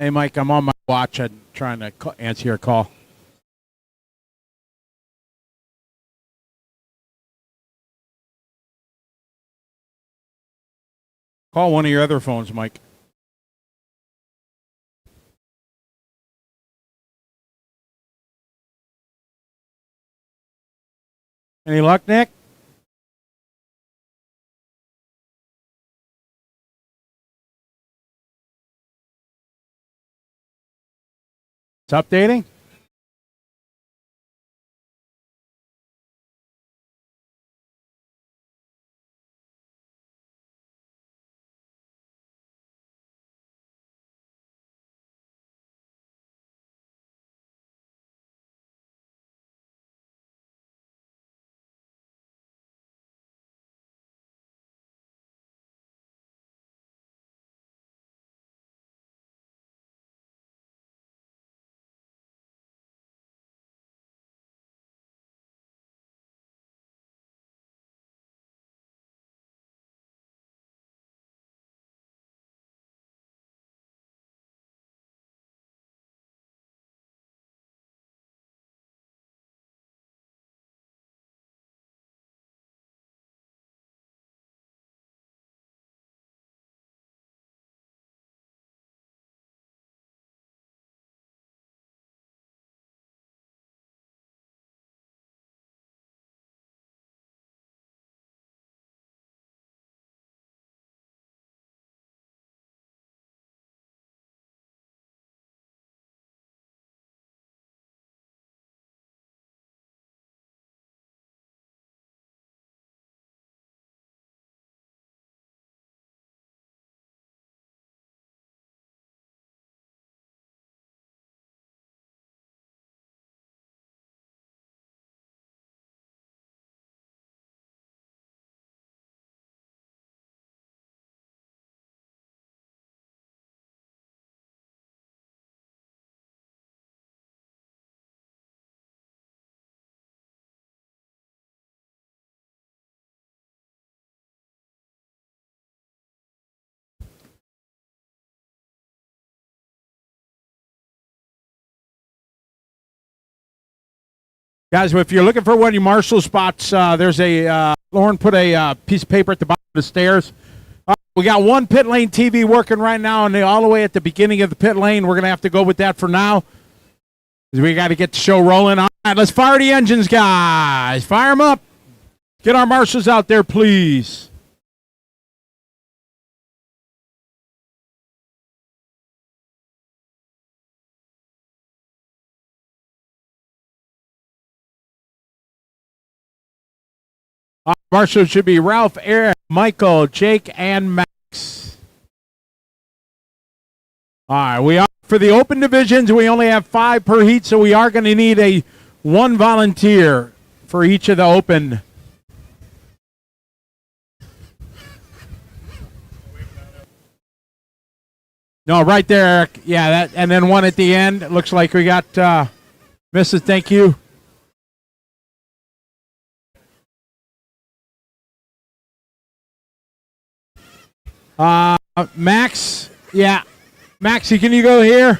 Hey, Mike, I'm on my watch. I'm trying to answer your call. Call one of your other phones, Mike. Any luck, Nick? It's updating? Guys, if you're looking for one of your Marshall spots, there's a Lauren put a piece of paper at the bottom of the stairs. We got one pit lane TV working right now, and all the way at the beginning of the pit lane. We're going to have to go with that for now. We got to get the show rolling. All right, let's fire the engines, guys. Fire them up. Get our marshals out there, please. Marshals should be Ralph, Eric, Michael, Jake, and Max. All right, we are for the open divisions. We only have 5 per heat, so we are going to need one volunteer for each of the open. No, right there, Eric. Yeah, that, and then one at the end. It looks like we got Mrs. Thank you. Max. Yeah, Max, can you go here?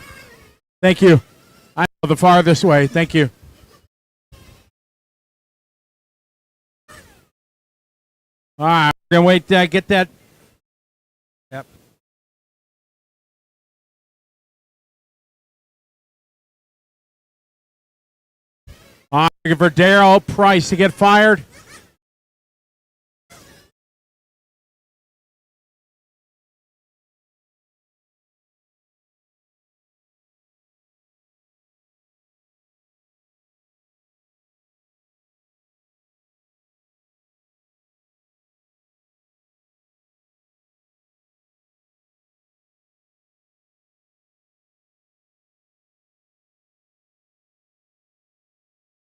Thank you. I know the farthest way. Thank you. All right, we're gonna wait. Get that. Yep. All right, looking for Daryl Price to get fired.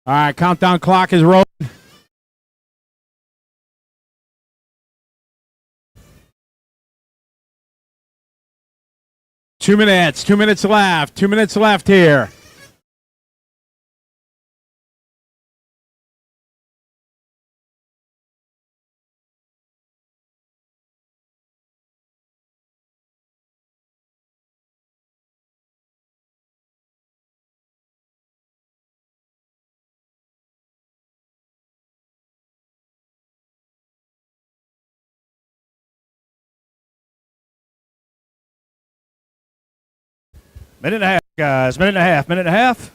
All right, countdown clock is rolling. Two minutes left. 2 minutes left here. Minute and a half, guys. Minute and a half. Minute and a half.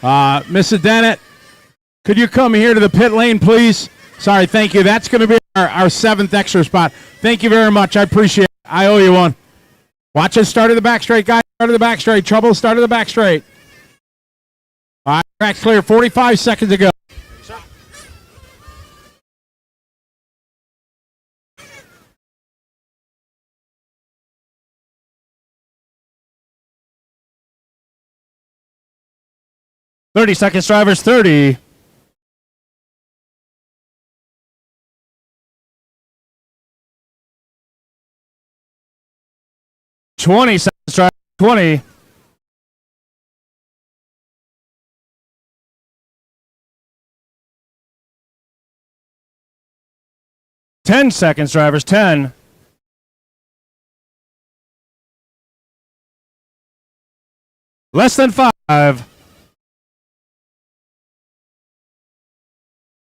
Mrs. Dennett, could you come here to the pit lane, please? Sorry, thank you. That's going to be our seventh extra spot. Thank you very much. I appreciate it. I owe you one. Watch us start of the back straight, guys. Start of the back straight. Trouble, start of the back straight. All right, track's clear. 45 seconds to go. 30 seconds, drivers. 30. $20 seconds, drivers. 20. 10 seconds, drivers. 10. Less than 5.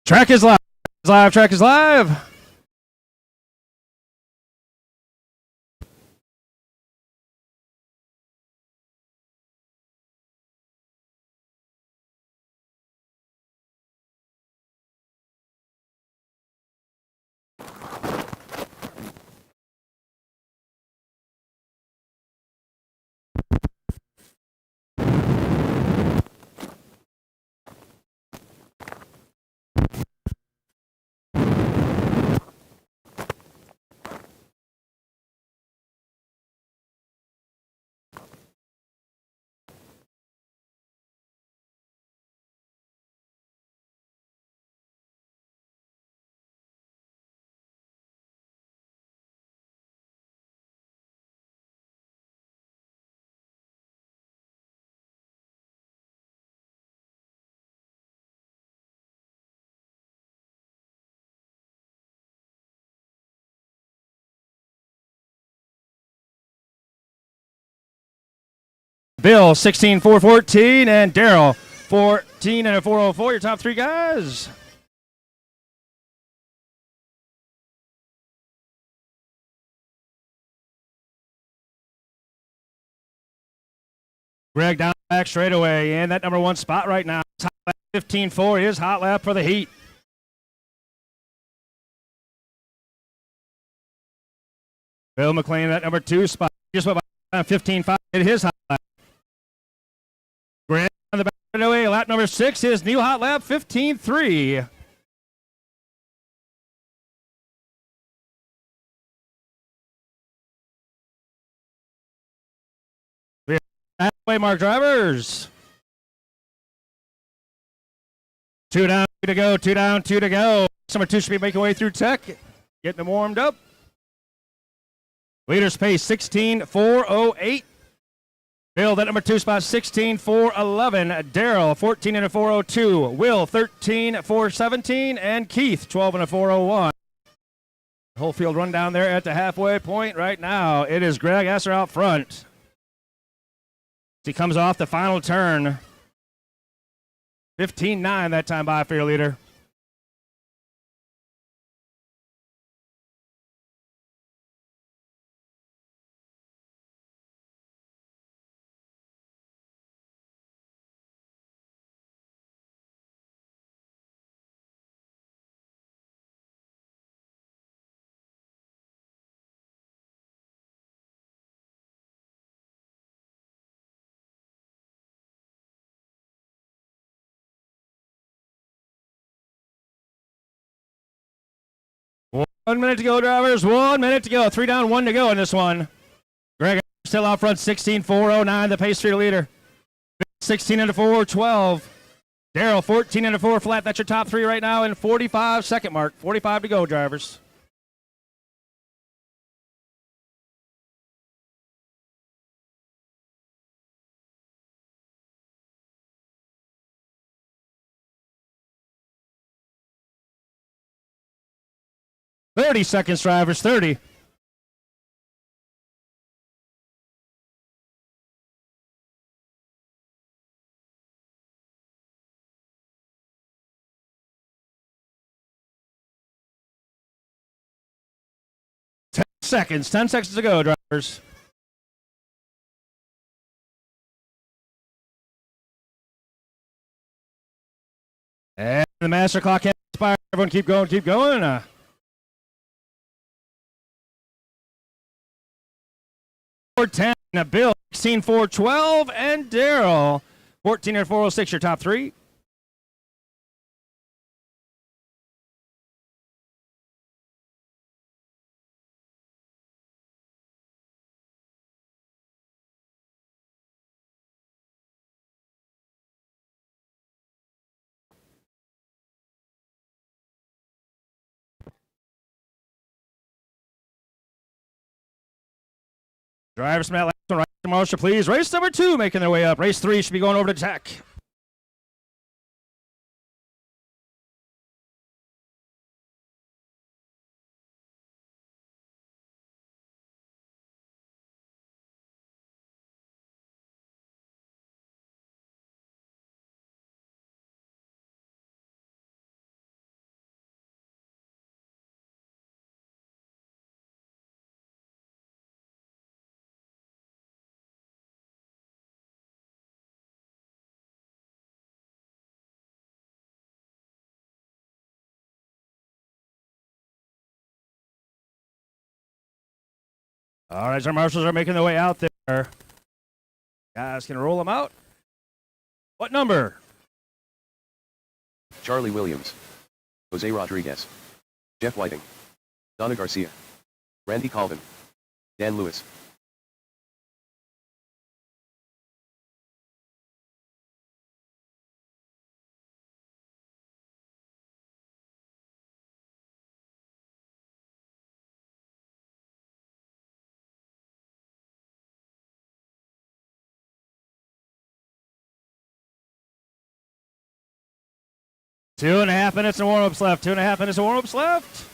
Track is live. Track is live. Bill, 16.414, and Daryl, 14 and a 404. Your top three guys. Greg down back straightaway in that number one spot right now. Hot lap 15.4 is hot lap for the heat. Bill McLean, that number two spot. Just went by 15.5 in his hot lap. Greg on the back straightaway, lap number 6, his new hot lap 15.3. Halfway mark, drivers. 2 down, 2 to go, 2 down, 2 to go. Number 2 should be making way through tech, getting them warmed up. Leaders pace 16.408. Bill, that number 2 spot 16.411. Daryl 14 and a 402. Will 13.417, and Keith 12 and a 401. Whole field run down there at the halfway point right now. It is Greg Esser out front. He comes off the final turn. 15.9 that time by for your leader. One minute to go, drivers. 1 minute to go. 3 down, 1 to go in this one. Greg still out front, 16.409, the pace for your leader. 16 and a 412. Daryl, 14 and a 4 flat. That's your top 3 right now in 45 second mark. 45 to go, drivers. 30 seconds, drivers. 30. Seconds. 10 seconds to go, drivers. And the master clock has expired. Everyone keep going, keep going. 410, Bill, 16-4-12, and Daryl, 14-406, your top three. Drivers from that last one, right, Marshall, please. Race number 2 making their way up. Race 3 should be going over to Tech. All right, our marshals are making their way out there. Guys can roll them out. What number? Charlie Williams, Jose Rodriguez, Jeff Whiting, Donna Garcia, Randy Colvin, Dan Lewis. Two and a half minutes of warm-ups left. 2.5 minutes of warm-ups left.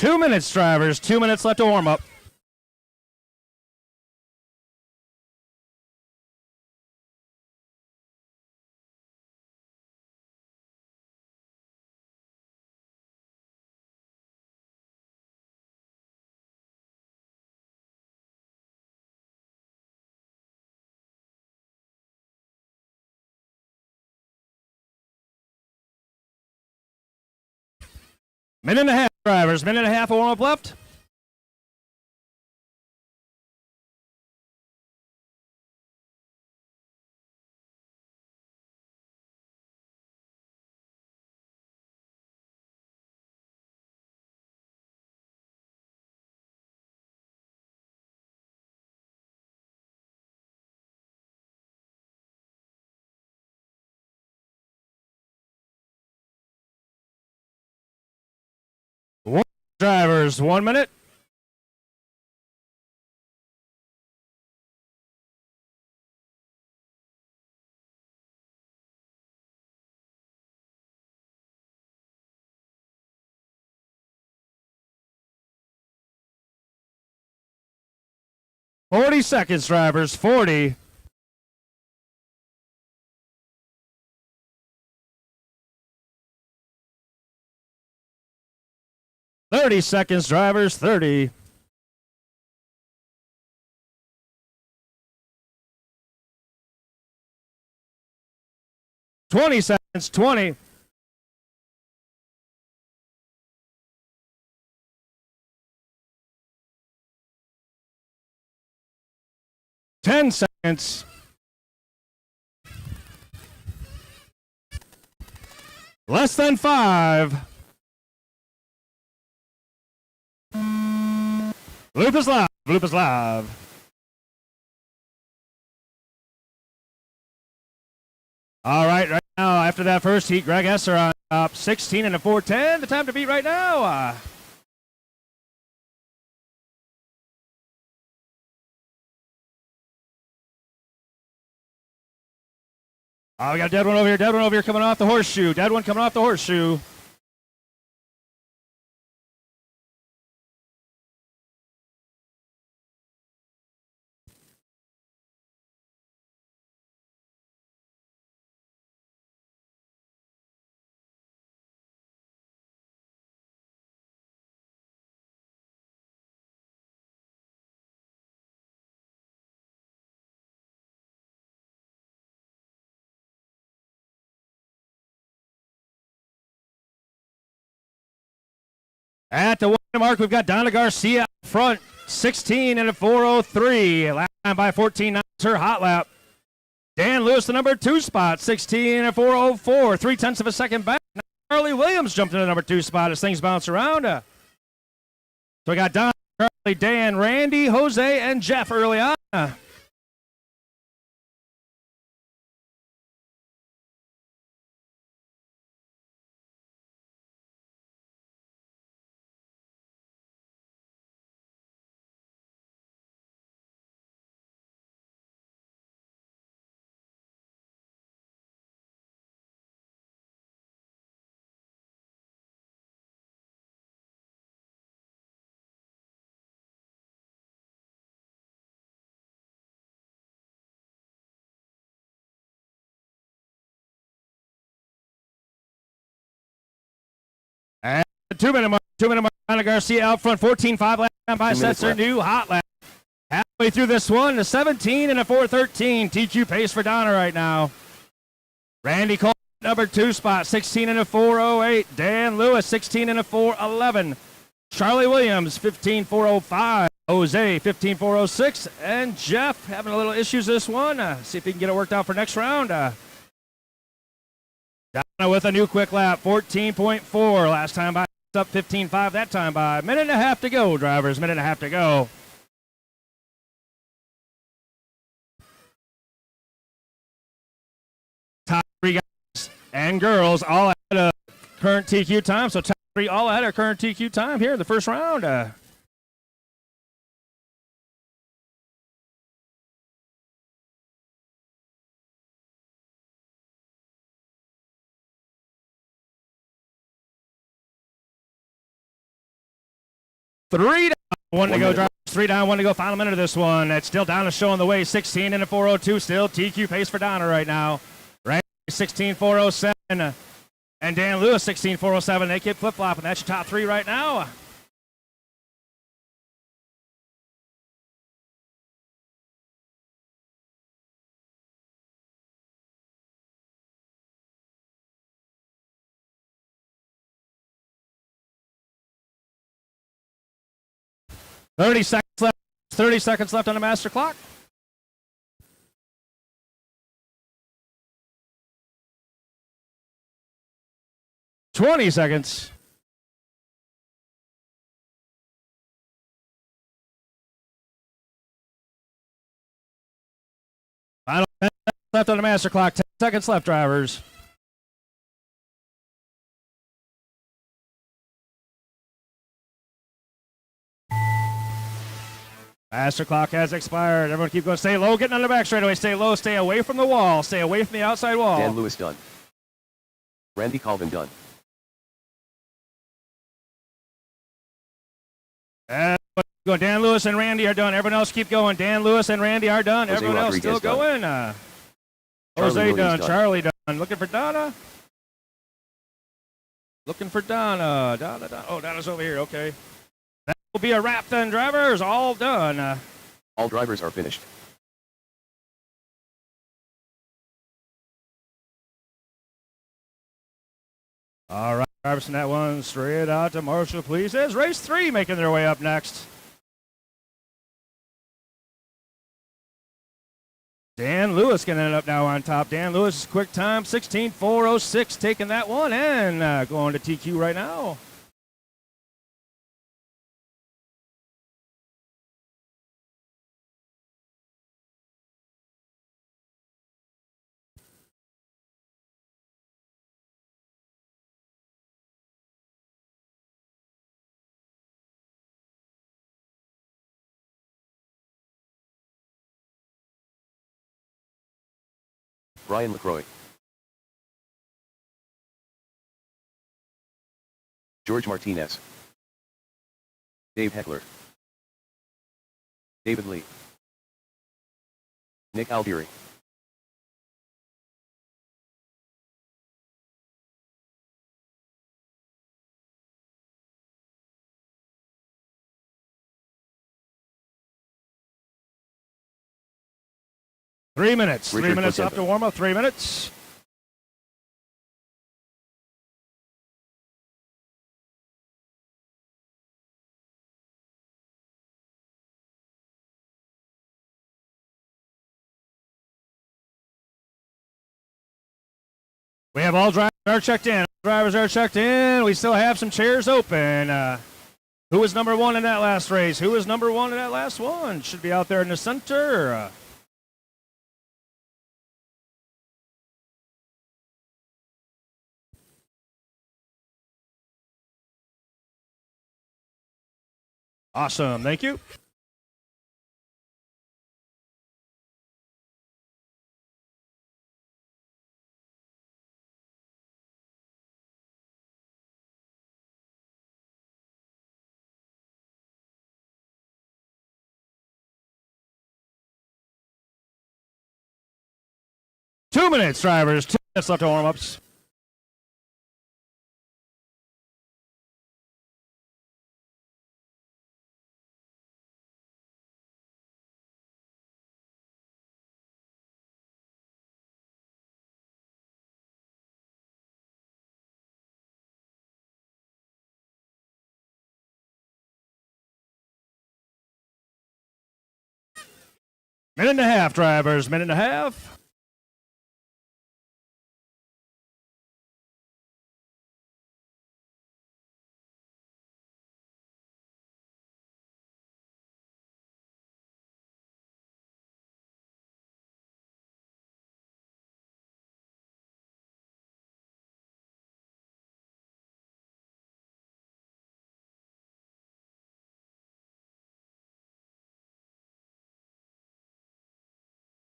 Two minutes, drivers. 2 minutes left to warm up. Minute and a half, drivers. Minute and a half of warm-up left. Drivers, 1 minute. Forty seconds, drivers. 40. Thirty seconds, drivers. 30. 20 seconds. 20. 10 seconds. Less than 5. Loop is live. Loop is live. All right now, after that first heat, Greg Esser on top, 16 and a 4:10. The time to beat right now. Oh, we got a dead one over here coming off the horseshoe. Dead one coming off the horseshoe. At the 1 mark, we've got Donna Garcia up front, 16 and a 4:03. Last time by 14, that's her hot lap. Dan Lewis, the number 2 spot, 16 and a 4:04, 0.3 of a second back. Now Charlie Williams jumped into the number 2 spot as things bounce around. So we got Don, Charlie, Dan, Randy, Jose, and Jeff early on. 2-minute mark, Donna Garcia out front, 14.5 lap time by, sets her new hot lap. Halfway through this one, the 17 and a 4:13. TQ pace for Donna right now. Randy Cole, number 2 spot, 16 and a 4:08. Dan Lewis, 16 and a 4:11. Charlie Williams, 15.405. Jose, 15.406. And Jeff having a little issues this one. See if he can get it worked out for next round. Donna with a new quick lap, 14.4. Last time by, up 15.5 that time by. Minute and a half to go, drivers. Minute and a half to go. Top 3 guys and girls all at a current TQ time. So top 3 all at a current TQ time here in the first round. 3 down, 1 to go, drivers. 3 down, 1 to go. Final minute of this one. It's still Donna showing the way. 16 and a 4:02. Still TQ pace for Donna right now. Right, 16.407. And Dan Lewis, 16.407. They keep flip flopping. That's your top 3 right now. Thirty seconds left on the master clock. $20 seconds. Final 10 seconds left on the master clock. 10 seconds left, drivers. Master clock has expired. Everyone keep going. Stay low, getting on the back straightaway. Stay low, stay away from the wall. Stay away from the outside wall. Dan Lewis done. Randy Colvin done. Go. Dan Lewis and Randy are done. Everyone else keep going. Dan Lewis and Randy are done. Jose Everyone else still Rodriguez going. Charlie Jose done. done. Charlie done. Looking for Donna. Looking for Donna. Donna. Oh, Donna's over here. Okay. That will be a wrap then, drivers. All done. All drivers are finished. All right, drivers from that one straight out to Marshall, please. Is race 3 making their way up next. Dan Lewis going to end up now on top. Dan Lewis' quick time, 16.406, taking that one and going to TQ right now. Brian LaCroix. George Martinez. Dave Heckler. David Lee. Nick Algieri. Three minutes. Richard 3 minutes Placenta. up to warm up. 3 minutes. We have all drivers are checked in. Drivers are checked in. We still have some chairs open. Who was number one in that last race? Who was number one in that last one? Should be out there in the center. Awesome. Thank you. Two minutes, drivers. 2 minutes left to warm-ups. Minute and a half, drivers. Minute and a half.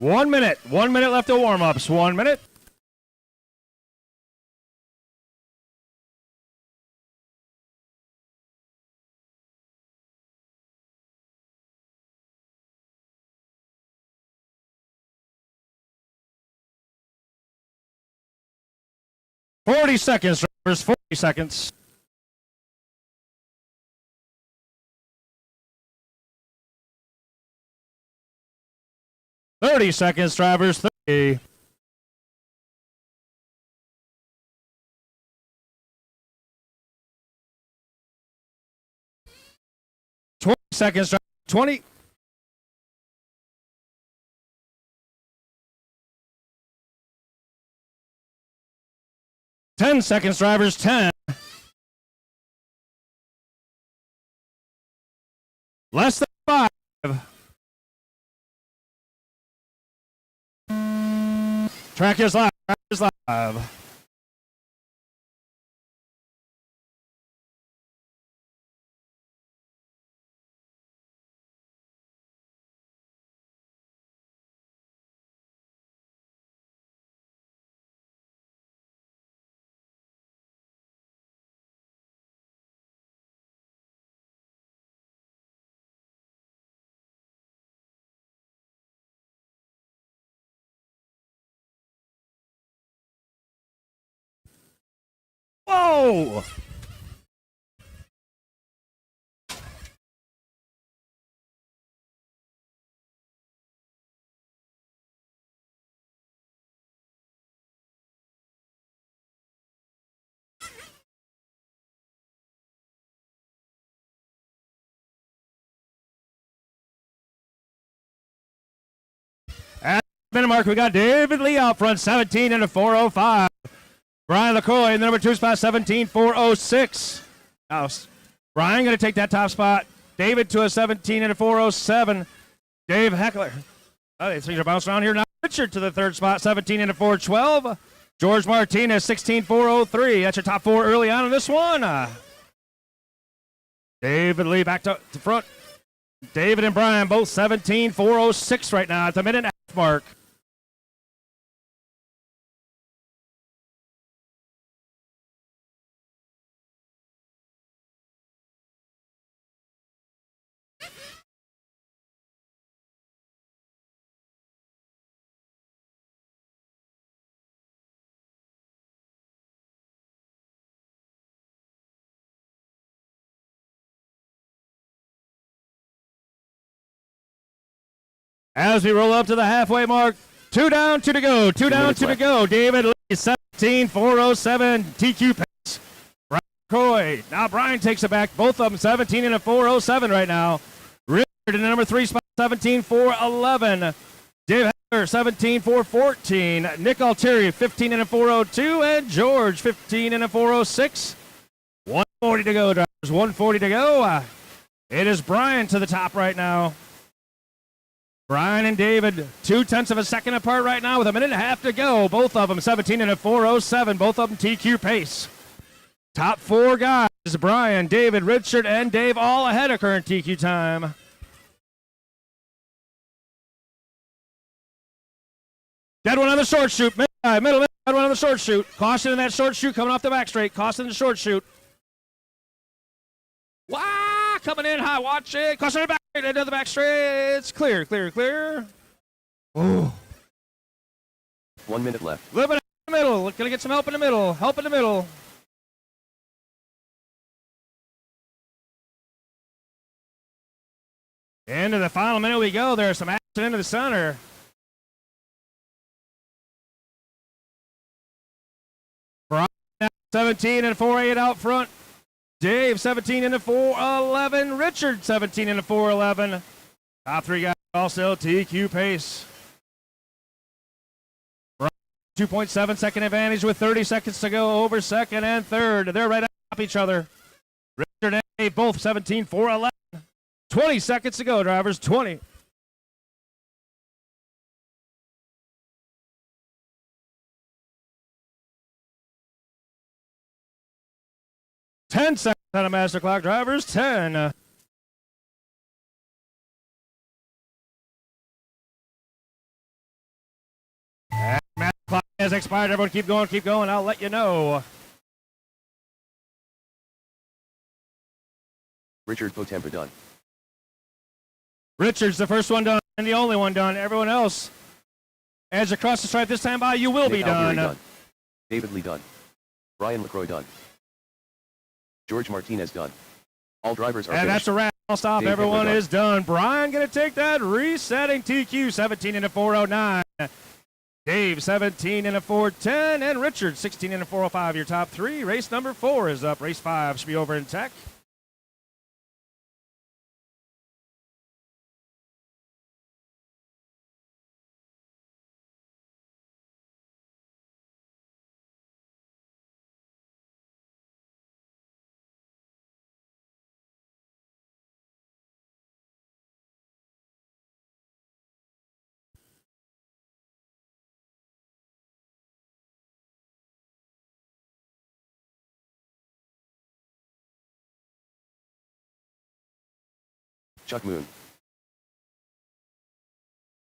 One minute. 1 minute left to warm-ups. 1 minute. Forty seconds, drivers. 40 seconds. Thirty seconds, drivers. 30. Seconds, drivers. 20. Ten seconds, drivers. 10. Less than 5. Track is live. Track is live. Whoa! At the minute mark, we got David Lee out front, 17 and a 4:05. Brian LaCroix in the number 2 spot, 17:406. Now, Brian going to take that top spot. David to a 17 and a 4:07. Dave Heckler. Things are bouncing around here now. Richard to the 3rd spot, 17 and a 4:12. George Martinez, 16:403. That's your top 4 early on in this one. David Lee back to front. David and Brian both 17:406 right now at the minute and a half mark. As we roll up to the halfway mark, 2 down, 2 to go. 2 down, 2 to go. David Lee, 17.407 TQ pace. Brian Croy. Now Brian takes it back. Both of them 17 and a 407 right now. Richard in the number 3 spot, 17.411. Dave Heller, 17.414. Nick Altieri, 15 and a 402. And George, 15 and a 406. 140 to go, drivers. 140 to go. It is Brian to the top right now. Brian and David, 0.2 of a second apart right now with a minute and a half to go. Both of them 17 and a 407. Both of them TQ pace. Top 4 guys, Brian, David, Richard, and Dave, all ahead of current TQ time. Dead one on the short shoot. Middle, dead one on the short shoot. Caution in that short shoot coming off the back straight. Caution in the short shoot. Wow, coming in high. Watch it. Caution in the back straight. Into the back straight. It's clear, clear, clear. Oh. 1 minute left. A little bit in the middle. Gonna get some help in the middle. Help in the middle. Into the final minute we go. There's some action into the center. Brian 17 and 4.8 out front. Dave 17 and a 4.11. Richard 17 and a 4.11. Top 3 guys also TQ pace. Brian 2.7 second advantage with 30 seconds to go over second and third. They're right up each other. Richard and Dave both 17.4.11. 20 seconds to go, drivers. 20. Ten seconds on a master clock, drivers. 10. And master clock has expired. Everyone keep going, keep going. I'll let you know. Richard Potempa done. Richard's the first one done and the only one done. Everyone else, as you cross the stripe this time by, you will Nick be Alfieri done. David Lee done. Brian LaCroix done. George Martinez done. All drivers are And finished. that's a wrap. I'll stop. Dave Everyone Heller is done. Brian going to take that. Resetting TQ 17 and a 409. Dave 17 and a 410. And Richard 16 and a 405. Your top 3. Race number 4 is up. Race 5 should be over in tech. Chuck Moon.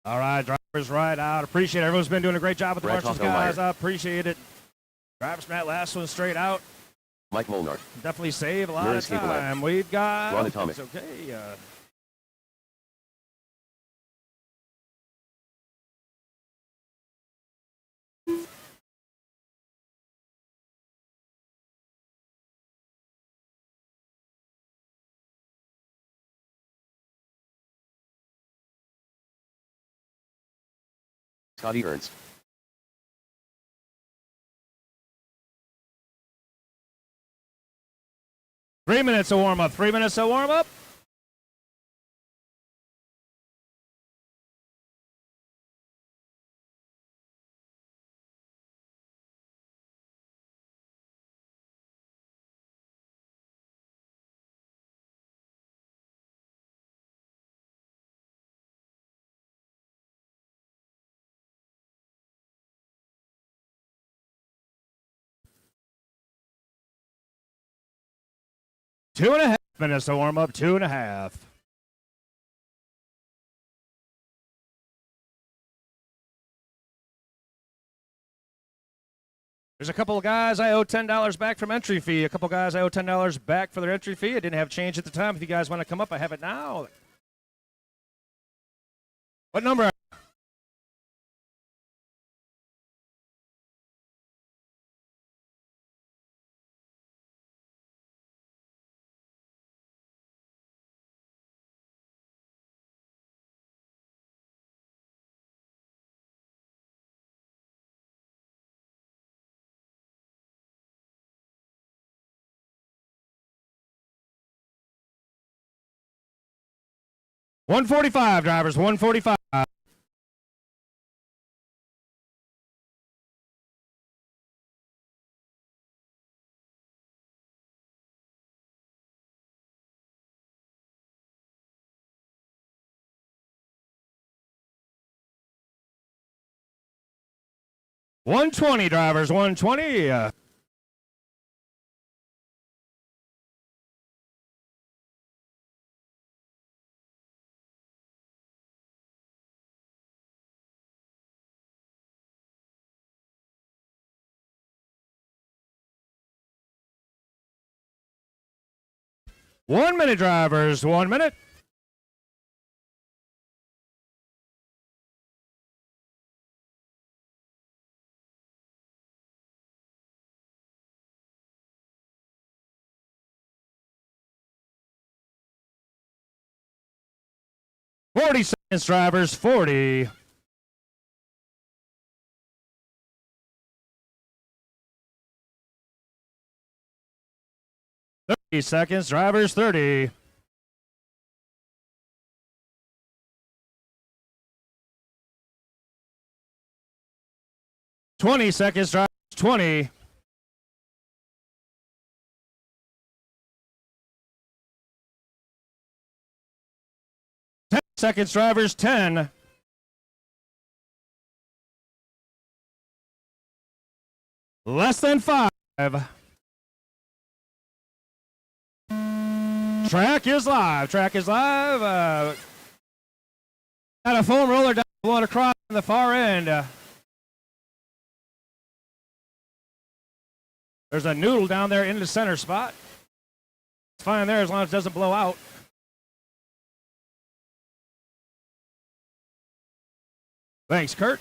All right, drivers right out. Appreciate it. Everyone's been doing a great job with the Brad marshals, Hoffmeyer. guys. I appreciate it. Drivers from that last one straight out. Mike Molnar. Definitely save a lot Maris of Cableland. time. We've got. Ron Atomic. It's okay. Scotty Ernst. Three minutes of warm up. 3 minutes of warm up. Two and a half minutes to warm up. 2.5. There's a couple of guys I owe $10 back from entry fee. A couple guys I owe $10 back for their entry fee. I didn't have change at the time. If you guys want to come up, I have it now. What number? 145, drivers, 145. $120, drivers, 120. 1 minute, drivers, 1 minute. $40, drivers, 40. $30, drivers, 30. $20, drivers, 20. $10, drivers, 10. Less than 5. Track is live. Track is live. Got a foam roller down blowing across on the far end. There's a noodle down there in the center spot. It's fine there as long as it doesn't blow out. Thanks, Kurt.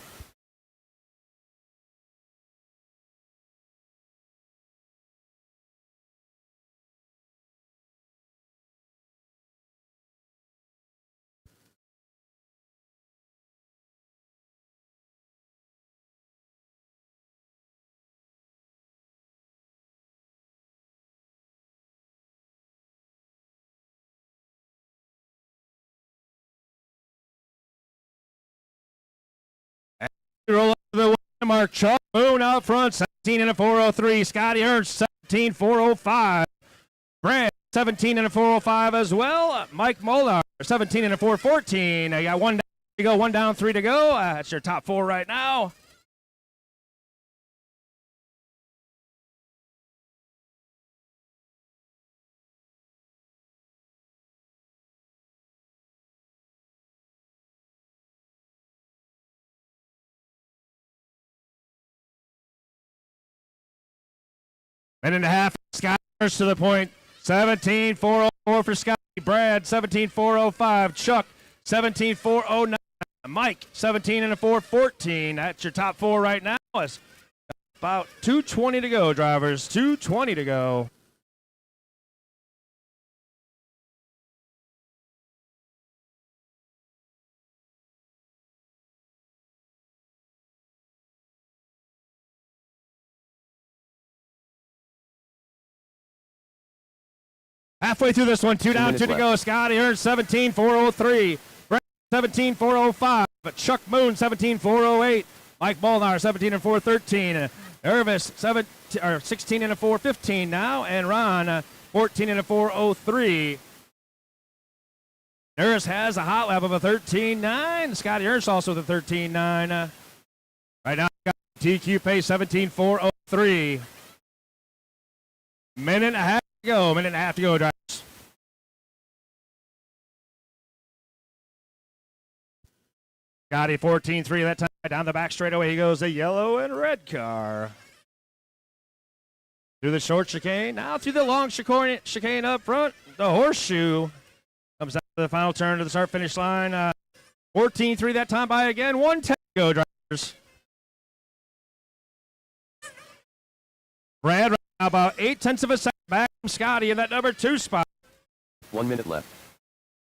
Roll up to the mark. Chuck Moon out front, 17 and a 403. Scotty Ernst, 17 405. Brad, 17 and a 405 as well. Mike Molnar, 17 and a 414. You got 1 down to go, 1 down, 3 to go. That's your top 4 right now. Minute and a half. Scott to the point. 17-404 for Scotty. Brad, 17-405. Chuck, 17-409. Mike, 17 and a 414. That's your top 4 right now. It's about 2:20 to go, drivers. 2:20 to go. Halfway through this one, 2 down, 2 to go. Scotty Ernst, 17-403. Brett, 17-405. Chuck Moon, 17-408. Mike Molnar, 17 and 413. Irvis, 16 and a 415 now. And Ron, 14 and a 403. Irvis has a hot lap of a 13.9. Scotty Ernst also with a 13.9. Right now, TQ pace 17-403. Minute and a half to go. Minute and a half to go, drivers. Scotty 14-3 that time. Down the back straightaway he goes, the yellow and red car. Through the short chicane. Now through the long chicane up front. The horseshoe comes out to the final turn to the start-finish line. 14-3 that time by again. 1:10 to go, drivers. Brad right now about 0.8 of a second back from Scotty in that number 2 spot. 1 minute left.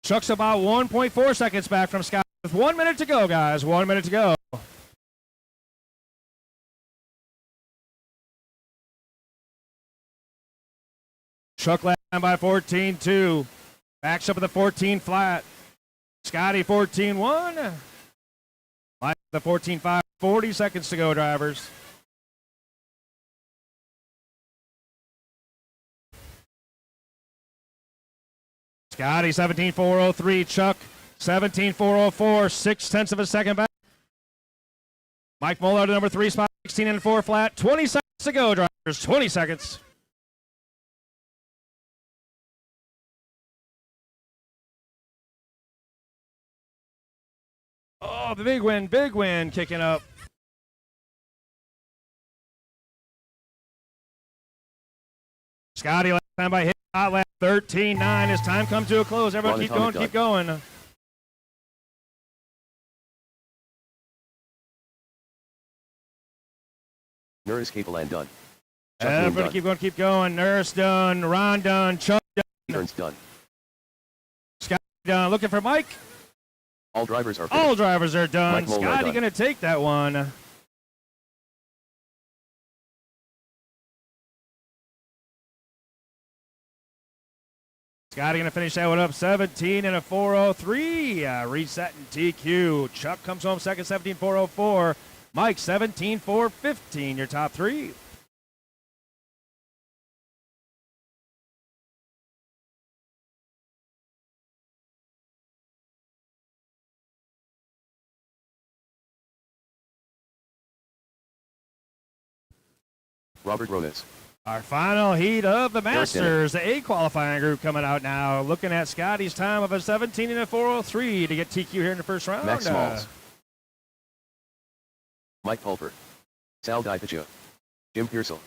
Chuck's about 1.4 seconds back from Scotty. With 1 minute to go, guys. 1 minute to go. Chuck last time by 14-2. Backs up at the 14 flat. Scotty 14-1. Mike the 14-5. 40 seconds to go, drivers. Scotty 17.403. Chuck 17.404. 0.6 of a second back. Mike Muller to number 3 spot. 16.4 flat. 20 seconds to go, drivers. 20 seconds. Oh, the big win kicking up. Scotty last time by hit hot lap 13-9 as time comes to a close. Everyone keep going. Nurse Capel and done. Everybody keep going. Nurse done, Ron done, Chuck done. Ernst done. Scotty done. Looking for Mike. All drivers are finished. All drivers are done. Mike Muller Scotty done. going to take that one. Scotty going to finish that one up 17 and a 403. Reset in TQ. Chuck comes home second, 17.404. Mike 17.415. Your top three. Robert Ronas. Our final heat of the Eric Masters, the A qualifying group coming out now. Looking at Scotty's time of a 17 and a 403 to get TQ here in the first round. Max Smalls. Mike Pulper. Sal Dipacha. Jim Pearsall.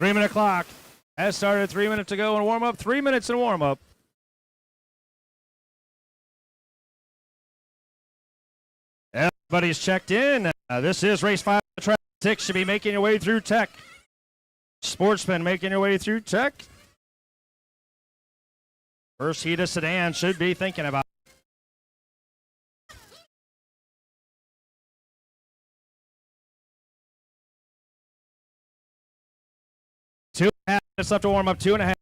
Three-minute clock has started. 3 minutes to go in warm-up. 3 minutes in warm-up. Everybody's checked in. This is race 5. Track 6 should be making your way through tech. Sportsman making your way through tech. First heat of sedan should be thinking about. Two and a half minutes left to warm up. 2.5.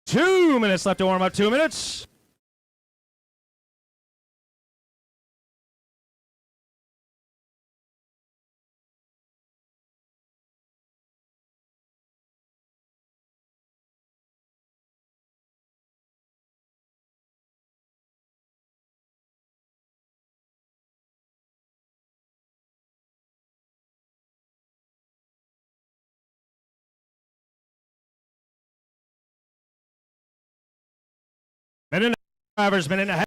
Two minutes left to warm up. 2 minutes. Minute and a half, drivers, minute and a half.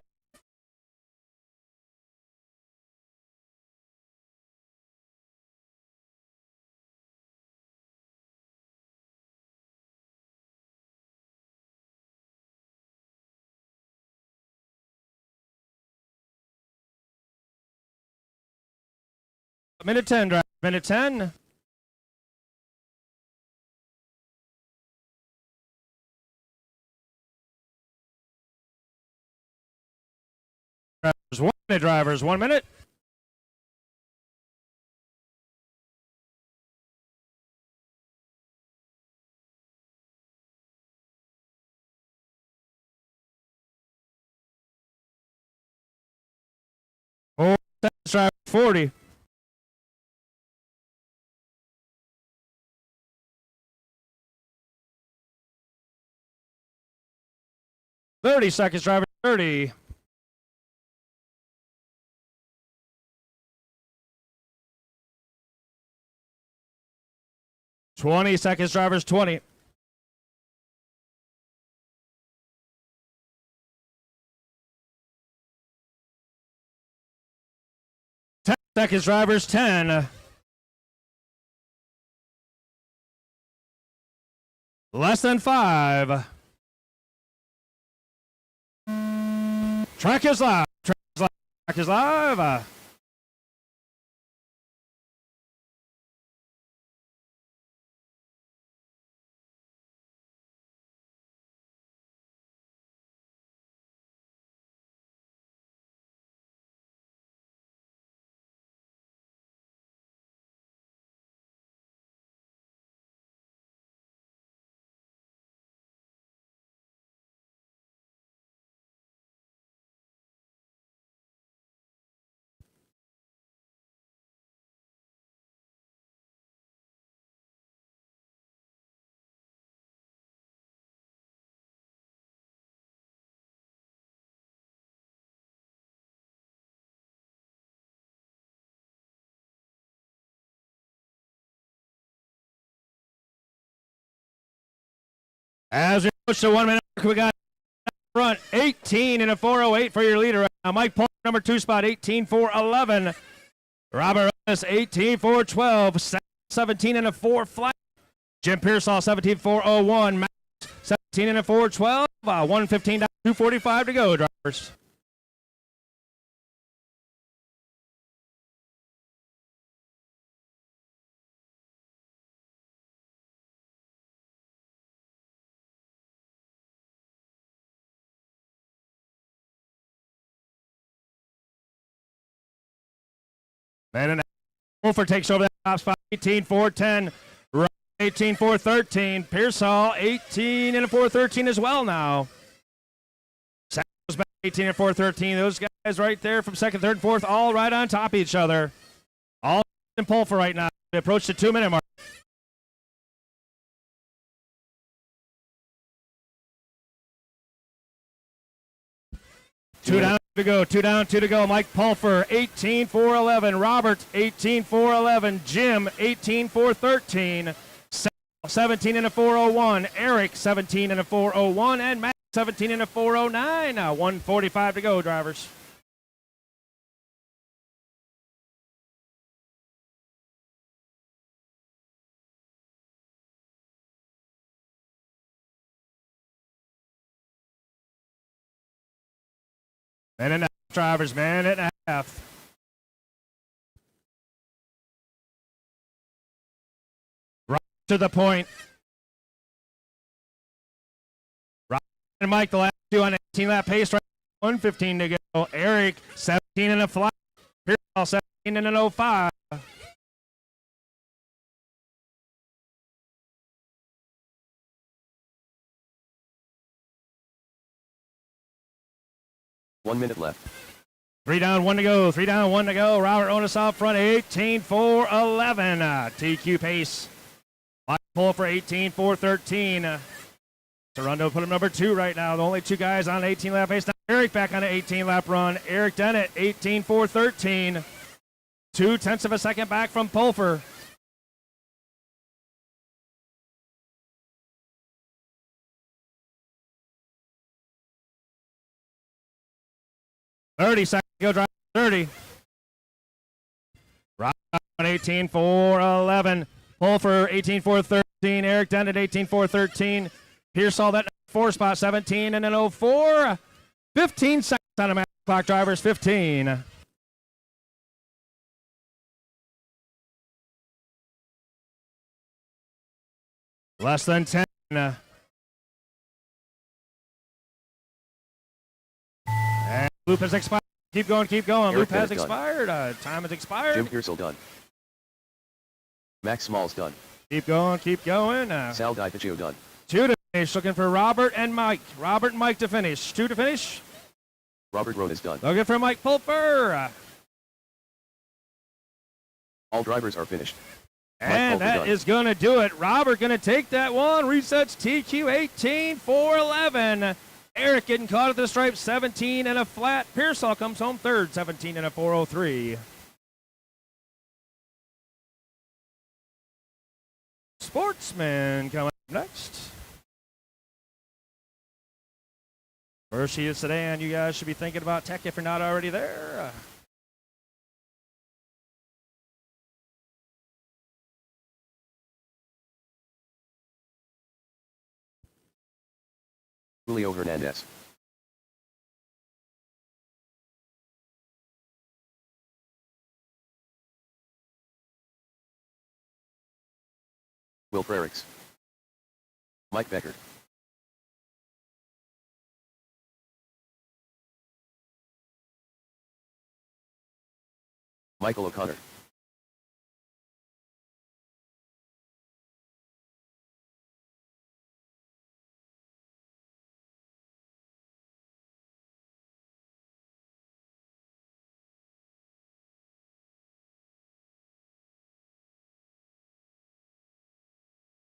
Minute 10, drivers, minute 10. Drivers, 1 minute, drivers, 1 minute. Four seconds, drivers, 40. Thirty seconds, drivers, 30. 20 seconds, drivers, 20. Seconds, drivers, 10. Less than 5. Track is live. Track is live. Track is live. As we approach the 1 minute mark, we got front 18 and a 408 for your leader right now. Mike Paul, number 2 spot, 18-4-11. Robert Ellis, 18-4-12. 17 and a 4 flat. Jim Pearsall, 17-4-01. Max, 17 and a 4-12. 1:15 down, 2:45 to go, drivers. And Wolfer takes over that top spot, 18-4-10. 18-4-13. Pearsall, 18 and a 4-13 as well now. Second goes back 18 and 4-13. Those guys right there from second, third, fourth, all right on top of each other. All in pole for right now. We approach the 2 minute mark. Two down to go, 2 down, 2 to go. Mike Pulfer, 18-4-11. Robert, 18-4-11. Jim, 18-4-13. 17 and a 401. Eric, 17 and a 401. And Matt, 17 and a 409. 1:45 to go, drivers. Minute and a half, drivers, minute and a half. Right to the point. Robert and Mike, the last two on 18 lap pace, right? 1:15 to go. Eric, 17 and a flat. Pearsall, 17 and an 05. One minute left. 3 down, 1 to go. 3 down, 1 to go. Robert Onus out front, 18-4-11. TQ pace. Mike Pull for 18-4-13. Toronto put him number 2 right now. The only 2 guys on 18 lap pace. Now Eric back on an 18 lap run. Eric Dennett, 18-4-13. 0.2 of a second back from Pulfer. $30 seconds to go, drive 30. Rock on 18-4-11. Pulfer 18-4-13. Eric Dennett 18-4-13. Pearsall that 4 spot 17 and an 04. 15 seconds on a match clock, drivers 15. Less than 10. And loop has expired. Keep going, keep going. Eric Loop has Dennett's expired. Time has expired. Jim Pearsall done. Max Smalls done. Keep going, keep going. Sal DiPiccio done. 2 to finish. Looking for Robert and Mike. Robert and Mike to finish. 2 to finish. Robert Rohn is done. Looking for Mike Pulfer. All drivers are finished. And that is going to do it. Robert going to take that one. Resets TQ 18-4-11. Eric getting caught at the stripe, 17 and a flat. Pearsall comes home third, 17 and a 403. Sports Sportsman coming up next. First heat of sedan, you guys should be thinking about tech if you're not already there. Julio Hernandez. Will Frericks. Mike Becker. Michael O'Connor.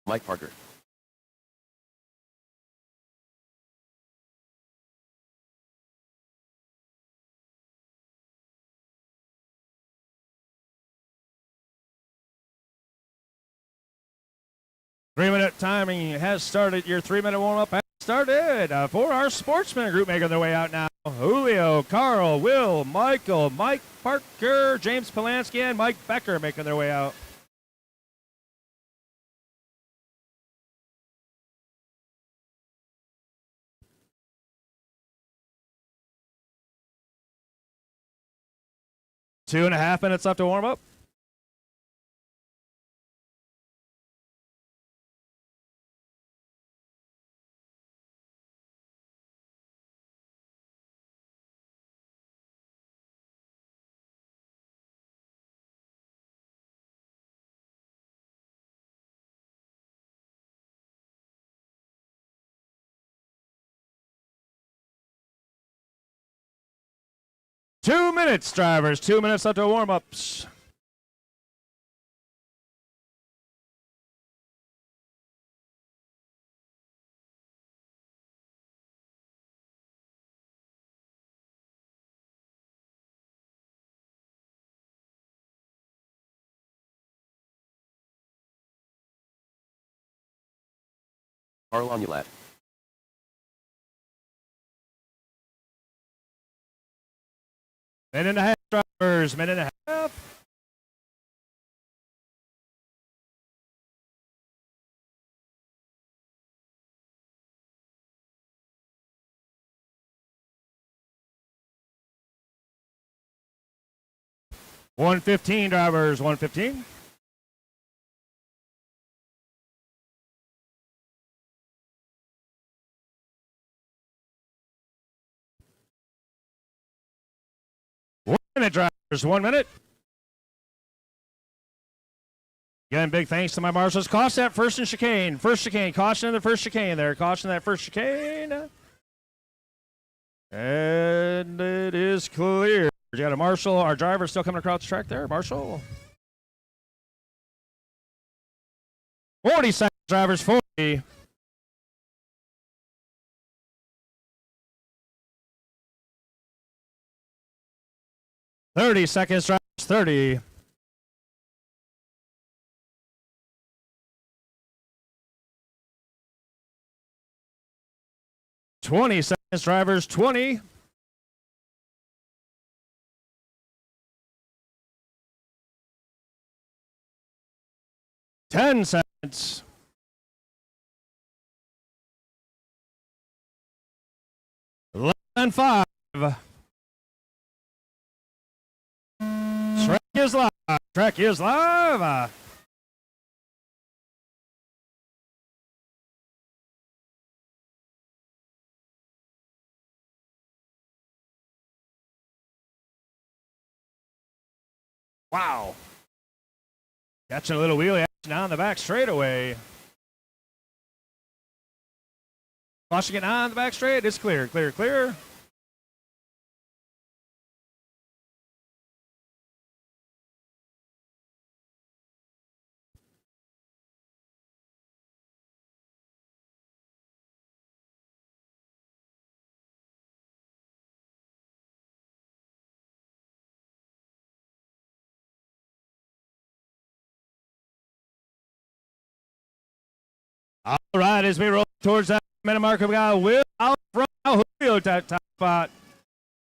Mike Parker. Three-minute timing has started. Your 3-minute warm-up has started for our Sportsman group making their way out now. Julio, Carl, Will, Michael, Mike Parker, James Polanski, and Mike Becker making their way out. Two and a half minutes left to warm up. Two minutes, drivers. 2 minutes left to warm-ups. Carl Onulat. Minute and a half, drivers. Minute and a half. $115, drivers. $115. One minute, drivers. 1 minute. Again, big thanks to my marshals. Caution that first and chicane. First chicane. Caution in the first chicane there. Caution that first chicane. And it is clear. You got a marshal. Our driver still coming across the track there. Marshal. 40 seconds, drivers. 40. $30 drivers. 30. $20 drivers. 20. $10. 11-5. Track is live. Track is live. Wow. Catching a little wheelie action down the back straightaway. Caution getting on the back straight. It's clear, clear, clear. All right, as we roll towards that minute marker, we got Will out front. Julio top spot.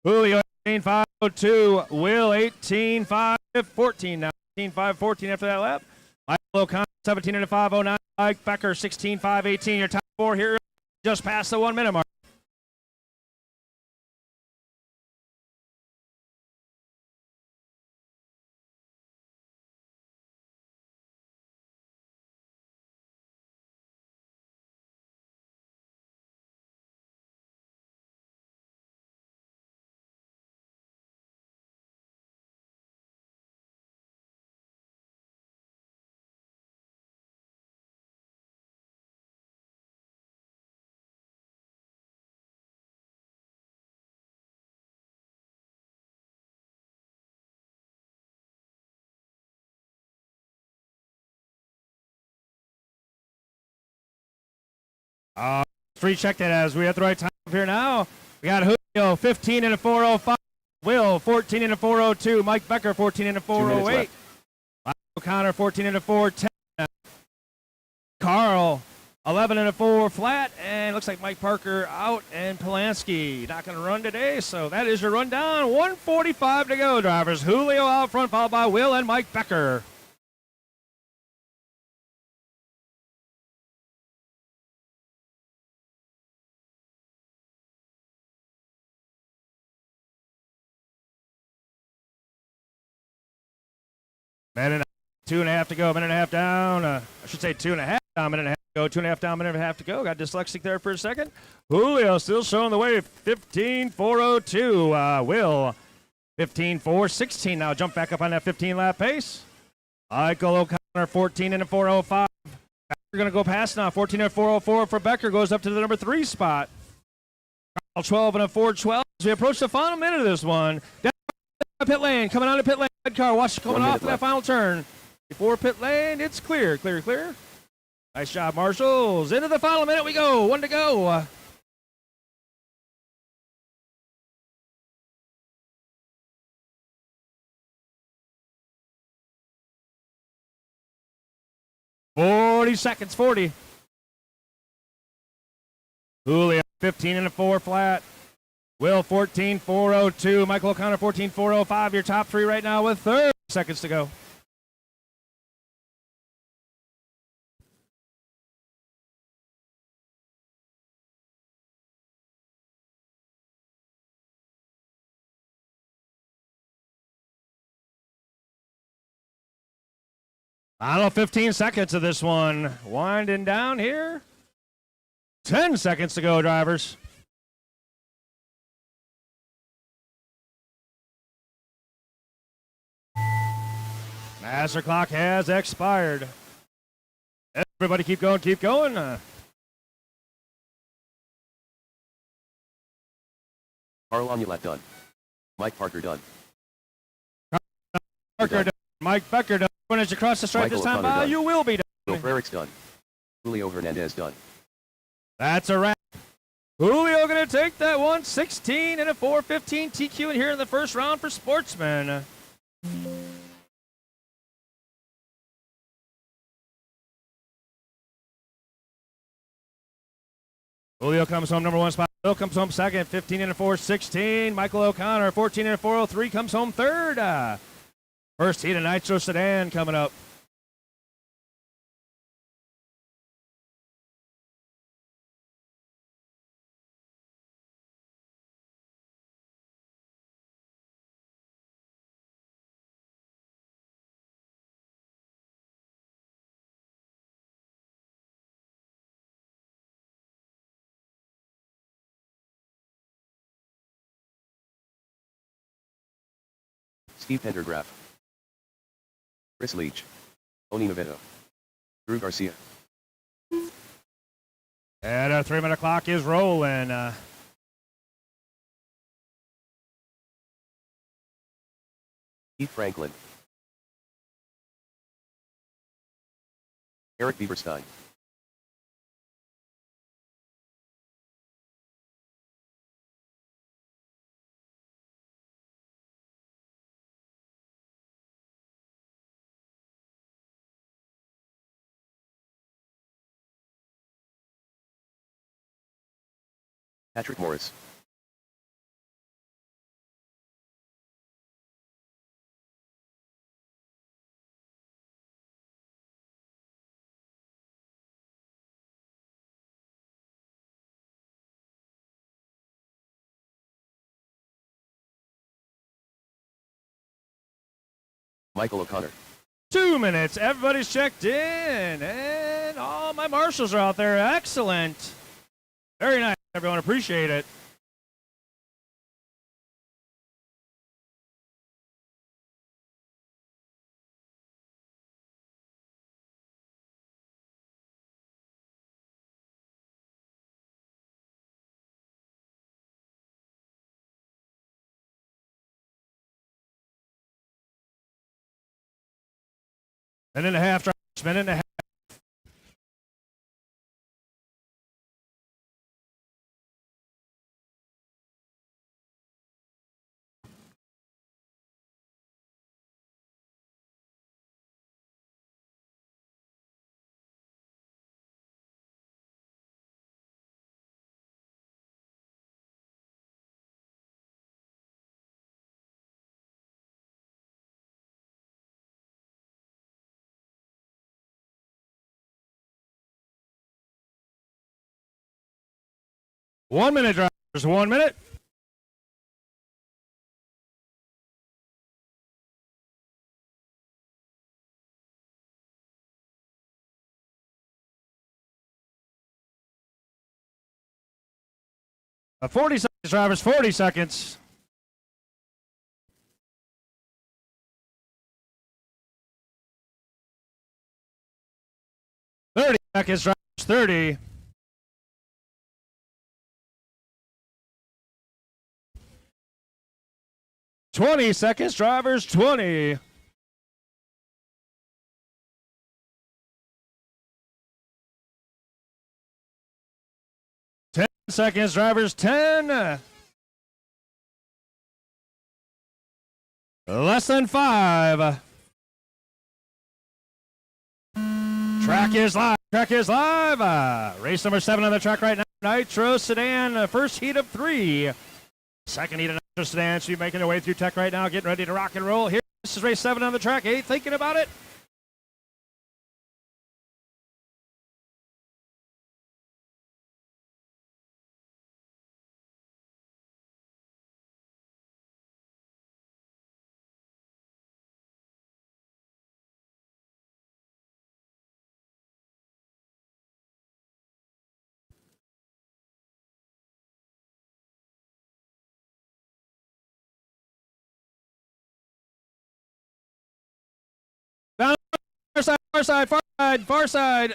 Julio 18.502. Will 18.514 now. 18.514 after that lap. Michael O'Connor 17.509. Mike Becker 16.518. Your top four here just past the 1 minute mark. Free check that as we have the right time up here now. We got Julio 15 and a 405. Will 14 and a 402. Mike Becker 14 and a 408. Mike O'Connor 14 and a 410. Carl 11 and a 4 flat, and looks like Mike Parker out and Polanski not going to run today. So that is your rundown. 1:45 to go, drivers. Julio out front, followed by Will and Mike Becker. Minute, 2.5 to go. Minute and a half down. I should say 2.5 down. Minute and a half to go. 2.5 down. Minute and a half to go. Got dyslexic there for a second. Julio still showing the way. 15.402. Will 15.416. Now jump back up on that 15 lap pace. Michael O'Connor 14 and a 405. We're going to go past now. 14 and a 404 for Becker. Goes up to the number 3 spot. 12 and a 412. As we approach the final minute of this one. Down pit lane. Coming out of pit lane. Red car. Watch coming off that final turn. Before pit lane, it's clear. Clear, clear. Nice job, Marshals. Into the final minute we go. 1 to go. $40 seconds. 40. Julio 15 and a 4 flat. Will 14.402. Michael O'Connor 14.405. Your top three right now with 30 seconds to go. Final 15 seconds of this one. Winding down here. 10 seconds to go, drivers. Master clock has expired. Everybody keep going, keep going. Carl Onulat done. Mike Parker done. Parker done. Mike Becker done. As you cross the stripe Michael this time, O'Connor done. you will be done. Bill Frericks done. Julio Hernandez done. That's a wrap. Julio going to take that one. 16 and a 415 TQ in here in the first round for Sportsman. Julio comes home number 1 spot. Bill comes home second. 15 and a 416. Michael O'Connor 14 and a 403 comes home third. First heat of Nitro Sedan coming up. Steve Pendergraph. Chris Leach. Oni Navedo. Drew Garcia. And our 3-minute clock is rolling. Keith Franklin. Eric Bieberstein. Patrick Morris. Michael O'Connor. 2 minutes. Everybody's checked in, and all my marshals are out there. Excellent. Very nice, everyone. Appreciate it. Minute and a half, drivers. Minute and a half. One minute, drivers. 1 minute. Uh, 40 seconds, drivers. 40 seconds. Seconds, drivers. 30. Twenty seconds, drivers. 20. Seconds, drivers. 10. Less than 5. Track is live. Track is live. Race number 7 on the track right now. Nitro Sedan, first heat of 3. Second heat of Nitro Sedan should be making their way through tech right now, getting ready to rock and roll. Here, this is race 7 on the track. 8, thinking about it. Down, far side, far side, far side, far side.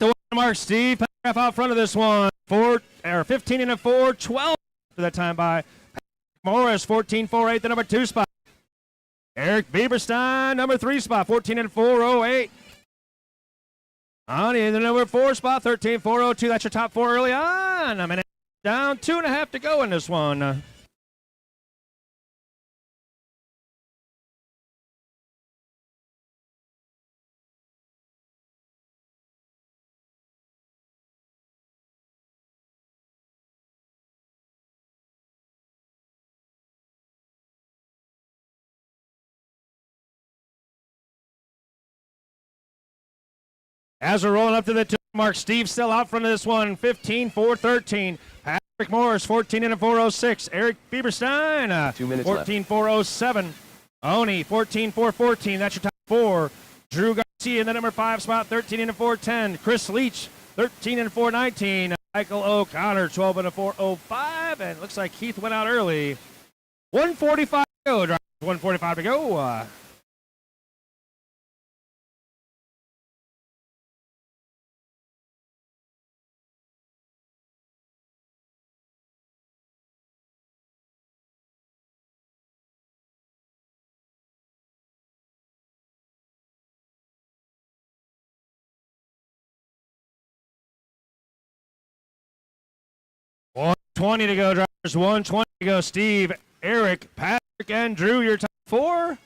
The one mark, Steve Paragraph out front of this one. 15 and a 4, 12 for that time by Morris. 14.48, the number 2 spot. Eric Bieberstein, number 3 spot. 14 and 4.08. On in the number 4 spot. 13.402. That's your top 4 early on. A minute down, 2.5 to go in this one. As we're rolling up to the 2 mark, Steve still out front of this one. 15.413. Patrick Morris, 14 and a 4.06. Eric Bieberstein, 2 minutes 14.407. Oni, 14.414. That's your top 4. Drew Garcia in the number 5 spot, 13 and a 4.10. Chris Leach, 13 and a 4.19. Michael O'Connor, 12 and a 4.05. And it looks like Keith went out early. 1:45 to go, drivers. 1:45 to go. 120 to go, drivers. 120 to go. Steve, Eric, Patrick, and Drew, your top 4.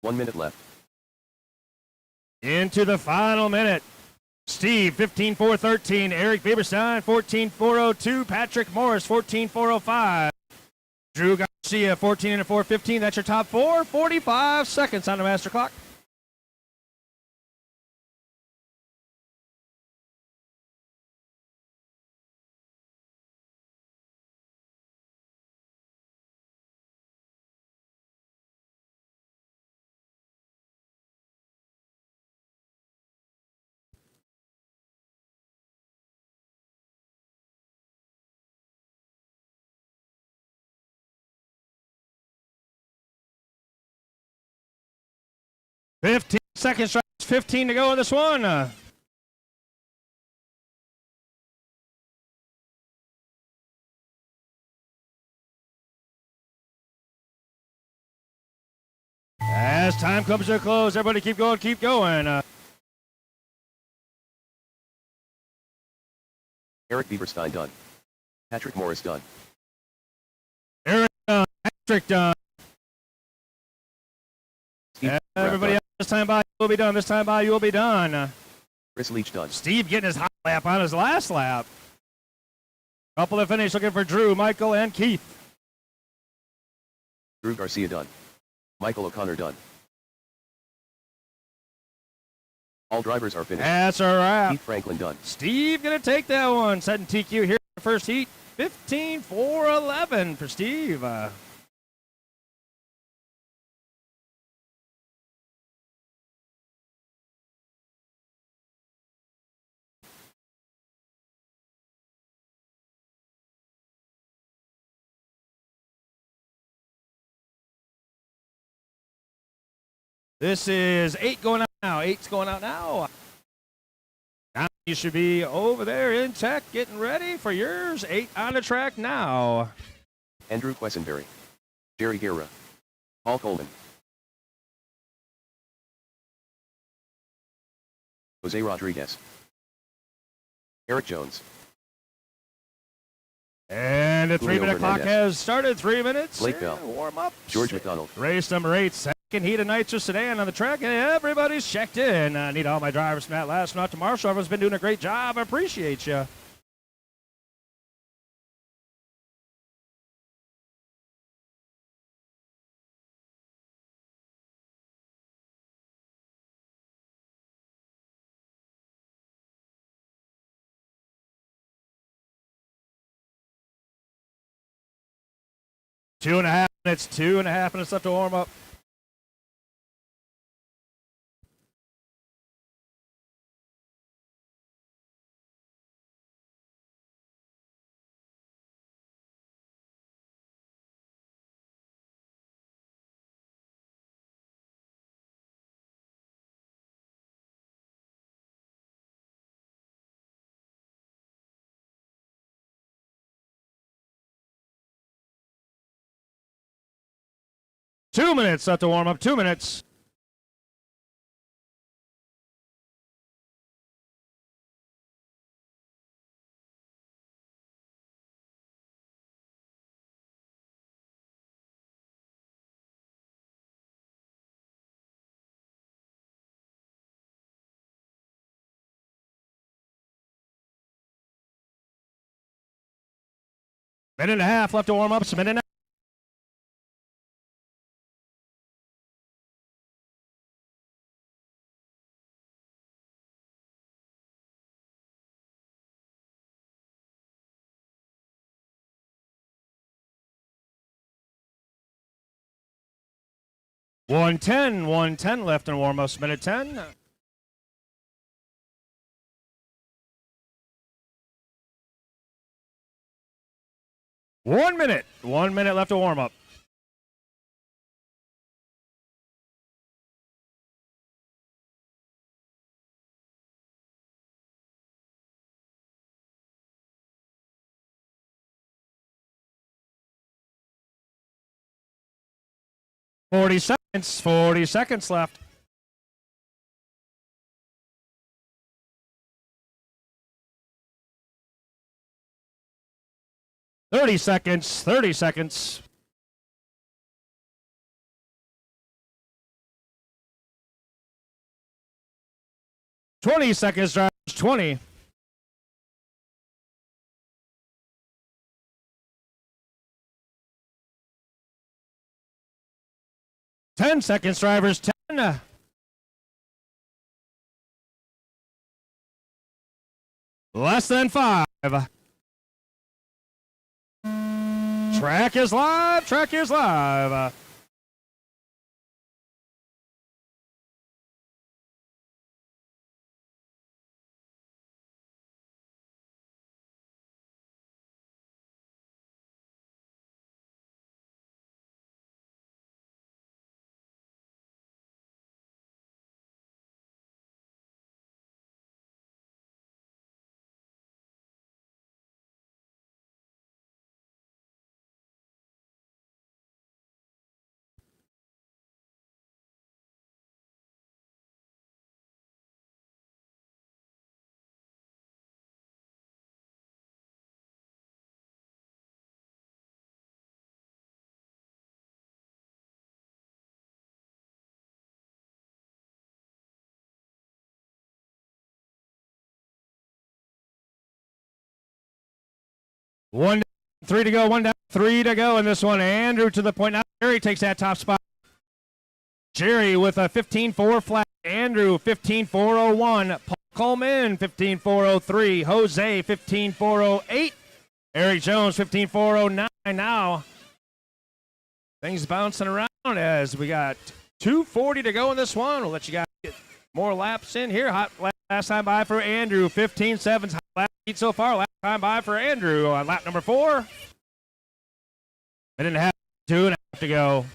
One minute left. Into the final minute. Steve, 15.413. Eric Bieberstein, 14.402. Patrick Morris, 14.405. Drew Garcia, 14.415. That's your top 4. 45 seconds on the master clock. Fifteen seconds, 15 to go in this one. As time comes to a close, everybody keep going, keep going. Eric Bieberstein done. Patrick Morris done. Eric done, Patrick done. Steve Everybody Rapp else, this time by you will be done. This time by you will be done. done. Chris Leach done. Steve getting his hot lap on his last lap. Couple to finish, looking for Drew, Michael, and Keith. Drew Garcia done. Michael O'Connor done. All drivers are finished. That's a wrap. Keith Franklin done. Steve gonna take that one. Setting TQ here in the first heat. 15.411 for Steve. 8 going out now. 8's going out now. Now you should be over there in tech getting ready for yours. 8 on the track now. Andrew Quessenberry. Jerry Guerra. Paul Coleman. Jose Rodriguez. Eric Jones. And the 3 minute clock has started. 3 minutes. Blake Bell. Warm up. George McDonald. Race number 8. Second heat of Nitro Sedan on the track, and everybody's checked in. I need all my drivers from that last not to Marshall. Everyone's been doing a great job. I appreciate you. Two and a half minutes left to warm up. Two minutes left to warm up. 2 minutes. Minute and a half left to warm up. It's a minute and a half. One ten left in warm ups. Minute 10. One minute left to warm up. 40 seconds. 40 seconds left. Thirty seconds. 30 seconds. $20 seconds, drivers. 20. $10 seconds, drivers. 10. Less than 5. Track is live. Track is live. One, 3 to go. 1 down, 3 to go in this one. Andrew to the point. Now Jerry takes that top spot. Jerry with a 15.4 flat. Andrew 15.401. Paul Coleman 15.403. Jose 15.408. Eric Jones 15.409. Now things bouncing around as we got 2:40 to go in this one. We'll let you guys get more laps in here. Hot last time by for Andrew. 15.7. Hot lap lead so far. Last time by for Andrew on lap number 4. They didn't have 2.5 to go.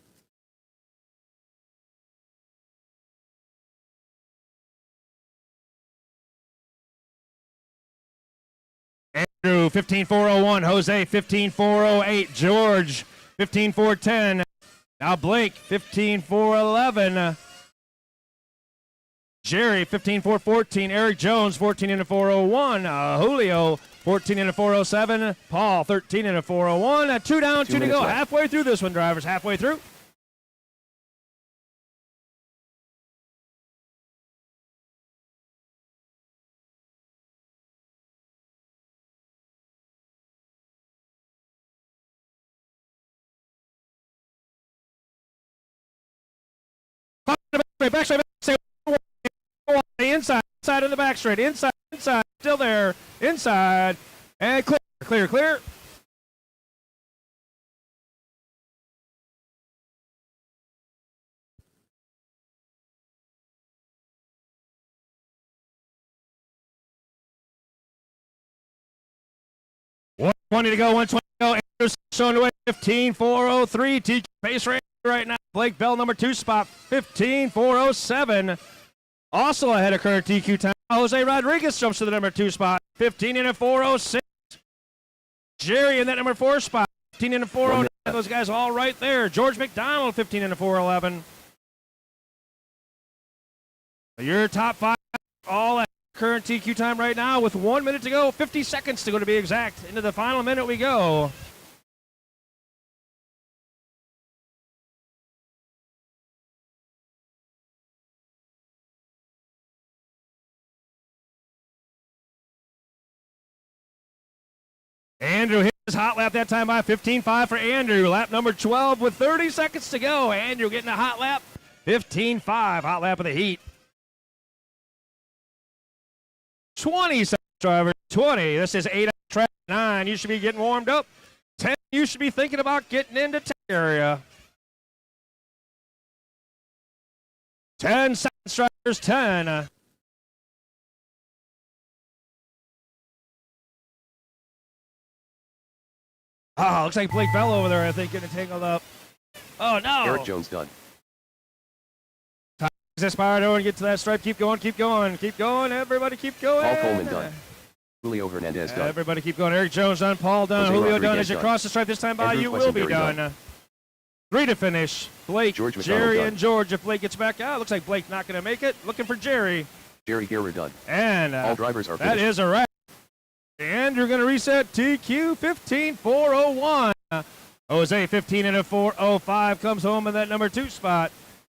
Andrew 15.401. Jose 15.408. George 15.410. Now Blake 15.411. Jerry 15.414. Eric Jones 14.401. Julio 14.407. Paul 13.401. 2 down, 2 to go. Left. Halfway through this one, drivers. Halfway through. Backstraight. Inside in the back straight. Inside. Still there. Inside. And clear. $120 to go. 120 to go. Andrews showing the way. 15.403. TJ pace right now. Blake Bell, number 2 spot. 15.407. Also ahead of current TQ time. Jose Rodriguez jumps to the number 2 spot. 15.406. Jerry in that number 4 spot. 15.409. Those guys all right there. George McDonald, 15.411. Your top 5 all at current TQ time right now with 1 minute to go. 50 seconds to go to be exact. Into the final minute we go. Andrew hit his hot lap that time by 15.5 for Andrew. Lap number 12 with 30 seconds to go. Andrew getting a hot lap. 15.5, hot lap of the heat. 20 seconds, driver. 20. This is 8 on track. 9. You should be getting warmed up. 10. You should be thinking about getting into tech area. 10 seconds, drivers. 10. Oh, looks like Blake Bell over there, I think, getting tangled up. Oh, no. Eric Jones done. Time is expired. Owen, get to that stripe. Keep going. Everybody keep going. Paul Coleman done. Julio Hernandez done. Everybody keep going. Eric Jones done. Paul done. Jose Julio Rodriguez done. As you done. cross the stripe this time by, Andrew you will be Quessenberry done. done. 3 to finish. Blake, George McDonald Jerry, done. and George. If Blake gets back out, looks like Blake's not going to make it. Looking for Jerry. Jerry Gearer done. And All drivers are that finished. is a wrap. And you're going to reset TQ 15.401. Jose 15 and a 4:05 comes home in that number 2 spot.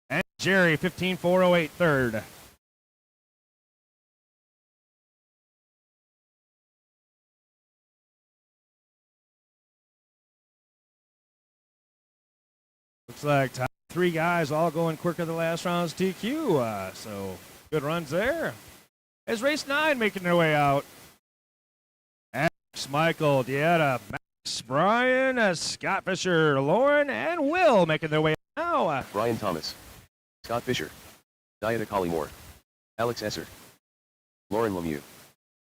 And Jerry 15.408 third. Looks like top 3 guys all going quicker the last round's TQ. So good runs there. As race 9 making their way out. Alex, Michael, Dieta, Max, Brian, Scott Fisher, Lauren, and Will making their way out now. Brian Thomas. Scott Fisher. Diana Collymore. Alex Esser. Lauren Lemieux.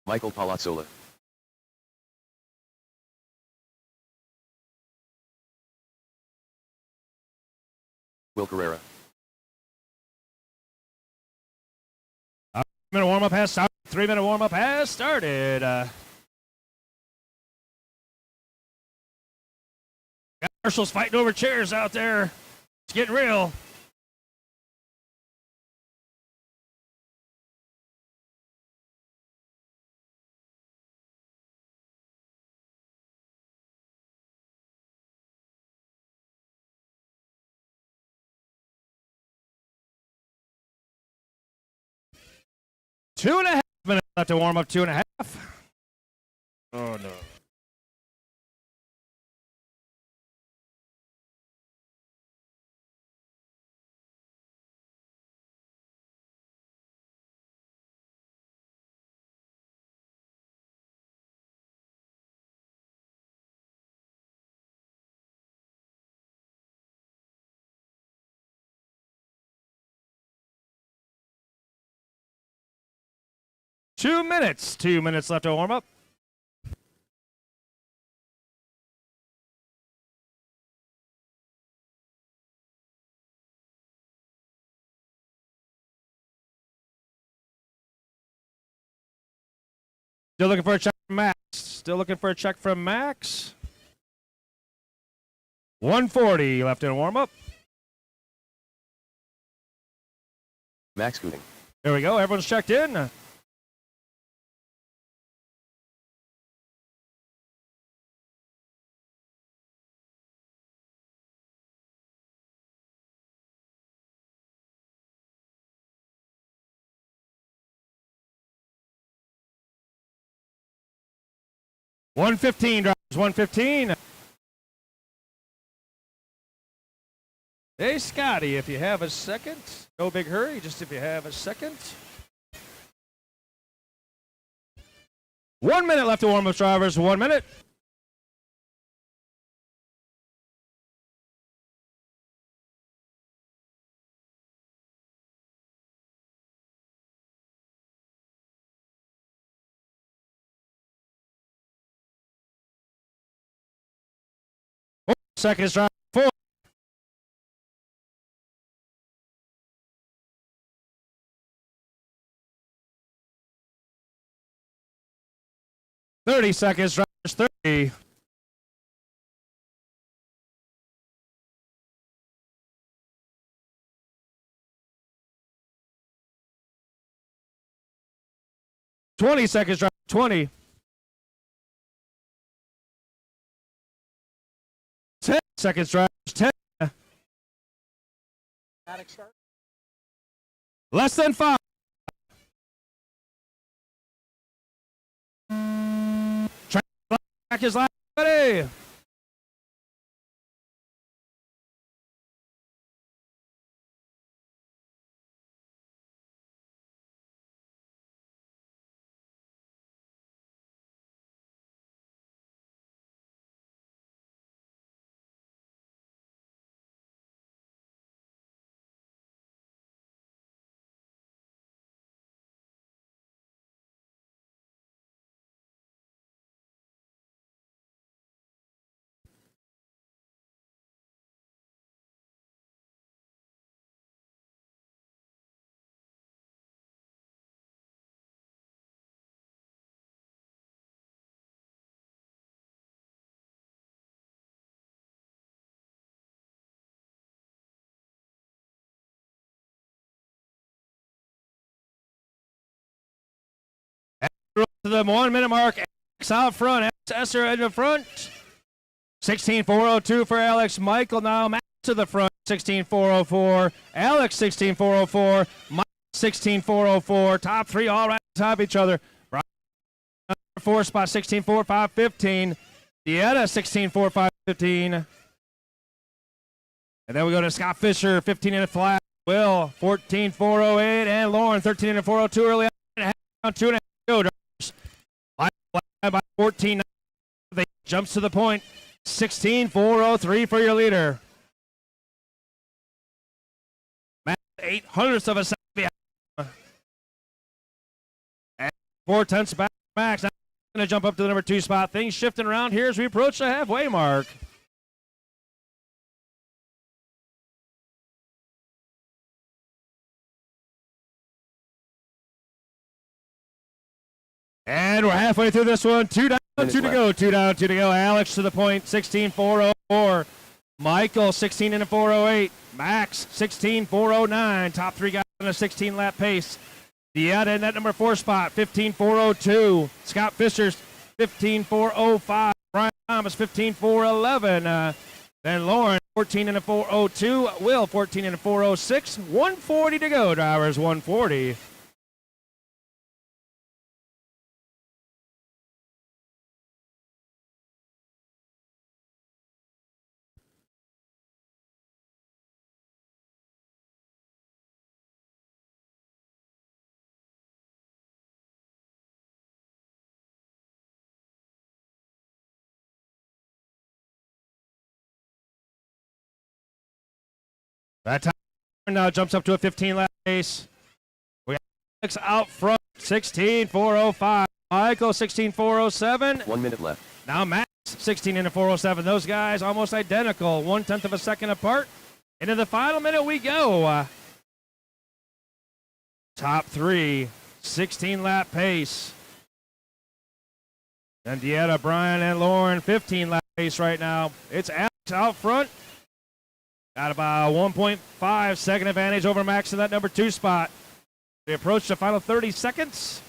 Michael Palazzola. Will Carrera. 3-minute warm-up has started. 3-minute warm-up has started. Got marshals fighting over chairs out there. It's getting real. Two and a half minutes left to warm up. 2.5. Oh no. Two minutes left to warm up. Still looking for a check from Max. Still looking for a check from Max. 140 left in warm up. Max Gooning. There we go. Everyone's checked in. $115 drivers. 115. Hey, Scotty, if you have a second. No big hurry, just if you have a second. 1 minute left to warm up, drivers. 1 minute. Seconds, driver. 4. $30 seconds, drivers. 30. $20 seconds, drivers. 20. 10 seconds, drivers. 10. Less than 5. Track is last. Ready. the 1 minute mark. Alex out front. Alex Esser in the front. 16.402 for Alex. Michael now Max to the front. 16.404. Alex 16.404. Mike 16.404. Top three all right on top of each other. Brian, 4 spot 16.4515. Dieta 16.4515. And then we go to Scott Fisher 15 in a flat. Will 14.408 and Lauren 13 in a 402 early on 2.5 go. By 14. They jumps to the point. 16.403 for your leader. Max 800ths of a second behind. And 4/10 back. Max now going to jump up to the number 2 spot. Things shifting around here as we approach the halfway mark. And we're halfway through this one. 2 down, 2 to go. 2 down, 2 to go. Alex to the point. 16.404. Michael 16 in a 408. Max 16.409. Top three guys on a 16 lap pace. Dieta in that number 4 spot. 15.402. Scott Fisher's 15.405. Brian Thomas 15.411. Then Lauren 14 in a 402. Will 14 in a 406. 140 to go. Drivers 140. That time now jumps up to a 15-lap pace. We got Alex out front, 16.405. Michael, 16.407. 1 minute left. Now Max, 16 in a 407. Those guys almost identical, 1/10 of a second apart. Into the final minute we go. Top three, 16-lap pace. And Dieta, Brian, and Lauren, 15-lap pace right now. It's Alex out front. Got about 1.5 second advantage over Max in that number 2 spot. We approach the final 30 seconds.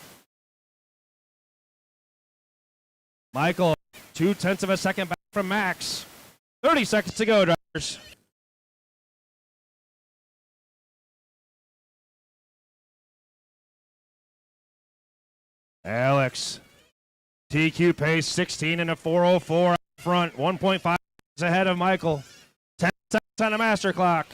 Michael, 0.2 of a second back from Max. 30 seconds to go, drivers. Alex, TQ pace 16 in a 404 up front, 1.5 ahead of Michael. 10 seconds on the master clock.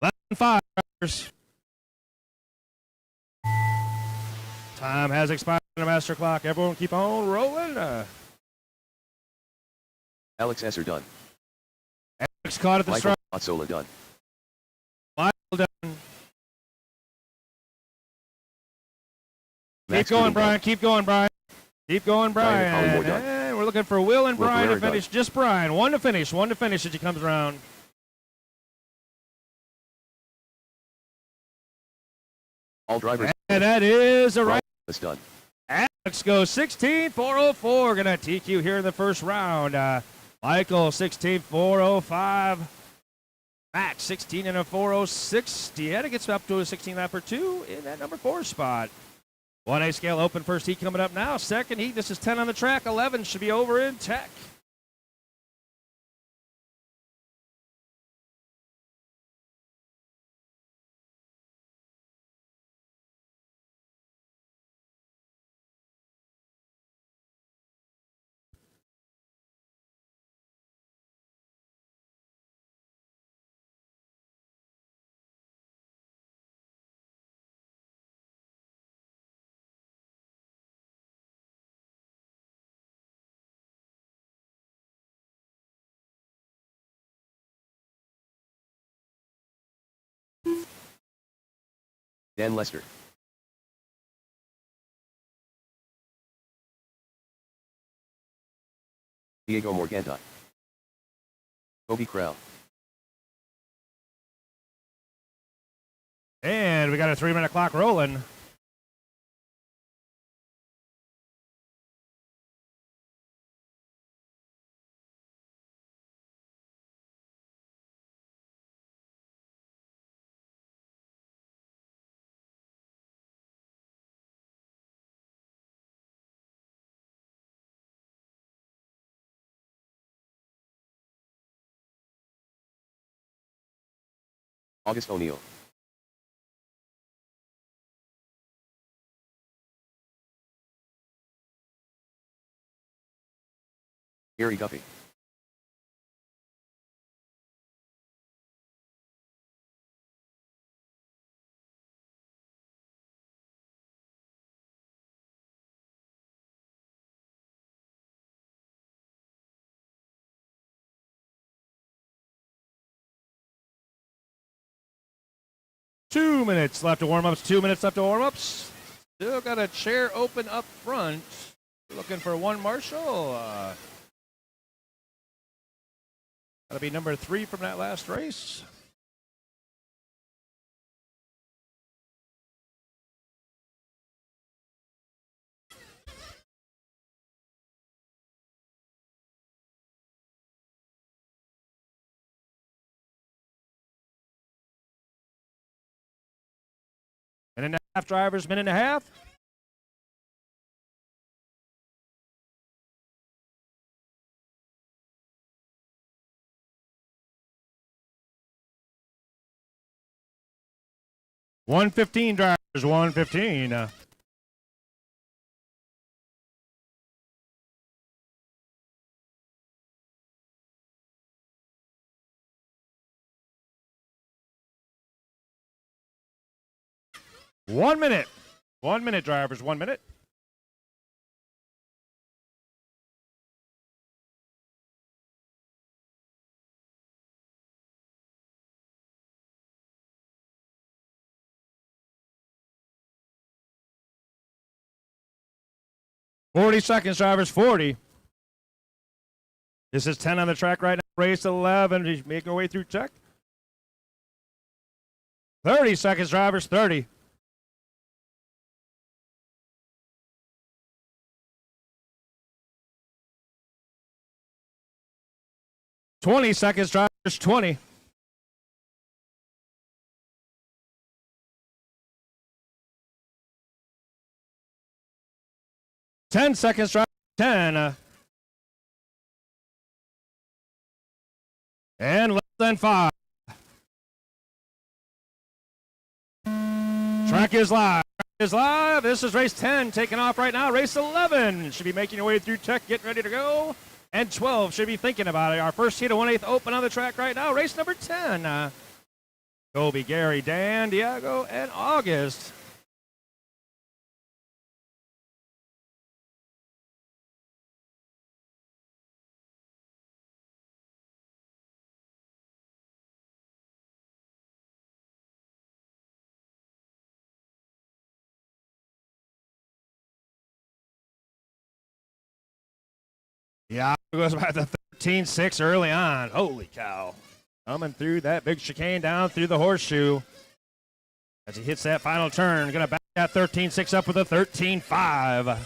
11.5 drivers. Time has expired on the master clock. Everyone keep on rolling. Alex Esser done. Alex caught at the Michael strike. Otsola done. Michael done. Max Keep going, Green Brian. done. Keep going, Brian. Keep going, Brian Brian. Collymore done. And we're looking for Will and Will Brian to Pereira finish. done. Just Brian. One to finish as he comes around. All drivers. And that is a right. It's done. Alex goes 16.404. Gonna TQ here in the first round. Michael 16.405. Max 16 and a 406. Dieta gets up to a 16 lap or 2 in that number 4 spot. 1A scale open first heat coming up now. Second heat, this is 10 on the track. 11 should be over in tech. Dan Lester. Diego Morganta. Kobe Krell. And we got a 3-minute clock rolling. August O'Neill. Gary Guffey. Two minutes left to warm-ups. 2 minutes left to warm-ups. Still got a chair open up front. Looking for one marshal. That'll be number 3 from that last race. Minute and a half, drivers. Minute and a half. $115, drivers. $115. One minute. 1 minute, drivers. 1 minute. $40 seconds, drivers. 40. This is 10 on the track right now. Race 11. He's making our way through check. 30 seconds, drivers. 30. $20 seconds, drivers. 20. $10 seconds, drivers. 10. And less than 5. Track is live. This is race 10 taking off right now. Race 11 should be making your way through tech, getting ready to go. And 12 should be thinking about it. Our first heat of 1/8 open on the track right now. Race number 10. Colby, Gary, Dan, Diego, and August. Yeah, goes by the 13-6 early on. Holy cow. Coming through that big chicane down through the horseshoe. As he hits that final turn, going to back that 13-6 up with a 13-5.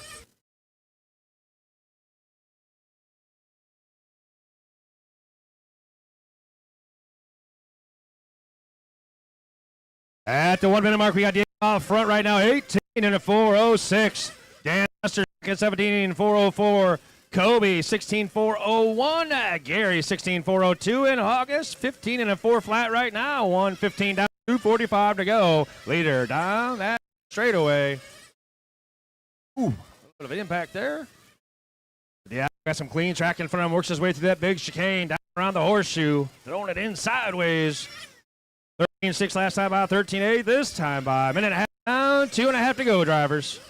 At the 1 minute mark, we got Diego out front right now, 18 and a 4:06. Dan Master at 17 and 4:04. Kobe 16.401. Gary 16.402. And August 15 and a 4 flat right now. 1:15 down, 2:45 to go. Leader down that straightaway. Ooh, a little bit of impact there. Yeah, got some clean track in front of him. Works his way through that big chicane down around the horseshoe. Throwing it in sideways. 13.6 last time by, 13.8 this time by. Minute and a half down, 2.5 to go, drivers.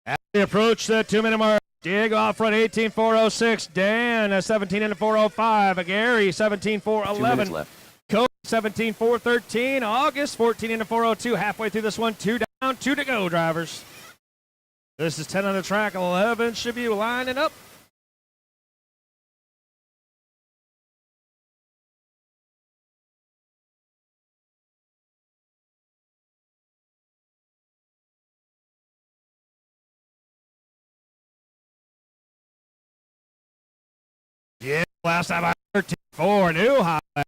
As we approach the 2 minute mark, Diego off front 18.406. Dan 17 and a 405. Gary 17.411. 2 minutes left. Coach 17.413. August 14 and a 402. Halfway through this one, 2 down, 2 to go, drivers. This is 10 on the track. 11 should be lining up. Yeah, last time I 13-4, new high lap.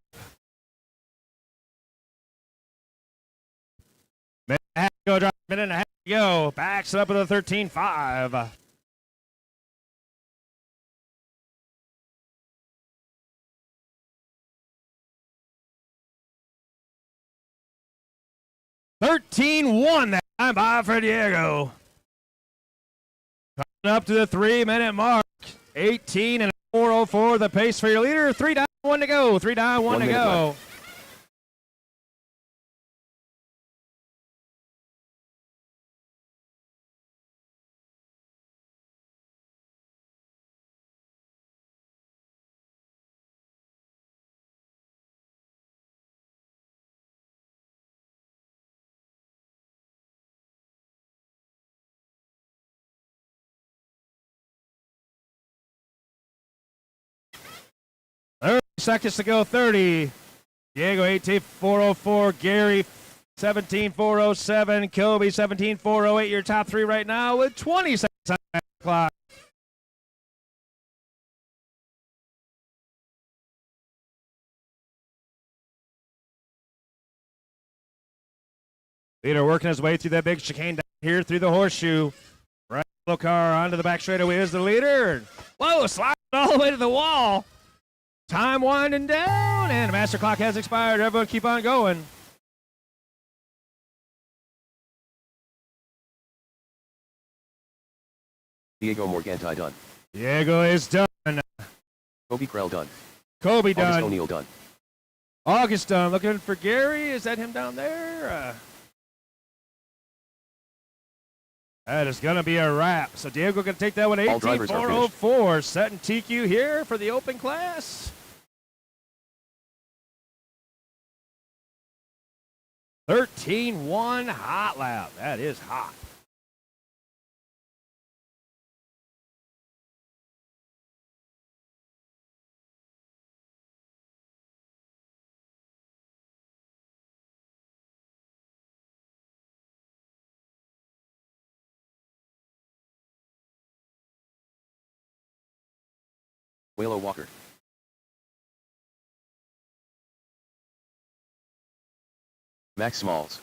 Minute and a half to go, drive. Minute and a half to go. Backs it up with a 13-5. $13-1 that time by for Diego. Coming up to the 3-minute mark. 18 and 4:04 the pace for your leader. 3 down, 1 to go. 3 down, 1 to go. Left. Seconds to go, 30. Diego 18-404. Gary 17-407. Kobe 17-408. Your top three right now with 20 seconds on the clock. Leader working his way through that big chicane down here through the horseshoe. Right, little car onto the back straightaway is the leader. Whoa, sliding all the way to the wall. Time winding down, and the master clock has expired. Everyone keep on going. Diego Morganti done. Diego is done. Kobe Krell done. Kobe August done. O'Neill done. August done. Looking for Gary. Is that him down there? That is going to be a wrap. So Diego going to take that one All drivers are 18-404. Setting TQ here for the open class. 13-1 hot lap. That is hot. Waylon Walker. Max Smalls.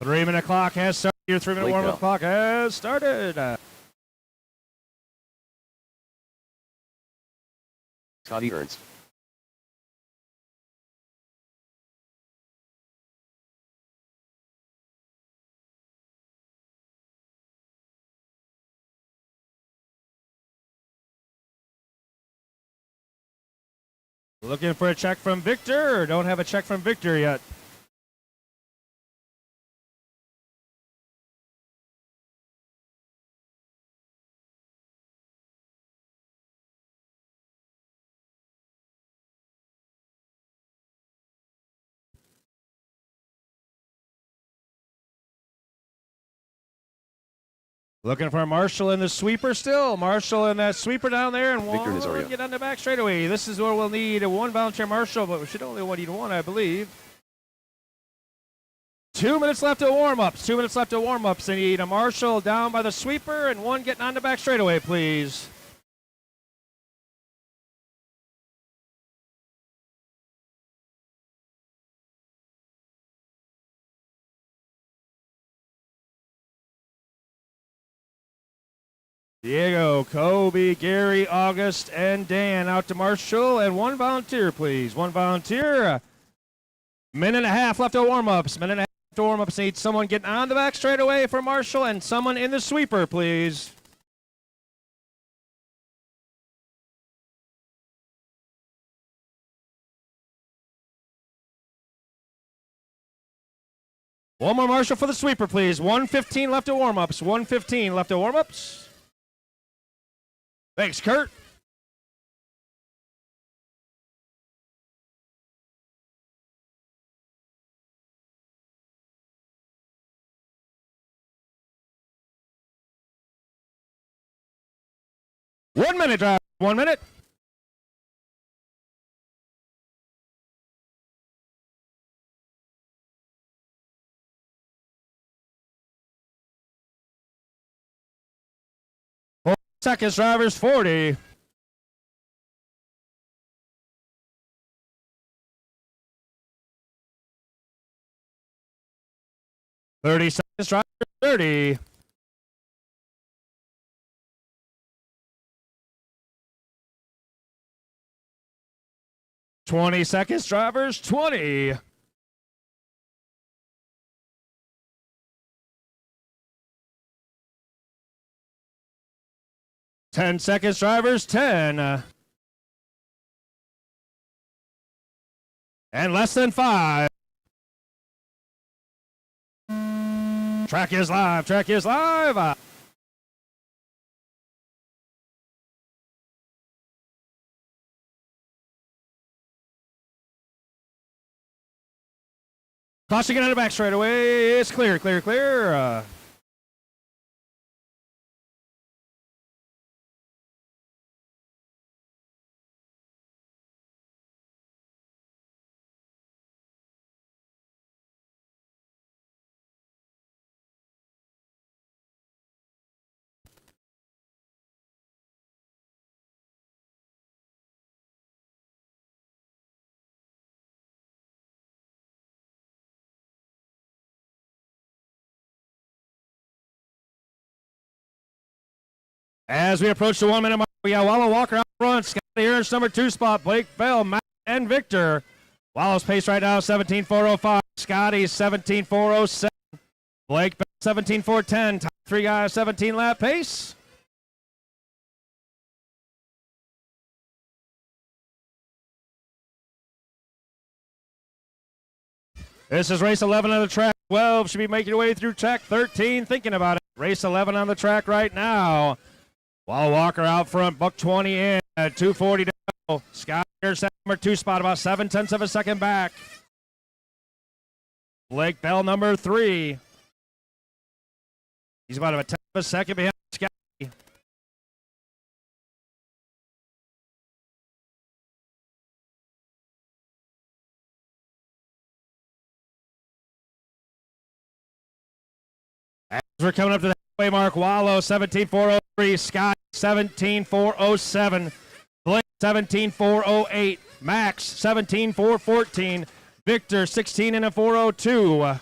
Three-minute clock has started. Your 3-minute Blake warm-up Bell. clock has started. Scotty Ernst. Looking for a check from Victor. Don't have a check from Victor yet. Looking for Marshall in the sweeper still. Marshall in that sweeper down there, and Victor one Nazario. get on the back straightaway. This is where we'll need a one volunteer Marshall, but we should only need one, I believe. 2 minutes left of warm-ups. 2 minutes left of warm-ups. They need a Marshall down by the sweeper and one getting on the back straightaway, please. Diego, Kobe, Gary, August, and Dan out to Marshall. And one volunteer, please. One volunteer. Minute and a half left of warm-ups. Minute and a half left of warm-ups. Need someone getting on the back straightaway for Marshall and someone in the sweeper, please. One more Marshall for the sweeper, please. 1:15 left of warm-ups. 1:15 left of warm-ups. Thanks, Kurt. One minute drive. 1 minute. seconds, drivers, 40. Thirty seconds, drivers, 30. 20 seconds, drivers, 20. 10 seconds, drivers, 10. And less than 5. Track is live, track is live. Caution, get out of the back straight away. It's clear, clear, clear. As we approach the 1 minute mark, we got Wallow Walker out front. Scotty Ernst, number 2 spot. Blake Bell, Matt, and Victor. Wallow's pace right now, 17.405. Scotty's 17.407. Blake Bell, 17.410. Top 3 guys, 17 lap pace. This is race 11 on the track. 12 should be making your way through track 13. Thinking about it. Race 11 on the track right now. Wallow Walker out front, buck 20 in at 2:40 to go. Scott Pierce, number 2 spot, about 7/10 of a second back. Blake Bell, number 3. He's about a 10th of a second behind Scotty. As we're coming up to the halfway mark, Wallow 17.403, Scott 17.407, Blake 17.408, Max 17.414, Victor 16.402.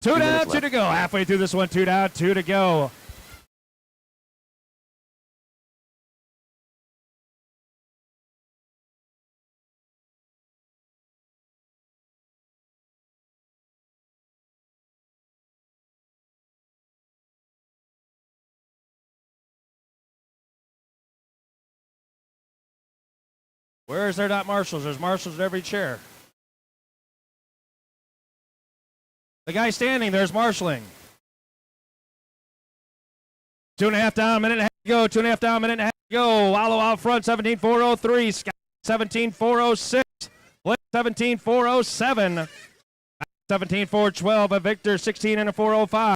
2 down, 2 to go. Halfway through this one, 2 down, 2 to go. Where is there not marshals? There's marshals at every chair. The guy standing there's marshaling. 2.5 down, a minute and a half to go. 2.5 down, a minute and a half to go. Wallow out front, 17.403. Scott 17.406. Blake 17.407. 17.412. Victor 16.405.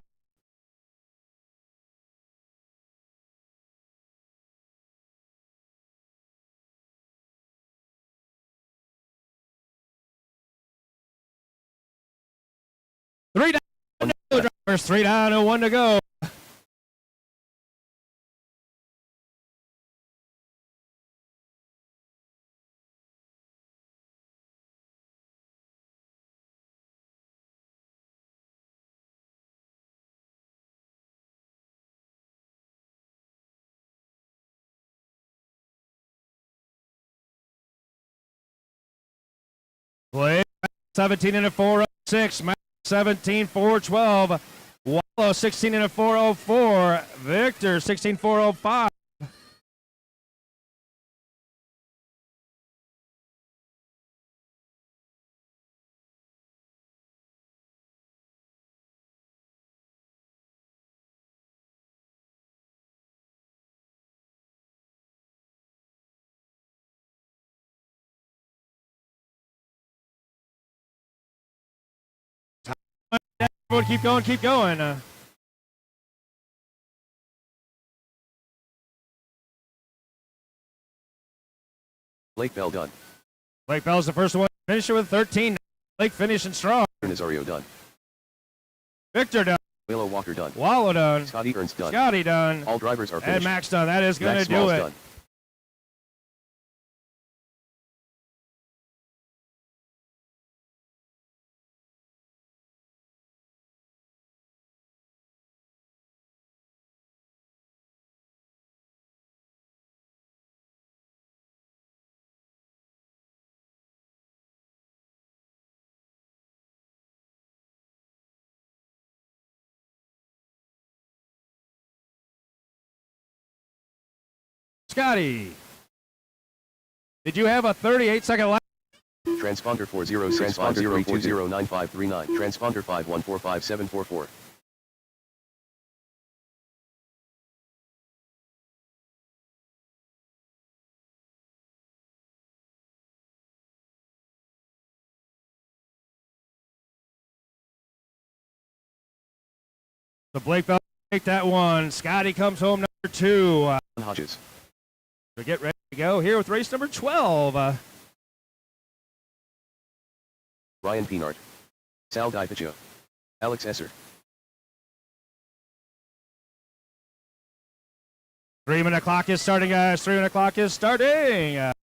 Three down, no drivers. 3 down and 1 to go. Blake 17.406. Matt 17.412. Wallow 16.404. Victor 16.405. Keep going, keep going. Blake Bell done. Blake Bell's the first one. Finisher with 13. Blake finishing strong. Nazario done. Victor done. Willow Walker done. Wallow done. Scotty Ernst done. Scotty done. All drivers are And finished. Max done. That is going to Max do Smalls it. done. Scotty, did you have a 38-second lap? Transponder 40653209539. Transponder 51457444. So Blake Bell take that one. Scotty comes home number 2. Hodges. So get ready to go here with race number 12. Ryan Peinart. Sal Di Alex Esser. 3-minute clock is starting, guys. 3-minute clock is starting.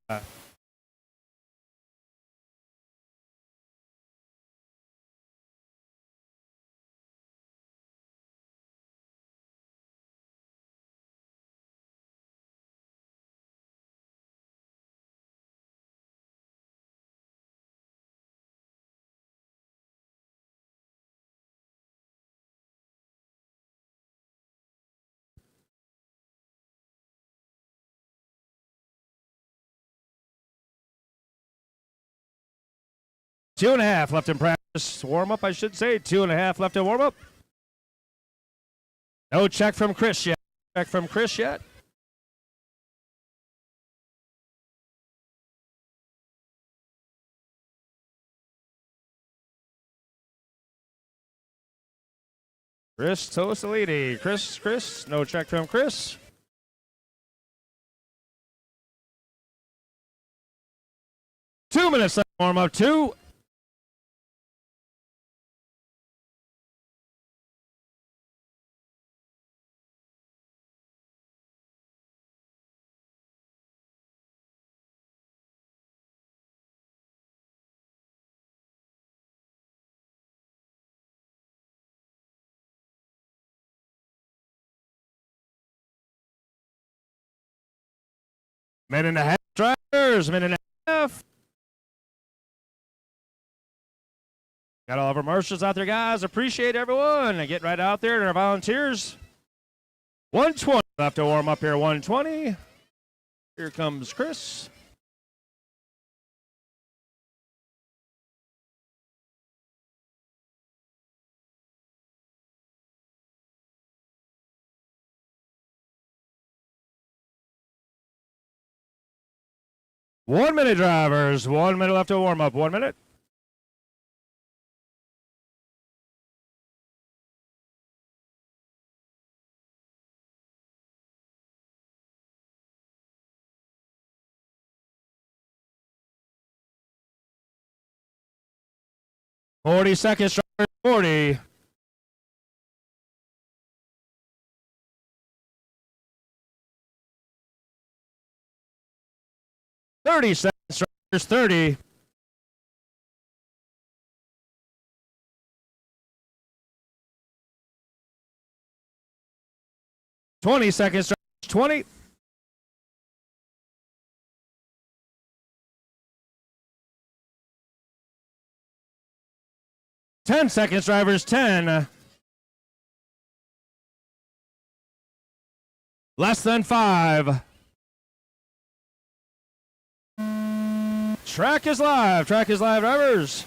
Two and a half left in practice. Warm-up, I should say. 2.5 left in warm-up. No check from Chris yet. Check from Chris yet. Chris Tosalidi. Chris. No check from Chris. Two minutes left in warm-up. 2. Minute and a half, drivers. Minute and a half. Got all of our marshals out there, guys. Appreciate everyone. Get right out there to our volunteers. 120 left to warm up here. 120. Here comes Chris. One minute, drivers. 1 minute left to warm up. 1 minute. Forty seconds. Drivers. 40. Thirty seconds. Drivers. 30. 20 seconds. Drivers. 20. 10 seconds, drivers. 10. Less than 5. Track is live. Track is live, drivers.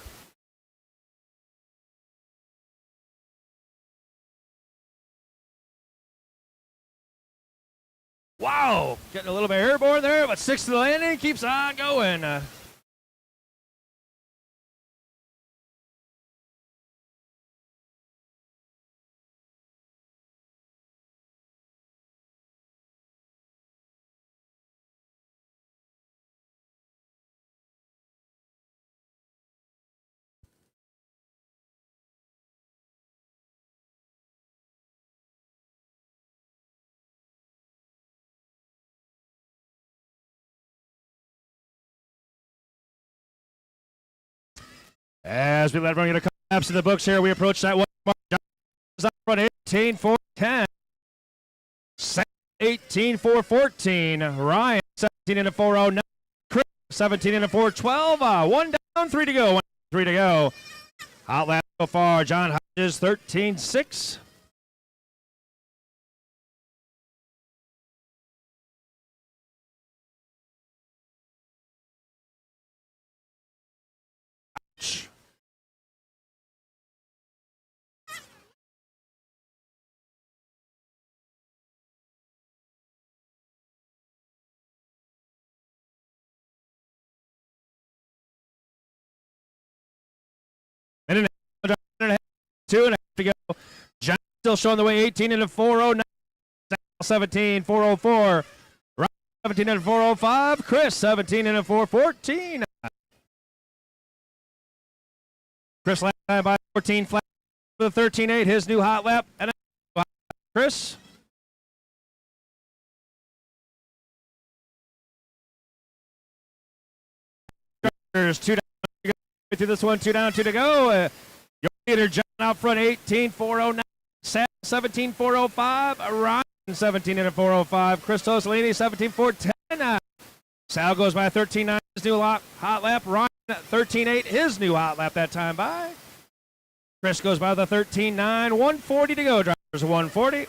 Wow. Getting a little bit airborne there, but 6 to the landing. Keeps on going. As we let everyone get a couple laps in the books here, we approach that one mark. John is up front 18 4 10. 18 4 14. Ryan 17 and a 409. Chris 17 and a 412. One down, three to go. 3 to go. Hot lap so far. John Hodges 13 6. Minute and a half, 2.5 to go. John still showing the way, 18 and a 409. 17 404. Ryan 17 and a 405. Chris 17 and a 414. Chris last time by 14 flat for the 13.8. His new hot lap. And Chris. There's 2 down to go. Through this one, 2 down, 2 to go. Your leader, John, out front, 18 409. Sam 17 405. Ryan 17 and a 405. Chris Tosolini 17 410. Sal goes by 13.9. His new hot lap. Ryan 13.8. His new hot lap that time by. Chris goes by the 13.9. 140 to go. Drivers 140.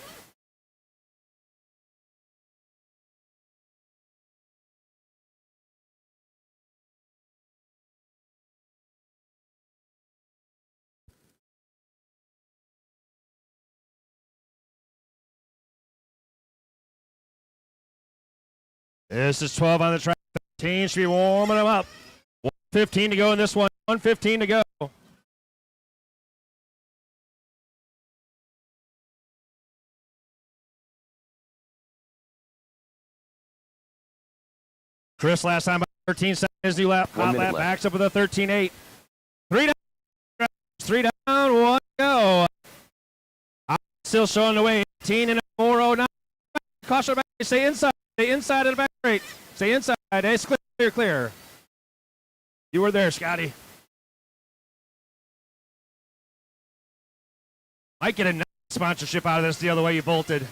This is 12 on the track. 13 should be warming them up. 1:15 to go in this one. 1:15 to go. Chris last time by 13 seconds. His new lap. Hot lap backs up with a 13.8. 3 down. 3 down. 1 go. Still showing the way. 18 and a 409. Caution back. Stay inside. Stay inside of the back straight. Stay inside. It's clear, clear. You were there, Scotty. Might get a nice sponsorship out of this the other way you bolted.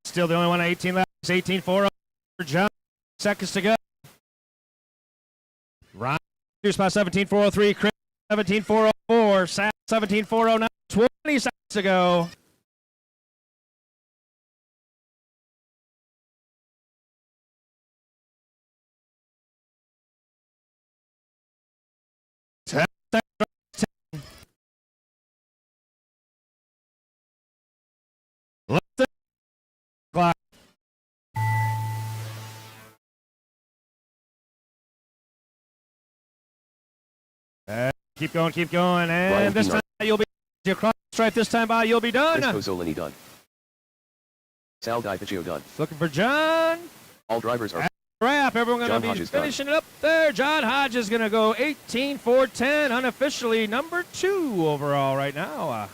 Still the only one at 18 laps. 18 4 for John. Seconds to go. Ryan reduced by 17 403. Chris 17 404. Sat 17 409. 20 seconds to go. Clock. Keep going, and Ryan this time you'll be across the stripe. This time by you'll be done. Chris Tosolini done. Sal DiPiccio done. Looking for John. All drivers are. Wrap. Everyone going to be finishing it up there. John Hodges going to go 18 410, unofficially number 2 overall right now.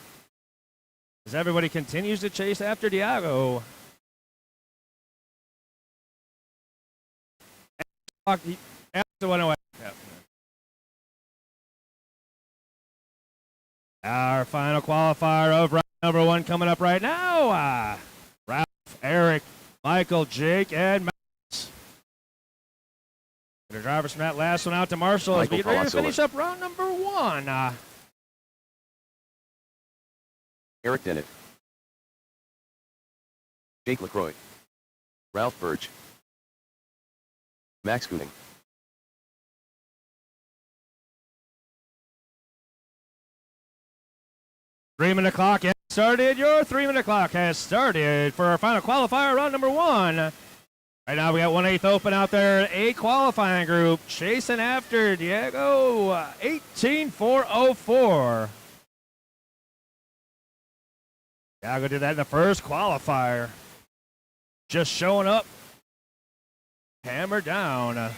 As everybody continues to chase after Diago. Our final qualifier of round number 1 coming up right now. Ralph, Eric, Michael, Jake, and Max. The drivers from that last one out to Marshall as we get ready to finish up round number 1. Eric Dennett. Jake LaCroix. Ralph Birch. Max Cooning. Three-minute clock has started. Your 3-minute clock has started for our final qualifier, round number 1. Right now we got 1/8 open out there. A qualifying group chasing after Diego. 18 404. Diego did that in the first qualifier. Just showing up. Hammer down.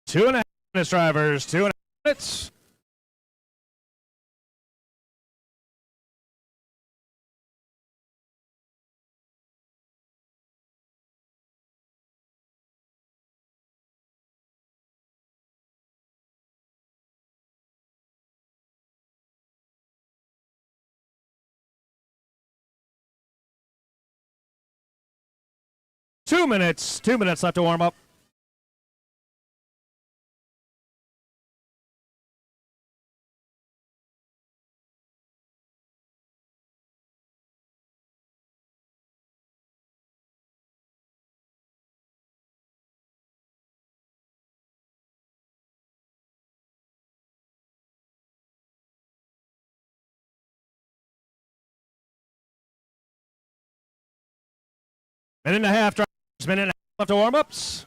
Two and a half minutes, drivers. 2.5 minutes. 2 minutes. 2 minutes left to warm up. Minute and a half, drivers. Minute and a half left to warm-ups.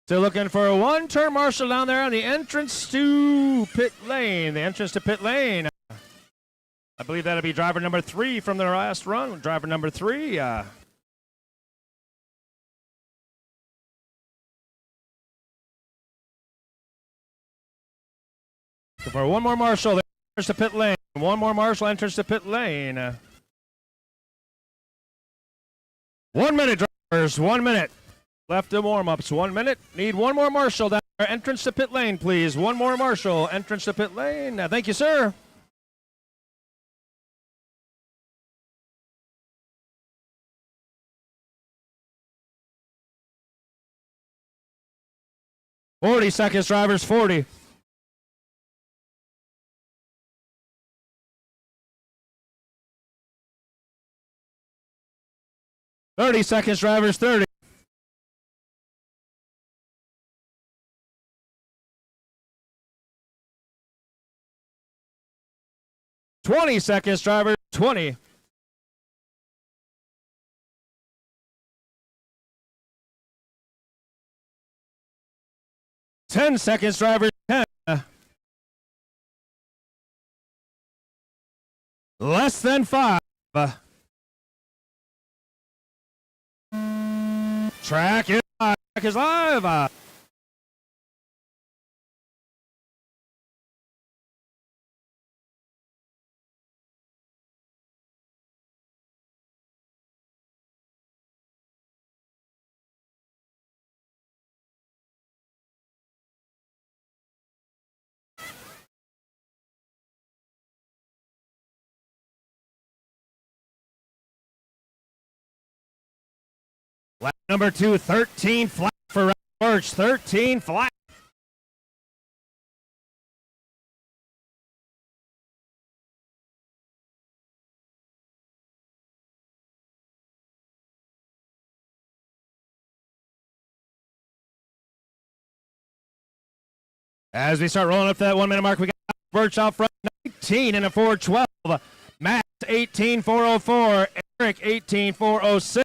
Still looking for a one-turn marshal down there on the entrance to pit lane. The entrance to pit lane. I believe that'll be driver number 3 from their last run. Driver number 3. Looking for one more marshal there. Entrance to pit lane. One more marshal entrance to pit lane. 1 minute, drivers. 1 minute left in warm-ups. 1 minute. Need one more marshal down there. Entrance to pit lane, please. One more marshal. Entrance to pit lane. Thank you, sir. "40 seconds, drivers. 40. "30 seconds, drivers. 30. "20 seconds, drivers. 20. "10 seconds, drivers. 10. Less than 5. Track is live. Track is live. Lap number 2, 13 flat for Ralph Birch. 13 flat. As we start rolling up that 1 minute mark, we got Birch out front, 19 and a 412. Max 18.404. Eric 18.406.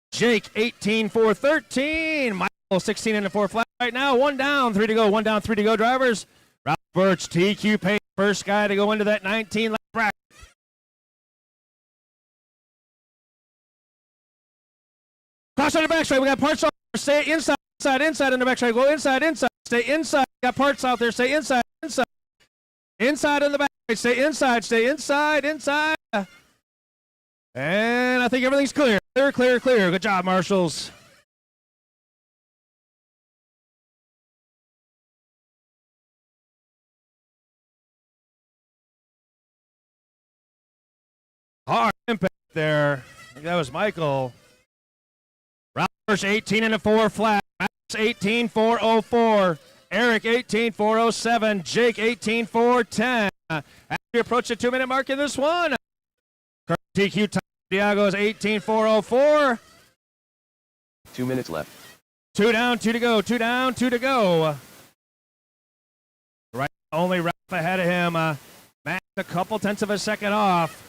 Jake 18.413. Michael 16 and a 4 flat right now. 1 down, 3 to go. 1 down, 3 to go, drivers. Ralph Birch, TQ Pace, first guy to go into that 19 lap bracket. Cross on the backside. We got parts out there. Stay inside on the backside. Go inside. Stay inside. Got parts out there. Stay inside. Inside on the backside. Stay inside. And I think everything's clear. Clear. Good job, marshals. Hard impact there. I think that was Michael. Ralph Birch 18 and a 4 flat. Max 18.404. Eric 18.407. Jake 18.410. As we approach the 2 minute mark in this one. TQ time. Diago's 18.404. 2 minutes left. 2 down, 2 to go. 2 down, 2 to go. Right, only Ralph ahead of him. Matt a couple tenths of a second off.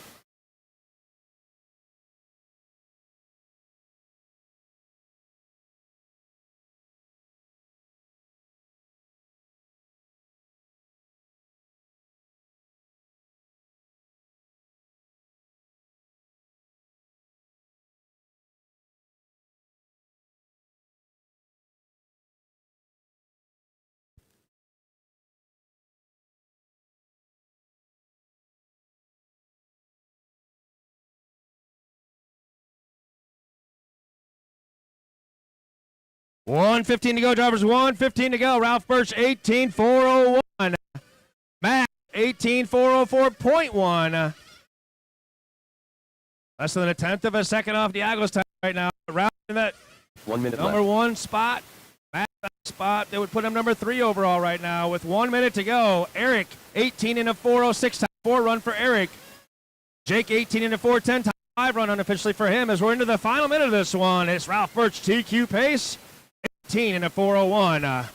$1:15 to go, drivers. $1:15 to go. Ralph Birch, 18.401. Matt, 18.404.1. Less than a tenth of a second off Diago's time. right now. Round in that 1 minute number left. 1 spot. That spot that would put him number 3 overall right now with 1 minute to go. Eric, 18 and a 4:06 time 4 run for Eric. Jake, 18 and a 4:10 time 5 run unofficially for him as we're into the final minute of this one. It's Ralph Birch TQ pace, 18 and a 4:01.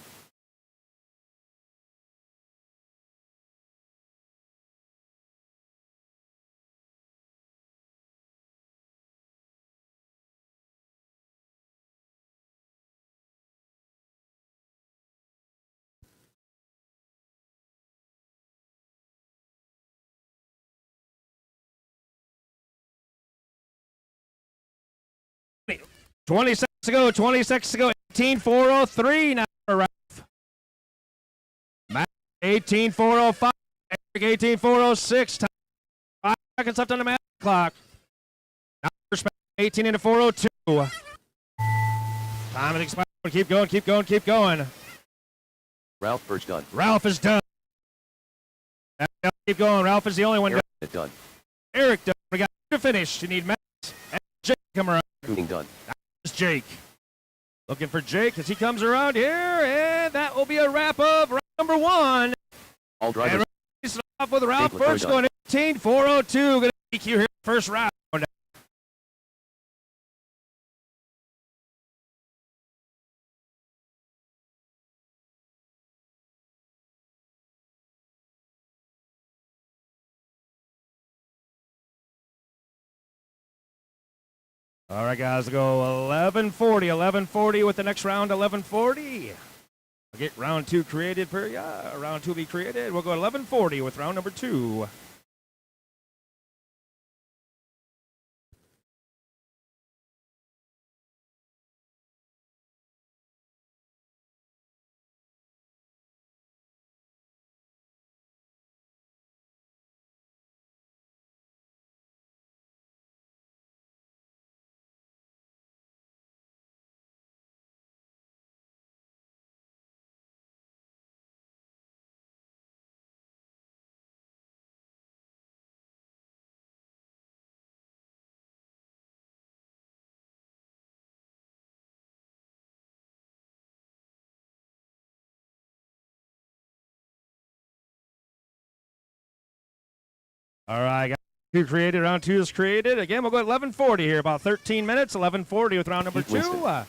20 seconds to go, 20 seconds to go. 18-403 now for Ralph. Matt, 18-405. Eric, 18-406. Time 5 seconds left on the match clock. Now 18 into 402. Time is expired. Keep going, keep going, keep going. Ralph Birch done. Ralph is done. Keep going. Ralph is the only one Eric done. done. Eric done. We got to finish. You need Matt and Jake come around. Tuning done. It's Jake. Looking for Jake as he comes around here, and that will be a wrap of round number 1. All drivers. And racing off with Ralph Jake Birch LaCroix going 18-402. Going to take you here first round. All right, guys, we'll go 11:40 with the next round, 11:40. We'll get round 2 created, round 2 will be created. We'll go 11:40 with round number 2. All right, guys. 2 created, round 2 is created. Again, we'll go 11:40 here, about 13 minutes, 11:40 with round number Keith 2. Winston.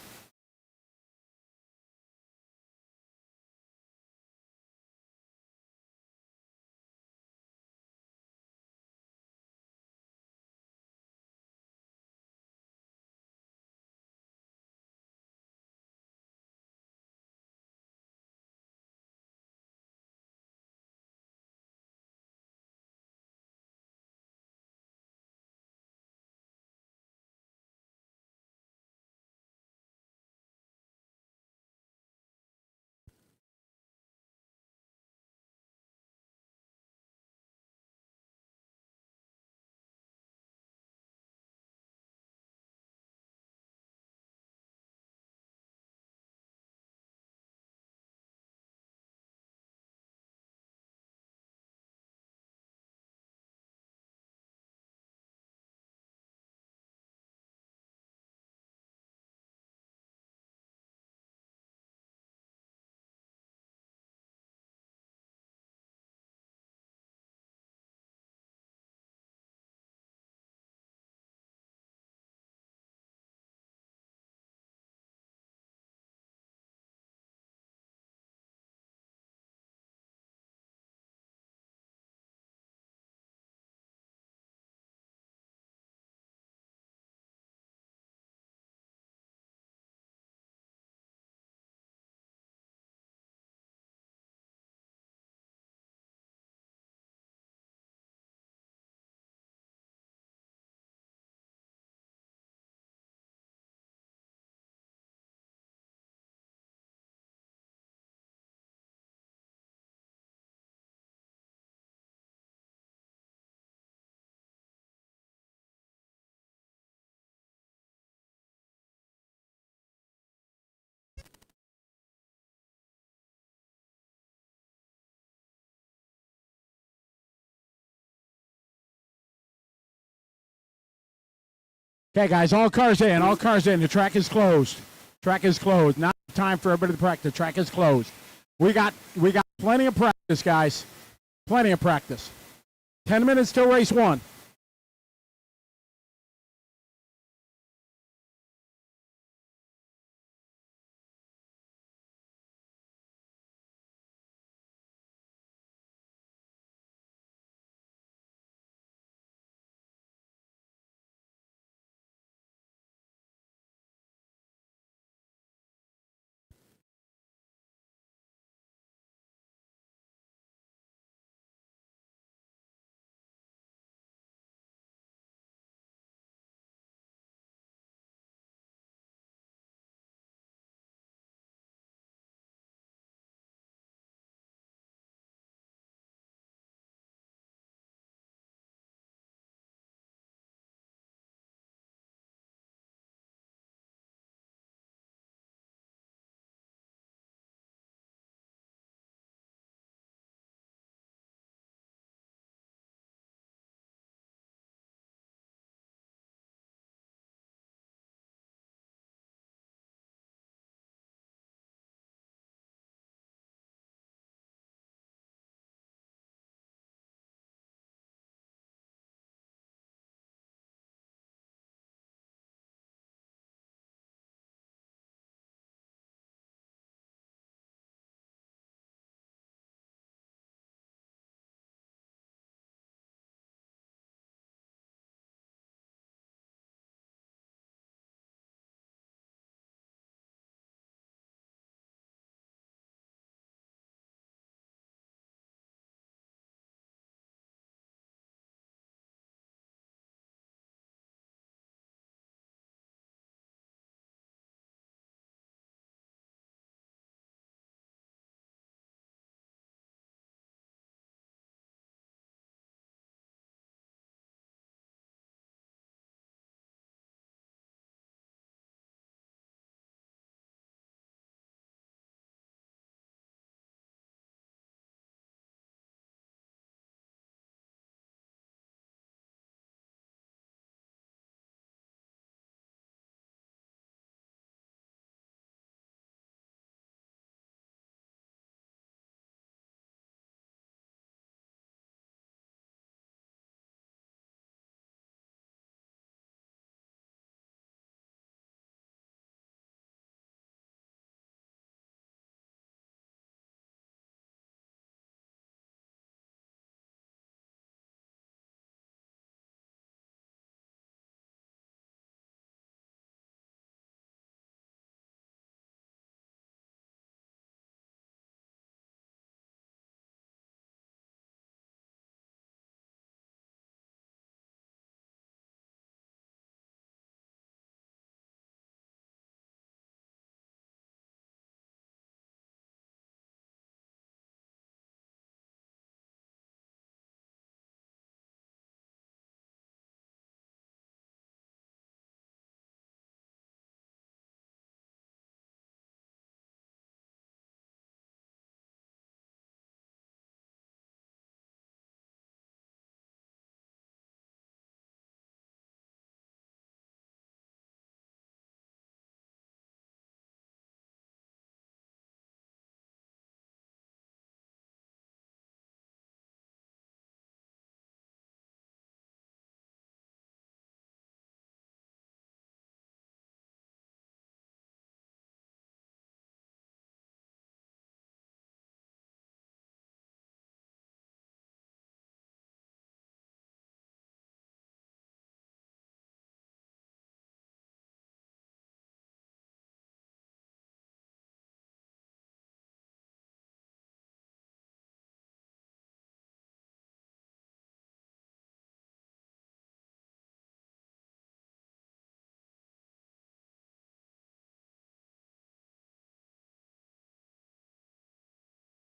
Okay, guys, all cars in. All cars in. The track is closed. Track is closed. Not time for everybody to practice. The track is closed. We got plenty of practice, guys. Plenty of practice. 10 minutes till race 1.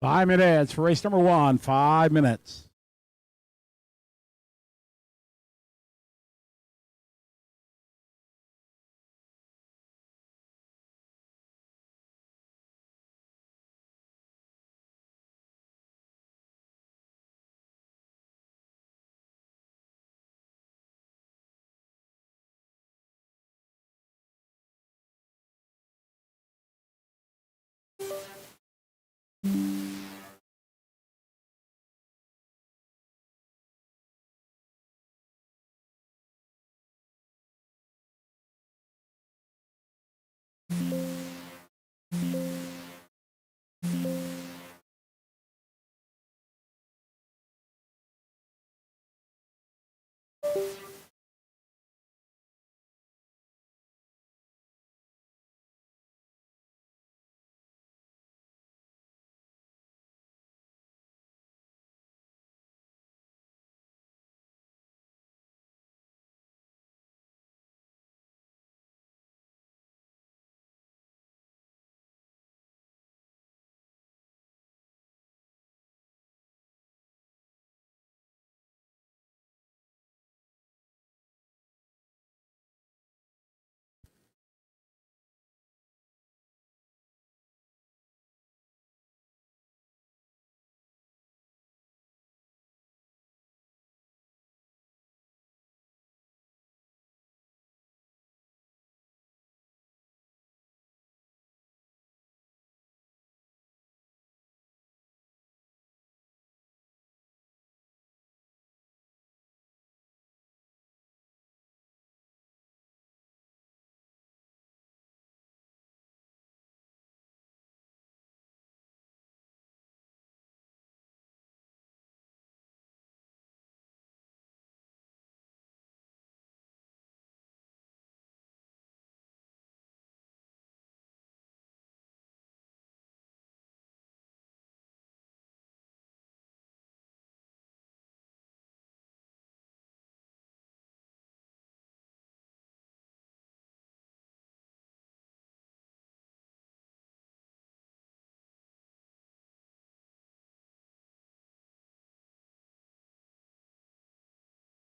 Five-minute for race number 1. 5 minutes.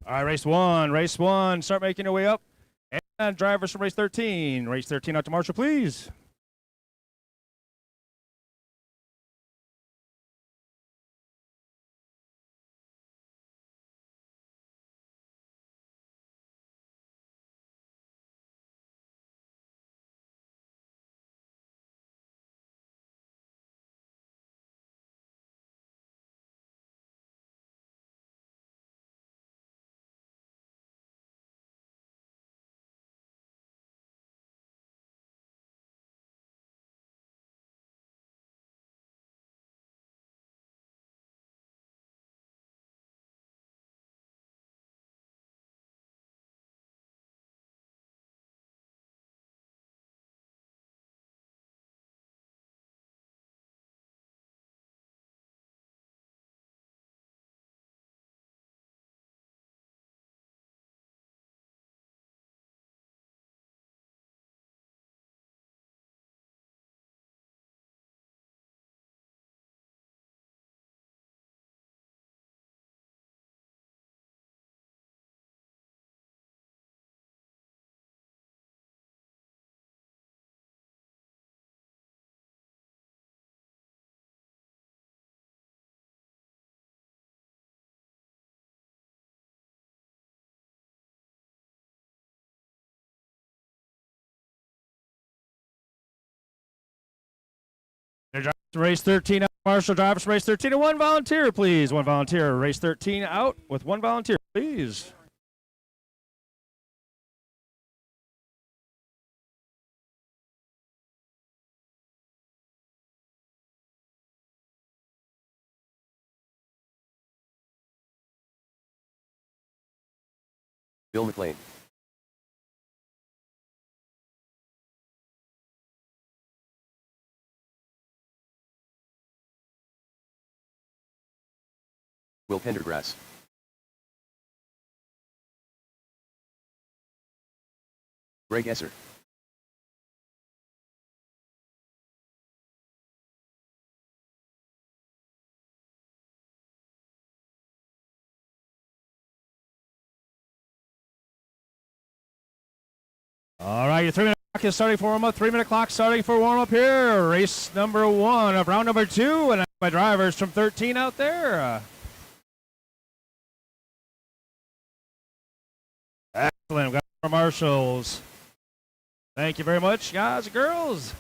All right, race one. Race one. Start making your way up. And drivers from race 13. Race 13 out to Marshall, please. Race 13 out. Marshall drivers from race 13 and one volunteer, please. One volunteer. Race 13 out with one volunteer, please. Bill McLean. Will Pendergrass. Greg Esser. All right, your 3-minute clock is starting for warm-up. 3-minute clock starting for warm-up here. Race number one of round number two. And my drivers from 13 out there. Excellent. We've got our marshals. Thank you very much, guys and girls.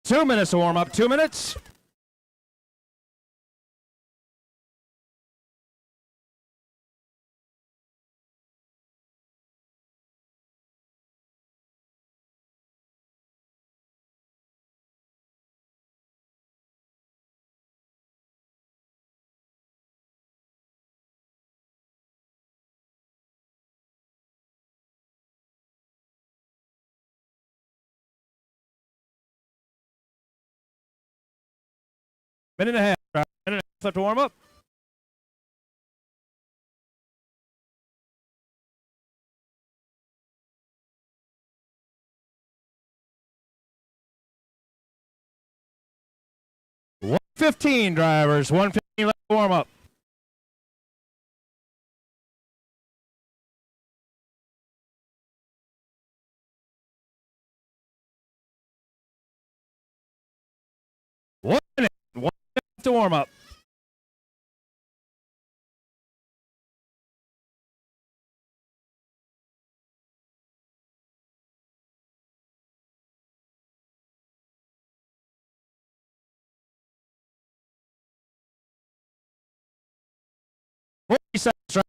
2 minutes to warm up. 2 minutes. Minute and a half. Minute and a half left to warm up. $115 drivers. $115 left to warm up. One minute to warm up. Seconds.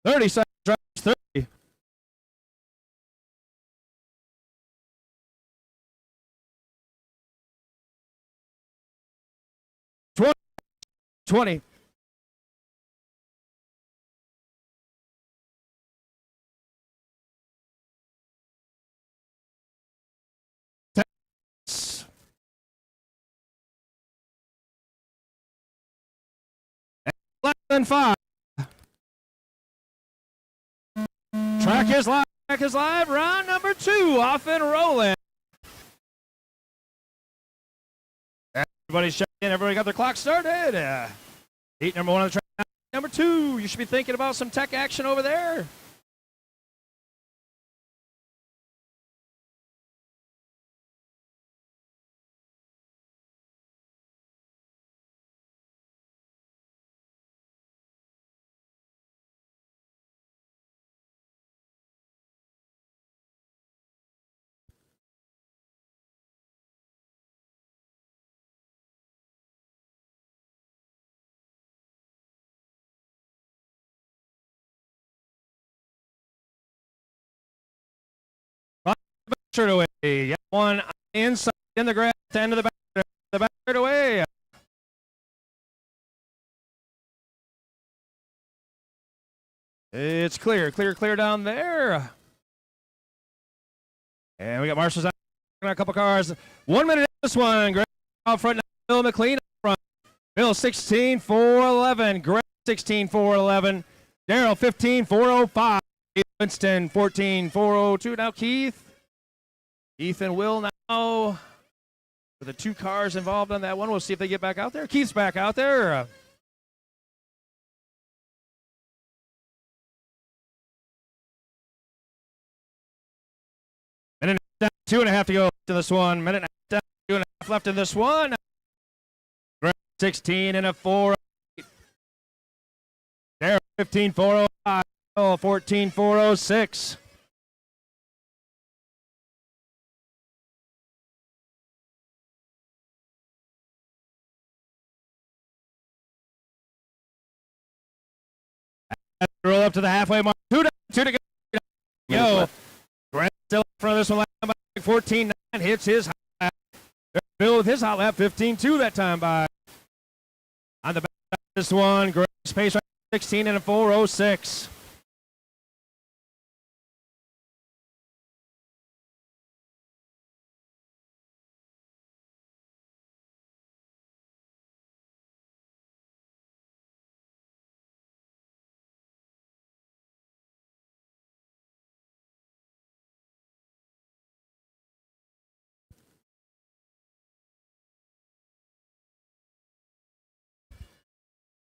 30 seconds. 30. 20. 10. Less than 5. Track is live. Track is live. Round number 2 off and rolling. Everybody's checking in. Everybody got their clock started. Heat number 1 on the track. Number 2. You should be thinking about some tech action over there. Away. Got one inside in the grass, 10 to the back away. It's clear down there. And we got marshals out a couple cars. 1 minute in this one. Greg out front, Bill McLean out front. Bill 16-4-11. Greg 16-4-11. Daryl 15-4-05. Winston 14-4-02. Now Keith. Ethan Will now with the 2 cars involved on that one. We'll see if they get back out there. Keith's back out there. Minute and a half, 2.5 to go to this one. Minute and a half, 2.5 left in this one. 16 and a 4. There, 15-4-05. 14-4-06. Roll up to the halfway mark. 2 to go. Grant still in front of this one. 14-9 hits his hot lap. Bill with his hot lap. 15-2 that time by. On the back of this one, Greg's pace right 16 and a 4-06.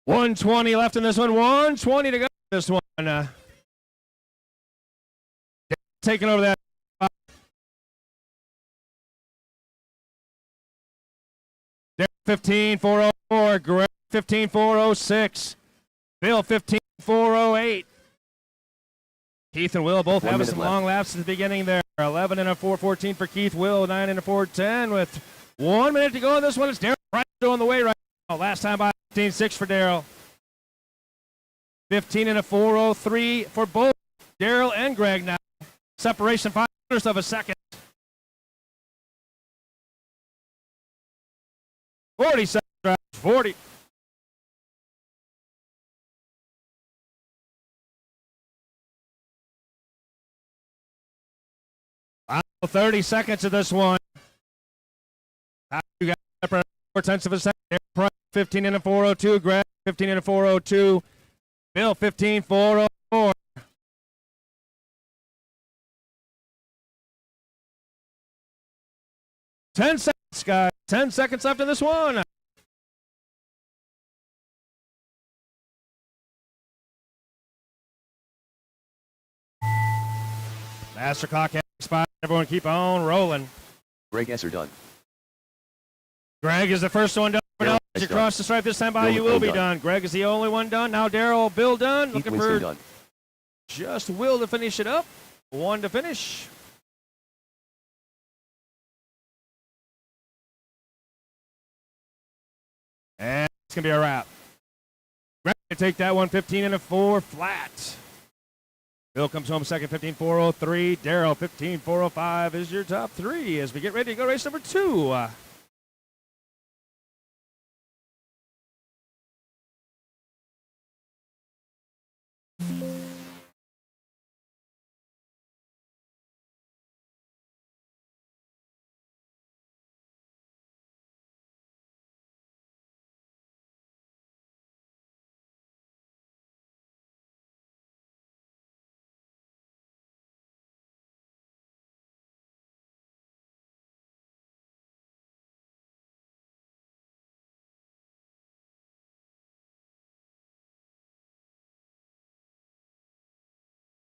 $120 left in this one. $120 to go. This one. Taking over that. 15-4-04. Greg 15-4-06. Bill 4:08. Keith and Will both 1 having minute some left. long laps at the beginning there. 11 and a 4:14 for Keith. Will 9 and a 4:10 with 1 minute to go in this one. It's Daryl Price on the way right now. Last time by 15.6 for Daryl. 15 and a 4:03 for both Daryl and Greg now. Separation 5/100ths of a second. 40 seconds. 40. Final 30 seconds of this one. You got 4/10 of a second. Daryl Price 15 and a 4:02. Greg 15 and a 4:02. Bill 15.404. Ten seconds, guys. 10 seconds left in this one. Master clock has expired. Everyone keep on rolling. Greg Esser done. Greg is the first one done. Daryl As you done. cross the stripe this time by, Bill you will be done. done. Greg is the only one done. Now Daryl, Bill done. Keith Looking Winston for done. just Will to finish it up. One to finish. And it's going to be a wrap. Greg to take that one 15 and a 4 flat. Bill comes home second, 15.403. Daryl, 15.405 is your top three as we get ready to go race number 2.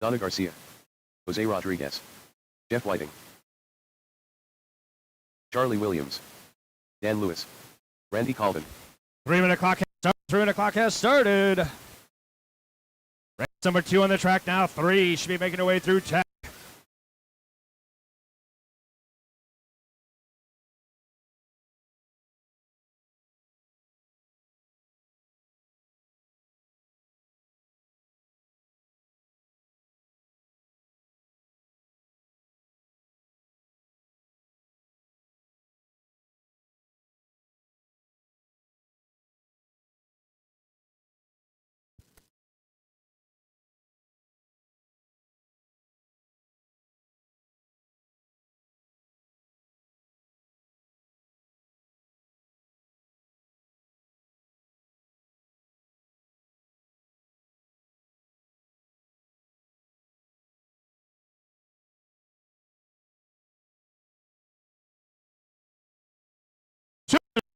Donna Garcia. Jose Rodriguez. Jeff Whiting. Charlie Williams. Dan Lewis. Randy Colvin. 3 minute clock has started. 3 minute clock has started. Race number 2 on the track now. 3 should be making her way through tech.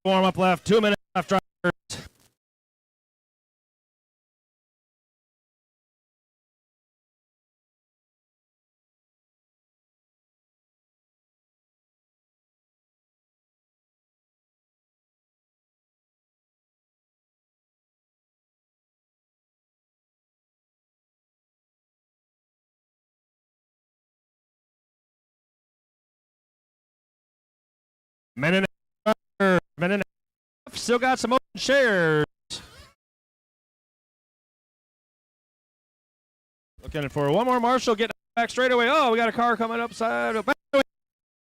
Warm up left. 2 minutes left. Drivers. Minute and a half. Minute and a half. Still got some open shares. Looking for one more Marshall getting back straight away. Oh, we got a car coming upside. Back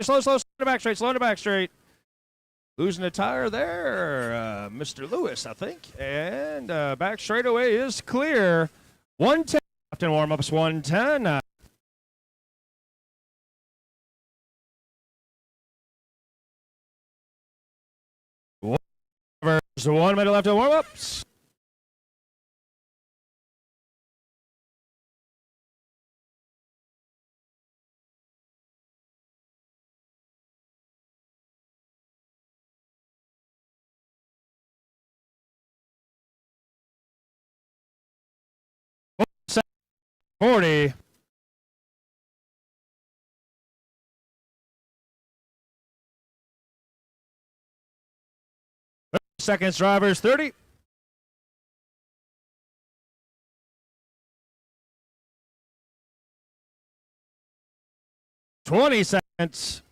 slow, slow to back straight. Slow to back straight. Losing a tire there, Mr. Lewis, I think. And back straightaway is clear. 110 left in warm-ups. 110. There's 1 minute left in warm-ups. Second, 40. Seconds, drivers, 30. 20 seconds.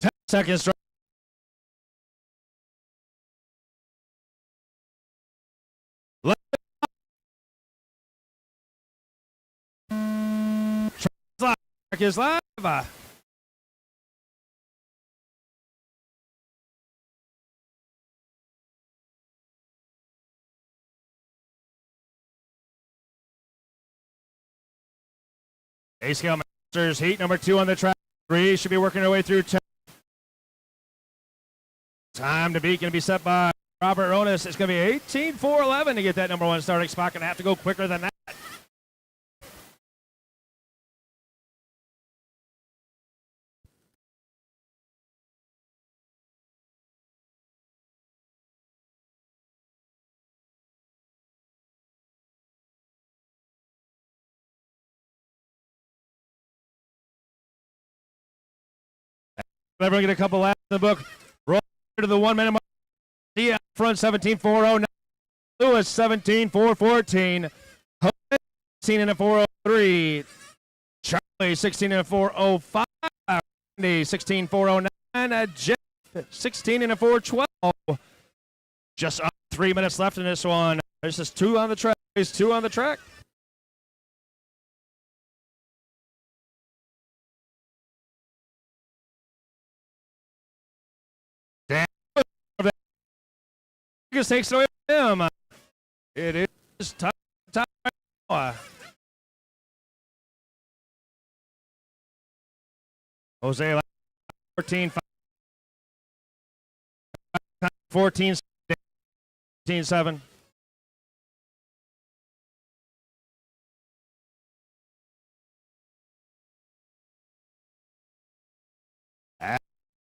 10 seconds. Is live. A-Scale Masters heat number 2 on the track. Prix should be working their way through 10. Time to beat going to be set by Robert Ronis. It's going to be 18.411 to get that number 1 starting spot. Going to have to go quicker than that. Everyone get a couple laps in the book. Roll to the 1 minute mark. The front 17.409. Lewis 17.414. 16 and a 403. Charlie 16 and a 405. Randy 16.409. Jeff 16 and a 412. Just 3 minutes left in this one. There's just 2 on the track. There's 2 on the track. Takes it away from him. It is time right now. Jose 14 14 7.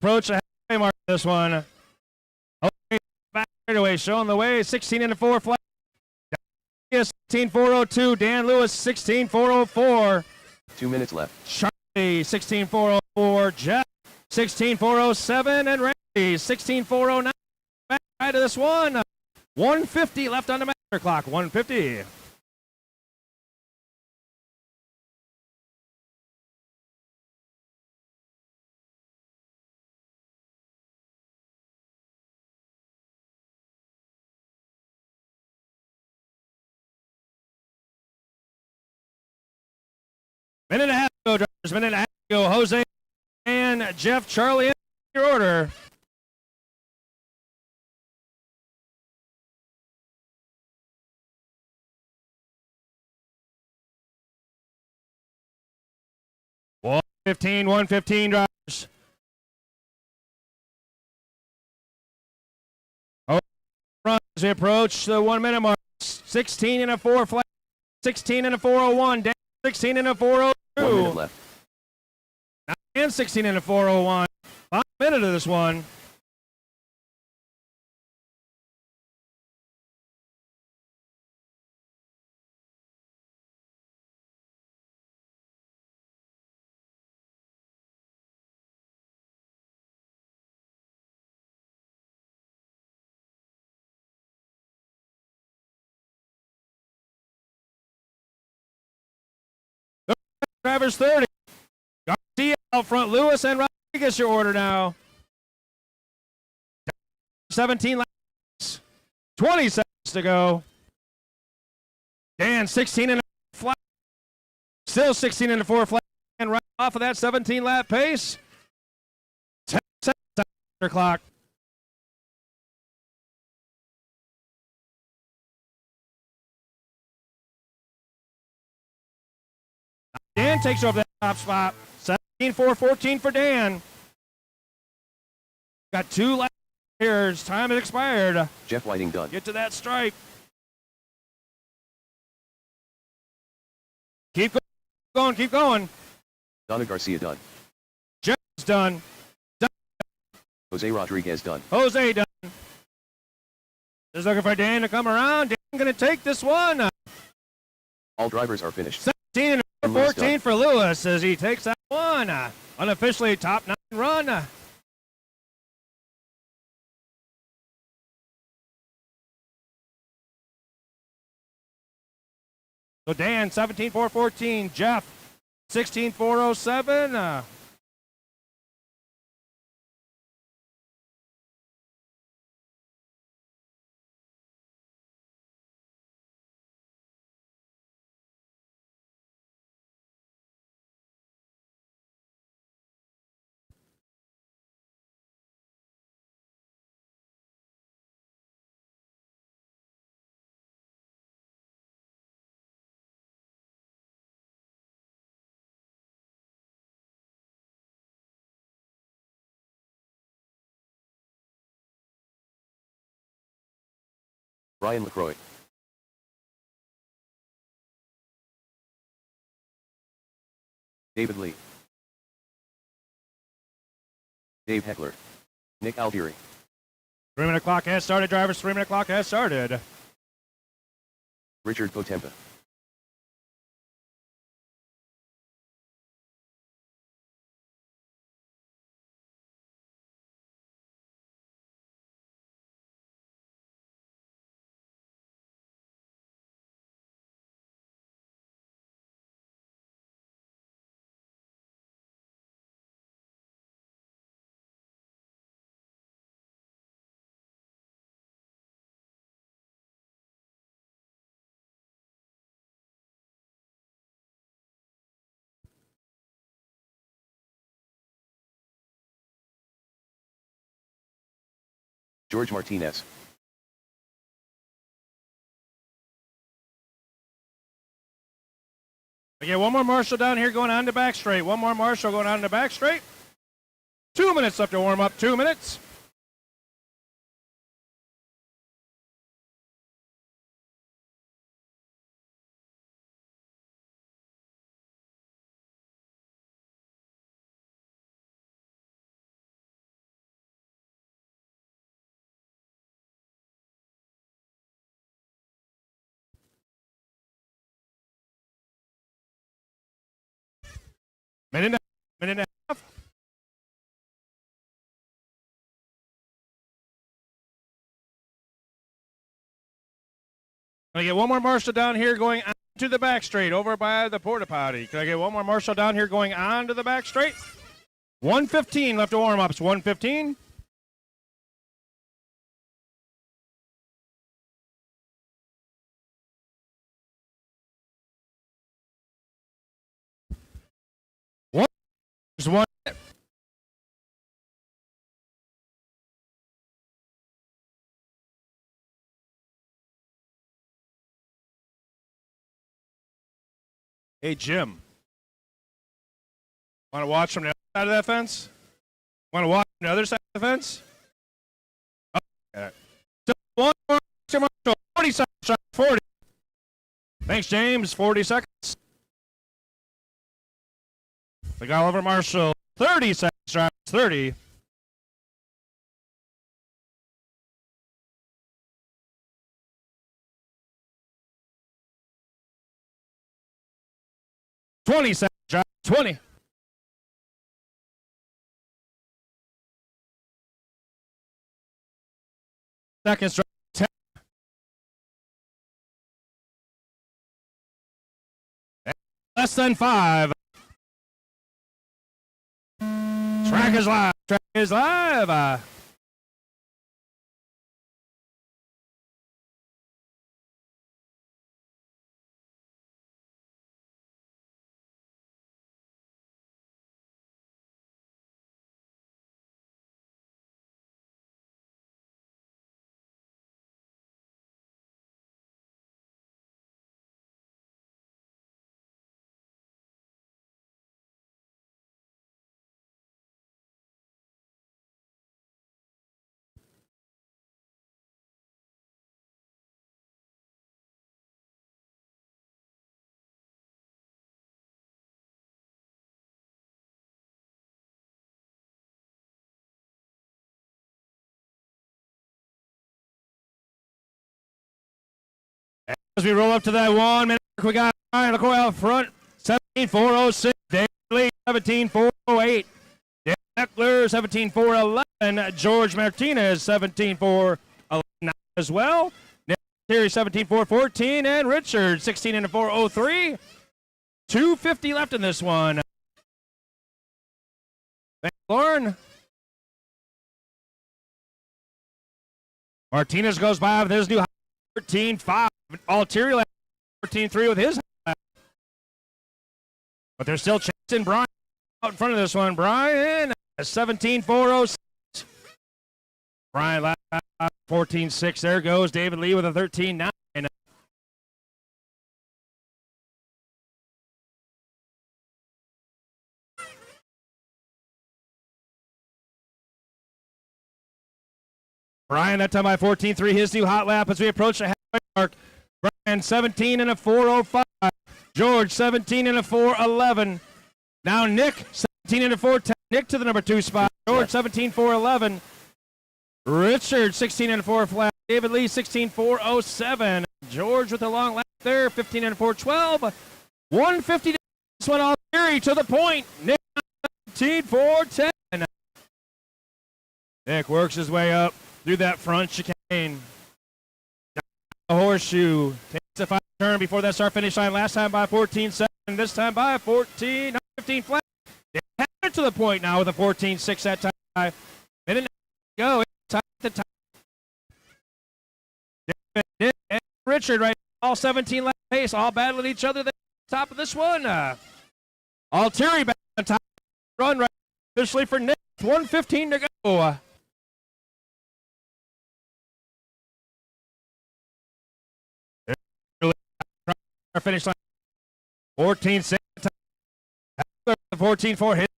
Approach the halfway mark this one. Away, showing the way, 16 and a 4 flat. 16.402. Dan Lewis, 16.404. 2 minutes left. Charlie, 16.404. Jeff, 16.407. And Randy, 16.409. Back right to this one. 150 left on the master clock. 150. Minute and a half to go, drivers. Minute and a half to go. Jose and Jeff, Charlie, in your order. $115, $115, drivers. Front as we approach the 1 minute mark. 16 and a 4 flat. 16 and a 401. Down 16 and a 402. 1 minute left. And 16 and a 401. 5 minutes of this one. Drivers 30. Garcia out front. Lewis and Rodriguez, your order now. 17 laps. 20 seconds to go. Dan 16 and a flat. Still 16 and a 4 flat. And right off of that 17 lap pace. 10 seconds after clock. Dan takes over that top spot. 17.414 for Dan. Got 2 laps here. Time has expired. Jeff Whiting done. Get to that stripe. Keep going, keep going. Donna Garcia done. Jeff's done. Jose Rodriguez done. Jose done. Just looking for Dan to come around. Dan going to take this one. All drivers are finished. 17 and 14 for Lewis as he takes that one. Unofficially top 9 run. So Dan, 17.414. Jeff, 16.407. Brian LaCroix. David Lee. Dave Heckler. Nick Altieri. 3-minute clock has started, drivers. 3-minute clock has started. Richard Potempa. George Martinez. Okay, one more Marshall down here going on to back straight. One more Marshall going on to back straight. 2 minutes left to warm up. 2 minutes. Minute and a half. Can I get one more Marshall down here going on to the back straight over by the porta potty? Can I get one more Marshall down here going on to the back straight? 1:15 left to warm ups. 1:15. There's one. Hey, Jim. Want to watch from the other side of that fence? Want to watch from the other side of the fence? Okay. So one more, 40 seconds, 40. Thanks, James. 40 seconds. The guy Oliver Marshall, 30 seconds, drives 30. Twenty seconds, drives 20. Seconds, drives 10. Less than 5. Track is live. Track is live. As we roll up to that 1 minute, we got Ryan LaCroix out front, 17.406. David Lee, 17.408. Dan Eckler, 17.411. George Martinez, 17.411 as well. Terry 17.414, and Richard 16 and a 403. 250 left in this one. Thanks, Lauren. Martinez goes by with his new 13.5. Altieri 14.3 with his. But they're still chasing Brian out in front of this one. Brian 17.406. Brian last 14.6. There goes David Lee with a 13.9. Brian that time by 14.3. His new hot lap as we approach the halfway mark. Brian 17 and a 405. George 17 and a 411. Now Nick 17 and a 410. Nick to the number 2 spot. George 17.411. Richard 16 and a 4 flat. David Lee 16.407. George with a long lap there 15 and a 412. 150 this one all Terry to the point. Nick 17.410. Nick works his way up through that front chicane. A horseshoe takes a 5 turn before that start finish line. Last time by 14.7. This time by 15 flat. They have it to the point now with a 14.6 that time. Minute go. Time at the top. Nick and Richard right all 17 lap pace, all battling each other. Top of this one. Altieri back on top. Run right officially for Nick. 1:15 to go. Finish line 14.6. 14.4 hit.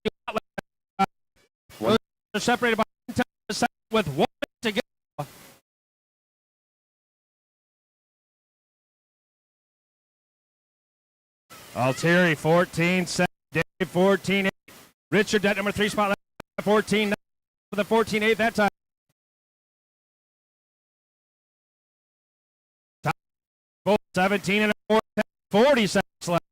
Separated by 10 with 1 to go. Altieri 14.7. Dave 14.8. Richard that number 3 spot 14.9 with a 14.8 that time. 17 and a 4, 40 seconds left.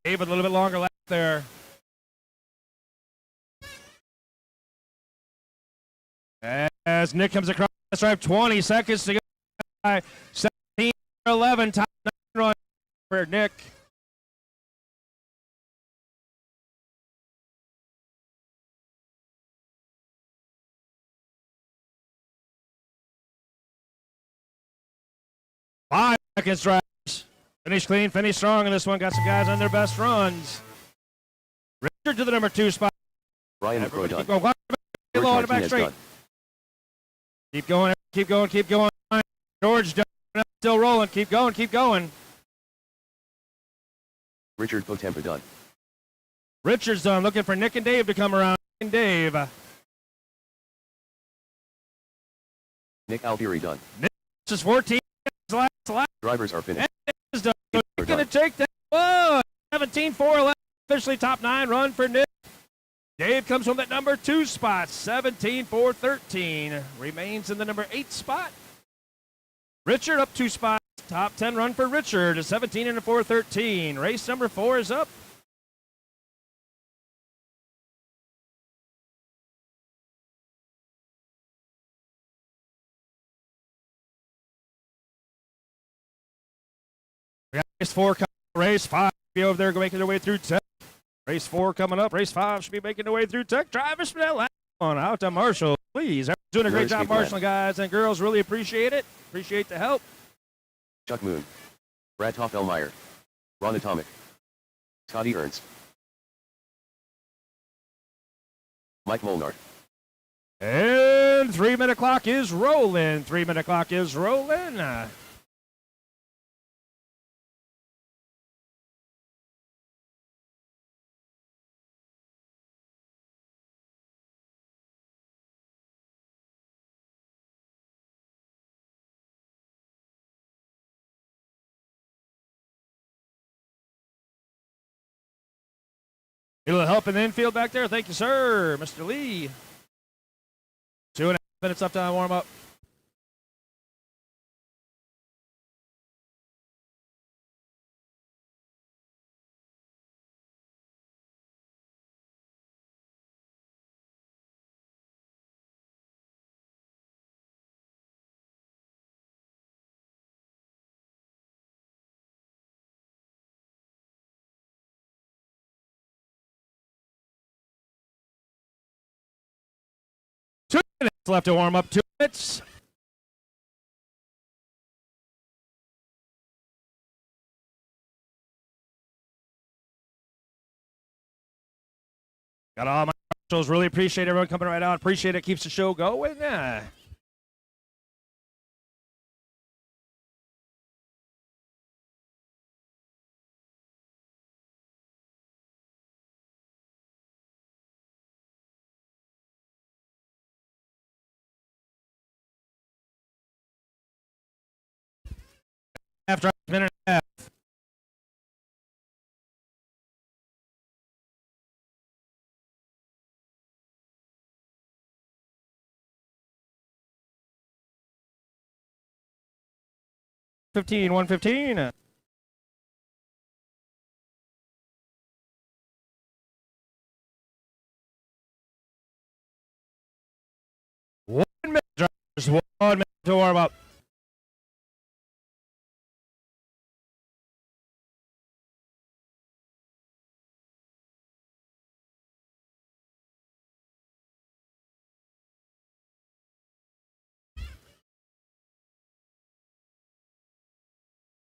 Dave with a little bit longer left there. As Nick comes across the stripe, 20 seconds to go. 17 11, top 9 run for Nick. Five seconds drives. Finish clean, finish strong in this one. Got some guys on their best runs. Richard to the number 2 spot. Brian Pro done. Keep going. Get low on the back straight. Done. Keep going, keep going, keep going. George still rolling. Keep going, keep going. Richard Potempa done. Richard's done. Looking for Nick and Dave to come around. Nick and Dave. Nick Altieri done. Nick is 14. Last lap. Drivers are finished. Is done. So Nick going to take that. Whoa! 17.4. Officially top 9 run for Nick. Dave comes from that number 2 spot. 17.413. Remains in the number 8 spot. Richard up 2 spots. Top 10 run for Richard. 17 and a 413. Race number 4 is up. We got race 4 coming. Race 5 be over there making their way through tech. Race 4 coming up. Race 5 should be making their way through tech. Drivers from that last one out to Marshall. Please. Everyone's doing a great job, Marshall, guys and girls. Really appreciate it. Appreciate the help. Chuck Moon. Brad Toffelmeyer. Ron Atomic. Scotty Ernst. Mike Molnar. And 3-minute clock is rolling. 3-minute clock is rolling. A little help in the infield back there. Thank you, sir. Mr. Lee. 2.5 minutes left on warm up. 2 minutes left to warm up. 2 minutes. Got all my marshals. Really appreciate everyone coming right out. Appreciate it. Keeps the show going. After a minute and a half. $15, $115. One minute, drivers. 1 minute to warm up.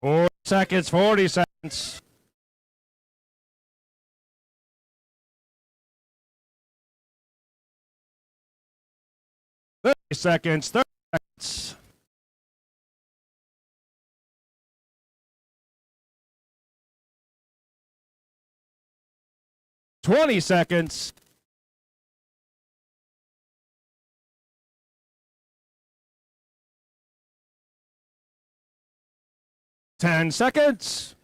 Four seconds, 40 seconds. Seconds, 30 seconds. $20 seconds. $10 seconds.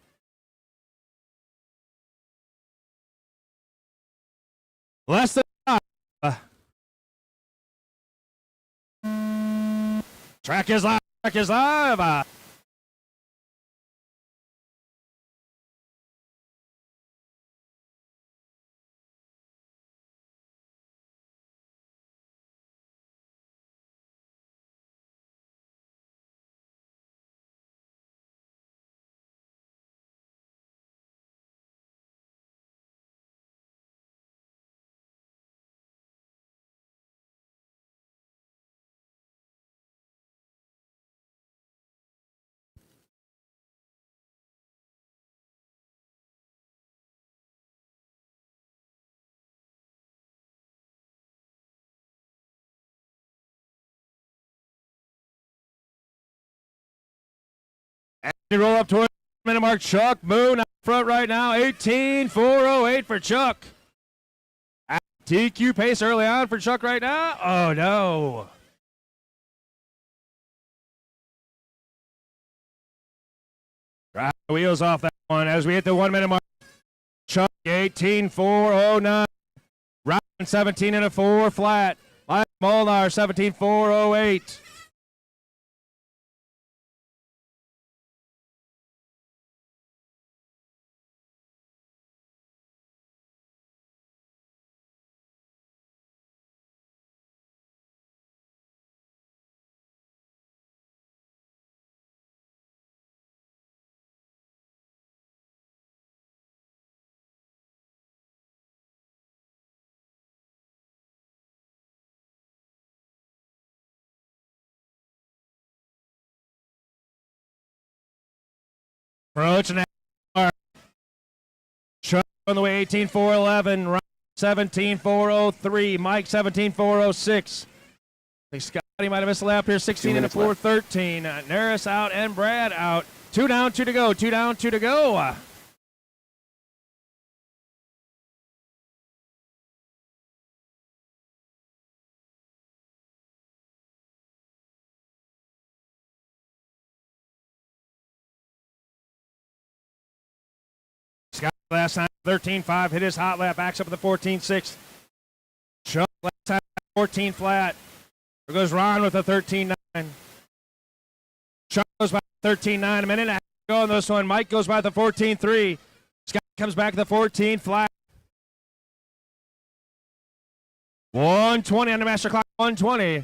Less than 5. Track is live. Track is live. And roll up toward the minute mark. Chuck Moon out front right now. 18.408 for Chuck. TQ pace early on for Chuck right now. Oh, no. Drive the wheels off that one as we hit the 1 minute mark. Chuck 18.409. Ryan 17 and a 4 flat. Mike Molnar 17.408. Approach and Chuck on the way 18.411. Ryan 17.403. Mike 17.406. I think Scotty might have missed a lap here. 16 and a 413. Neris out and Brad out. 2 down, 2 to go. 2 down, 2 to go. Scott last time 13.5 hit his hot lap, backs up with the 14.6. Chuck last time 14 flat. There goes Ron with a 13.9. Chuck goes by 13.9. A minute and a half to go on this one. Mike goes by the 14.3. Scott comes back to the 14 flat. 120 on the master clock. 120.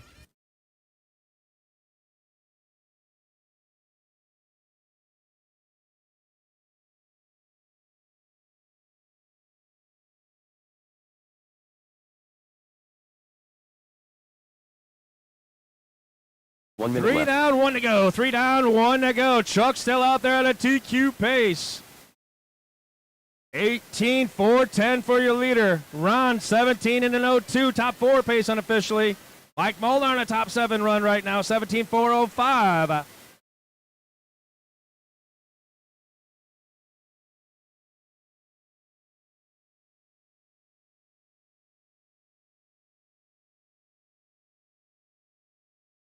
1 minute 3 left. down, 1 to go. 3 down, 1 to go. Chuck still out there at a TQ pace. 18-4-10 for your leader. Ron, 17 in an 02. Top 4 pace unofficially. Mike Molnar on a top 7 run right now. 17-4-05.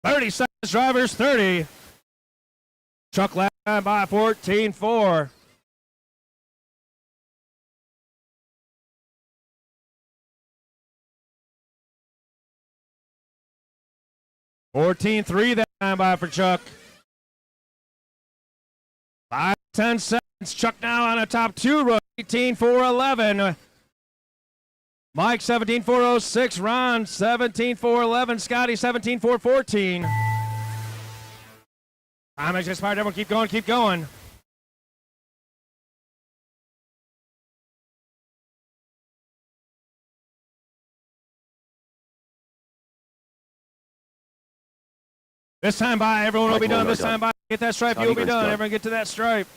"30 seconds, drivers, 30. Chuck lap time by 14-4. $14-3 that time by for Chuck. 5-10 seconds. Chuck now on a top 2 run. 18-4-11. Mike 17-4-06. Ron 17-4-11. Scotty 17-4-14. Time has expired. Everyone keep going, keep going. This time by, everyone will be done. This time by, get that stripe, you'll be done. Everyone get to that stripe.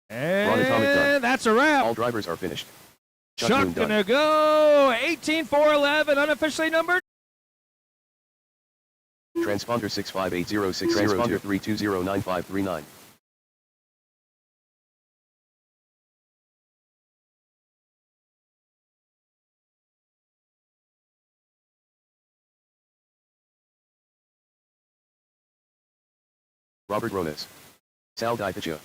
And that's a wrap. All drivers are finished. Chuck gonna go 18-4-11, unofficially numbered. Transponder 65806. Transponder 3209539. Robert Ronas. Sal Dipacha.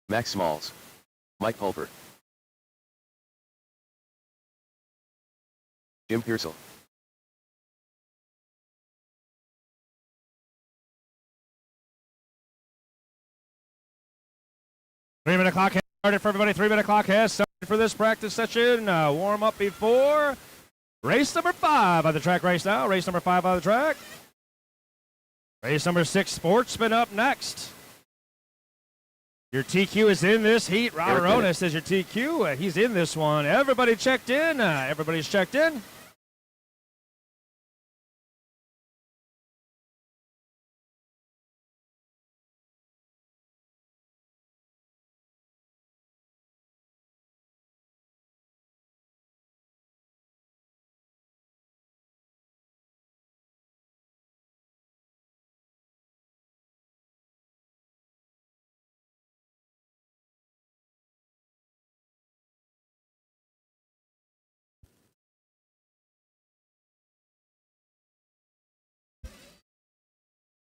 Max Smalls. Mike Pulper. Jim Pearsall. Three-minute clock has started for everybody. 3-minute clock has started for this practice session. Warm up before race number 5 on the track race now. Race number 5 on the track. Race number 6, Sportsman up next. Your TQ is in this heat. Robert Ronas is your TQ. He's in this one. Everybody checked in. Everybody's checked in.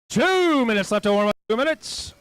Two minutes left to warm up. 2 minutes.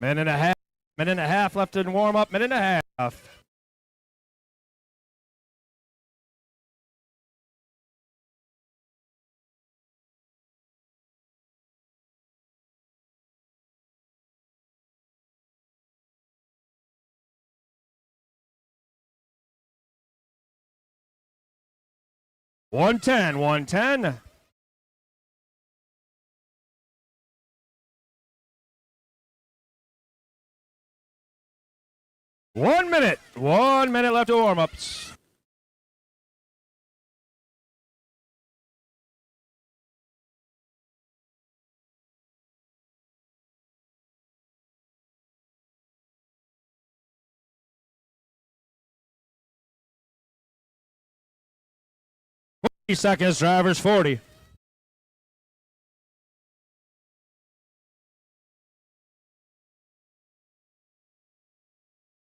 Minute and a half left in warm up. Minute and a half. One ten. 1 minute. 1 minute left to warm-ups. Seconds, drivers, 40.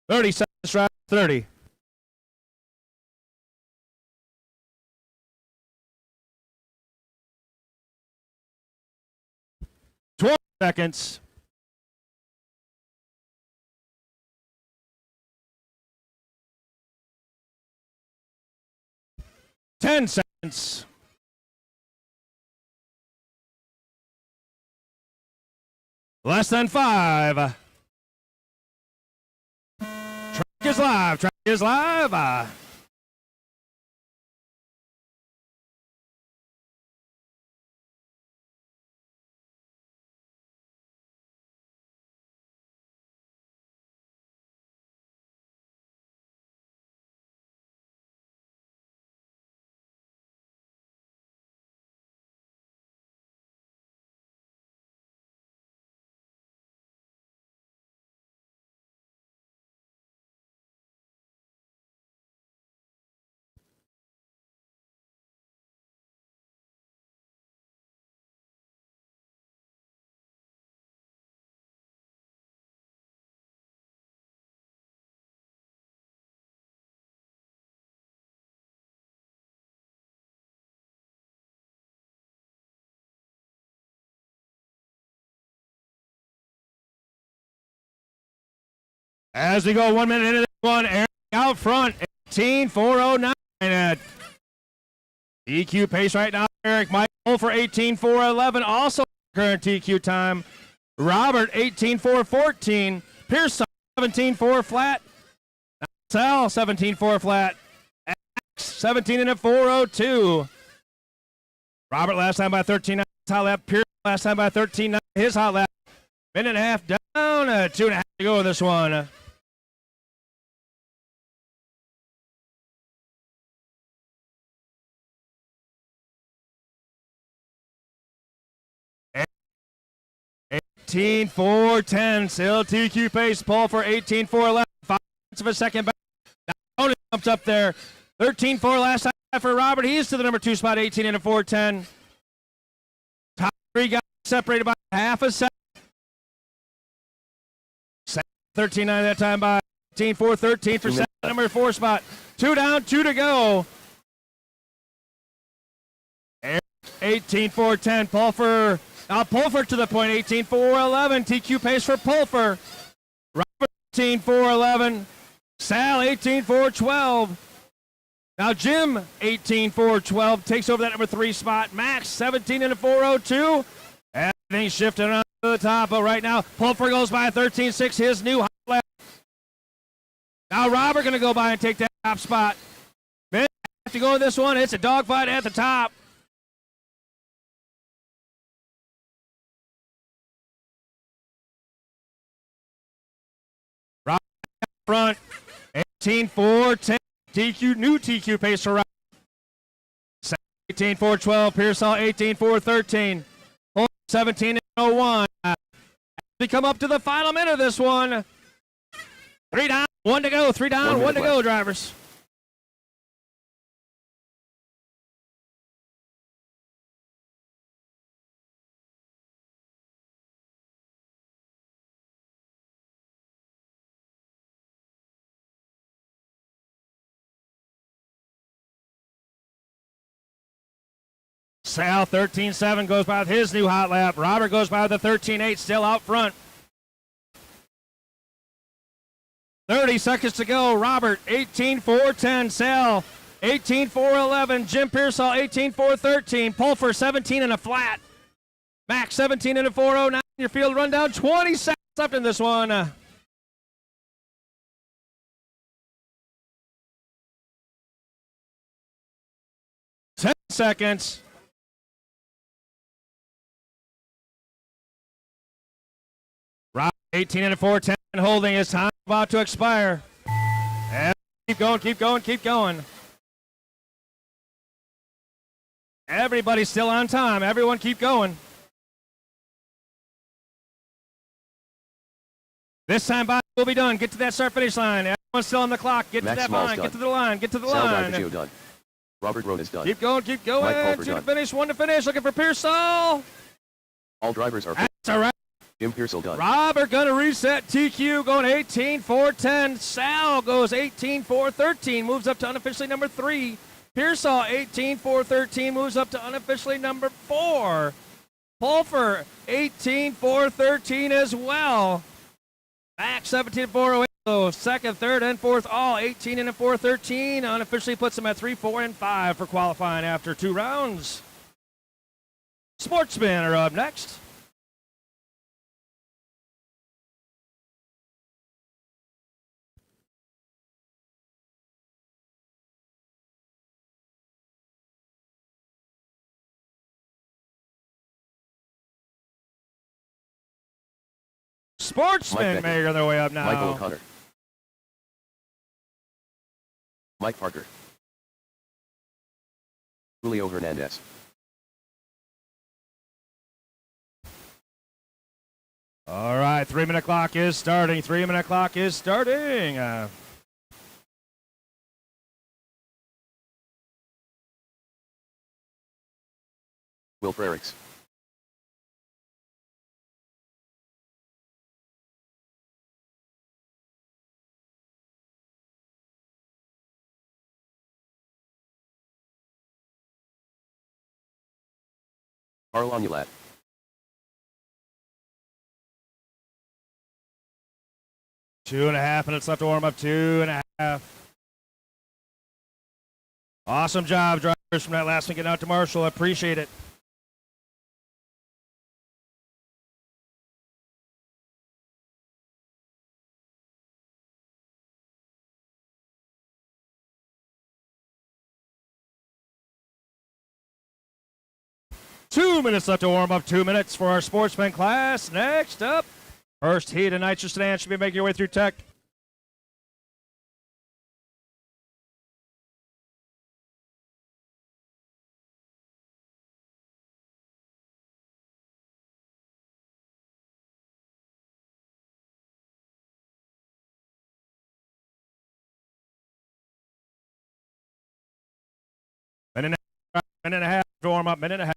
Thirty seconds, drivers, 30. 20 seconds. 10 seconds. Less than 5. Track is live. Track is live. As we go 1 minute into this one, Eric out front, 18.409 at TQ pace right now. Eric Michael for 18.411, also current TQ time. Robert 18.414, Pierce 17.4 flat, Sal 17.4 flat, X 17 and a 402. Robert last time by 13, his hot lap. Pierce last time by 13, his hot lap. Minute and a half down, 2.5 to go in this one. Eighteen 410, still TQ pace. Paul for 18.411, 5 tenths of a second back. Now jumped up there. 13.4 last time for Robert. He's to the number 2 spot, 18 and a 410. Top 3 guys separated by half a second. 13.9 that time by 18.413 for second, number 4 spot. 2 down, 2 to go. 18.410, Pulfer. Now Pulfer to the point, 18.411. TQ pace for Pulfer. Robert 18.411. Sal 18.412. Now Jim 18.412 takes over that number 3 spot. Max 17 and a 402. Everything shifting on to the top, but right now Pulfer goes by 13.6, his new hot lap. Now Robert going to go by and take that top spot. Men have to go in this one. It's a dogfight at the top. Robert front, 18.410. New TQ pace for Robert. 18.412. Pearsall 18.413. 17.01. We come up to the final minute of this one. 3 down, 1 to go. 3 down, 1 to go, drivers. Sal 13.7 goes by with his new hot lap. Robert goes by with the 13.8, still out front. 30 seconds to go. Robert 18.410. Sal 18.411. Jim Pearsall 18.413. Pulfer 17 and a flat. Max 17 and a 409. Your field rundown. 20 seconds left in this one. Seconds. Robert 18 and a 410 holding his time about to expire. And keep going, keep going, keep going. Everybody's still on time. Everyone keep going. This time by will be done. Get to that start finish line. Everyone's still on the clock. Get Max to that Small's line. done. Get to the line. Get to the Sal line. Garbaggio done. Robert Rohn is done. Keep going, keep going. Mike Pulver 2 to done. finish, 1 to finish. Looking for Pearsall. All drivers are That's all right. Jim Pearsall done. Robert gonna reset. TQ going 18.410. Sal goes 18.413. Moves up to unofficially number 3. Pearsall 18.413 moves up to unofficially number 4. Pulfer 18.413 as well. Max 17.408 So second, third, and fourth, all 18 and a 413. Unofficially puts them at 3, 4, and 5 for qualifying after 2 rounds. Sportsmen are up next. Sportsmen making their way up now. Michael O'Connor. Mike Parker. Julio Hernandez. All right, 3-minute clock is starting. 3-minute clock is starting. Will Frericks. Harlan Ulat. Two and a half minutes left to warm up. 2.5. Awesome job, drivers, from that last one getting out to Marshall. I appreciate it. Two minutes left to warm up. 2 minutes for our sportsman class. Next up, first heat of nitrous sedan should be making your way through tech. Minute and a half to warm up. Minute and a half.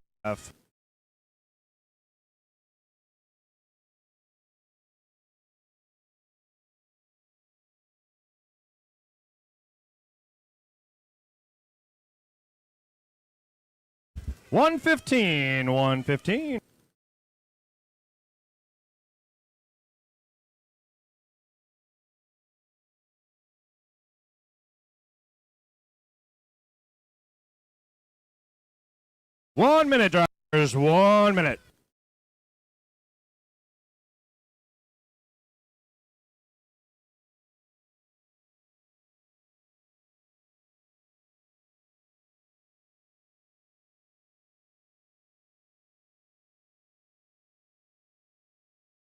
$115. 1 minute, drivers. 1 minute.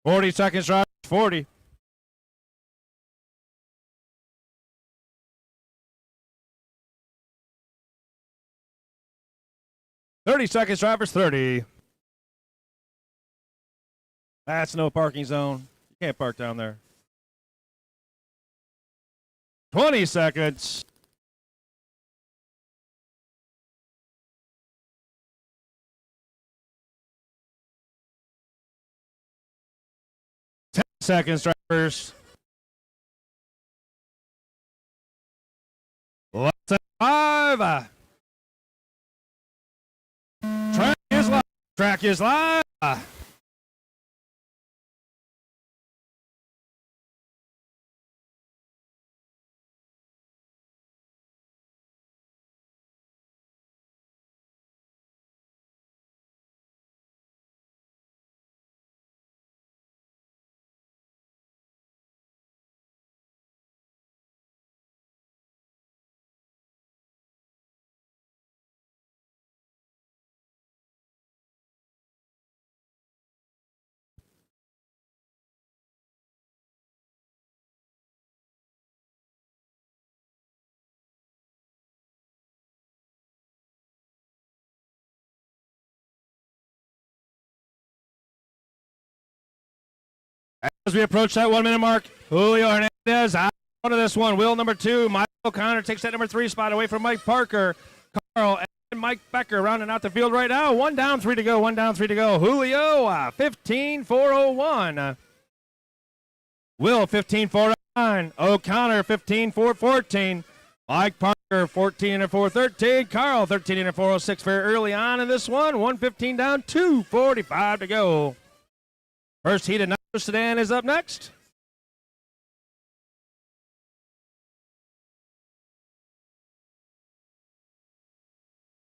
Forty seconds, drivers. 40. $30 seconds, drivers. 30. That's no parking zone. You can't park down there. 20 seconds. Seconds, drivers. Less than 5. Track is live. Track is live. As we approach that 1 minute mark, Julio Hernandez out of this one. Wheel number 2, Mike O'Connor takes that number 3 spot away from Mike Parker. Carl and Mike Becker rounding out the field right now. 1 down, 3 to go. 1 down, 3 to go. Julio, 15.401. Will, 15.409. O'Connor, 15.414. Mike Parker, 14 and a 413. Carl, 13 and a 406. Very early on in this one. 115 down, 2:45 to go. First heat of nitrous sedan is up next.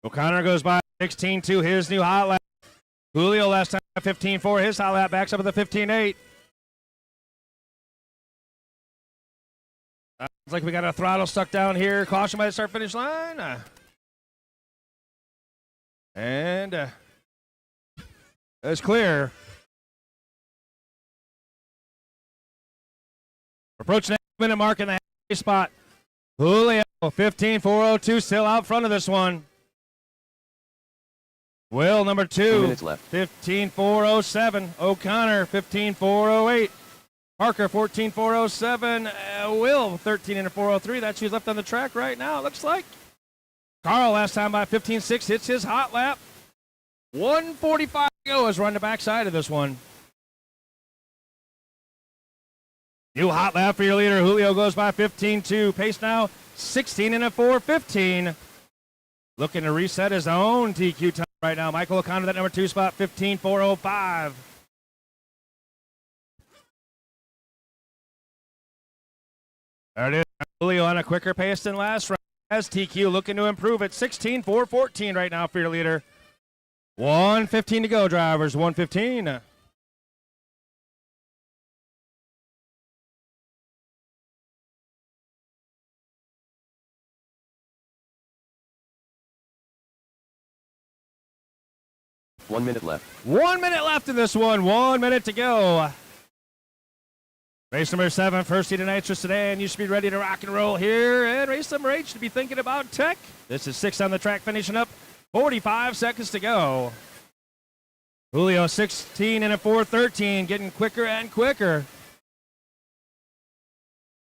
O'Connor goes by 16-2, his new hot lap. Julio last time 15-4, his hot lap backs up at the 15-8. Looks like we got a throttle stuck down here. Caution by the start finish line. And it's clear. Approaching the minute mark in the halfway spot. Julio 15-402 still out front of this one. Will number 2, 2 minutes left. 15-407. O'Connor 15-408. Parker 14-407. Will 13-403. That's who's left on the track right now, it looks like. Carl last time by 15-6 hits his hot lap. 1:45 to go as we're on the backside of this one. New hot lap for your leader. Julio goes by 15-2. Pace now 16-415. Looking to reset his own TQ time right now. Michael O'Connor, that number 2 spot, 15-405. There it is. Julio on a quicker pace than last round. As TQ looking to improve at 16-414 right now for your leader. 1:15 to go, drivers. 1:15. One minute left. 1 minute left in this one. 1 minute to go. Race number 7, first heat of nitrous today, and you should be ready to rock and roll here. And race number 8 should be thinking about tech. This is 6 on the track, finishing up. 45 seconds to go. Julio 16-413, getting quicker and quicker.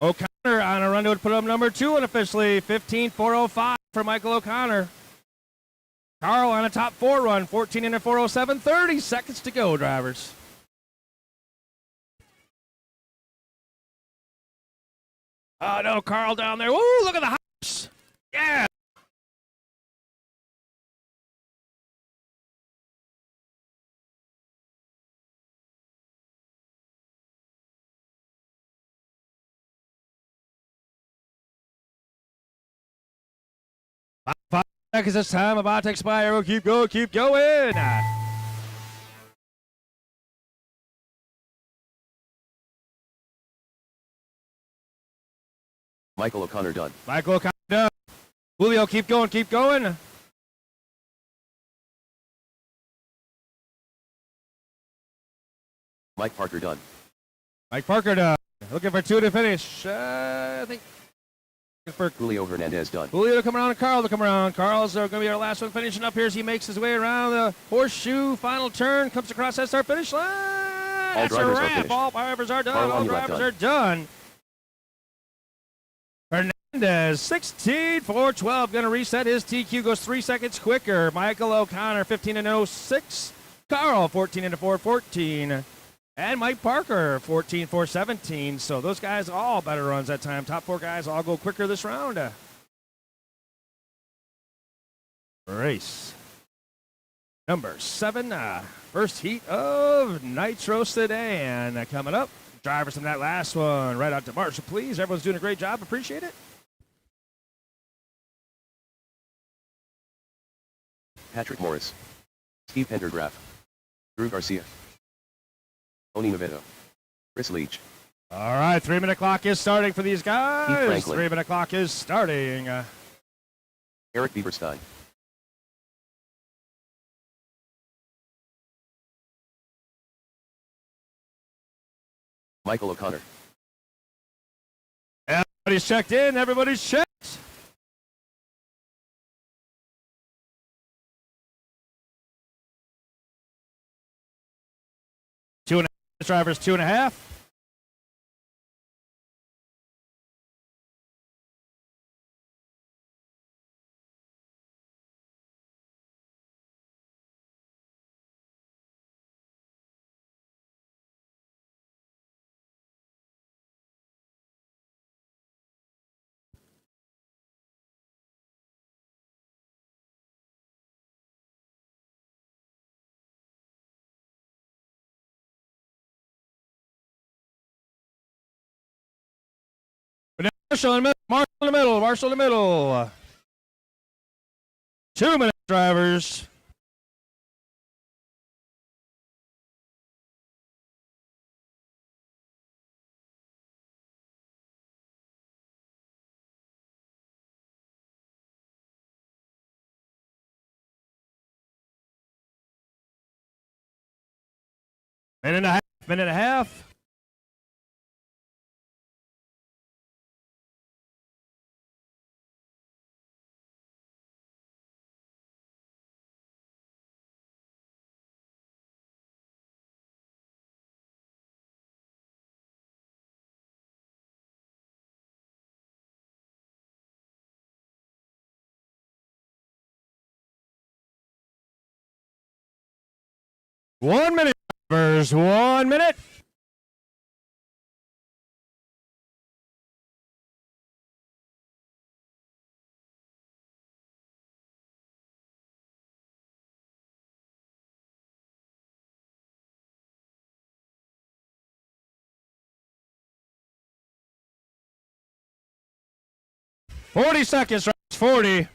O'Connor on a run to put up number 2 unofficially, 15-405 for Michael O'Connor. Carl on a top 4 run, 14-407, 30 seconds to go, drivers. Oh, no, Carl down there. Ooh, look at the hops. Yeah. Five seconds this time, about to expire. We'll keep going, keep going. Michael O'Connor done. Michael O'Connor done. Julio, keep going, keep going. Mike Parker done. Mike Parker done. Looking for 2 to finish. I think. For Julio Hernandez done. Julio to come around and Carl to come around. Carl's going to be our last one finishing up here as he makes his way around the horseshoe. Final turn, comes across that start finish line. All That's drivers a are wrap. finished. All drivers are done. Carl All on your left drivers are done. Hernandez, 16-412, going to reset his TQ, goes 3 seconds quicker. Michael O'Connor, 15-06. Carl, 14-414. And Mike Parker, 14-417. So those guys all better runs that time. Top 4 guys all go quicker this round. Race number 7, first heat of Nitro Sedan coming up. Drivers from that last one, right out to Marshall, please. Everyone's doing a great job. Appreciate it. Patrick Morris. Steve Pendergraph. Drew Garcia. Tony Navedo. Chris Leach. All right, 3-minute clock is starting for these guys. Franklin. 3-minute clock is starting. Eric Bieberstein. Michael O'Connor. Everybody's checked in. Everybody's checked. Two and a half. Drivers 2.5. Marshall in the middle. Marshall in the middle. Marshall in the middle. 2 minutes, drivers. Minute and a half. Minute and a half. One minute, drivers. 1 minute. Forty seconds, drivers. 40.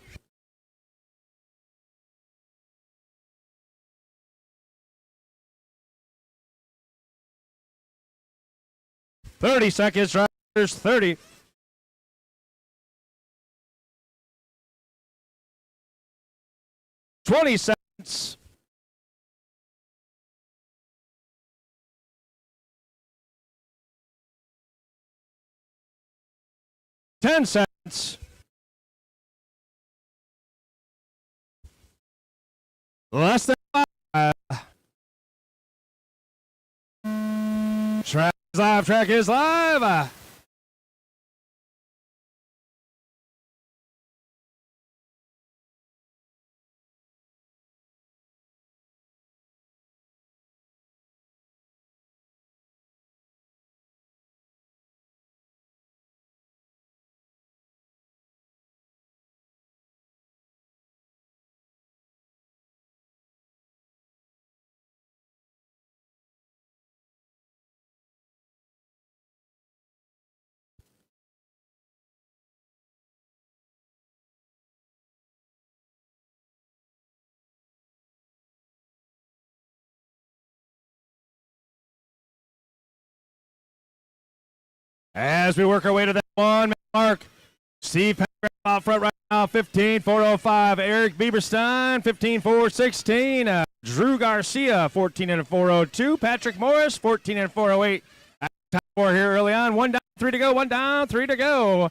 Thirty seconds, drivers. 30. 20 seconds. 10 seconds. Less than 5. Track is live. Track is live. As we work our way to that 1 minute mark, Steve Patrick out front right now, 15.405. Eric Bieberstein, 15.416. Drew Garcia, 14 and a 402. Patrick Morris, 14 and a 408. Time for here early on. 1 down, 3 to go. 1 down, 3 to go.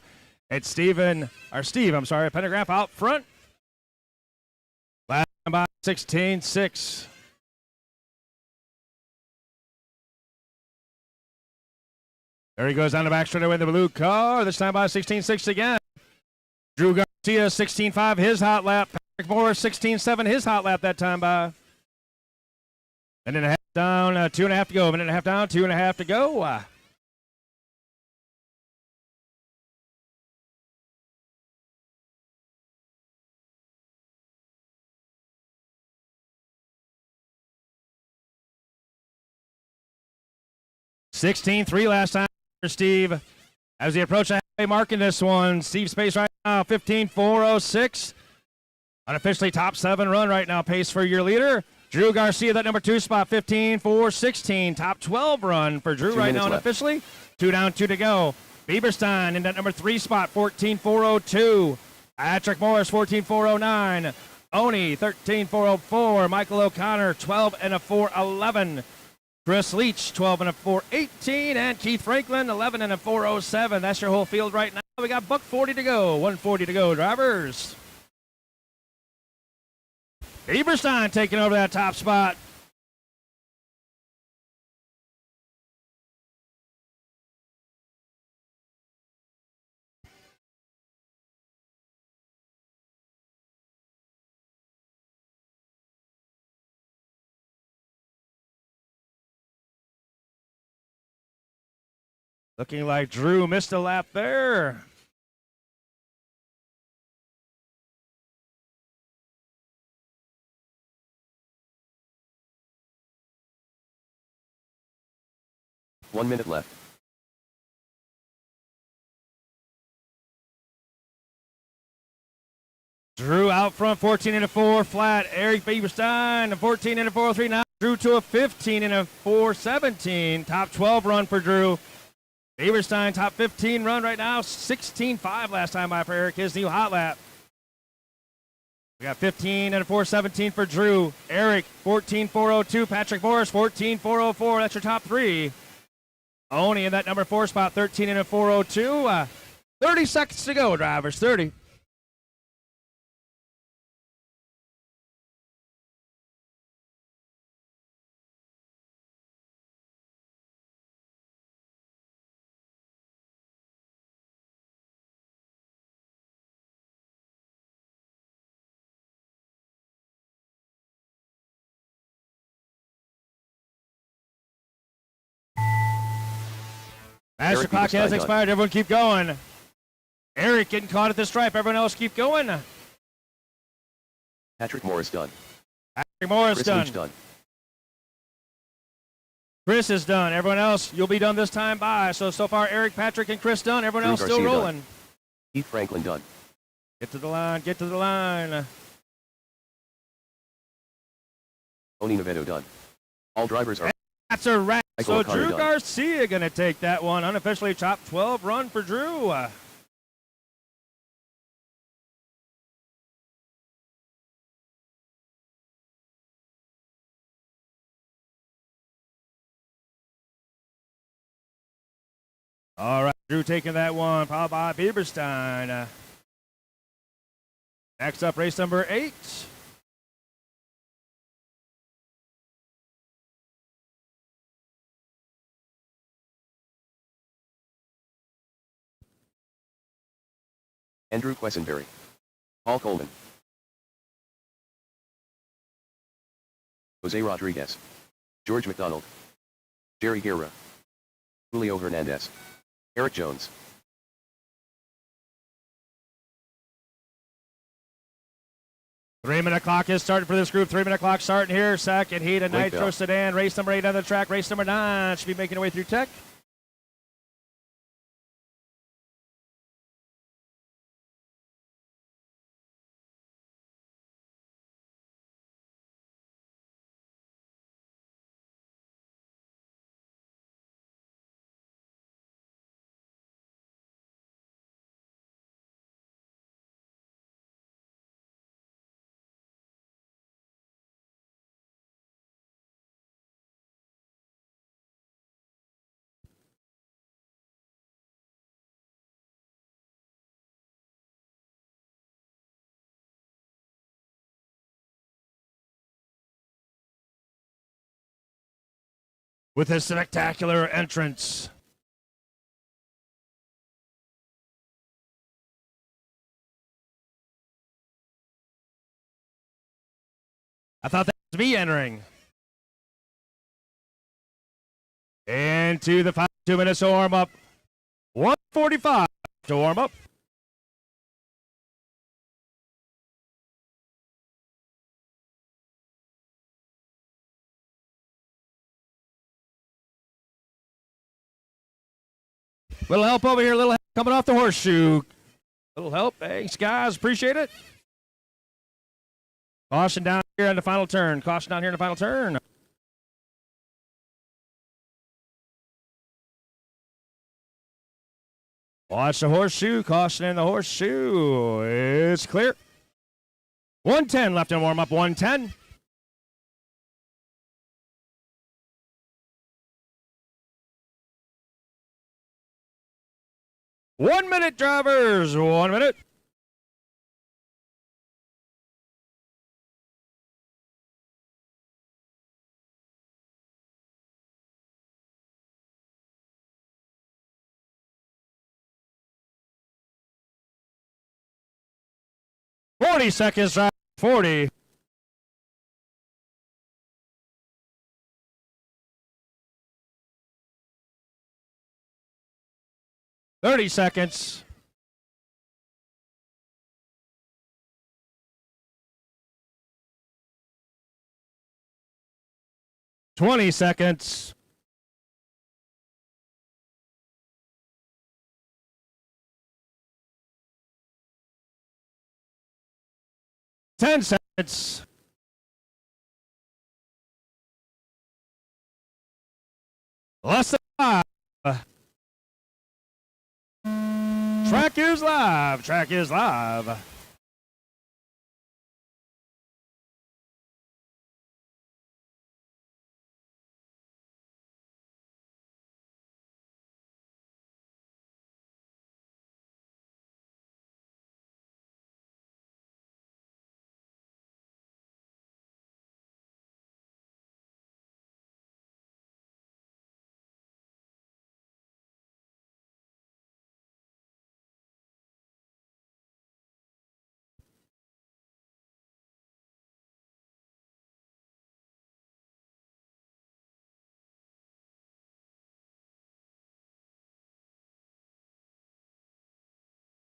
It's Steve, Pendergraph out front. Last time by 16.6. There he goes down the back straight away in the blue car. This time by 16.6 again. Drew Garcia, 16.5, his hot lap. Patrick Morris, 16.7, his hot lap that time by. Minute and a half down, 2.5 to go. Minute and a half down, 2.5 to go. $16.3 last time for Steve. As he approached the halfway mark in this one, Steve's pace right now, 15.406. Unofficially top 7 run right now, pace for your leader. Drew Garcia, that number 2 spot, 15.416. Top 12 run for Drew right now unofficially. 2 down, 2 to go. Bieberstein in that number 3 spot, 14.402. Patrick Morris, 14.409. Oni, 13.404. Michael O'Connor, 12 and a 411. Chris Leach, 12 and a 418, and Keith Franklin, 11 and a 407. That's your whole field right now. We got buck 40 to go, 140 to go, drivers. Bieberstein taking over that top spot. Looking like Drew missed a lap there. One minute left. Drew out front, 14 and a 4 flat. Eric Bieberstein, 14 and a 403. Now Drew to a 15 and a 417. Top 12 run for Drew. Bieberstein, top 15 run right now. 16.5 last time by for Eric, his new hot lap. We got 15 and a 417 for Drew. Eric, 14.402. Patrick Morris, 14.404. That's your top three. Oni in that number 4 spot, 13 and a 402. 30 seconds to go, drivers. 30. Master clock has expired. Everyone keep going. Eric getting caught at the stripe. Everyone else keep going. Patrick Morris done. Patrick Morris Chris done. Leach done. Chris is done. Everyone else, you'll be done this time by. So far, Eric, Patrick, and Chris done. Everyone Drew else still Garcia rolling. done. Keith Franklin done. Get to the line. Get to the line. Oni Navedo done. All drivers are. That's a wrap. Michael So O'Connor Drew done. Garcia going to take that one. Unofficially top 12 run for Drew. All right, Drew taking that one, followed by Bieberstein. Next up, race number 8. Andrew Quessenberry. Paul Coleman. Jose Rodriguez. George McDonald. Jerry Guerra. Julio Hernandez. Eric Jones. Three-minute clock is starting for this group. 3-minute clock starting here. Second heat of Blake Nitro Bell. Sedan. Race number 8 on the track. Race number 9 should be making their way through tech. With a spectacular entrance. I thought that was me entering. Into the 2 minutes to warm up. 1:45 to warm up. Little help over here, little help coming off the horseshoe. Little help, thanks guys, appreciate it. Caution down here in the final turn. Caution down here in the final turn. Watch the horseshoe. Caution in the horseshoe. It's clear. 110 left in warm up. 110. One minute, drivers. 1 minute. Forty seconds, drive. 40. Thirty seconds. $20 seconds. 10 seconds. Less than 5. Track is live. Track is live.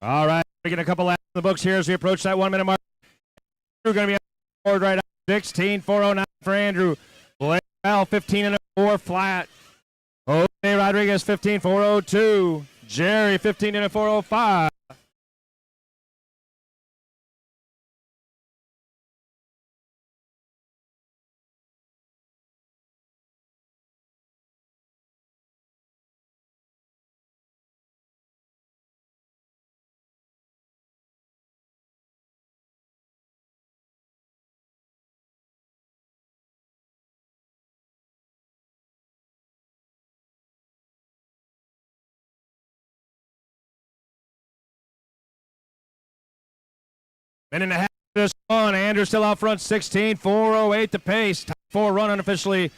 All right, we get a couple laps in the books here as we approach that 1 minute mark. We're going to be on the board right now. 16.409 for Andrew. Blake Bell 15.4 flat. Jose Rodriguez 15.402. Jerry 15.405. Minute and a half to this one. Andrew still out front, 16.408 the pace. Top 4 run unofficially.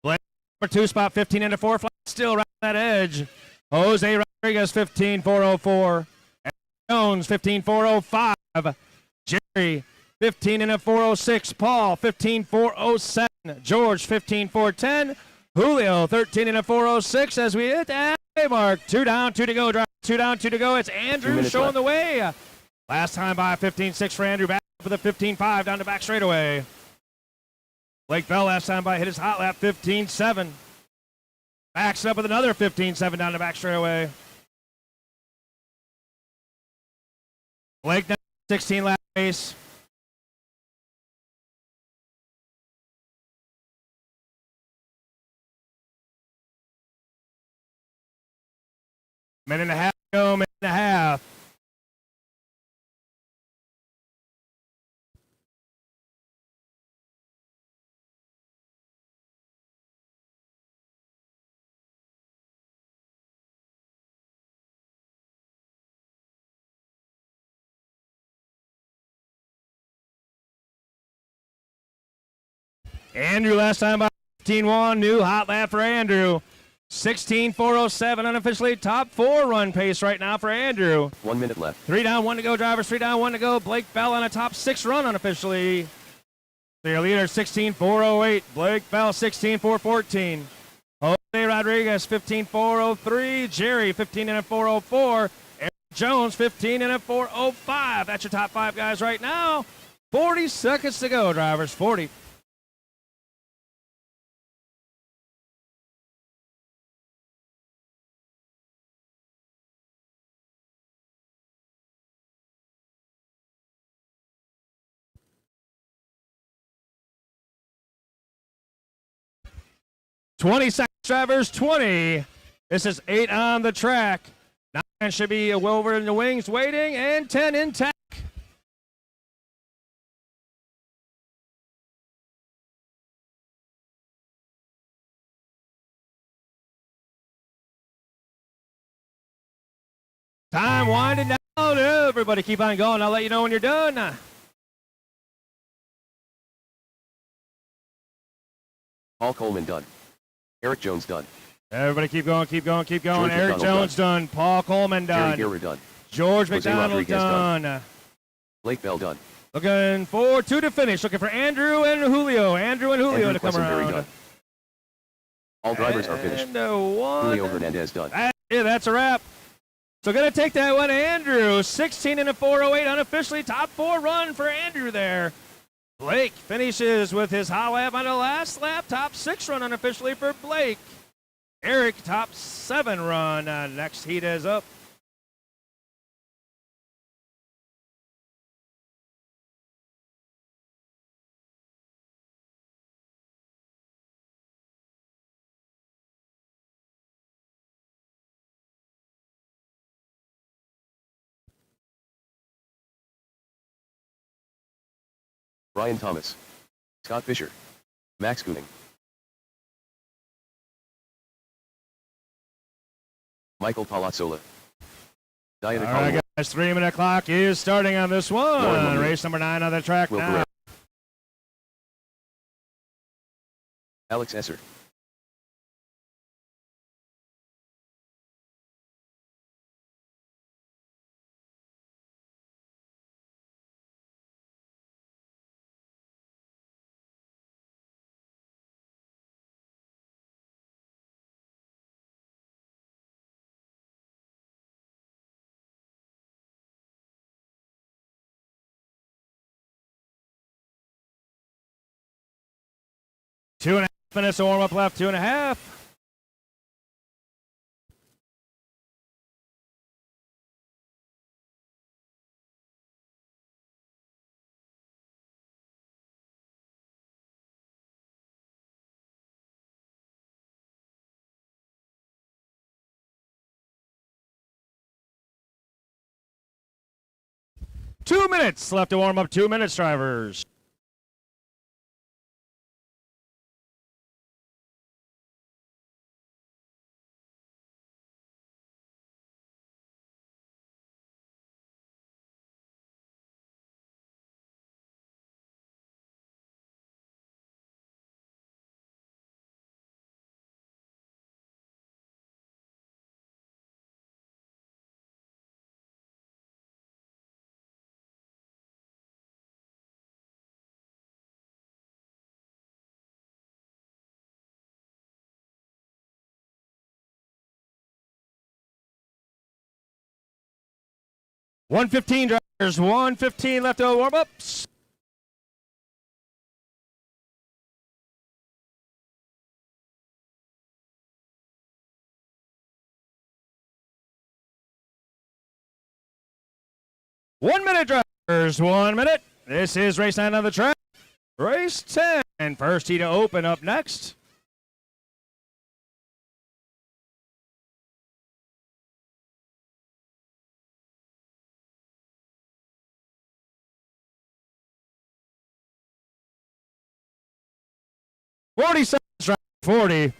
Blake number 2 spot, 15.4 flat. Still right on that edge. Jose Rodriguez, 15.404. Jones, 15.405. Jerry, 15.406. Paul, 15.407. George, 15.410. Julio, 13.406 as we hit that mark. 2 down, 2 to go. Drive 2 down, 2 to go. It's Andrew showing the way. Last time by 15.6 for Andrew. Back for the 15.5 down the back straightaway. Blake Bell last time by hit his hot lap 15.7. Backs up with another 15.7 down the back straightaway. Blake now 16 lap pace. Minute and a half to go, minute and a half. Andrew last time by 15.1. New hot lap for Andrew. 16.407 unofficially. Top 4 run pace right now for Andrew. 1 minute left. 3 down, 1 to go, drivers. 3 down, 1 to go. Blake Bell on a top 6 run unofficially. So your leader 16.408. Blake Bell 16.414. Jose Rodriguez 15.403. Jerry 15.404. Eric Jones 15.405. That's your top 5 guys right now. 40 seconds to go, drivers. 40. $20 seconds, drivers, 20. This is 8 on the track. 9 should be over in the wings waiting, and 10 in tack. Time winding down. Everybody keep on going. I'll let you know when you're done. Paul Coleman done. Eric Jones done. Everybody keep going, keep going, keep going. George Eric McDonald Jones done. Paul Coleman done. Gary Guerra done. George Jose McDonald Rodriguez done. Blake Bell done. Looking for 2 to finish. Looking for Andrew and Julio. Andrew and Julio Andrew to come Quessenberry around. done. All drivers are finished. And 1. Julio Hernandez done. Yeah, that's a wrap. So going to take that one, Andrew. 16.408 unofficially. Top 4 run for Andrew there. Blake finishes with his hot lap on the last lap. Top 6 run unofficially for Blake. Eric, top 7 run. Next heat is up. Brian Thomas, Scott Fisher, Max Cooning, Michael Palazzola, Diana All right, Collins, guys, 3-minute clock is starting on this Lauren one. Lemieux. Race number 9 on the track Will now. Carrera, Alex Esser, Two and a half minutes of warm-up left, 2.5. Two minutes left to warm up. 2 minutes, drivers. $1:15, drivers. $1:15 left to warm-ups. One minute, drivers. 1 minute. This is race 9 on the track. Race 10. First tee to open up next. $40 seconds, driver. 40.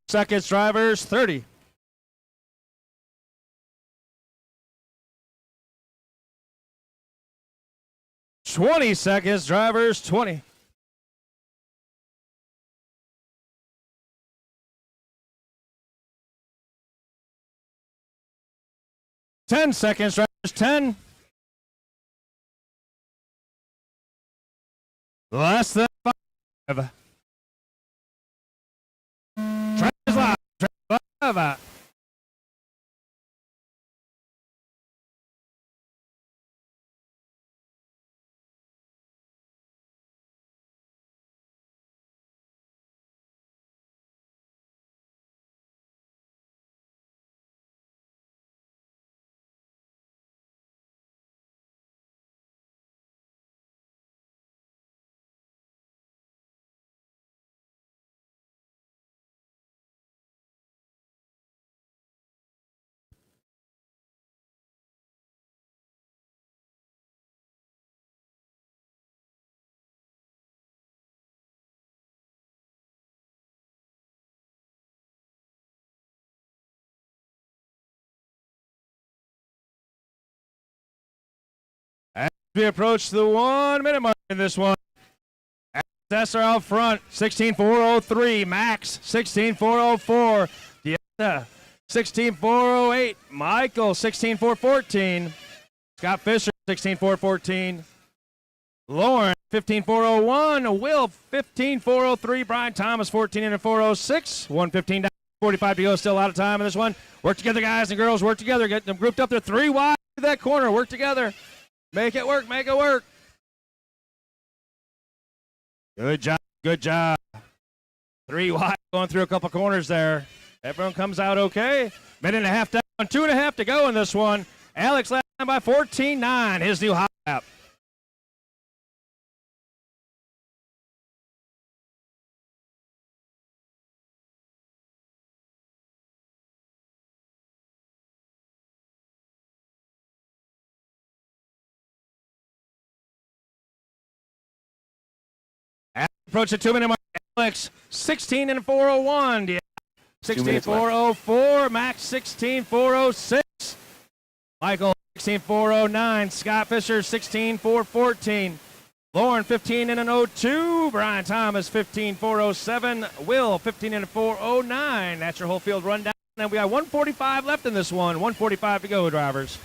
Seconds, drivers. 30. $20 seconds, drivers. 20. $10 seconds, drivers. 10. Less than 5. Drivers live. Drivers live. As we approach the 1 minute mark in this one, Esser out front, 16.403. Max, 16.404. Deanna, 16.408. Michael, 16.414. Scott Fisher, 16.414. Lauren, 15.401. Will, 15.403. Brian Thomas, 14.406. 1:15 down, 45 to go. Still a lot of time in this one. Work together, guys and girls. Work together. Get them grouped up there. 3 wide to that corner. Work together. Make it work. Make it work. Good job. Good job. 3 wide going through a couple corners there. Everyone comes out okay. Minute and a half down. 2.5 to go in this one. Alex led by 14.9. His new high lap. Approach the 2-minute mark. Alex, 16 and 401. 16.404. Max, 16.406. Michael, 16.409. Scott Fisher, 16.414. Lauren, 15 and an 02. Brian Thomas, 15.407. Will, 15 and a 409. That's your whole field rundown. And we got 145 left in this one. 145 to go, drivers.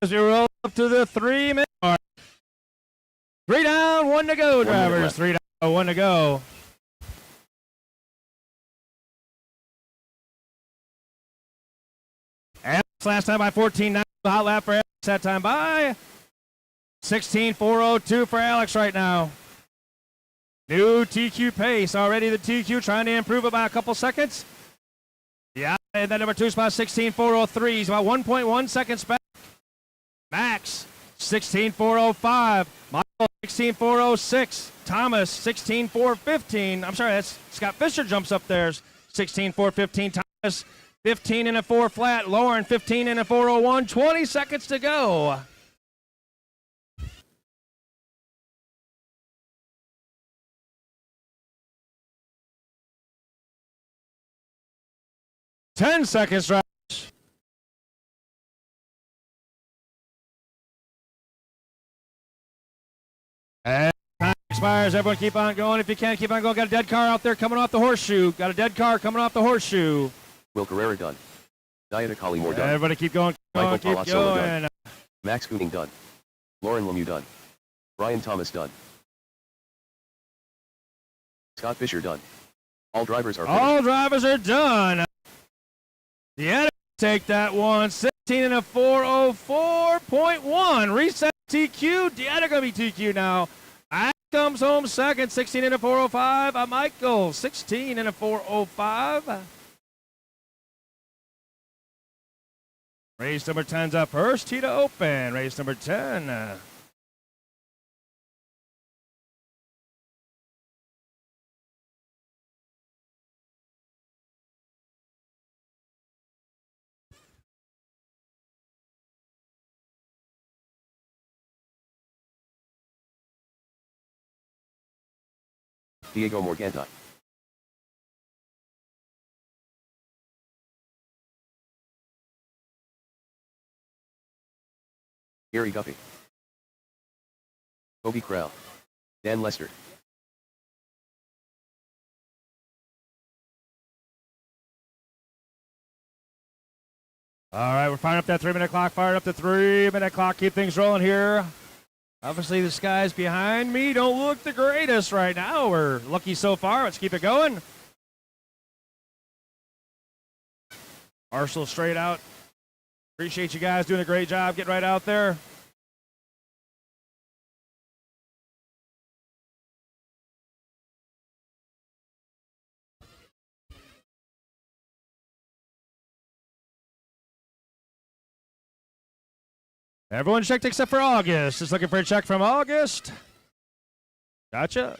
As we roll up to the 3-minute mark. 3 down, 1 to go, drivers. 3 down, 1 to go. Alex last time by 14.9. Hot lap for Alex that time by 16.402 for Alex right now. New TQ pace. Already the TQ trying to improve it by a couple seconds. Yeah, and then number 2 spot 16.403. He's about 1.1 seconds back. Max, 16.405. Michael, 16.406. Thomas, 16.415. I'm sorry, that's Scott Fisher jumps up there. 16.415. Thomas, 15 and a 4 flat. Lauren, 15 and a 401. 20 seconds to go. Ten seconds, right? And time expires. Everyone keep on going. If you can, keep on going. Got a dead car out there coming off the horseshoe. Got a dead car coming off the horseshoe. Will Carrera done. Diana Collymore done. Everybody keep going. Michael Keep Palazzolo going. done. Max Cooning done. Lauren Lemieux done. Brian Thomas done. Scott Fisher done. All drivers are finished. All drivers are done. The edit take that one. 16 and a 404.1. Reset TQ. Deanna gonna be TQ now. Ash comes home second. 16 and a 405. Michael, 16 and a 405. Race number 10's up first. Tee to open. Race number 10. Diego Morganta. Gary Guppy. Kobe Krell. Dan Lester. All right, we're firing up that 3-minute clock. Firing up the 3-minute clock. Keep things rolling here. Obviously, the skies behind me don't look the greatest right now. We're lucky so far. Let's keep it going. Marshall straight out. Appreciate you guys doing a great job. Get right out there. Everyone checked except for August. Just looking for a check from August. Gotcha.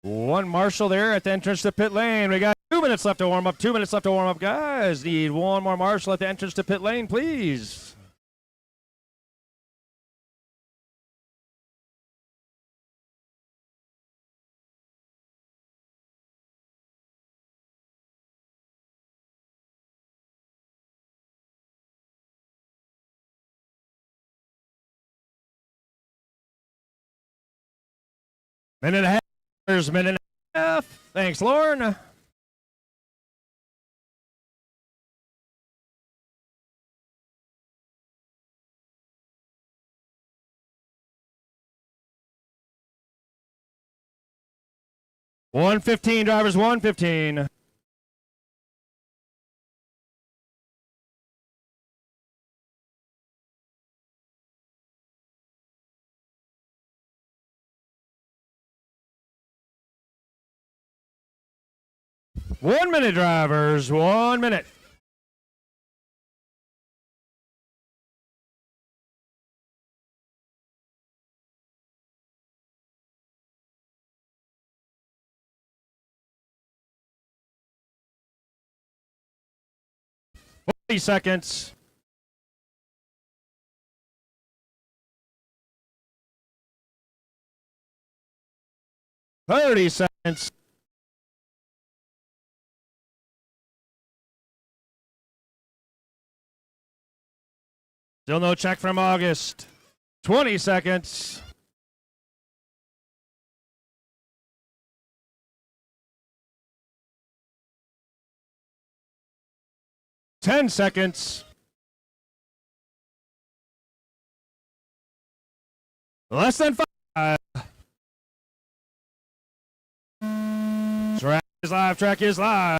One Marshall there at the entrance to pit lane. We got 2 minutes left to warm up. 2 minutes left to warm up, guys. Need one more Marshall at the entrance to pit lane, please. Minute and a half. There's a minute and a half. Thanks, Lauren. $115, drivers, $115. 1 minute, drivers. 1 minute. Seconds. Thirty seconds. Still no check from August. 20 seconds. Ten seconds. Less than 5. Track is live. Track is live.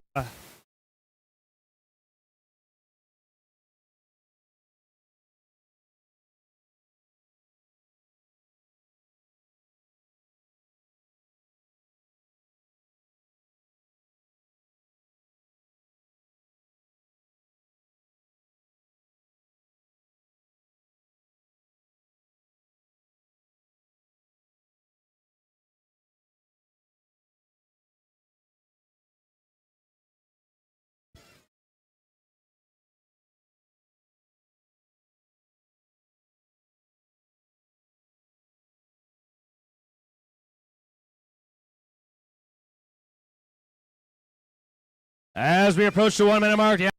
As we approach the 1 minute mark, the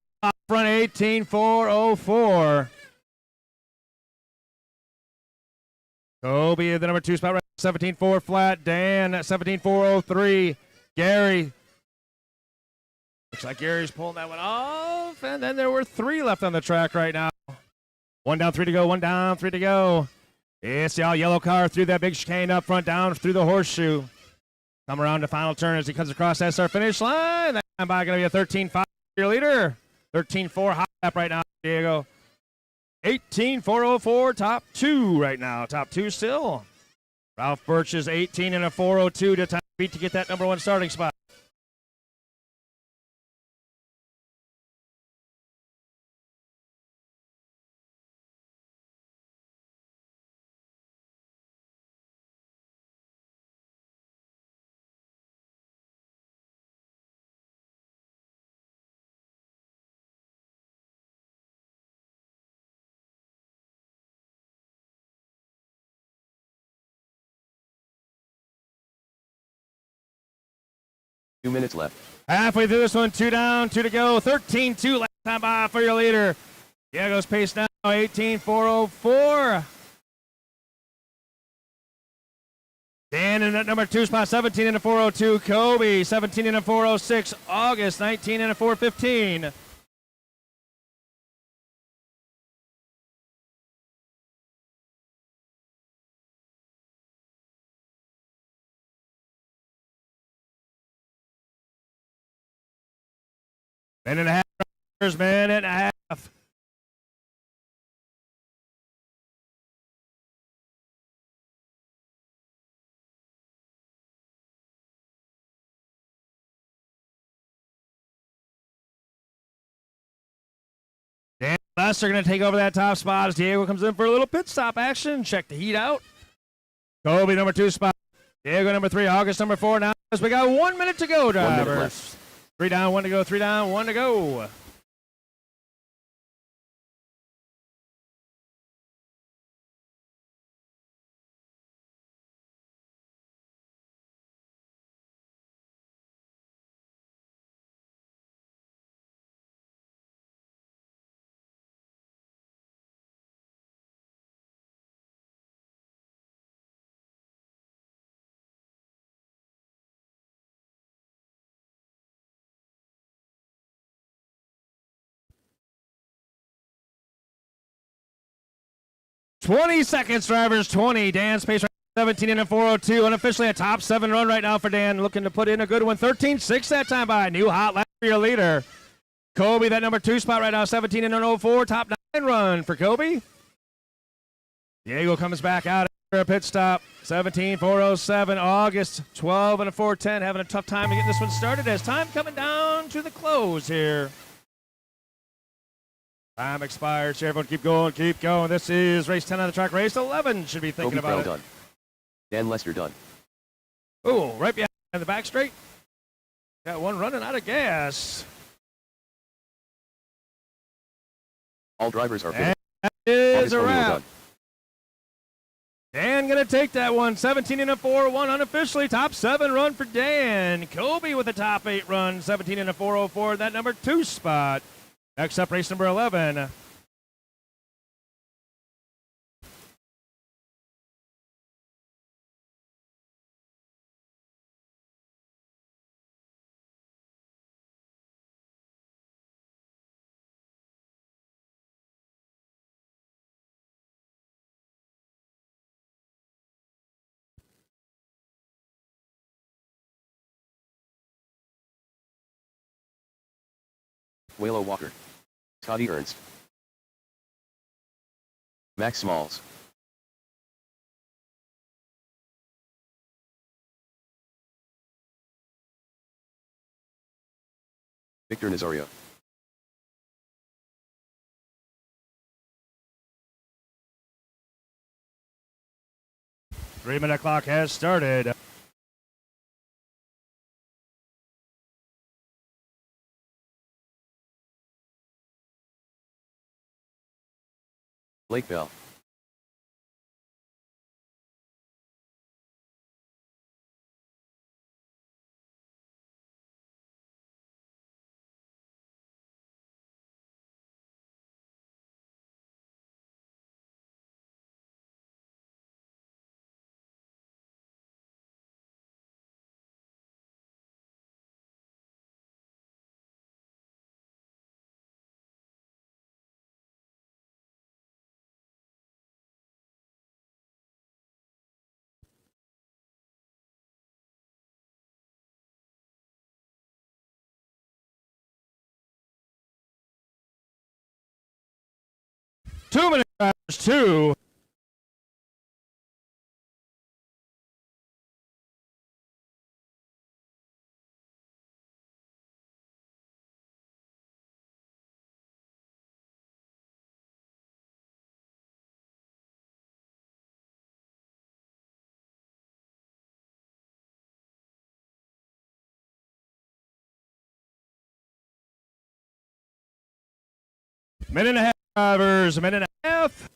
front 18.404. Kobe, the number 2 spot, right 17.4 flat. Dan at 17.403. Gary. Looks like Gary's pulling that one off. And then there were 3 left on the track right now. 1 down, 3 to go. 1 down, 3 to go. It's the all yellow car through that big chicane up front, down through the horseshoe. Come around the final turn as he comes across that start finish line. That time by going to be a 13.5 your leader. 13.4 hot lap right now, Diego. 18.404, top 2 right now. Top 2 still. Ralph Birch is 18 and a 402 to time beat to get that number 1 starting spot. Two minutes left. Halfway through this one, 2 down, 2 to go. 13.2 last time by for your leader. Diego's pace now, 18.404. Dan in at number 2 spot, 17 and a 402. Kobe, 17 and a 406. August, 19 and a 415. Minute and a half. Minute and a half. Dan Lester going to take over that top spot as Diego comes in for a little pit stop action. Check the heat out. Kobe, number 2 spot. Diego, number 3. August, number 4. Now as we got 1 minute to go, drivers. 3 down, 1 to go. 3 down, 1 to go. "20 seconds, drivers. 20. Dan's pace right 17 and a 402. Unofficially a top 7 run right now for Dan. Looking to put in a good one. 13.6 that time by. New hot lap for your leader. Kobe, that number 2 spot right now. 17 and an 04. Top 9 run for Kobe. Diego comes back out. Pit stop, 17,407. August, 12 and a 410. Having a tough time to get this one started as time coming down to the close here. Time expired. So everyone keep going, keep going. This is race 10 on the track. Race 11 should be thinking Toby about Brown it. done. Dan Lester done. Oh, right behind the back straight. Got one running out of gas. All drivers are And finished. that is August a Romeo wrap. done. Dan gonna take that one. 17 and a 401 unofficially. Top 7 run for Dan. Kobe with a top 8 run. 17 and a 404. That number 2 spot. Next up, race number 11. Waylon Walker. Scotty Ernst. Max Smalls. Victor Nazario. Three-minute clock has started. Blake Bell. Two-minute drivers, 2. Minute and a half, drivers. A minute and a half.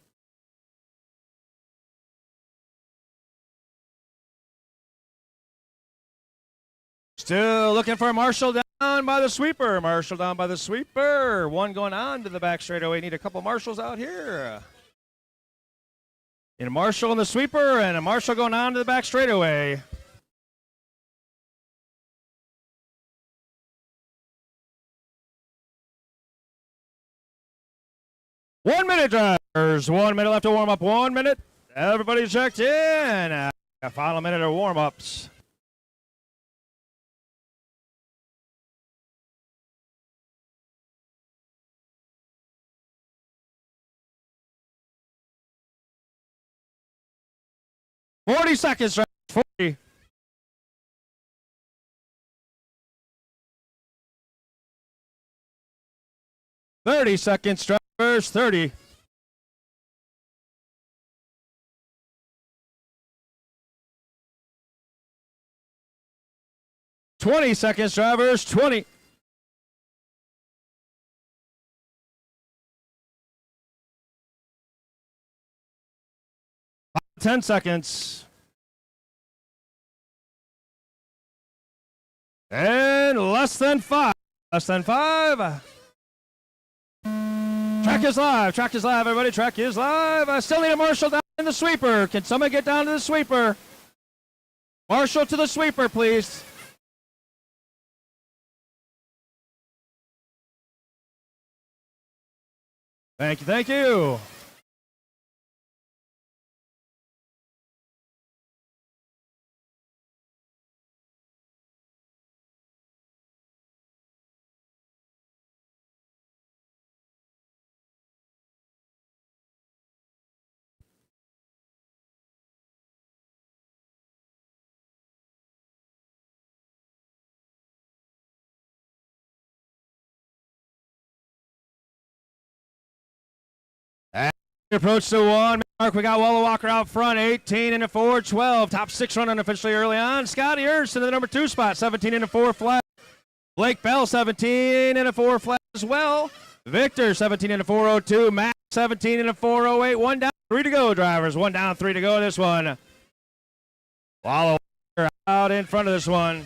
Still looking for Marshall down by the sweeper. Marshall down by the sweeper. One going on to the back straightaway. Need a couple Marshalls out here. And a Marshall on the sweeper and a Marshall going on to the back straightaway. One minute, drivers. 1 minute left to warm up. 1 minute. Everybody checked in. A final minute of warm ups. Forty seconds, drivers. 40. Thirty seconds, drivers. 30. 20 seconds, drivers. 20. 10 seconds. And less than 5. Less than 5. Track is live. Track is live, everybody. Track is live. I still need a Marshall down in the sweeper. Can someone get down to the sweeper? Marshall to the sweeper, please. Thank you. Thank you. Approach to 1 mark. We got Walla Walker out front, 18 and a 4-12. Top 6 run unofficially early on. Scotty Ernst into the number 2 spot, 17 and a 4 flat. Blake Bell, 17 and a 4 flat as well. Victor, 17 and a 402. Matt, 17 and a 408. 1 down, 3 to go, drivers. 1 down, 3 to go this one. Walla Walker out in front of this one.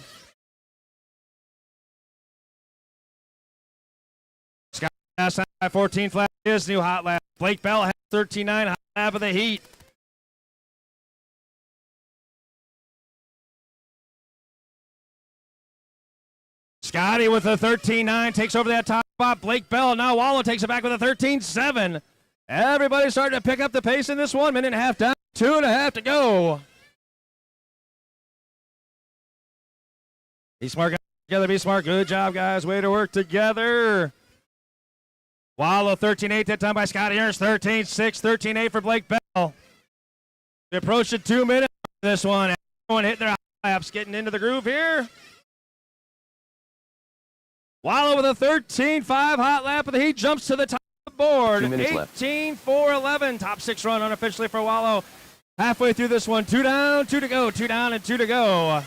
Scott last time 14 flat. His new hot lap. Blake Bell has 13.9 hot lap of the heat. Scotty with a 13.9 takes over that top spot. Blake Bell, now Wallow takes it back with a 13.7. Everybody's starting to pick up the pace in this 1 minute and a half down. 2.5 to go. Be smart, guys. Together, be smart. Good job, guys. Way to work together. Wallow 13.8 that time by Scotty Ernst. 13.6, 13.8 for Blake Bell. We approach the 2 minute this one. Everyone hitting their hot laps, getting into the groove here. Wallow with a 13.5 hot lap of the heat jumps to the top of the board. 18.411. Top 6 run unofficially for Wallow. Halfway through this one. 2 down, 2 to go. 2 down and 2 to go.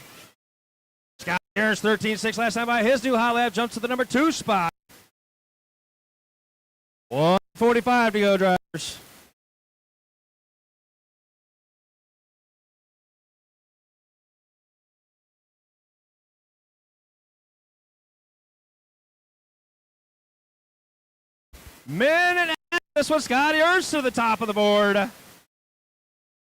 Scott Ernst 13.6 last time by his new hot lap jumps to the number 2 spot. 1:45 to go, drivers. Minute and a half. This one, Scotty Ernst to the top of the board.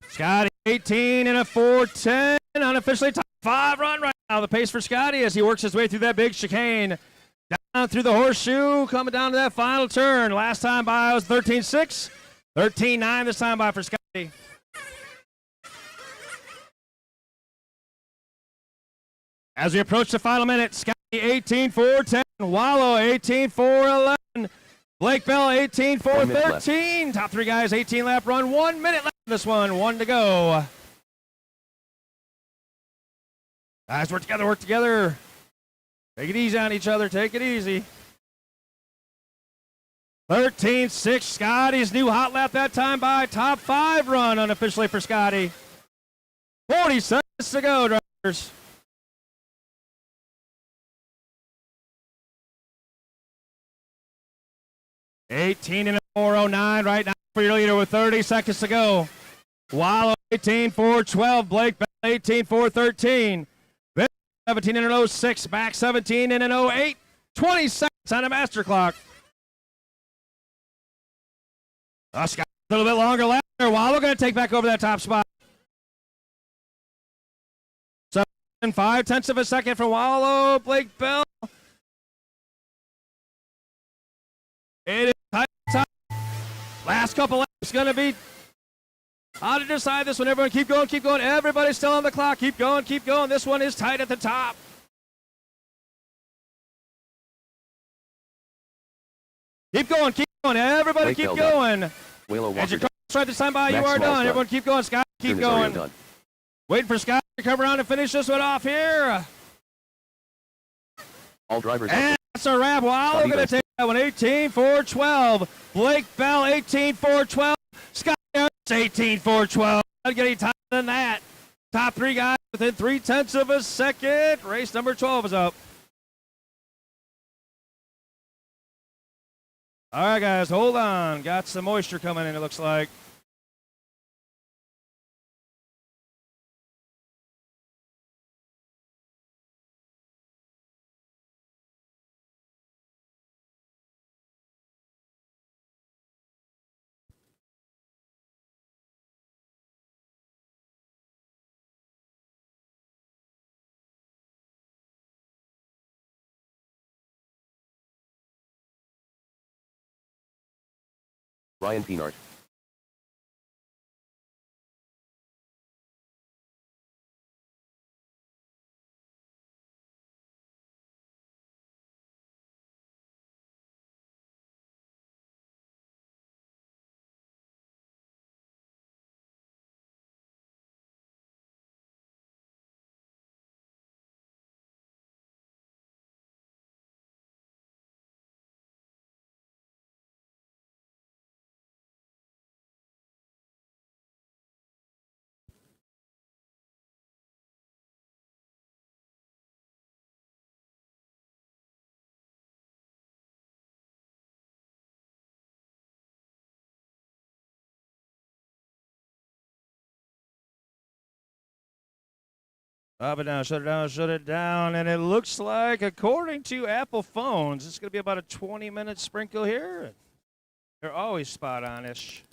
Scotty 18 and a 4:10. Unofficially top 5 run right now. The pace for Scotty as he works his way through that big chicane. Down through the horseshoe, coming down to that final turn. Last time by was 13.6. 13.9 this time by for Scotty. As we approach the final minute, Scotty 18.4:10. Wallow 18.4:11. Blake Bell 18.4:13. Top 3 guys, 18 lap run. 1 minute left in this one. 1 to go. Guys, work together, work together. Take it easy on each other. Take it easy. 13.6. Scotty's new hot lap that time by top 5 run unofficially for Scotty. 40 seconds to go, drivers. $18 and a 409 right now for your leader with 30 seconds to go. Wallow 18.412. Blake Bell 18.413. 17 and an 06, back 17 and an 08. 20 seconds on a master clock. Scott a little bit longer lap there. Wallow going to take back over that top spot. 7 and 5/10 of a second for Wallow. Blake Bell. It is tight. Last couple laps going to be how to decide this one. Everyone keep going, keep going. Everybody's still on the clock. Keep going, keep going. This one is tight at the top. Keep going, keep going. Everybody Blake keep Bell going. Whalo As your Walker car right this time by, you Max are Small's done. done. Everyone keep going. Scott, keep turn is already going. done. Waiting for Scott to come around and finish this one off here. All drivers And that's a wrap. Wow, we're going to take that one. 18.412. Blake Bell, 18.412. Scott Ernst, 18.412. Not getting tighter than that. Top 3 guys within 0.3 of a second. Race number 12 is up. All right, guys, hold on. Got some moisture coming in, it looks like. Ryan Peinart. Up and down, shut it down, shut it down. And it looks like, according to Apple phones, it's going to be about a 20-minute sprinkle here. They're always spot on-ish.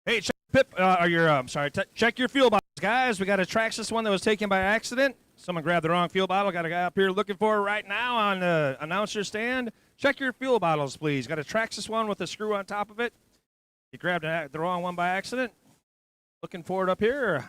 Hey, check your fuel bottles, guys. We got a Traxxas one that was taken by accident. Someone grabbed the wrong fuel bottle. Got a guy up here looking for it right now on the announcer stand. Check your fuel bottles, please. Got a Traxxas one with a screw on top of it. You grabbed the wrong one by accident. Looking for it up here.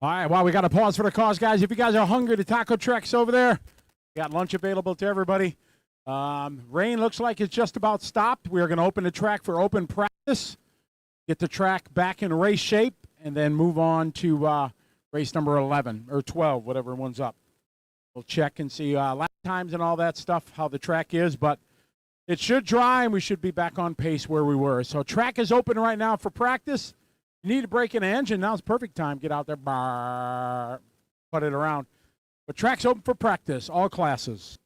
All right, well, we got to pause for the cause, guys. If you guys are hungry, the taco truck's over there. We got lunch available to everybody. Rain looks like it's just about stopped. We're going to open the track for open practice, get the track back in race shape, and then move on to race number 11 or 12, whatever one's up. We'll check and see lap times and all that stuff, how the track is, but it should dry, and we should be back on pace where we were. So track is open right now for practice. You need to break in an engine. Now's the perfect time. Get out there, put it around. But track's open for practice, all classes.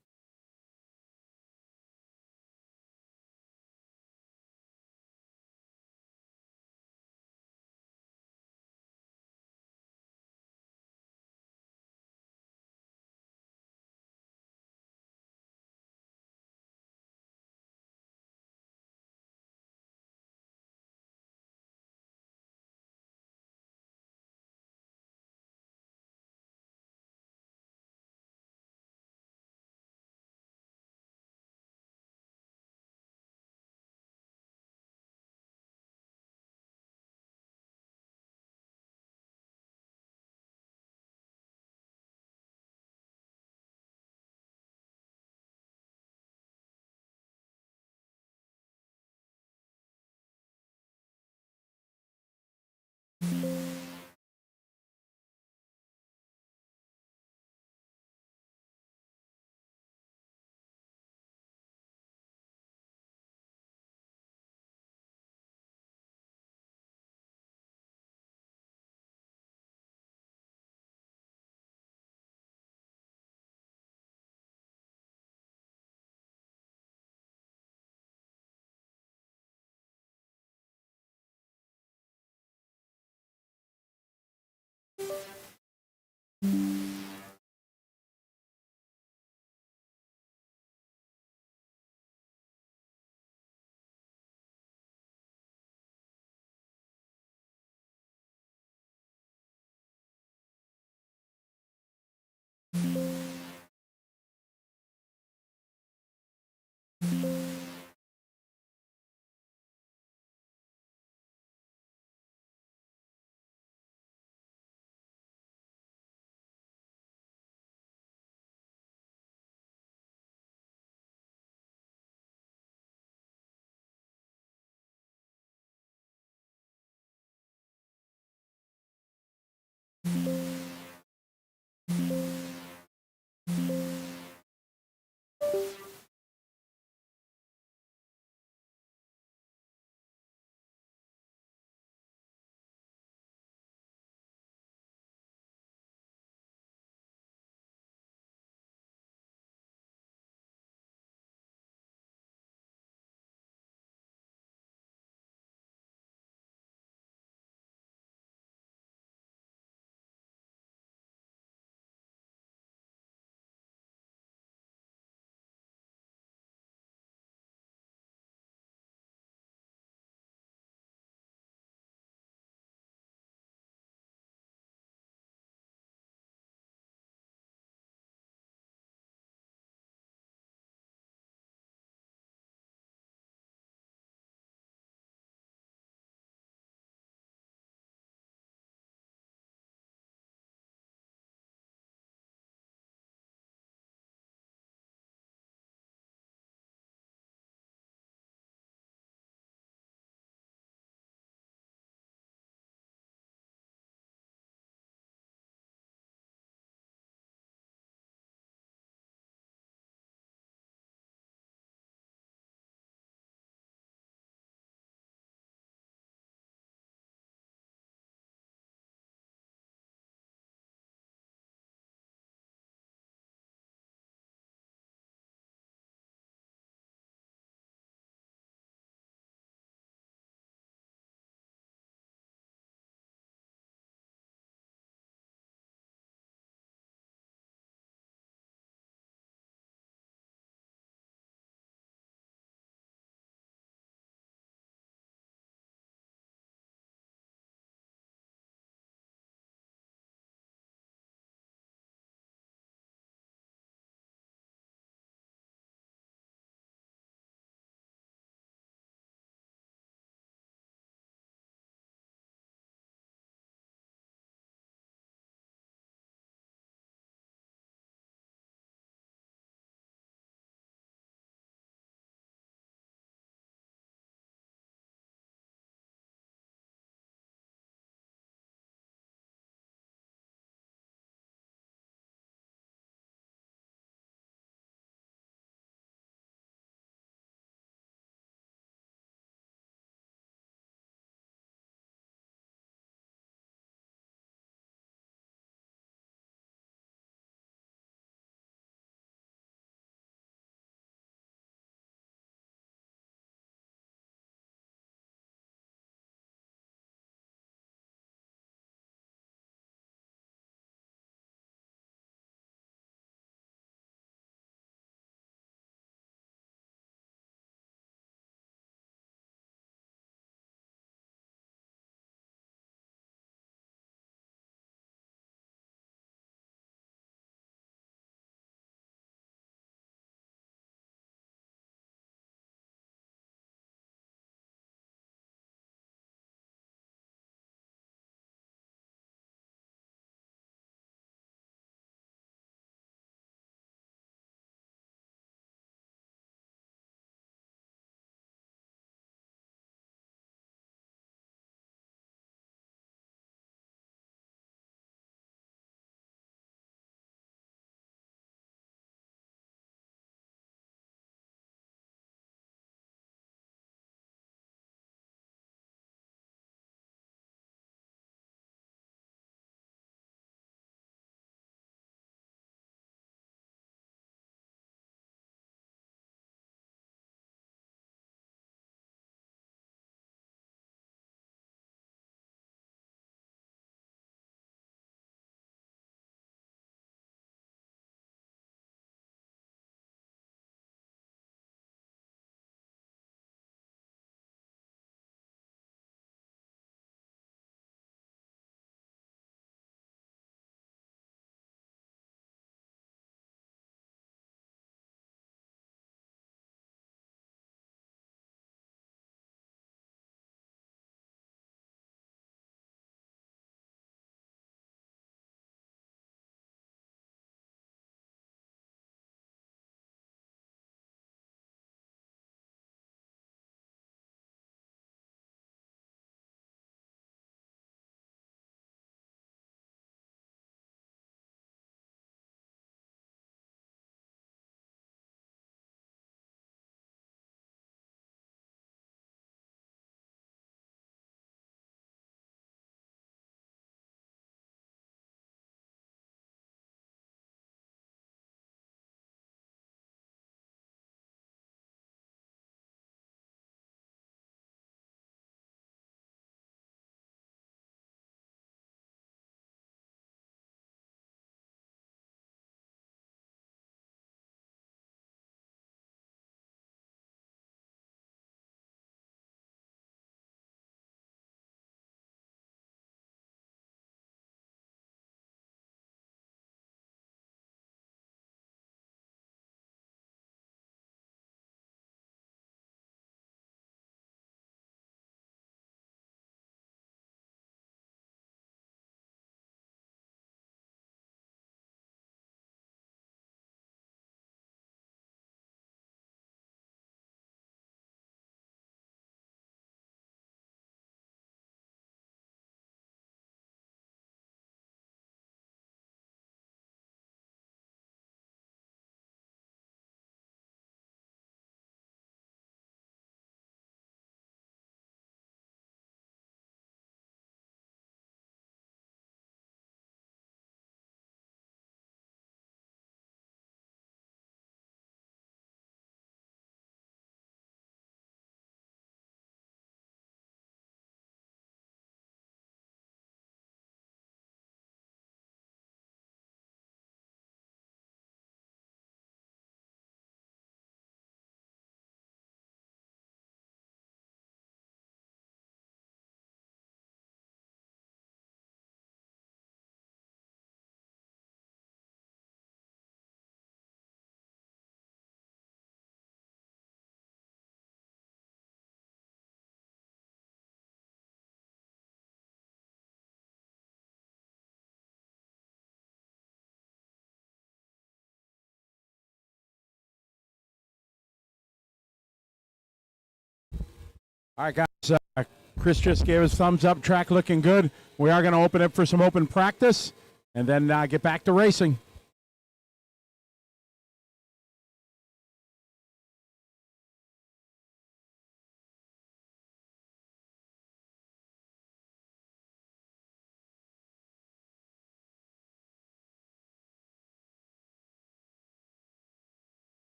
All right, guys. Chris just gave us thumbs up. Track looking good. We are going to open it for some open practice and then get back to racing.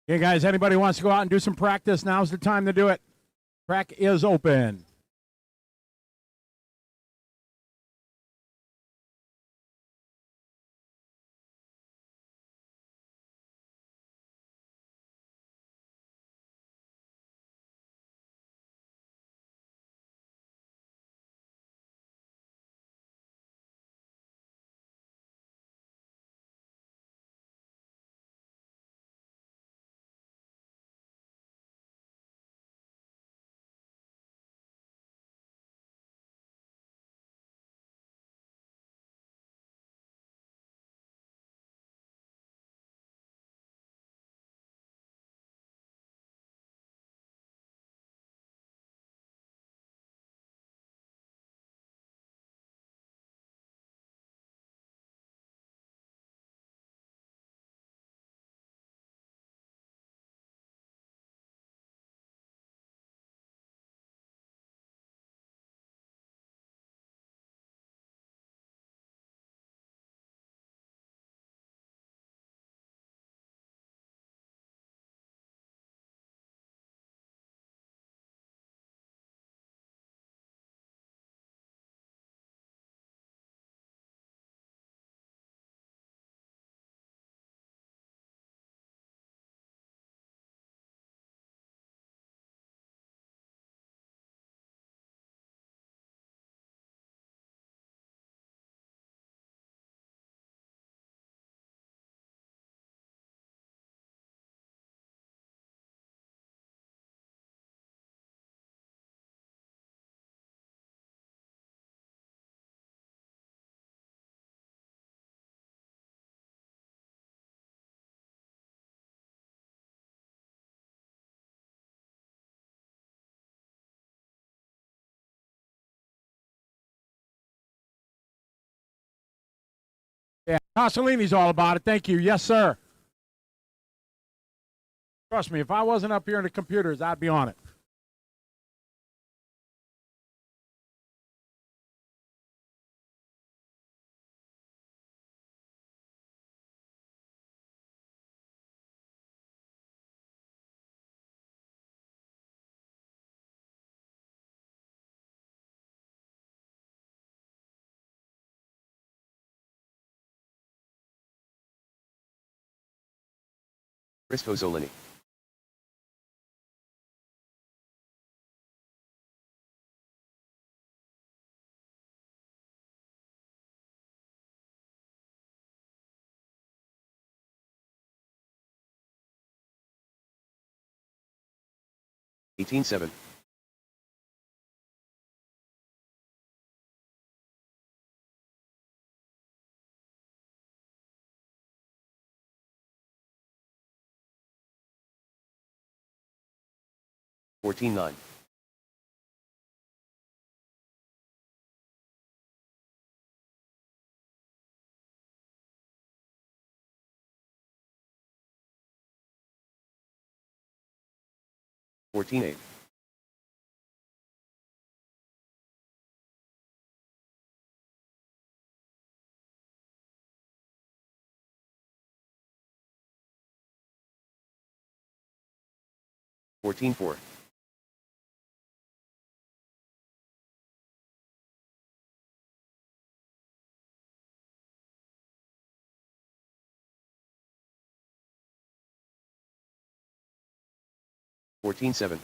Okay, guys, anybody wants to go out and do some practice, now's the time to do it. Track is open. Yeah, Costellini's all about it. Thank you. Yes, sir. Trust me, if I wasn't up here in the computers, I'd be on it. Chris Pozzolini. $18.7. $14.9. $14.8. $14.4. $14.7.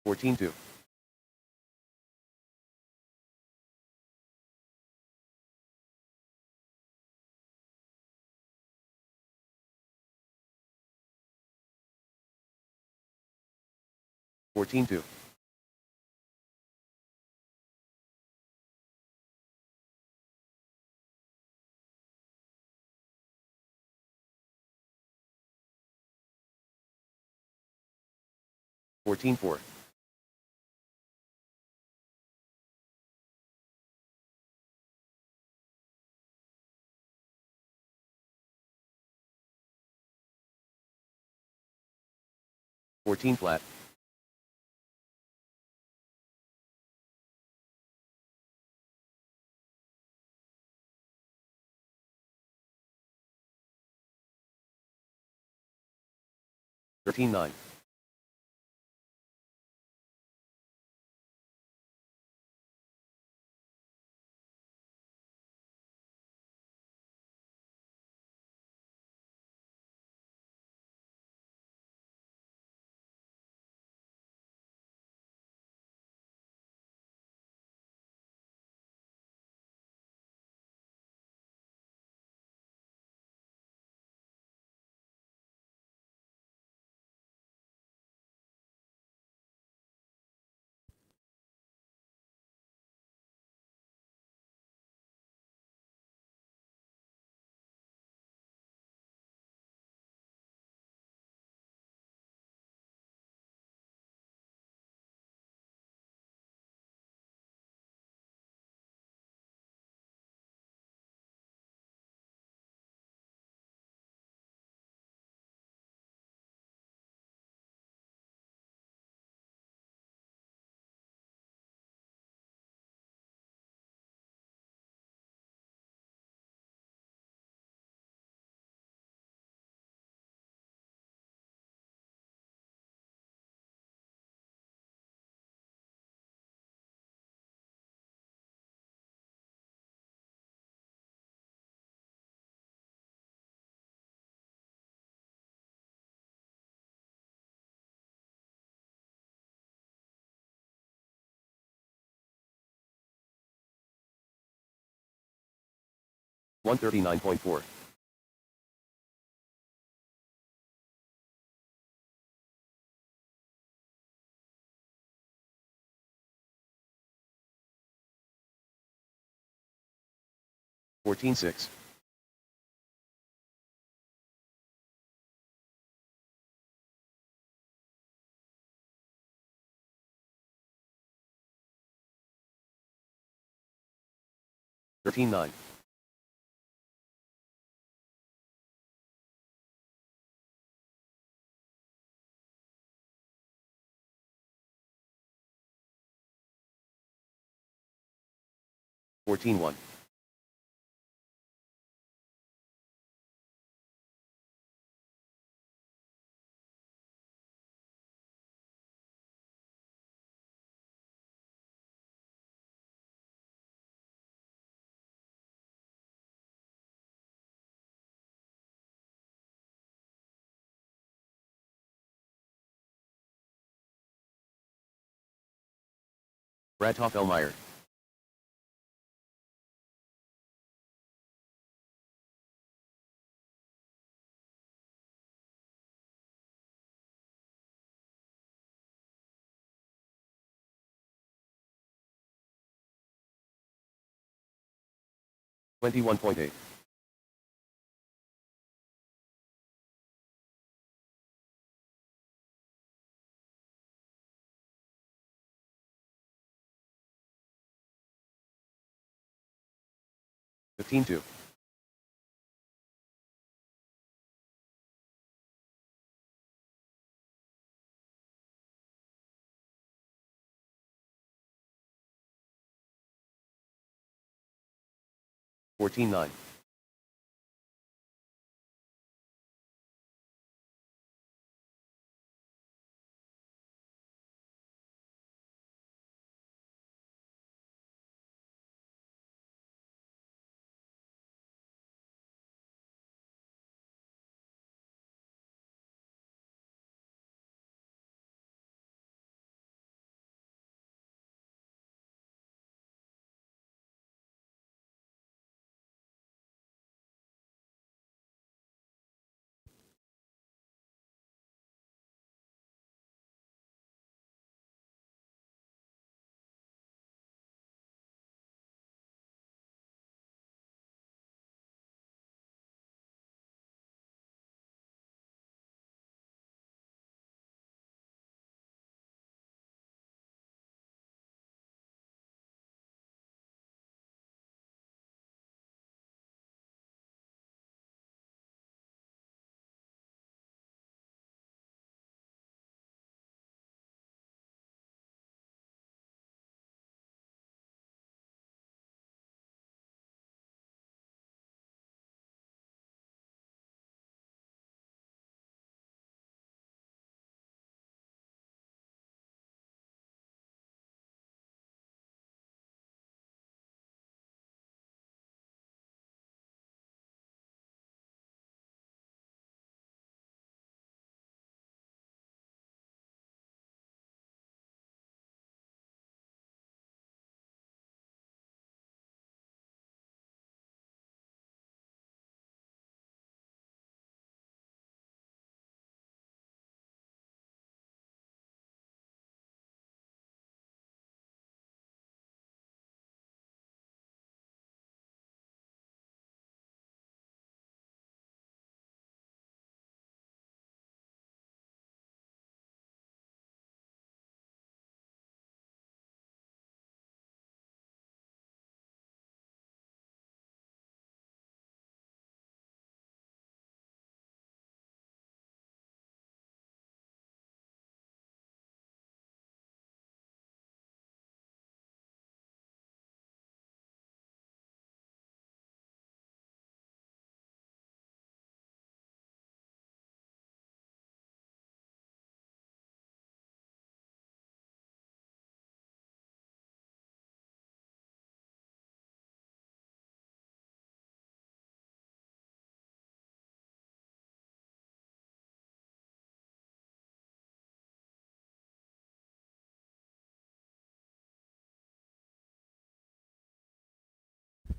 $14.2. $14.2. $14.4. $14 flat. $13.9. $139.4. $14.6. 13-9. Fourteen one. Brad Hoffelmeyer. Twenty-one point eight. 15-2. 14-9.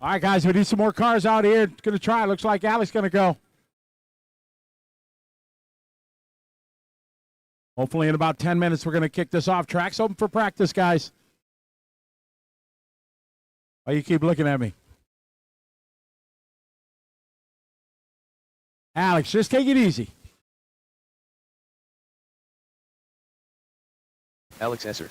All right, guys, we need some more cars out here. Going to try. Looks like Alex going to go. Hopefully in about 10 minutes, we're going to kick this off. Track's open for practice, guys. Why you keep looking at me? Alex, just take it easy. Alex Esser.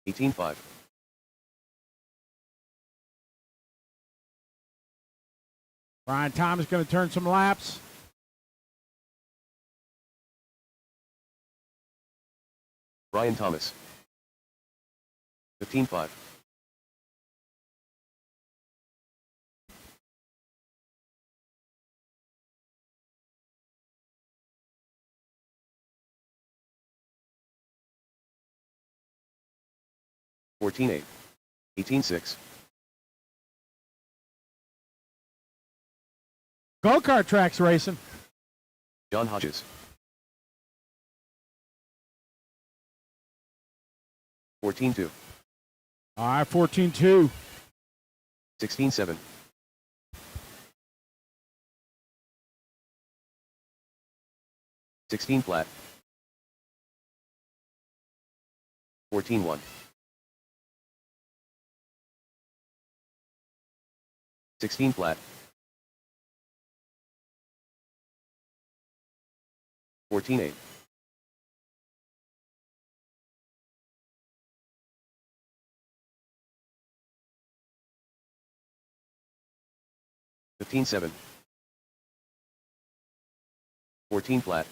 18-5. Brian Thomas going to turn some laps. Brian Thomas. 15-5. $14.8. 18-6. Go-kart tracks racing. John Hodges. 14-2. All right, 14-2. 16-7. 16 flat. 14-1. 16 flat. 14-8. 15-7. 14 flat.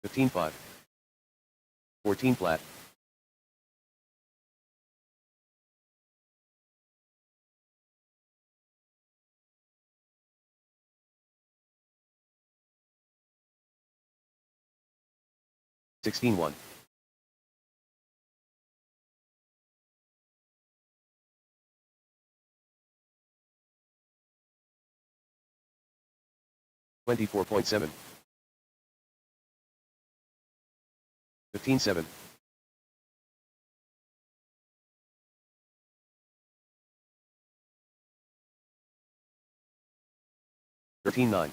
15-5. 14 flat. 16-1. 24.7. 15-7. 13-9.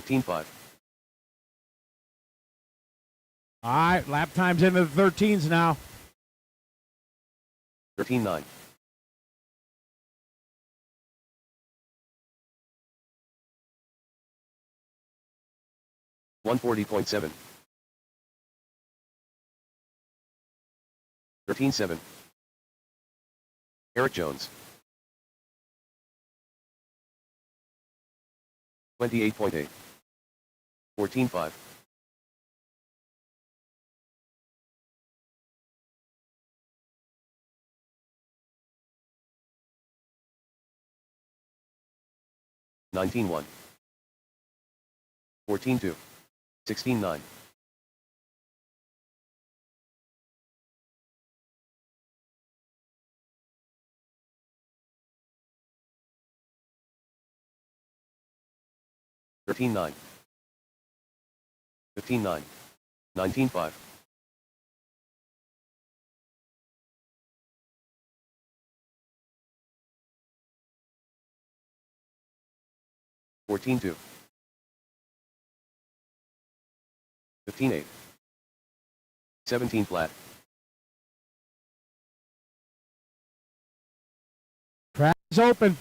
15-5. All right, lap time's into the 13s now. 13-9. 140.7. 13-7. Eric Jones. 28.8. 14-5. 19-1. 14-2. 16-9. 13-9. 15-9. 19-5. 14-2. 15-8. 17 flat. Track is open.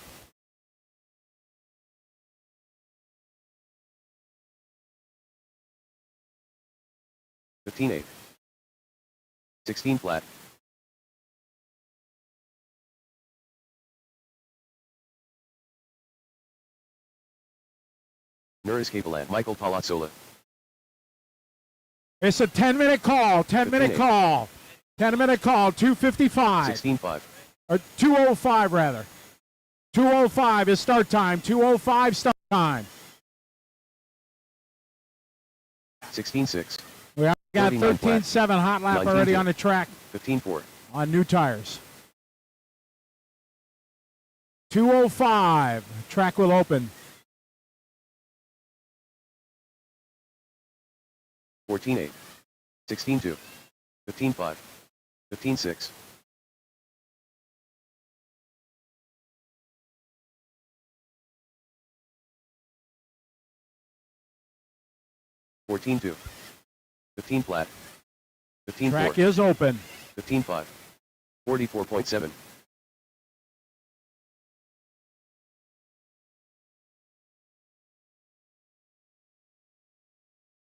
$15.8. 16 flat. 'Nuriscapelant Michael Palazzola. It's a 10-minute call. 10-minute 15-8. call. 10-minute call. 2:55. 16-5. Or 2:05 rather. 2:05 is start time. 2:05 start time. 16-6. We got 39 flat. 13.7 hot lap 19 already two. on the track 15-4. on new tires. 2:05. Track will open. 14-8. 16-2. 15-5. 15-6. 14-2. 15 flat. 15-4. Track is open. 15-5. 44.7.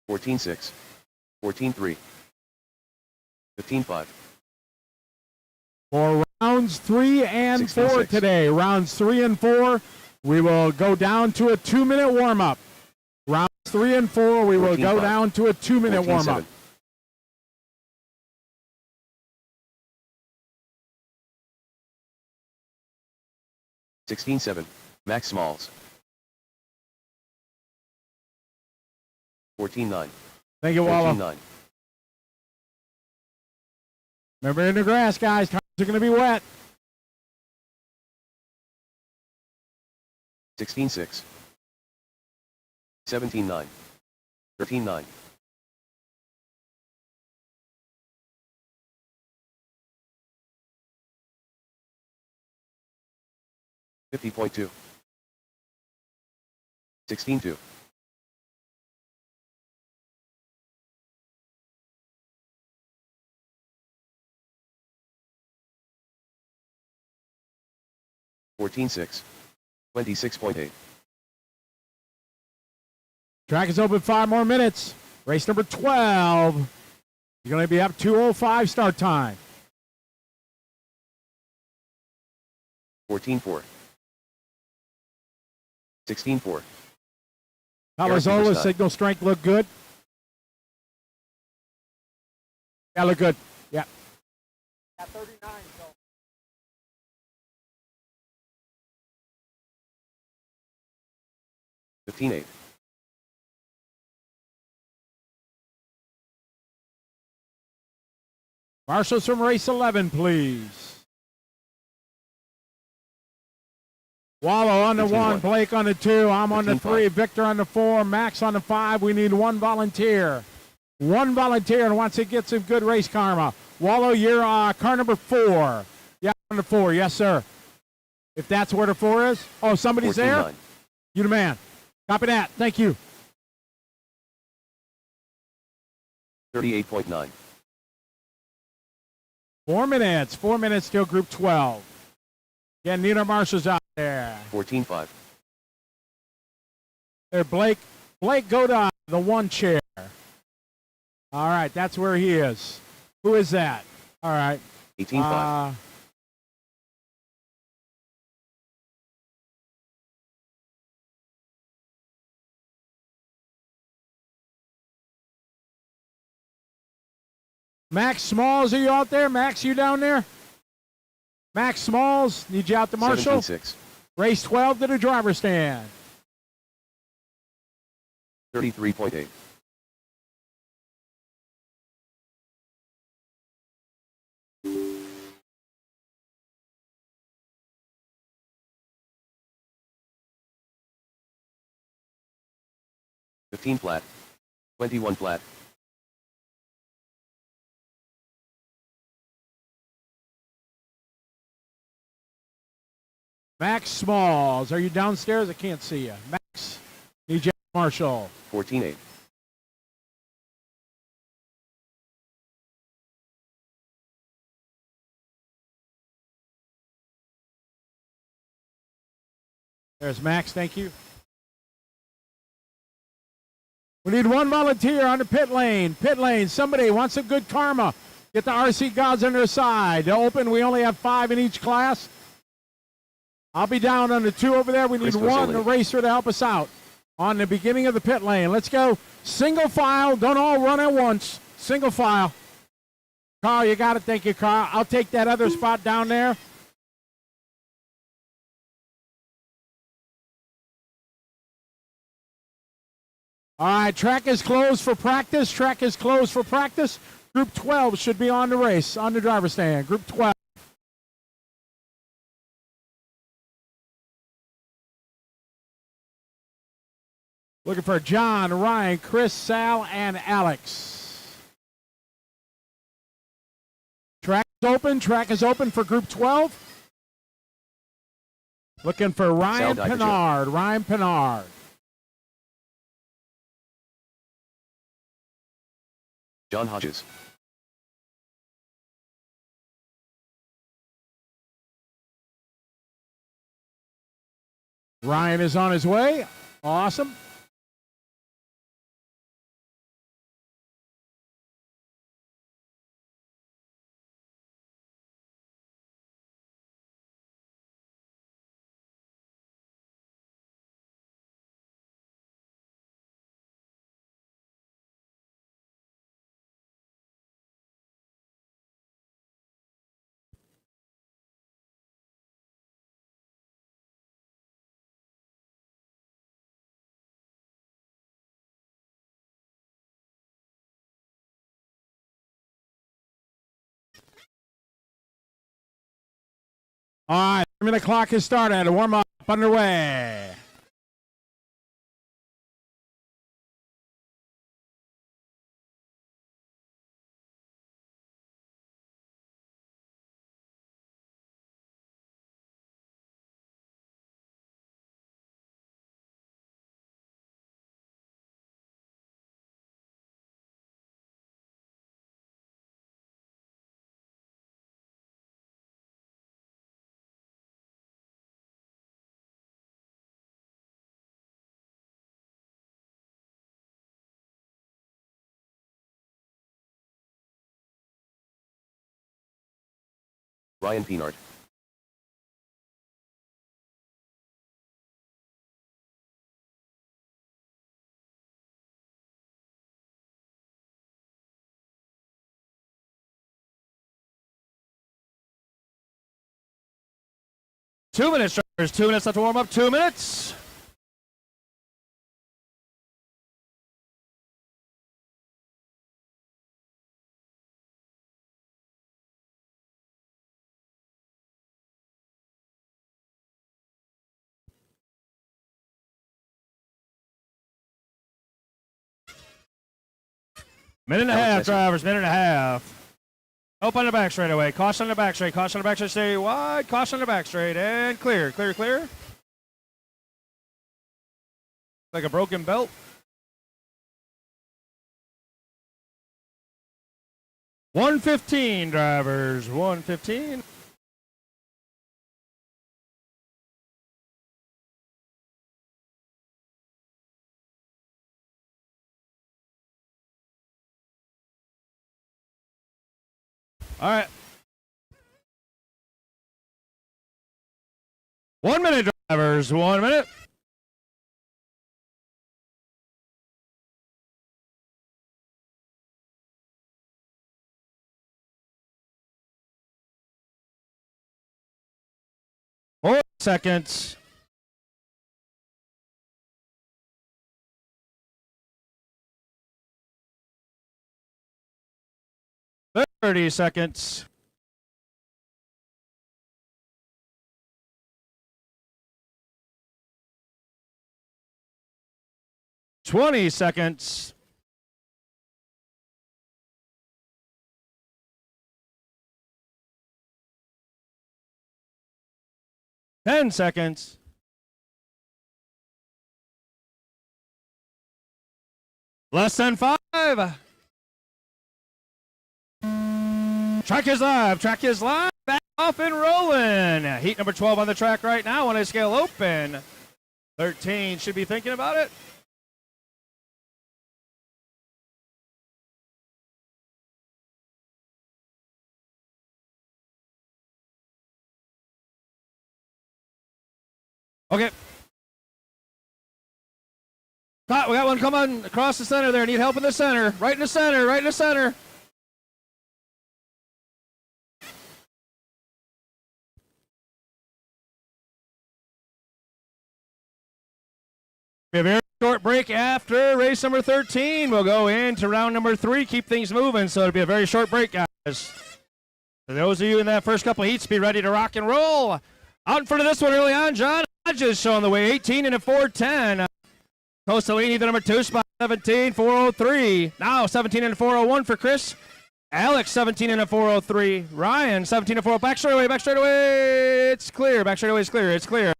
14.6. 14.3. 15.5. For rounds 3 and 4 16-6. today, rounds 3 and 4, we will go down to a 2-minute warm-up. Rounds 3 and 4, we will go 14-5. down to a 2-minute 14.7. warm-up. 16.7. Max Smalls. 14.9. Thank you, Wallow. 14.9. Remember, in the grass, guys, tires are going to be wet. 16.6. 17.9. 13.9. 50.2. 16.2. 14.6. 26.8. Track is open 5 more minutes. Race number 12. You're going to be up 2:05 start time. 14.4. 16.4. Palazzolo, Number signal strength look good. Yeah, look good. Yeah. At 39, so. $15.8. Marshals from race 11, please. Wallow on the 1, 15-1. Blake on the 2, I'm on the 15-5. 3, Victor on the 4, Max on the 5. We need one volunteer. One volunteer, and wants to get some good race karma. Wallow, you're car number 4. Yeah, on the 4, yes, sir. If that's where the 4 is. Oh, somebody's there? 14.9. You the man. Copy that. Thank you. 38.9. 4 minutes. 4 minutes till Group 12. Again, need our marshals out there. 14.5. There, Blake. Blake, go to the 1 chair. All right, that's where he is. Who is that? All right. 18.5. Max Smalls, are you out there? Max, you down there? Max Smalls, need you out to Marshall. 17.6. Race 12 to the driver's stand. 33.8. 15 flat. 21 flat. Max Smalls, are you downstairs? I can't see you. Max, need you out to Marshall. 14.8. There's Max, thank you. We need one volunteer on the pit lane. Pit lane, somebody wants some good karma. Get the RC gods on their side. To open, we only have 5 in each class. I'll be down on the 2 over there. We need Chris one Vasili. racer to help us out on the beginning of the pit lane. Let's go single file. Don't all run at once. Single file. Carl, you got it. Thank you, Carl. I'll take that other spot down there. All right, track is closed for practice. Track is closed for practice. Group 12 should be on the race, on the driver's stand. Group 12. Looking for John, Ryan, Chris, Sal, and Alex. Track is open. Track is open for Group 12. Looking for Ryan Sal Diverger. Pinard. Ryan Pinard. John Hodges. Ryan is on his way. Awesome. All right, 3-minute clock has started. Warm up underway. Ryan Peinart. Two minutes, drivers. 2 minutes left to warm up. 2 minutes. Minute and a half, drivers. Minute and a half. Up on the back straightaway. Caution on the back straight. Caution on the back straight. Stay wide. Caution on the back straight. And clear. Clear, clear. Like a broken belt. $115, drivers. $115. All right. 1 minute, drivers. 1 minute. Four seconds. $30 seconds. $20 seconds. $10 seconds. Less than 5. Track is live. Track is live. Back off and rolling. Heat number 12 on the track right now on a scale open. 13 should be thinking about it. Okay. We got one coming across the center there. Need help in the center. Right in the center. Right in the center. A very short break after race number 13. We'll go into round number 3. Keep things moving. So it'll be a very short break, guys. For those of you in that first couple of heats, be ready to rock and roll. Out in front of this one early on, John Hodges showing the way. 18 and a 410. Costolini, the number 2 spot, 17, 403. Now 17 and a 401 for Chris. Alex, 17 and a 403. Ryan, 17 and 4. Back straightaway, back straightaway. It's clear. Back straightaway is clear. It's clear.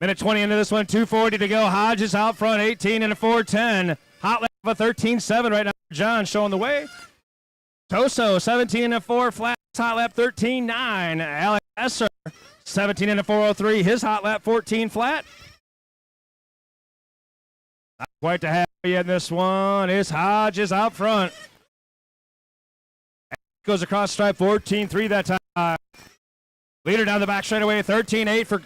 Minute 20 into this one, 2:40 to go. Hodges out front, 18 and a 4:10. Hot lap of a 13.7 right now. John showing the way. Toso, 17 and a 4 flat. Hot lap 13.9. Alex Esser, 17 and a 4:03. His hot lap 14 flat. Not quite to have you in this one. It's Hodges out front. Goes across stripe 14.3 that time. Leader down the back straightaway 13.8 for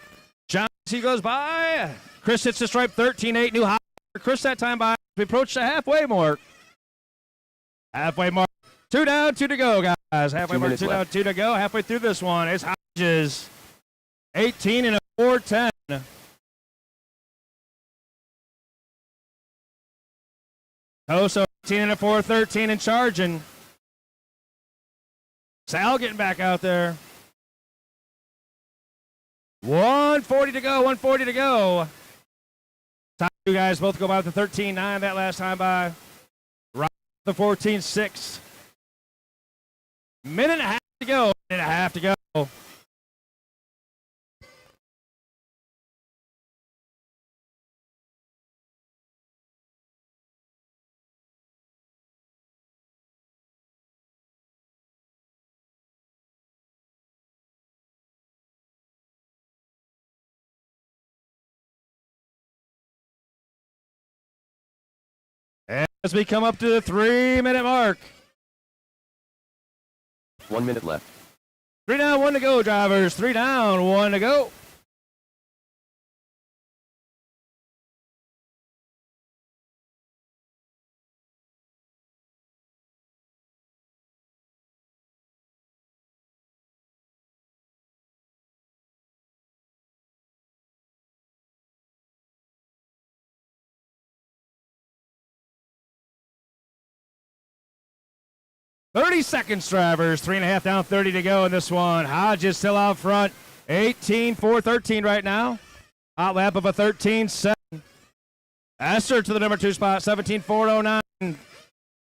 John. He goes by. Chris hits the stripe 13.8. New high for Chris that time by. We approach the halfway mark. Halfway mark. 2 down, 2 to go, guys. Halfway mark, 2 down, 2 to go. Halfway through this one is Hodges. 18 and a 4:10. Toso 18 and a 4:13 and charging. Sal getting back out there. 140 to go, 140 to go. Top two guys both go by the 13.9 that last time by. Right the 14.6. Minute and a half to go. Minute and a half to go. As we come up to the 3-minute mark. 1 minute left. 3 down, 1 to go, drivers. 3 down, 1 to go. "30 seconds, drivers. 3.5 down, 30 to go in this one. Hodges still out front. 18-4-13 right now. Hot lap of a 13.7. Astor to the number 2 spot, 17-4-09.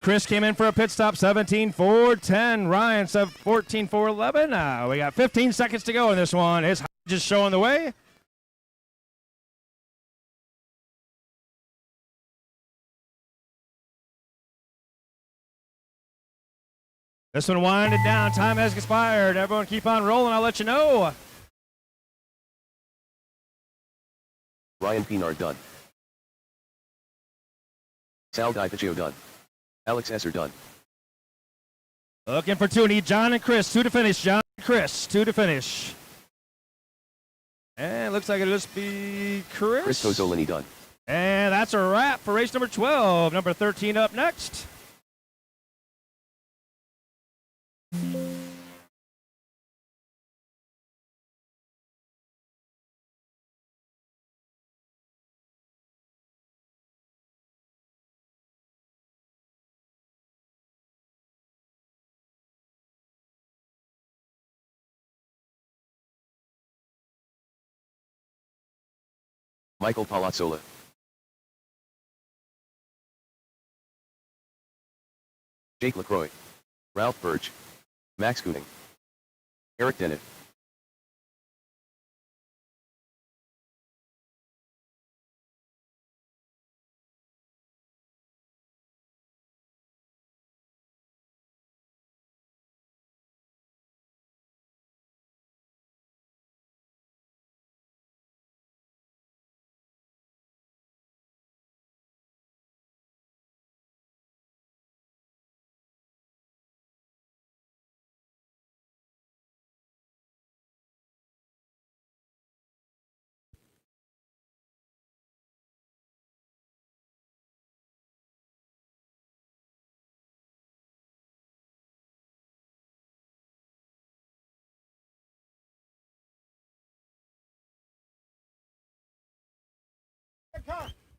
Chris came in for a pit stop, 17-4-10. Ryan, 14-4-11. We got 15 seconds to go in this one. It's Hodges showing the way. This one winding down. Time has expired. Everyone keep on rolling. I'll let you know. Ryan Pinar done. Sal Di done. Alex Esser done. Looking for 2. Need John and Chris. 2 to finish. John and Chris. 2 to finish. And it looks like it'll just be Chris. Chris Tozzolini done. And that's a wrap for race number 12. Number 13 up next. Michael Palazzola. Jake LaCroix. Ralph Birch. Max Cooning. Eric Dennett.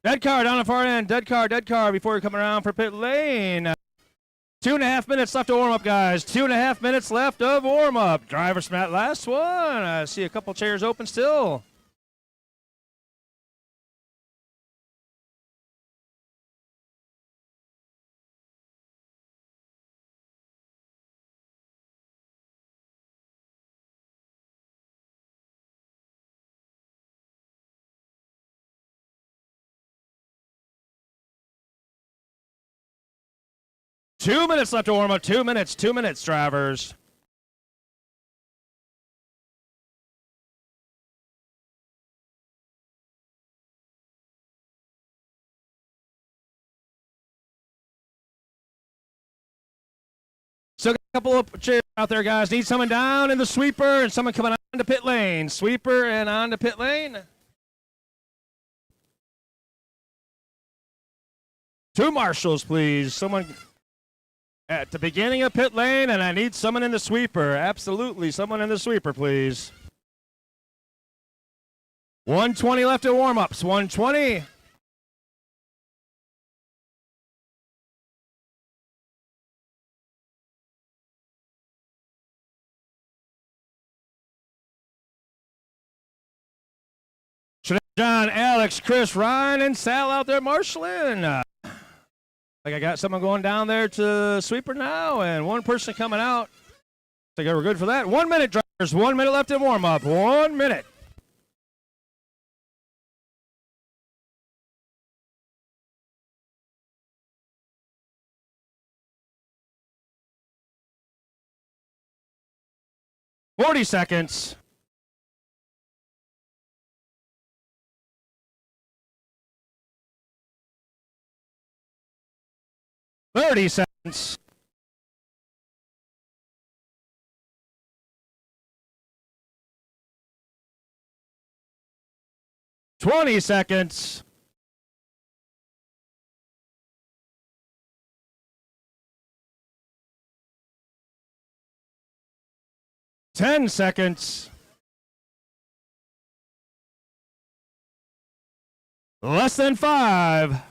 Dead car down the far end. Dead car before you're coming around for pit lane. 2.5 minutes left to warm up, guys. 2.5 minutes left of warm up. Drivers from that last one. I see a couple chairs open still. 2 minutes left to warm up. 2 minutes, drivers. Still got a couple of chairs out there, guys. Need someone down in the sweeper and someone coming on to pit lane. Sweeper and on to pit lane. 2 marshals, please. Someone at the beginning of pit lane, and I need someone in the sweeper. Absolutely, someone in the sweeper, please. 120 left at warm-ups. 120. John, Alex, Chris, Ryan, and Sal out there marshaling. Like I got someone going down there to sweeper now, and one person coming out. I think we're good for that. 1 minute, drivers. 1 minute left in warm up. 1 minute. "40 seconds. "30 seconds. "20 seconds. "10 seconds. Less than 5.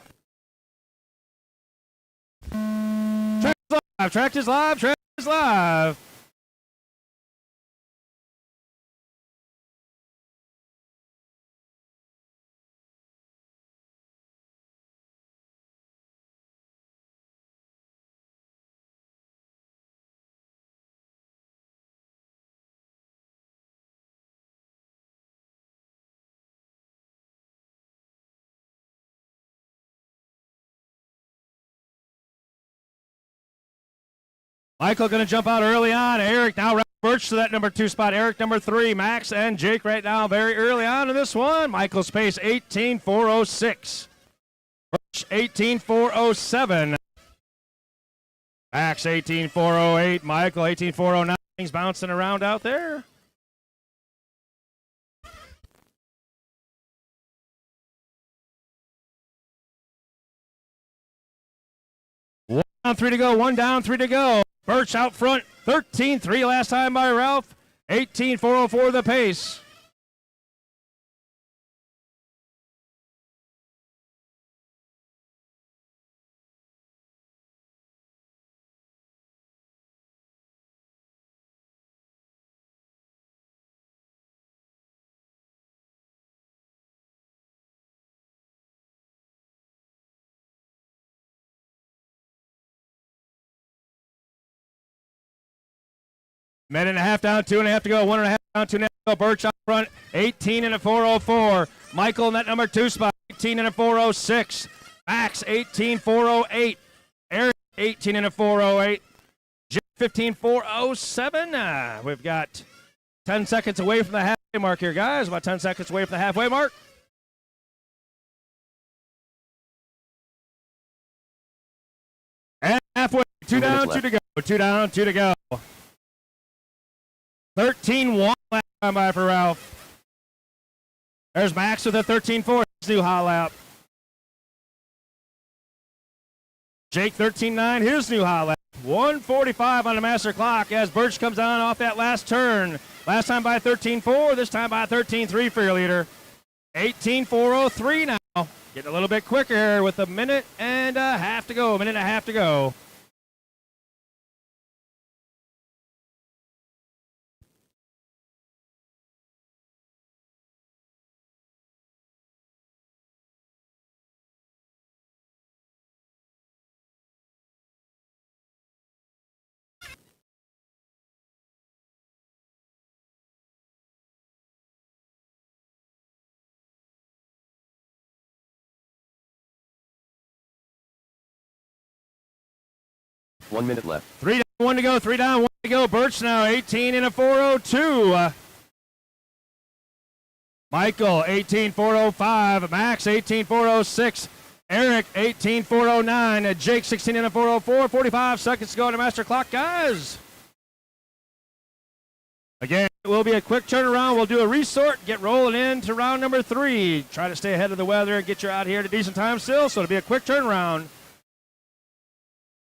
Track is live. Track is live. Michael going to jump out early on. Eric now Birch to that number 2 spot. Eric number 3. Max and Jake right now very early on in this one. Michael's pace 18.406. Birch 18.407. Max 18.408. Michael 18.409. Things bouncing around out there. One down, 3 to go. 1 down, 3 to go. Birch out front, 13.3 last time by Ralph, 18.404 the pace. Minute and a half down, 2.5 to go. 1.5 down, 2.5 to go. Birch out front, 18 and a 404. Michael in that number 2 spot, 18 and a 406. Max 18.408. Eric 18 and a 408. Jim 15.407. We've got 10 seconds away from the halfway mark here, guys. About 10 seconds away from the halfway mark. And halfway, 2 down, 2 to go. 2 down, 2 to go. 13.1 lap time by for Ralph. There's Max with a 13.4. His new hot lap. Jake 13.9. His new hot lap. 1:45 on the master clock as Birch comes on off that last turn. Last time by 13.4. This time by 13.3 for your leader. 18.403 now. Getting a little bit quicker with a minute and a half to go. A minute and a half to go. 1 minute left. 3 down, 1 to go. 3 down, 1 to go. Birch now 18 in a 4:02. Michael 18.405. Max 18.406. Eric 18.409. Jake 16 in a 4:04. 45 seconds to go on the master clock, guys. Again, it will be a quick turnaround. We'll do a resort, get rolling into round number 3. Try to stay ahead of the weather and get you out here at a decent time still, so it'll be a quick turnaround.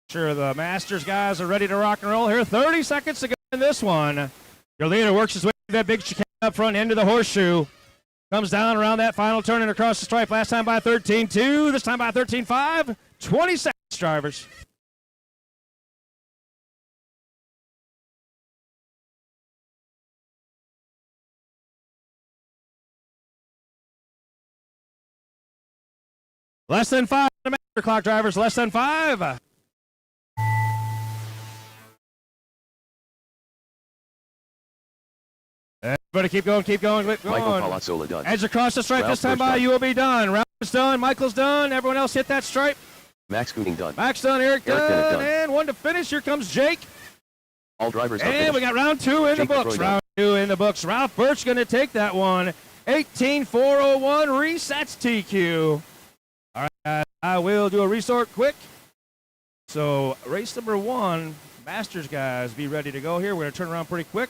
Sure, the Masters guys are ready to rock and roll here. 30 seconds to go in this one. Your leader works his way through that big chicane up front into the horseshoe. Comes down around that final turn and across the stripe. Last time by 13.2, this time by 13.5. 20 seconds, drivers. Less than 5 on the master clock, drivers. Less than 5. Everybody keep going, keep going, keep going. Michael Palazzola done. Edge across the stripe. Ralph This time Birch by, done. you will be done. Ralph's done. Michael's done. Everyone else hit that stripe. Max Cooning done. Max done. Eric Eric Bennett done. done. And 1 to finish. Here comes Jake. All drivers are And finished. we got round 2 in Jake the books. Detroit done. Round 2 in the books. Ralph Birch going to take that one. 18.401 resets TQ. All right, guys. I will do a resort quick. So race number 1, Masters guys, be ready to go here. We're going to turn around pretty quick.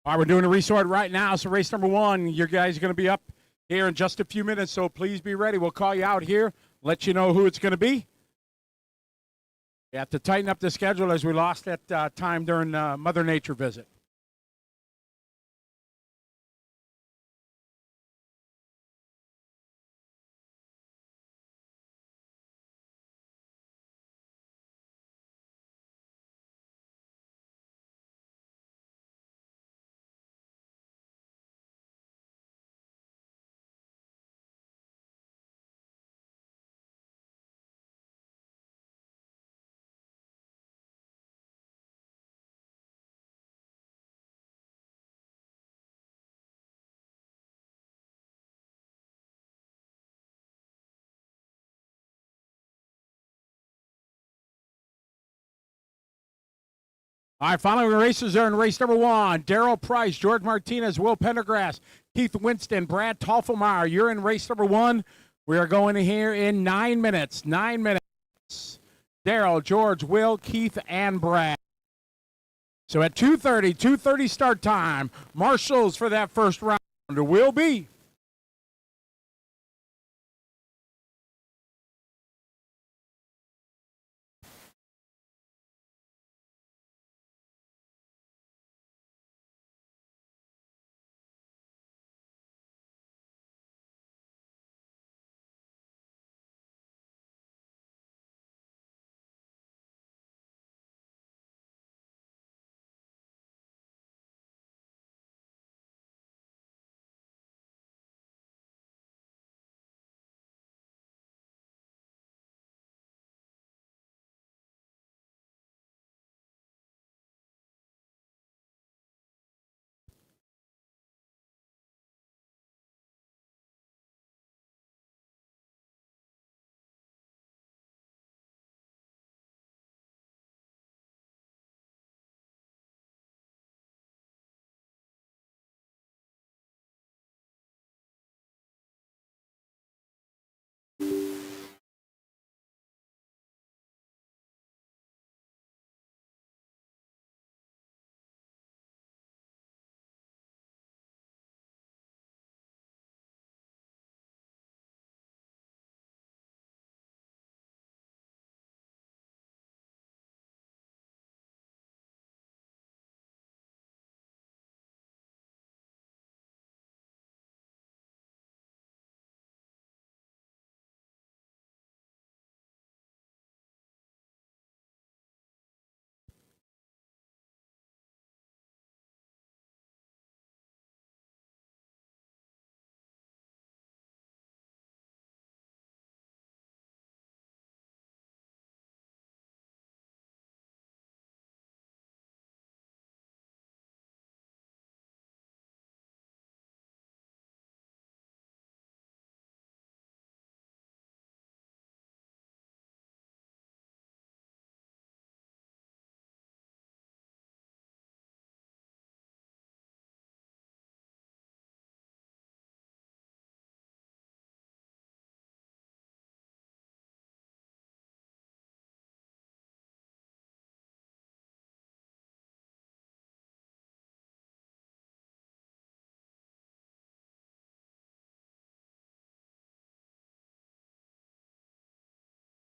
All right, we're doing a resort right now. So race number 1, your guys are going to be up here in just a few minutes. So please be ready. We'll call you out here, let you know who it's going to be. You have to tighten up the schedule as we lost that time during Mother Nature visit. All right, following races are in race number 1. Darrell Price, George Martinez, Will Pendergrass, Keith Winston, Brad Toffelmeyer. You're in race number 1. We are going to here in 9 minutes. 9 minutes. Darrell, George, Will, Keith, and Brad. So at 2:30 start time, marshals for that first round will be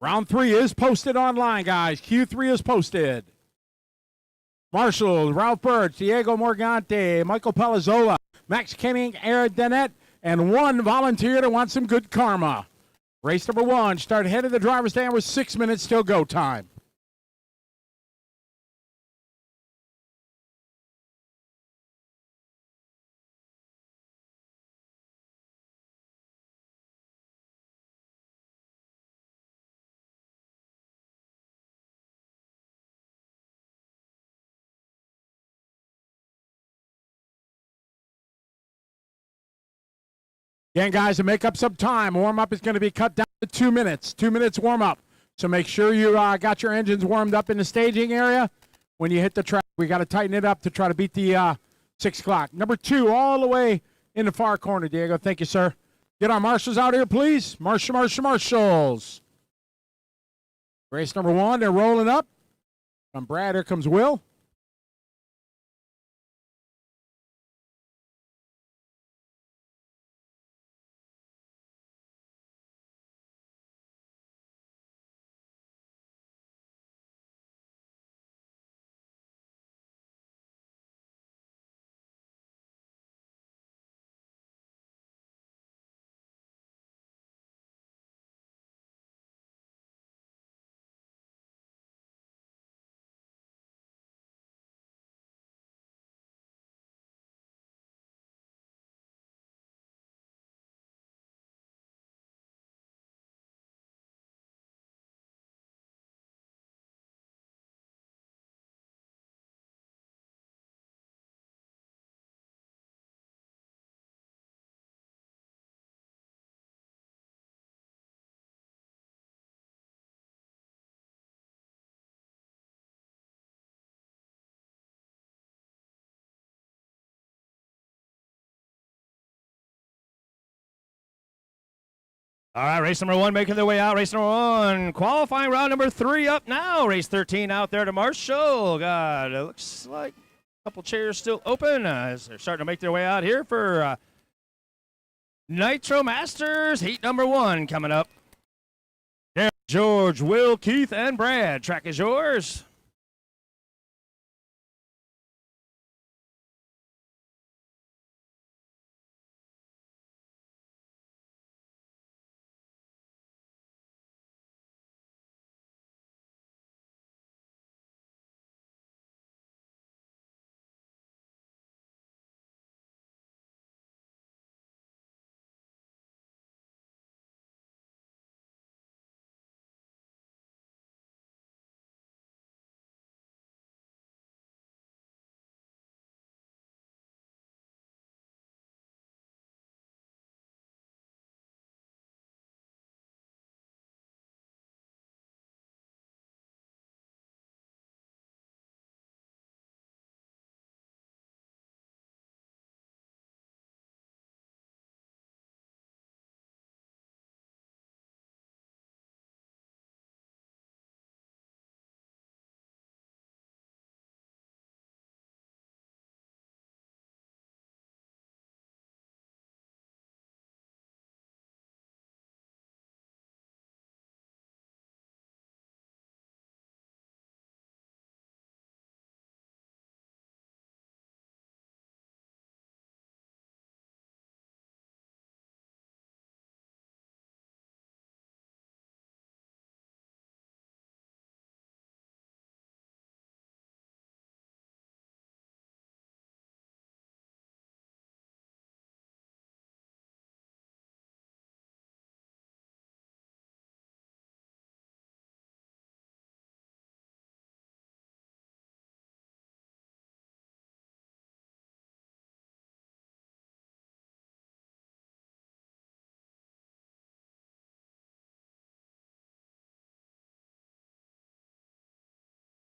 Round 3 is posted online, guys. Q3 is posted. Marshall, Ralph Birch, Diego Morgante, Michael Palazzola, Max Kenning, Aaron Dennett, and one volunteer to want some good karma. Race number 1, start ahead of the driver's stand with 6 minutes till go time. Again, guys, to make up some time, warm-up is going to be cut down to 2 minutes. 2 minutes warm-up. So make sure you got your engines warmed up in the staging area. When you hit the track, we got to tighten it up to try to beat the 6 o'clock. Number 2, all the way in the far corner, Diego. Thank you, sir. Get our marshals out here, please. Marshals. Race number 1, they're rolling up. From Brad, here comes Will. All right, race number 1 making their way out. Race number 1, qualifying round number 3 up now. Race 13 out there to Marshall. God, it looks like a couple chairs still open as they're starting to make their way out here for Nitro Masters heat number 1 coming up. There, George, Will, Keith, and Brad. Track is yours.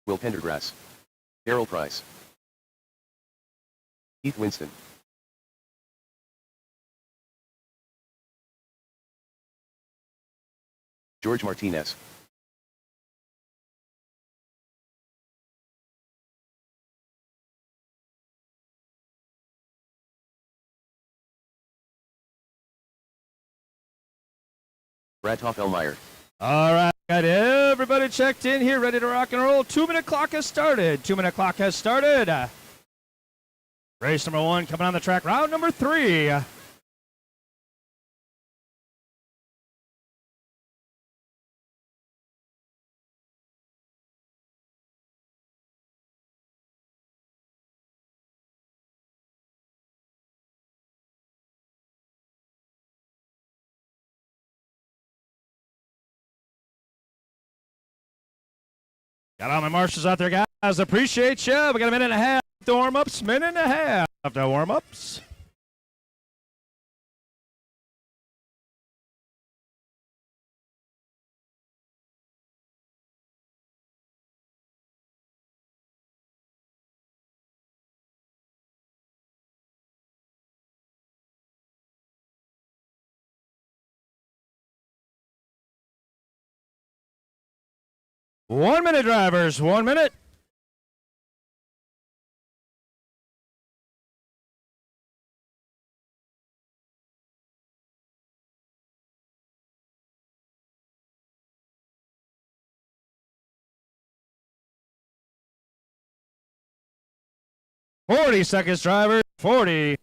Will Pendergrass. Darrell Price. Keith Winston. George Martinez. Brad Toffelmeyer. All right, got everybody checked in here, ready to rock and roll. 2-minute clock has started. 2-minute clock has started. Race number 1 coming on the track, round number 3. Got all my marshals out there, guys. Appreciate you. We got a minute and a half to warm-ups. Minute and a half to warm-ups. One minute, drivers. 1 minute. Forty seconds, driver. 40.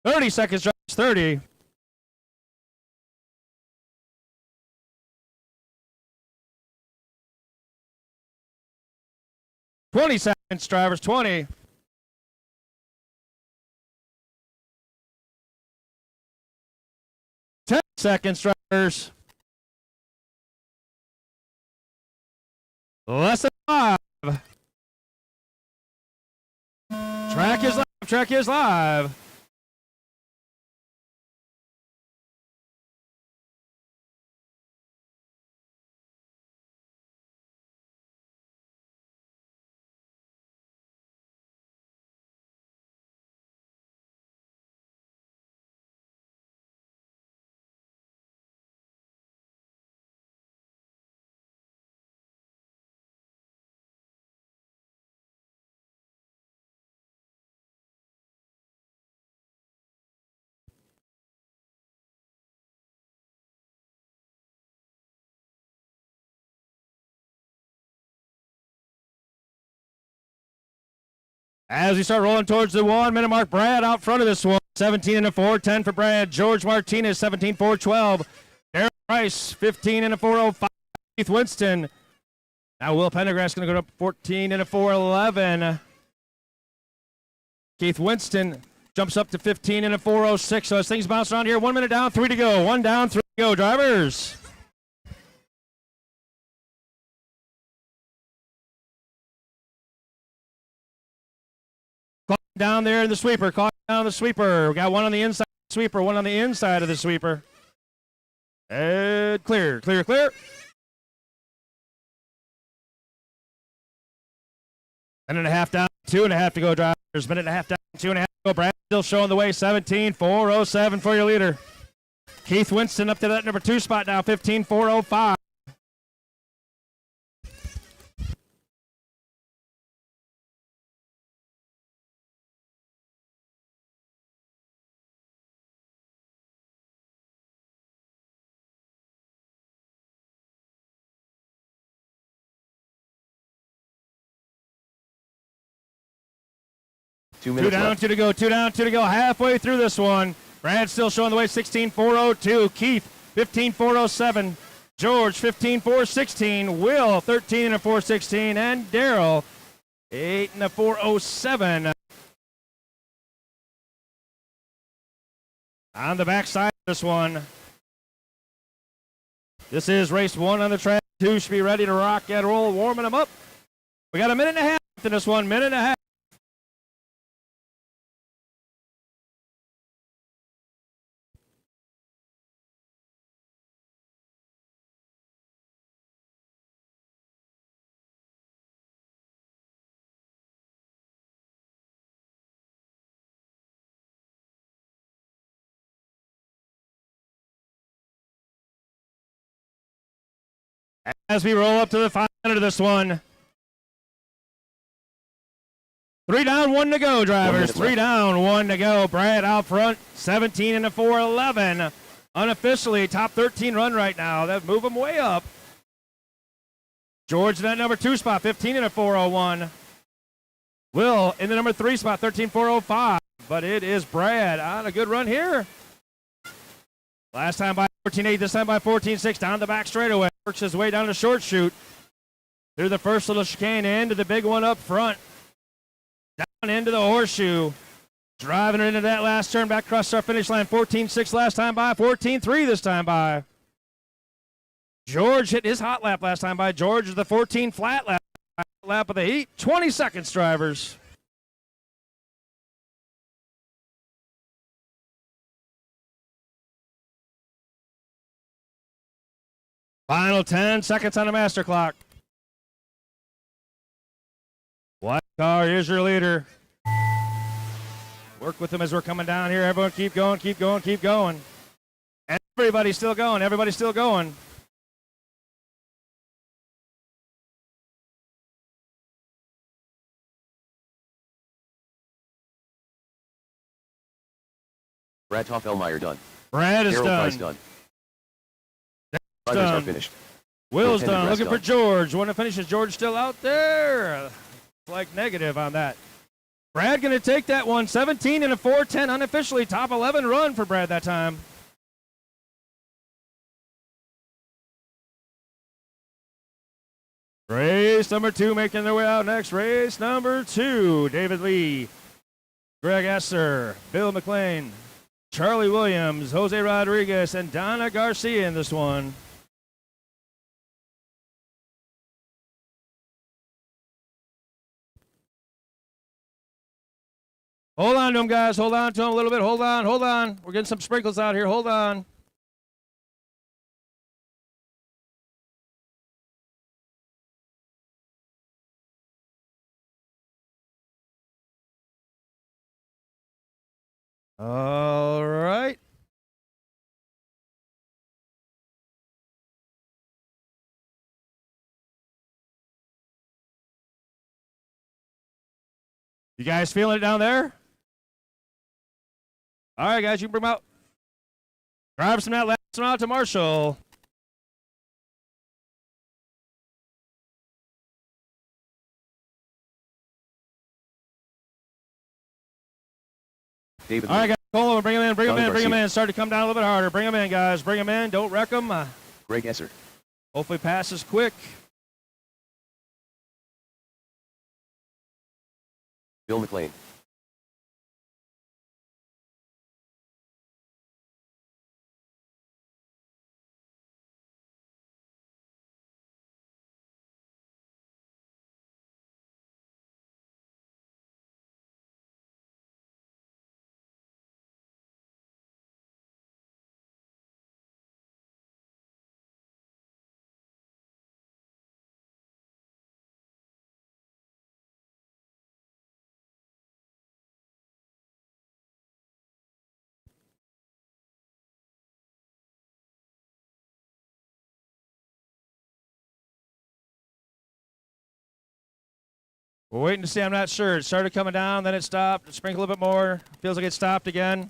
Thirty seconds, drivers. 30. 20 seconds, drivers. 20. 10 seconds, drivers. Less than 5. Track is live. Track is live. As we start rolling towards the 1 minute mark, Brad out front of this one. 17 and a 4-10 for Brad. George Martinez, 17-4-12. Darren Price, 15 and a 4-05. Keith Winston. Now Will Pendergrass going to go up 14 and a 4-11. Keith Winston jumps up to 15 and a 4-06. So as things bounce around here, 1 minute down, 3 to go. 1 down, 3 to go. Drivers. Caught down there in the sweeper. Caught down the sweeper. We got one on the inside of the sweeper, one on the inside of the sweeper. And clear, clear, clear. Minute and a half down, 2.5 to go, drivers. Minute and a half down, 2.5 to go. Brad still showing the way, 17-4-07 for your leader. Keith Winston up to that number 2 spot now, 15-4-05. Two 2 minutes down, left. 2 to go, 2 down, 2 to go. Halfway through this one. Brad still showing the way, 16-4-02. Keith, 15-4-07. George, 15-4-16. Will, 13 and a 4-16. And Daryl, 8 and a 4-07. On the backside of this one. This is race 1 on the track. 2 should be ready to rock and roll, warming them up. We got a minute and a half in this one, minute and a half. As we roll up to the final minute of this one, 3 down, 1 to go, drivers. 3 down, 1 to go. Brad out front, 17 and a 411. Unofficially, top 13 run right now. That move him way up. George in that number 2 spot, 15 and a 401. Will in the number 3 spot, 13.405. But it is Brad on a good run here. Last time by 14.8, this time by 14.6. Down the back straightaway. Works his way down the short chute. Through the first little chicane into the big one up front. Down into the horseshoe. Driving it into that last turn back across our finish line. 14.6 last time by. 14.3 this time by. George hit his hot lap last time by. George is the 14 flat lap of the heat. 20 seconds, drivers. Final 10 seconds on the master clock. White car, here's your leader. Work with them as we're coming down here. Everyone keep going, keep going, keep going. Everybody's still going, everybody's still going. Brad Toffelmeyer done. Brad is Darrell done. Price done. Done. Drivers are finished. Will's Lieutenant done. Rest Looking for done. George. Want to finish? Is George still out there? Like negative on that. Brad going to take that one. 17 and a 410. Unofficially top 11 run for Brad that time. Race number 2 making their way out next. Race number 2. David Lee, Greg Esser, Bill McLean, Charlie Williams, Jose Rodriguez, and Donna Garcia in this one. Hold on to him, guys. Hold on to him a little bit. Hold on, hold on. We're getting some sprinkles out here. Hold on. All right. You guys feeling it down there? All right, guys, you can bring them out. Drive some that last one out to Marshall. David All right, Lee. guys, call him. Bring him in, bring him Don in, bring him Garcia. in. Start to come down a little bit harder. Bring him in, guys. Bring him in. Don't wreck him. Greg Esser. Hopefully passes quick. Bill McLean. We're waiting to see. I'm not sure. It started coming down, then it stopped. Sprinkle a little bit more. Feels like it stopped again.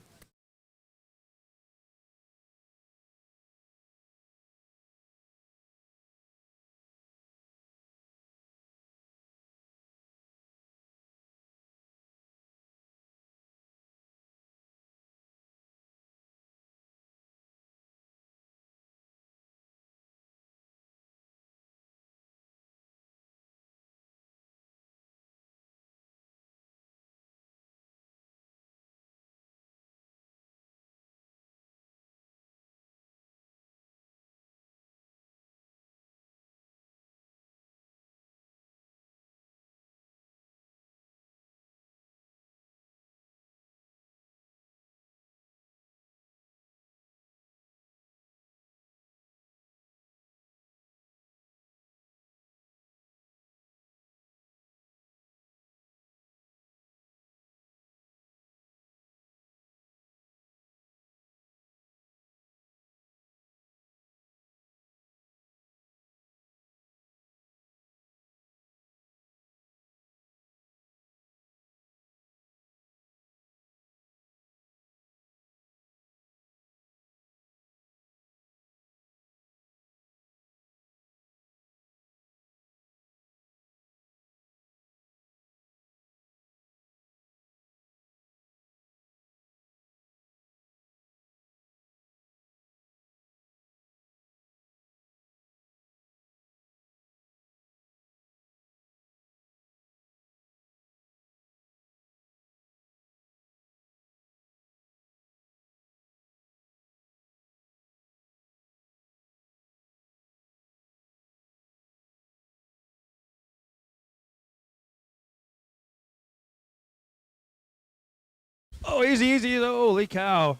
Oh, easy, easy. Holy cow.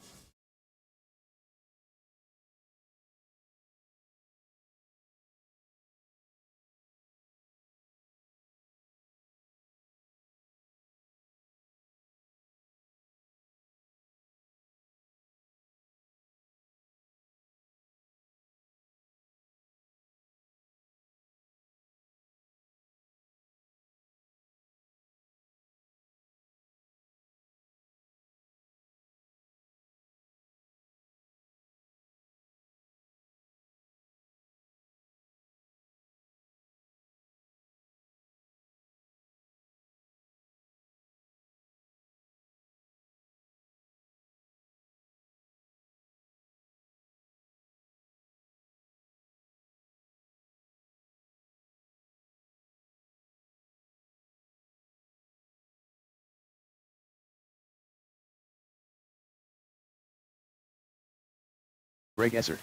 Greg Esser.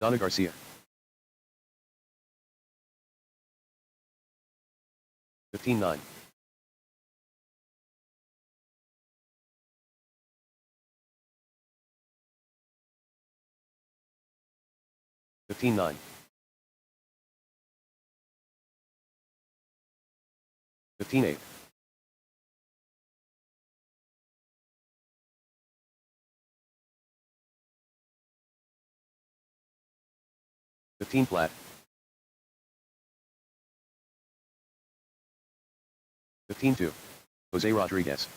Donna Garcia. 15-9. 15-9. 15-8. 15 flat. 15-2. Jose Rodriguez.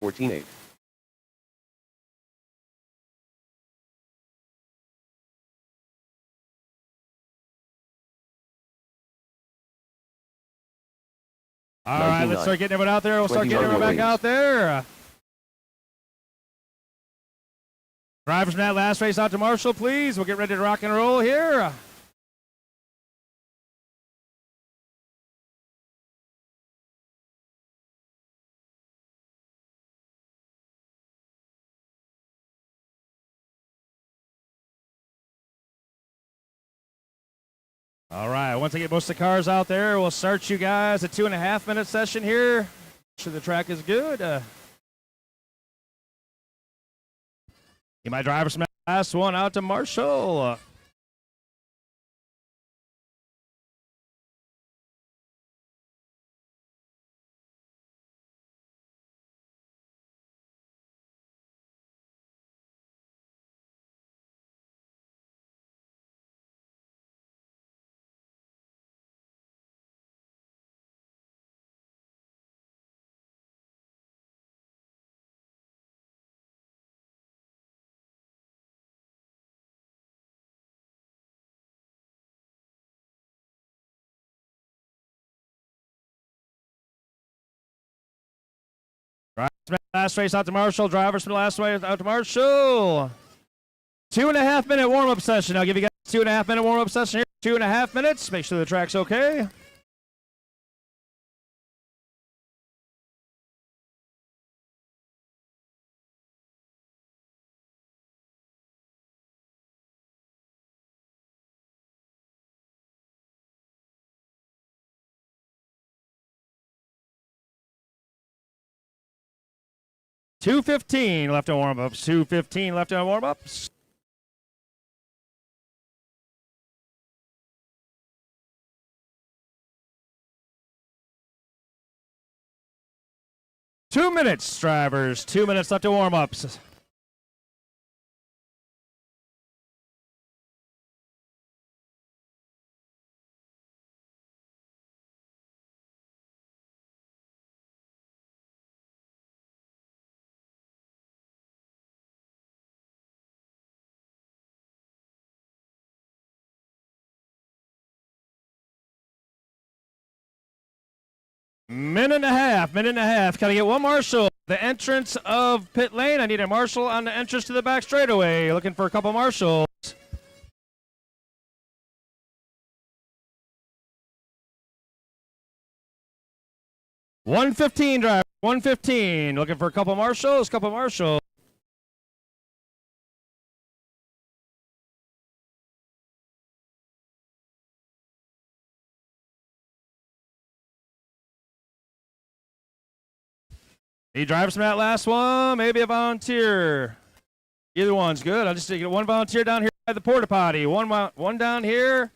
14-8. 'All right, let's start getting everyone out there. We'll start getting everyone back out there. Drivers from that last race out to Marshall, please. We'll get ready to rock and roll here. All right, once I get most of the cars out there, we'll start you guys a 2.5 minute session here. Make sure the track is good. Get my drivers from that last one out to Marshall. Drivers from that last race out to Marshall. Drivers from the last race out to Marshall. 2.5 minute warm up session. I'll give you guys a 2.5 minute warm up session here. 2.5 minutes. Make sure the track's okay. $2:15 left on warm ups. $2:15 left on warm ups. Two minutes, drivers. 2 minutes left to warm ups. Minute and a half. Can I get one Marshall? The entrance of pit lane. I need a Marshall on the entrance to the back straightaway. Looking for a couple Marshalls. 115 driver, 115. Looking for a couple marshals, Need drivers from that last one, maybe a volunteer. Either one's good. I'll just take one volunteer down here by the porta potty. One down here.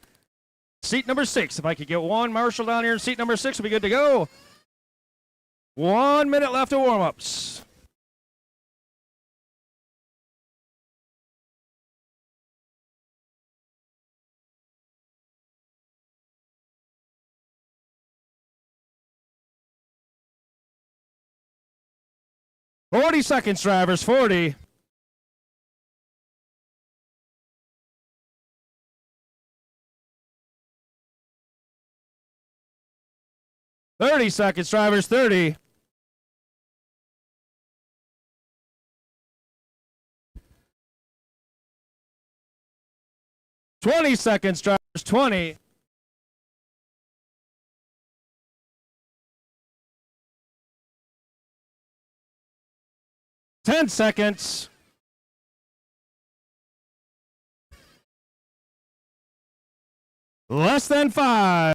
Seat number 6. If I could get one marshal down here in seat number 6, we'll be good to go. 1 minute left of warm-ups. Forty seconds, drivers. 40. Thirty seconds, drivers. 30. 20 seconds, drivers. 20. 10 seconds. Less than 5.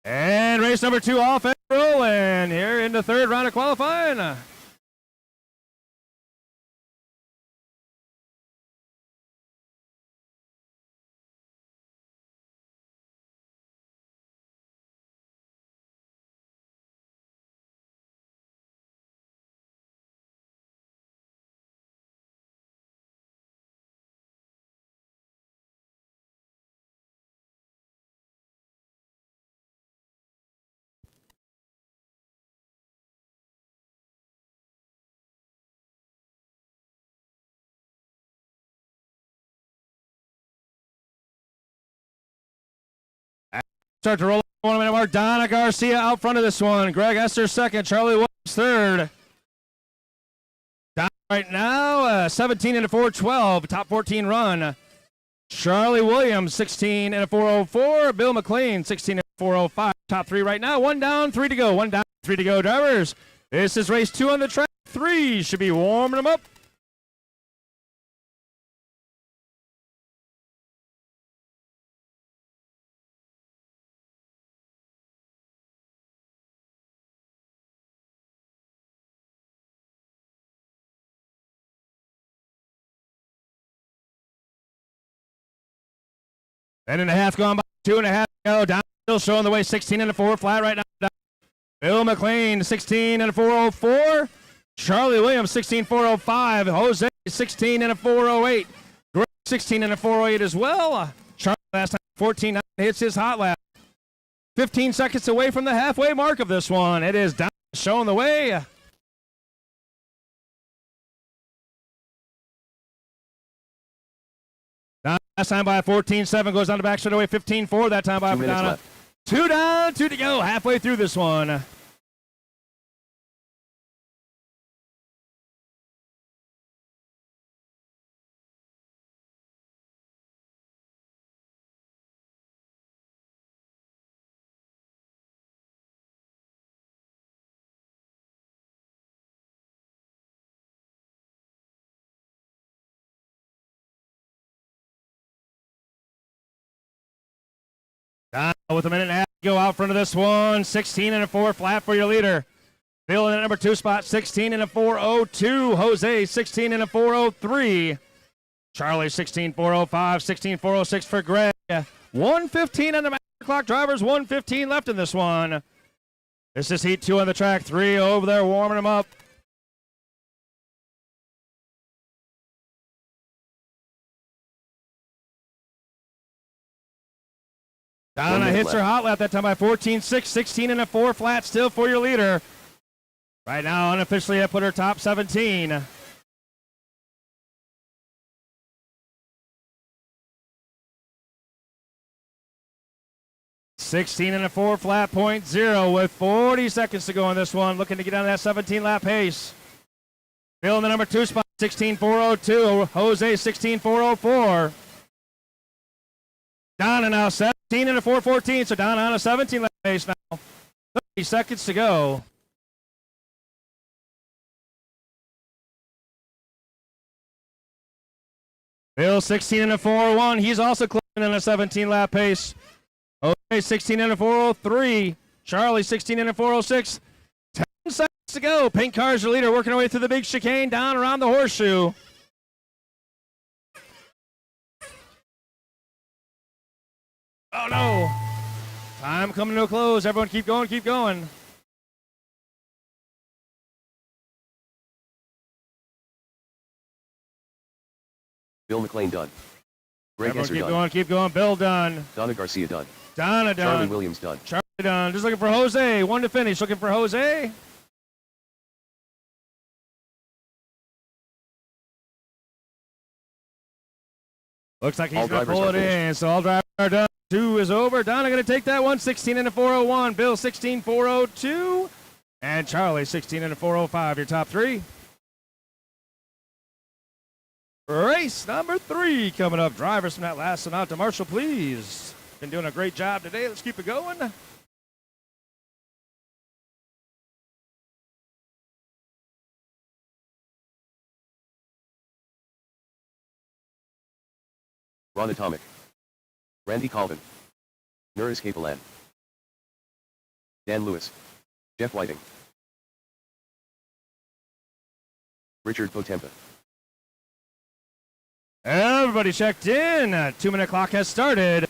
And race number 2 off and rolling here in the 3rd round of qualifying. Start to roll 1 minute mark. Donna Garcia out front of this one. Greg Esser second. Charlie Williams third. Donna right now 17 and a 412. Top 14 run. Charlie Williams 16 and a 404. Bill McLean 16 and a 405. Top 3 right now. 1 down, 3 to go. 1 down, 3 to go, drivers. This is race 2 on the track. 3 should be warming them up. And a half gone by, 2.5 to go. Down still showing the way, 16 and a 4 flat right now. Bill McLean, 16 and a 404. Charlie Williams, 16 405. Jose, 16 and a 408. Greg, 16 and a 408 as well. Charlie last time, 14 hits his hot lap. 15 seconds away from the halfway mark of this one. It is down, showing the way. Last time by 14-7, goes down the back straightaway, 15-4 that time by Donna. 2 down, 2 to go, halfway through this one. With a minute and a half to go out front of this one. 16 and a 4 flat for your leader. Bill in the number 2 spot, 16 and a 402. Jose, 16 and a 403. Charlie, 16 405. 16 406 for Greg. 115 on the master clock. Drivers, 115 left in this one. This is heat 2 on the track. 3 over there warming them up. Donna hits her hot lap that time by 14-6, 16 and a 4 flat still for your leader. Right now, unofficially, I put her top 17. $16 and a 4 flat, 0.0 with 40 seconds to go on this one. Looking to get down to that 17 lap pace. Bill in the number 2 spot, 16 402. Jose, 16 404. Donna now 17 and a 4:14, so Donna on a 17 lap pace now. 30 seconds to go. Bill 16 and a 4:01. He's also closing in a 17 lap pace. Okay, 16 and a 4:03. Charlie 16 and a 4:06. 10 seconds to go. Pink car's the leader, working our way through the big chicane down around the horseshoe. Oh no! Time coming to a close. Everyone keep going, keep going. Bill McLean done. Greg Everyone Esser keep done. going, keep going. Bill done. Donna Garcia done. Donna done. Charlie Williams done. Charlie done. Just looking for Jose. One to finish. Looking for Jose. Looks like he's All going to drivers pull are it finished. in. So all drivers are done. 2 is over. Donna going to take that one. 16 and a 4:01. Bill 16 4:02. And Charlie 16 and a 4:05. Your top 3. Race number 3 coming up. Drivers from that last one out to Marshall, please. Been doing a great job today. Let's keep it going. Ron Atomic. Randy Colvin. Nuris Capelan. Dan Lewis. Jeff Whiting. Richard Potempa. Everybody checked in. 2-minute clock has started.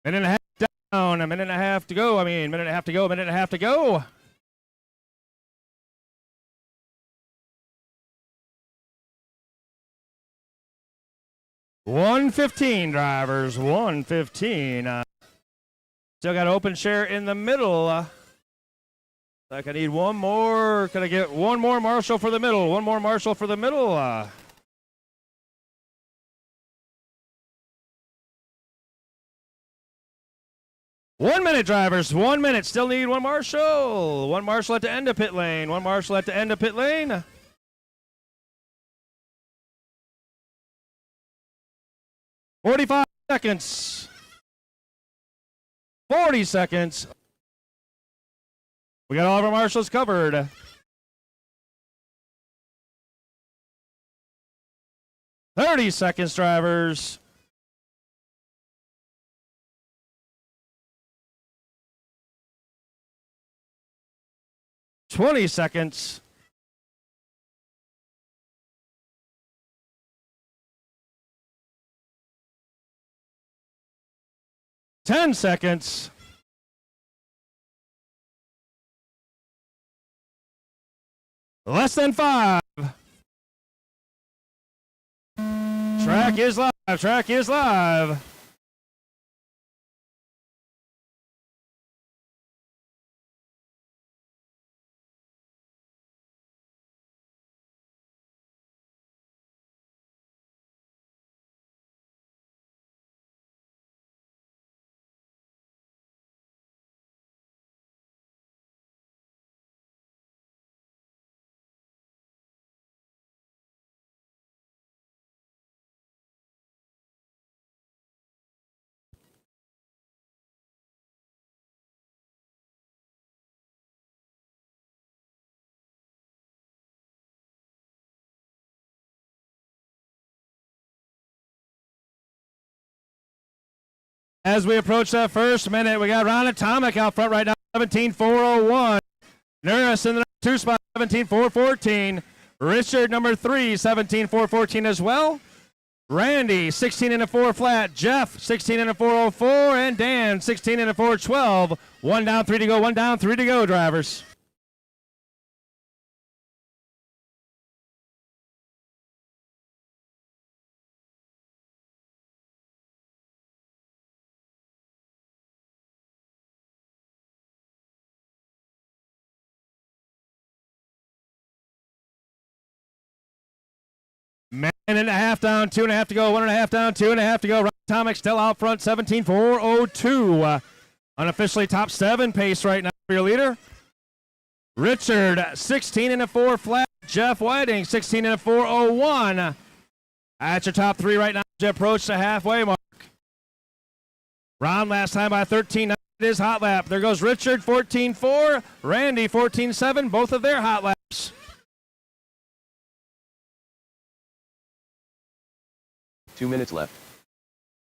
Minute and a half down, a minute and a half to go. Minute and a half to go, minute and a half to go. $115 drivers, $115. Still got open share in the middle. Like I need one more. Can I get one more Marshall for the middle? One more Marshall for the middle. 1 minute, drivers. 1 minute. Still need one Marshall. One Marshall at the end of pit lane. One Marshall at the end of pit lane. $45 seconds. 40 seconds. We got all of our Marshalls covered. $30 seconds, drivers. $20 seconds. $10 seconds. Less than 5. Track is live. Track is live. As we approach that first minute, we got Ron Atomic out front right now, 17.401. Nuris in the 2 spot, 17.414. Richard, number 3, 17.414 as well. Randy, 16 and a 4 flat. Jeff, 16 and a 404. And Dan, 16 and a 412. 1 down, 3 to go. 1 down, 3 to go, drivers. Minute and a half down, 2.5 to go, 1.5 down, 2.5 to go. Ron Atomic still out front, 17.402. Unofficially top 7 pace right now for your leader. Richard, 16 and a 4 flat. Jeff Whiting, 16 and a 401. That's your top 3 right now. Jeff approached the halfway mark. Ron last time by 13. It is hot lap. There goes Richard, 14.4. Randy, 14.7. Both of their hot laps. 2 minutes left.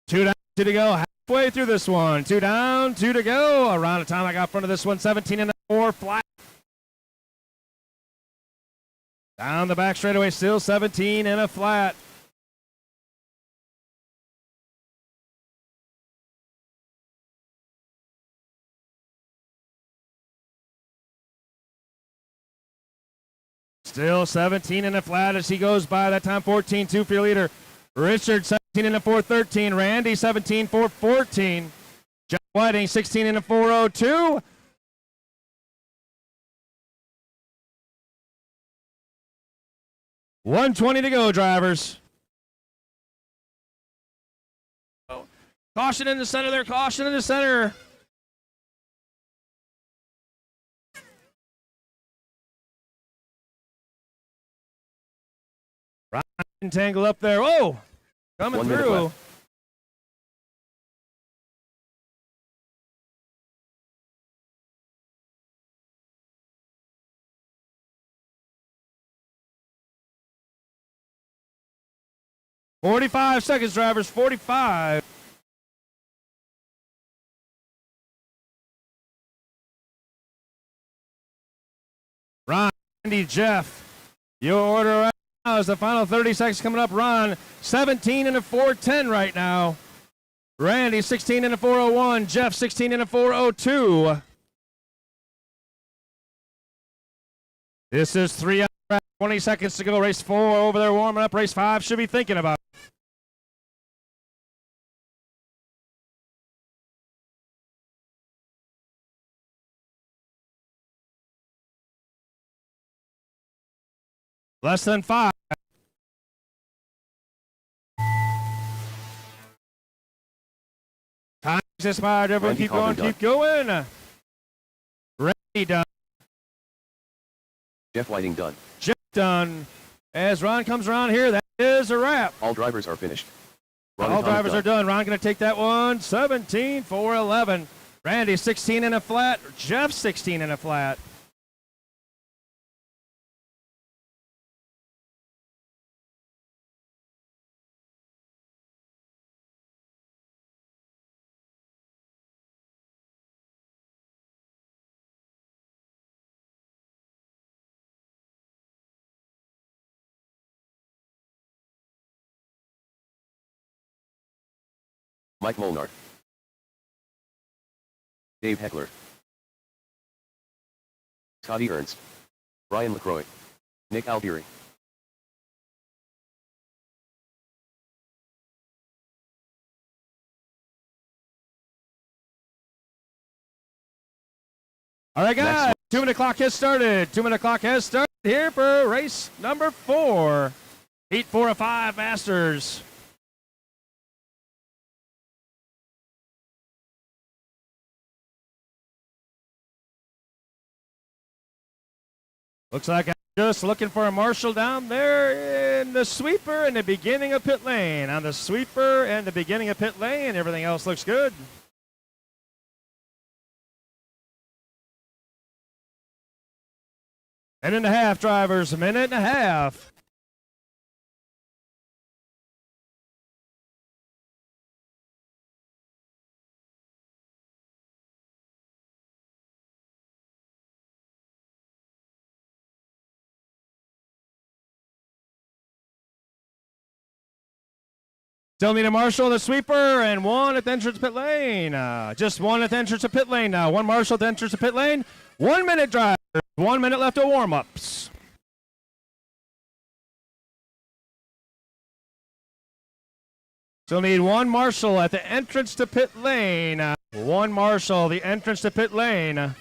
2 down, 2 to go. Halfway through this one. 2 down, 2 to go. Around the time I got front of this one, 17 and a 4 flat. Down the back straightaway, still 17 and a flat. Still 17 and a flat as he goes by. That time 14-2 for your leader. Richard 17 and a 413. Randy 17 414. Jeff Whiting 16 and a 402. $120 to go, drivers. Caution in the center there. Caution in the center. Ryan tangle up there. Oh, coming 1 minute through. left. $45 seconds, drivers. 45. Ron, Andy, Jeff. Your order right now is the final 30 seconds coming up. Ron, 17 and a 410 right now. Randy, 16 and a 401. Jeff, 16 and a 402. This is 3 out of 20 seconds to go. Race 4 over there warming up. Race 5 should be thinking about it. Less than 5. Time's expired. Everyone Randy keep going, Calvin keep going. Randy done. Jeff Whiting done. Jeff done. As Ron comes around here, that is a wrap. All drivers are finished. Ron All Atomic drivers are done. Ron going to take that one. 17 411. Randy 16 and a flat. Jeff 16 and a flat. Mike Molnar. Dave Heckler. Scotty Ernst. Brian LaCroix. Nick Alfieri. All right, guys. 2 minute clock has started. 2 minute clock has started here for race number 4. Heat 4 of 5 Masters. Looks like I'm just looking for a marshal down there in the sweeper in the beginning of pit lane. On the sweeper and the beginning of pit lane, everything else looks good. Minute and a half, drivers. A minute and a half. Still need a marshal, the sweeper, and one at the entrance pit lane. Just one at the entrance of pit lane now. One marshal at the entrance of pit lane. 1 minute drive. 1 minute left of warm-ups. Still need one marshal at the entrance to pit lane. One marshal, the entrance to pit lane.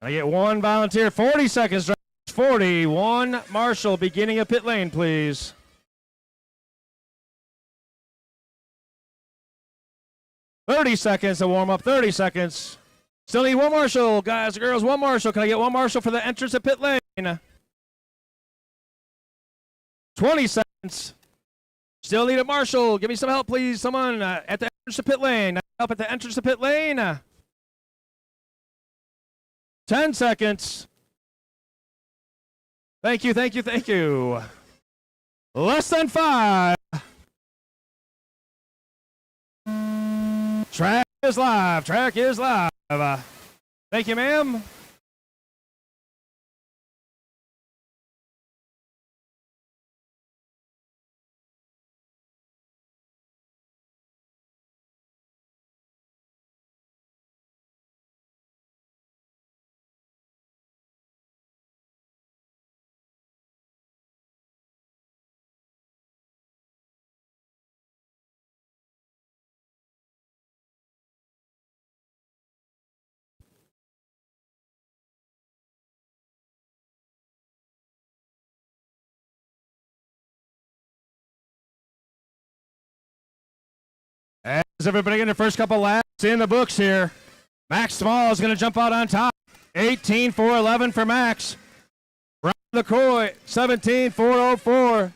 I get one volunteer. 40 seconds, drivers. 41. Marshall, beginning of pit lane, please. $30 to warm up. 30 seconds. Still need one Marshall, guys and girls. One Marshall. Can I get one Marshall for the entrance of pit lane? 20 seconds. Still need a Marshall. Give me some help, please. Someone at the entrance to pit lane. Help at the entrance to pit lane. 10 seconds. Thank you, thank you, thank you. Less than 5. Track is live. Track is live. Thank you, ma'am. As everybody in the first couple laps in the books here, Max Small is going to jump out on top. 18.411 for Max. Brian LaCroix, 17.404.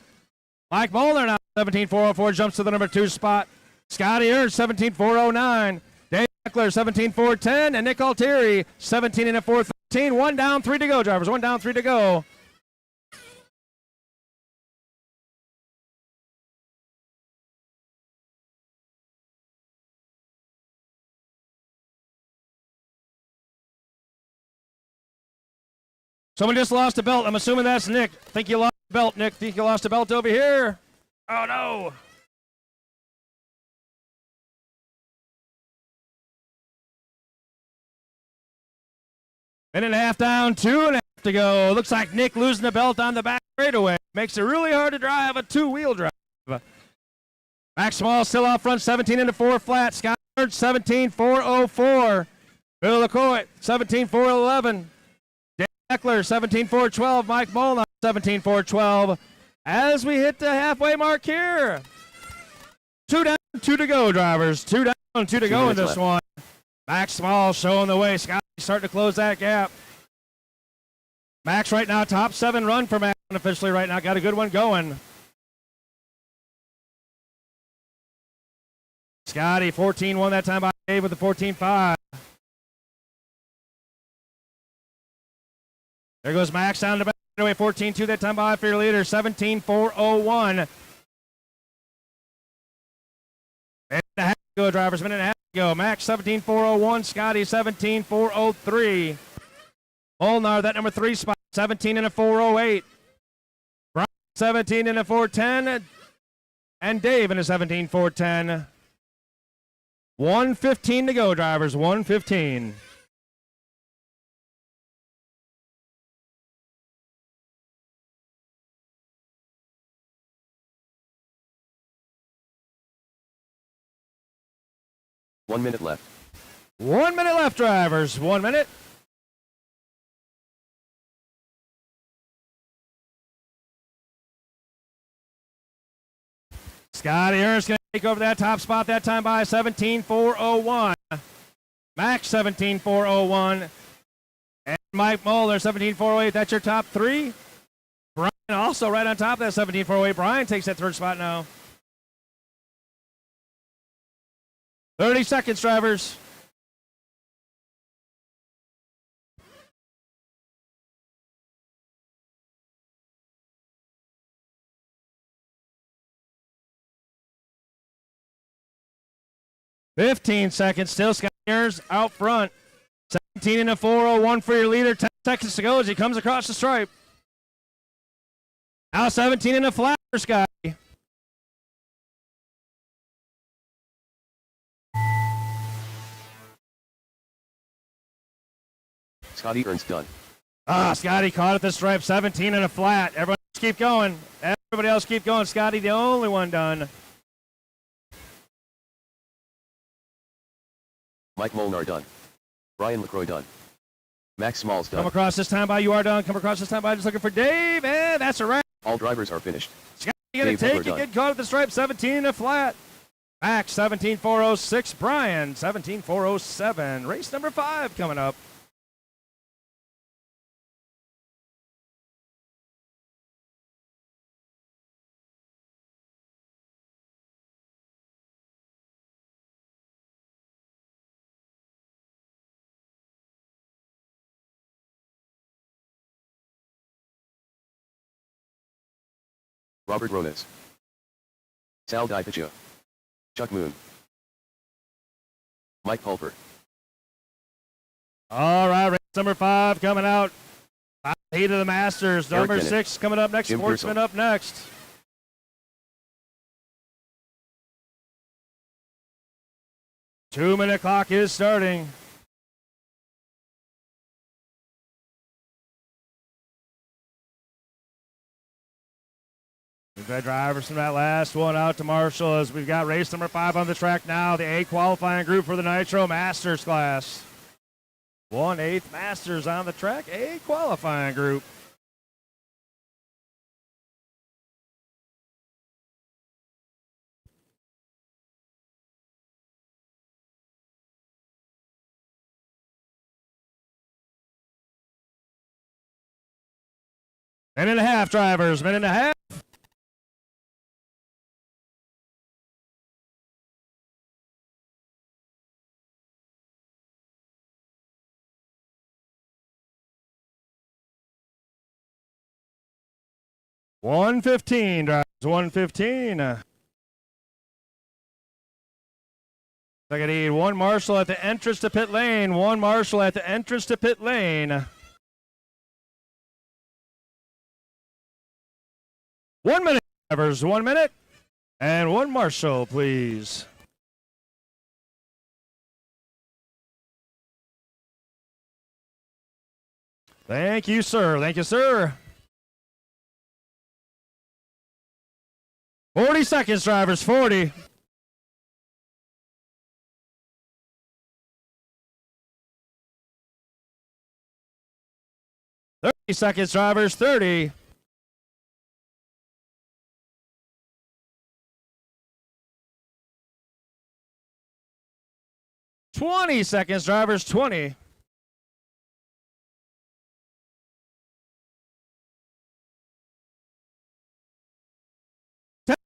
Mike Molnar now, 17.404, jumps to the number 2 spot. Scotty Ernst, 17.409. Dave Eckler, 17.410. And Nick Altieri, 17.413. 1 down, 3 to go, drivers. 1 down, 3 to go. Someone just lost a belt. I'm assuming that's Nick. Think you lost a belt, Nick. Think you lost a belt over here. Oh, no. Minute and a half down, 2.5 to go. Looks like Nick losing the belt on the back straightaway. Makes it really hard to drive a 2-wheel drive. Max Small still out front, 17.4 flat. Scott Ernst, 17.404. Bill LaCroix, 17.411. Eckler, 17.412. Mike Molnar, 17.412. As we hit the halfway mark here. 2 down, 2 to go, drivers. 2 down, 2 to go in this one. Max Small showing the way. Scott starting to close that gap. Max right now, top 7 run for Max unofficially right now. Got a good one going. Scotty, 14-1 that time by Dave with the 14.5. There goes Max down the back away, 14-2 that time by for your leader, 17.401. Minute and a half to go, drivers. Minute and a half to go. Max 17.401. Scotty 17.403. Molnar, that number 3 spot, 17.408. Brian 17.410. And Dave in a 17.410. 1:15 to go, drivers. 1:15. One minute left. 1 minute left, drivers. 1 minute. Scotty Ernst going to take over that top spot that time by 17.401. Max 17.401. And Mike Molnar 17.408. That's your top 3. Brian also right on top of that 17.408. Brian takes that 3rd spot now. 30 seconds, drivers. $15 seconds. Still Scott Ernst out front. 17.401 for your leader. 10 seconds to go as he comes across the stripe. Now 17 in a flat for Scotty. Scotty Ernst done. Scotty caught at the stripe, 17 and a flat. Everyone else keep going. Everybody else keep going. Scotty, the only one done. Mike Molnar done. Brian LaCroix done. Max Smalls Come done. across this time by, you are done. Come across this time by, just looking for Dave, and that's a wrap. All drivers are finished. Scott, you gonna Dave take Hoover it, done. get caught at the stripe, 17 and a flat. Max, 17.406. Brian, 17.407. Race number 5 coming up. Robert Ronas. Sal Di Chuck Moon. Mike Pulper. All right, race number 5 coming out. Heat of the Masters. Eric Number Bennett. 6 coming up next. Jim Sportsman Pearsall. up next. Two-minute clock is starting. We've got drivers from that last one out to Marshall as we've got race number 5 on the track now. The A qualifying group for the Nitro Masters class. 1/8 Masters on the track. A qualifying group. Minute and a half, drivers. Minute and a half. $115, drivers. $115. I need one marshal at the entrance to pit lane. One marshal at the entrance to pit lane. 1 minute, drivers. 1 minute. And one marshal, please. Thank you, sir. Thank you, sir. 40 seconds, drivers. 40. Seconds, drivers. 30. $20 seconds, drivers. 20.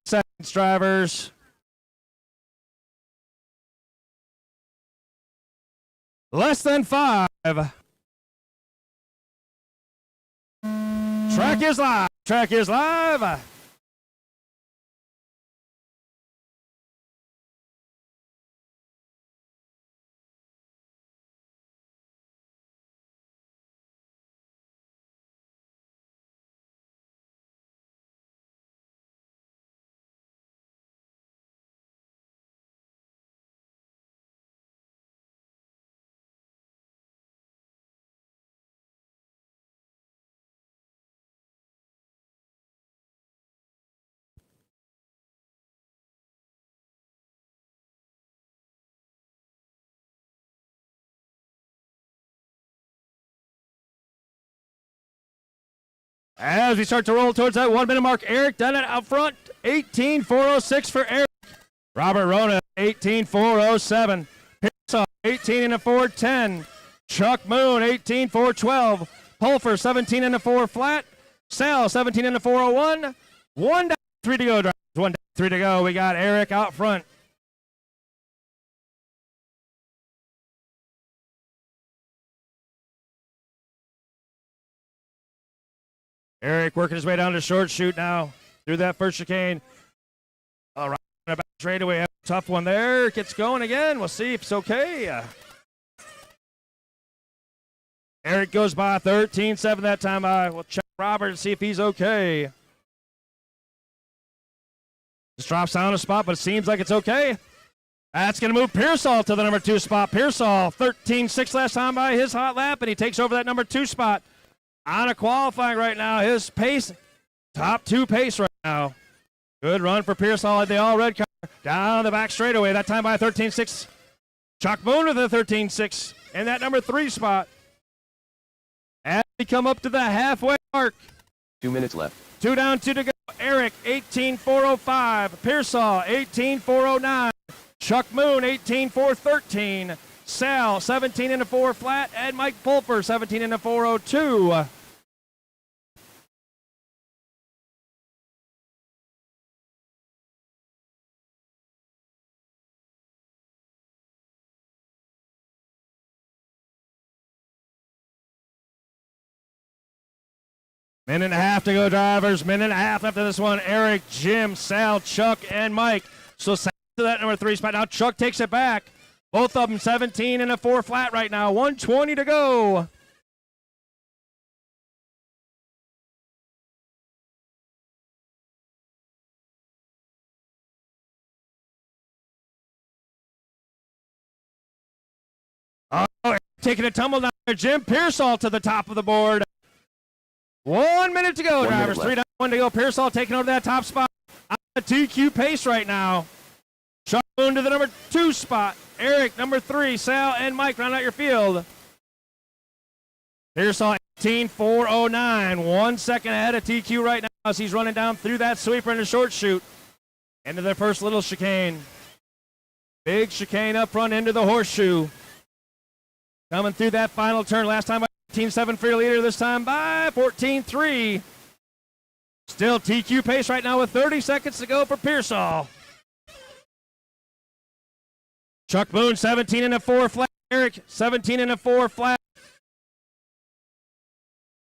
Seconds, drivers. Less than 5. Track is live. Track is live. As we start to roll towards that 1 minute mark, Eric Dennett out front, 18.406 for Eric. Robert Rona, 18.407. Pearsall, 18 and a 410. Chuck Moon, 18.412. Pulfer, 17 and a 4 flat. Sal, 17 and a 401. 1-3 to go, drivers. 1-3 to go. We got Eric out front. Eric working his way down to short chute now through that first chicane. All right, back straightaway. A tough one there. Gets going again. We'll see if it's okay. Eric goes by 13.7 that time. We'll check Robert and see if he's okay. Just drops down a spot, but it seems like it's okay. That's going to move Pearsall to the number 2 spot. Pearsall, 13.6 last time by his hot lap, and he takes over that number 2 spot. On a qualifying right now, his pace, top 2 pace right now. Good run for Pearsall at the all-red car. Down the back straightaway, that time by 13.6. Chuck Moon with a 13.6 in that number 3 spot. As we come up to the halfway mark, 2 minutes left. 2 down, 2 to go. Eric, 18.405. Pearsall, 18.409. Chuck Moon, 18.413. Sal, 17 and a 4 flat. And Mike Pulfer, 17 and a 402. Minute and a half to go, drivers. Minute and a half after this one. Eric, Jim, Sal, Chuck, and Mike. So Sal to that number 3 spot. Now Chuck takes it back. Both of them 17 and a 4 flat right now. 1:20 to go. Oh, taking a tumble down there. Jim Pearsall to the top of the board. 1 minute to go, 1 minute drivers. left. 3 down, 1 to go. Pearsall taking over that top spot. On the TQ pace right now. Chuck Moon to the number 2 spot. Eric, number 3. Sal and Mike round out your field. Pearsall 18.409. 1 second ahead of TQ right now as he's running down through that sweeper in the short chute. Into their first little chicane. Big chicane up front into the horseshoe. Coming through that final turn. Last time by 14.7 for your leader. This time by 14.3. Still TQ pace right now with 30 seconds to go for Pearsall. Chuck Moon, 17 and a 4 flat. Eric, 17 and a 4 flat.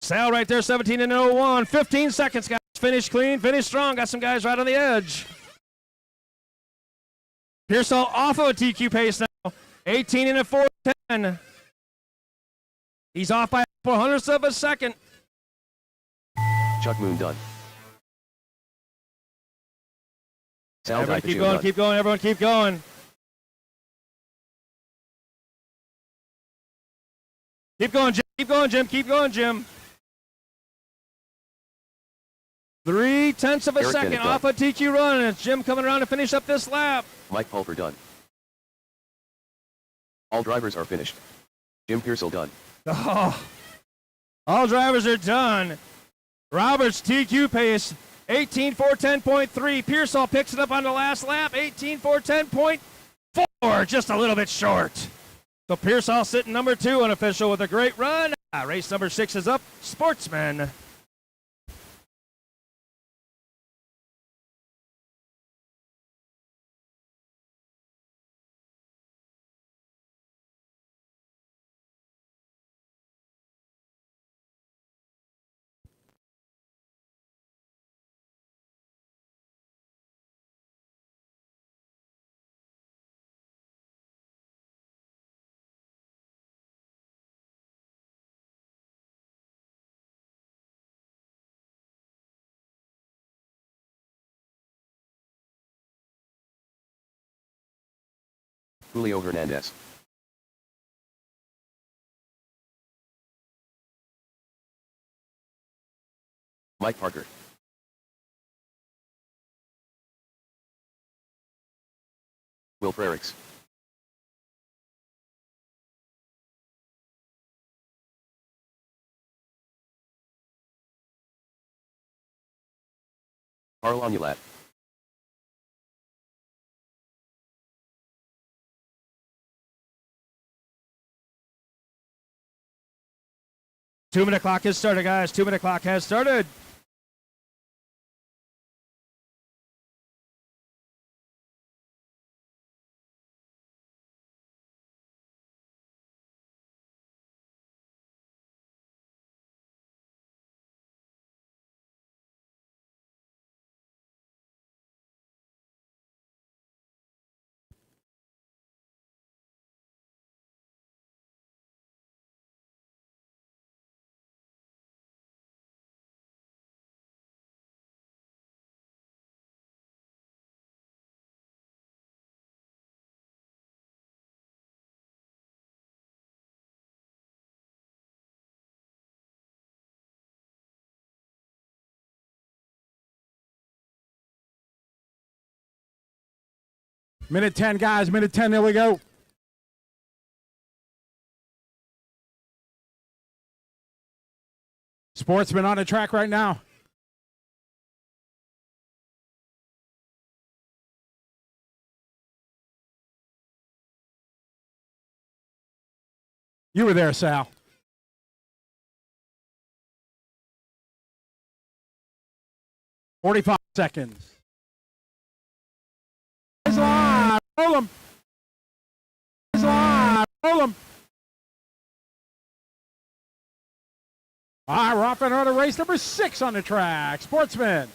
Sal right there, 17 and a 1. 15 seconds, guys. Finish clean, finish strong. Got some guys right on the edge. Pearsall off of a TQ pace now. 18 and a 4.10. He's off by 400ths of a second. Chuck Moon done. Sal Everyone Di keep Pacino going, done. keep going, everyone keep going. Keep going, Jim, keep going, Jim, keep going, Jim. 0.3 of a Eric second Bennett off a TQ run, and it's Jim coming around to finish up this lap. Mike Pulver done. All drivers are finished. Jim Pearsall done. Oh, all drivers are done. Roberts TQ pace 18.410.3. Pearsall picks it up on the last lap 18.410.4, just a little bit short. So Pearsall sitting number 2 unofficial with a great run. Race number 6 is up. Sportsman. Julio Hernandez. Mike Parker. Will Frericks. Carl Onulat. Two-minute clock has started, guys. 2-minute clock has started. Minute 10, guys. Minute 10. There we go. Sportsman on the track right now. You were there, Sal. "45 seconds. It's live. Roll them. It's live. Roll them. All right, we're off and on to race number 6 on the track. Sportsman.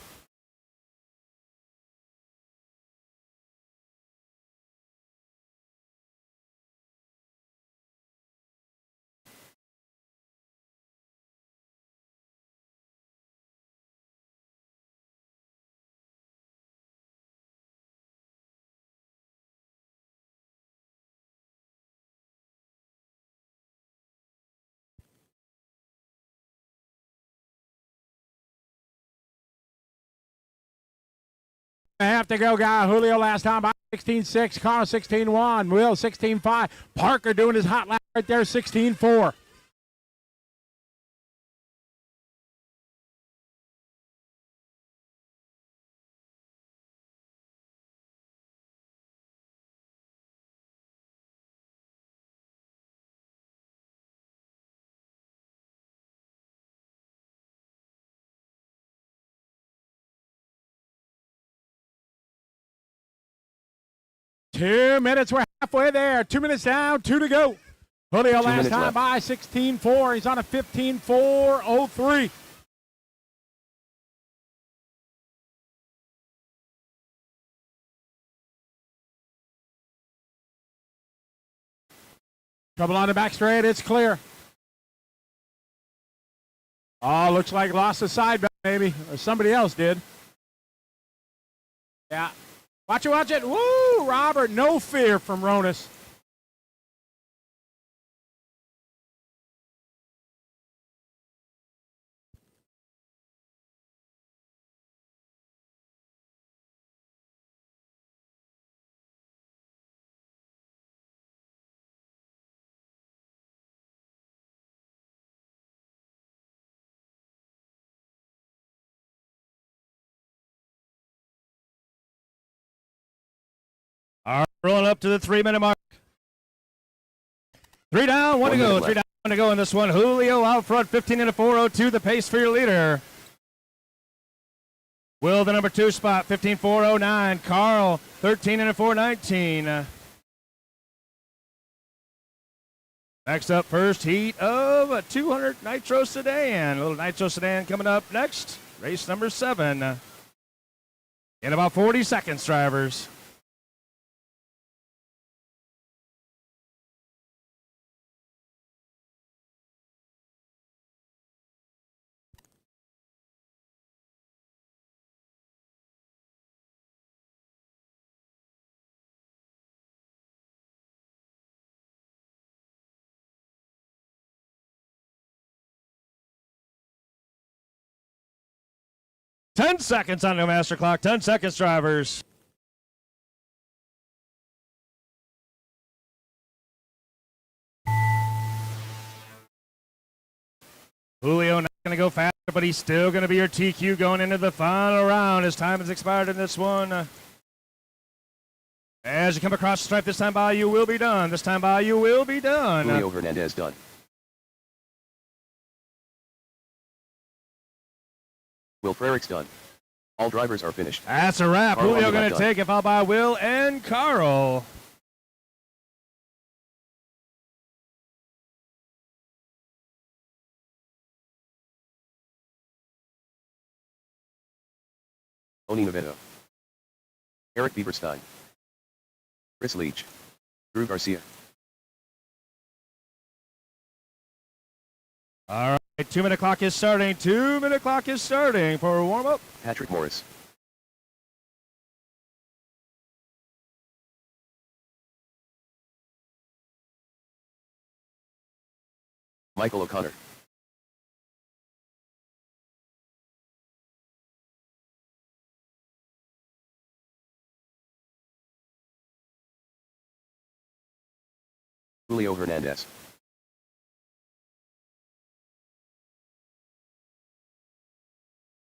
Have to go, guy. Julio last time by 16.6. Carl 16.1. Will 16.5. Parker doing his hot lap right there, 16.4. Two minutes. We're halfway there. 2 minutes down. 2 to go. Julio last time left. by 16.4. He's on a 15.403. Trouble on the back straight. It's clear. Oh, looks like lost the side belt maybe, or somebody else did. Yeah. Watch it, watch it. Woo, Robert, no fear from Ronas. All right, rolling up to the 3-minute mark. 3 down, 1 to go. 3 down, 1 to go in this one. Julio out front, 15 and a 402, the pace for your leader. Will, the number 2 spot, 15.409. Carl, 13 and a 419. Next up, first heat of a 200 Nitro Sedan. A little Nitro Sedan coming up next. Race number 7. In about 40 seconds, drivers. Ten seconds on the master clock. 10 seconds, drivers. Julio not going to go faster, but he's still going to be your TQ going into the final round. His time has expired in this one. As you come across the stripe, this time by you will be done. This time by you will be done. Julio Hernandez done. Will Frericks done. All drivers are finished. That's a wrap. Carl Julio on the going left to done. take it, followed by Will and Carl. Tony Navedo. Eric Bieberstein. Chris Leach. Drew Garcia. All right, 2-minute clock is starting. 2-minute clock is starting for warm-up. Patrick Morris. Michael O'Connor. Julio Hernandez.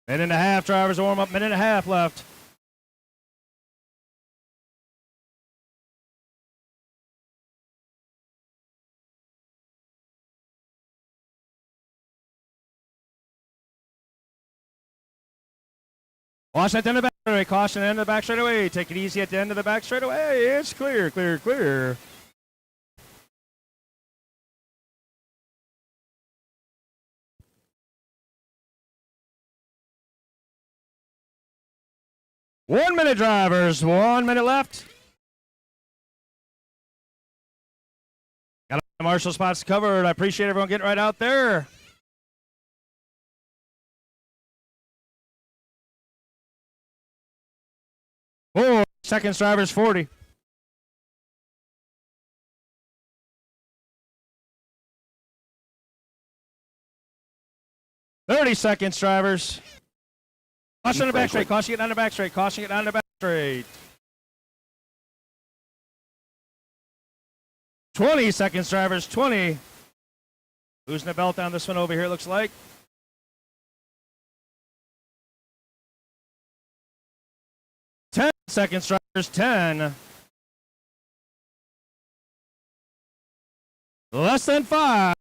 Minute and a half, drivers warm up, minute and a half left. Caution at the end of the back straightaway. Caution at the end of the back straightaway. Take it easy at the end of the back straightaway. It's clear, clear, clear. One minute, drivers. 1 minute left. Got the marshal spots covered. I appreciate everyone getting right out there. Seconds, drivers, 40. Seconds, drivers. Caution on the back straight. Caution it down the back straight. Caution it down the back straight. 20 seconds, drivers. 20. Losing the belt on this one over here, it looks like. 10 seconds, drivers. 10. Less than 5.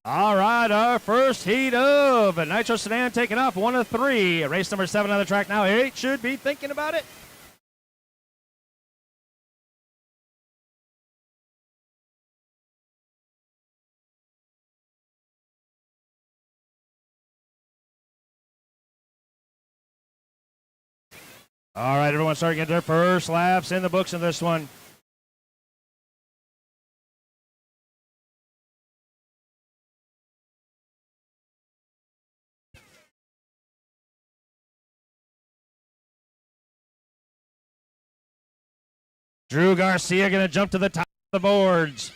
All right, our first heat of a Nitro Sedan taking off 1 of 3. Race number 7 on the track now. 8 should be thinking about it. All right, everyone starting to get their first laps in the books in this one. Drew Garcia going to jump to the top of the boards.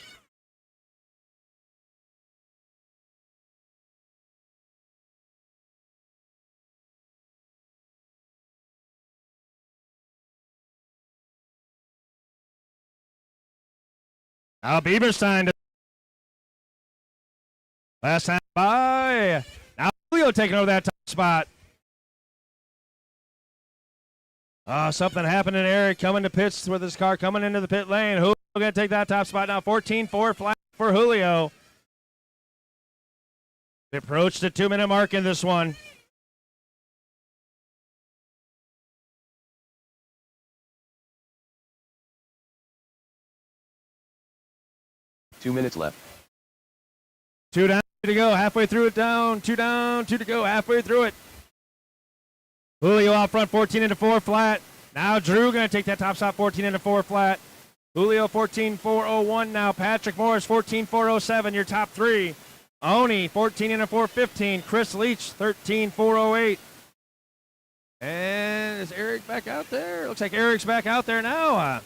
Now Bieberstein. Last time by. Now Julio taking over that top spot. Something happened in Eric coming to pits with his car coming into the pit lane. Julio going to take that top spot now. 14-4 flat for Julio. They approached the 2-minute mark in this one. Two minutes left. 2 down, 2 to go. Halfway through it down. 2 down, 2 to go. Halfway through it. Julio out front, 14-4 flat. Now Drew going to take that top spot, 14-4 flat. Julio 14-401 now. Patrick Morris 14-407, your top 3. Oni 14-415. Chris Leach 13-408. And is Eric back out there? Looks like Eric's back out there now.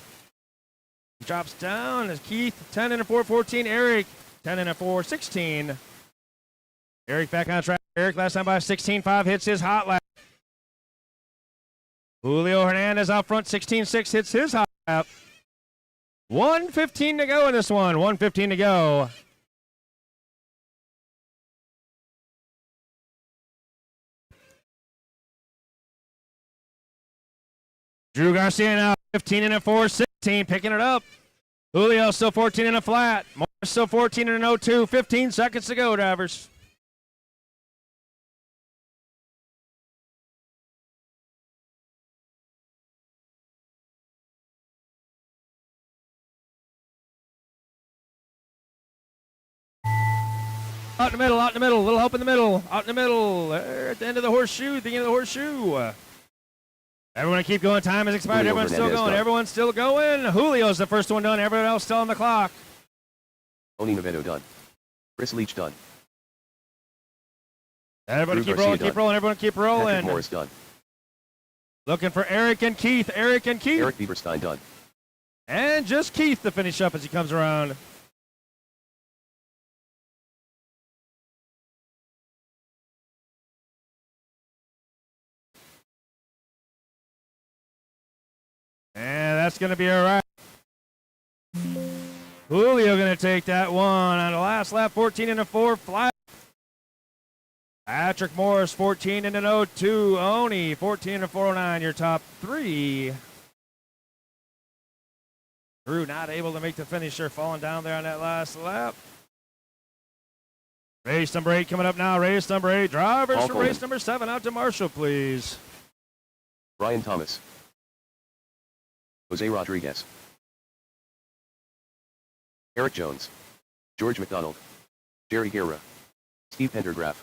Drops down as Keith 10-414. Eric 10-416. Eric back on track. Eric last time by 16.5 hits his hot lap. Julio Hernandez out front, 16.6 hits his hot lap. 1:15 to go in this one. 1:15 to go. Drew Garcia now 15-416, picking it up. Julio still 14 in a flat. Morris still 14 in an 02. 15 seconds to go, drivers. Out in the middle, out in the middle, little help in the middle, out in the middle, there at the end of the horseshoe, the end of the horseshoe. Everyone keep going, time has expired, Julio everyone's still Hernandez going, done. everyone's still going. Julio's the first one done, everyone else still on the clock. Oni Navedo done. Chris Leach done. Everybody Drew keep Garcia rolling, done. keep rolling, everyone keep Patrick rolling. Morris done. Looking for Eric and Keith, Eric and Keith. Eric Bieberstein done. And just Keith to finish up as he comes around. And that's going to be all right. Julio going to take that one on the last lap, 14-4 flat. Patrick Morris, 14 and an 02. Oni, 14 and 409, your top three. Drew not able to make the finisher, falling down there on that last lap. Race number 8 coming up now. Race number 8. Drivers Paul from Coleman. race number 7 out to Marshall, please. Brian Thomas. Jose Rodriguez. Eric Jones. George McDonald. Jerry Guerra. Steve Pendergraph.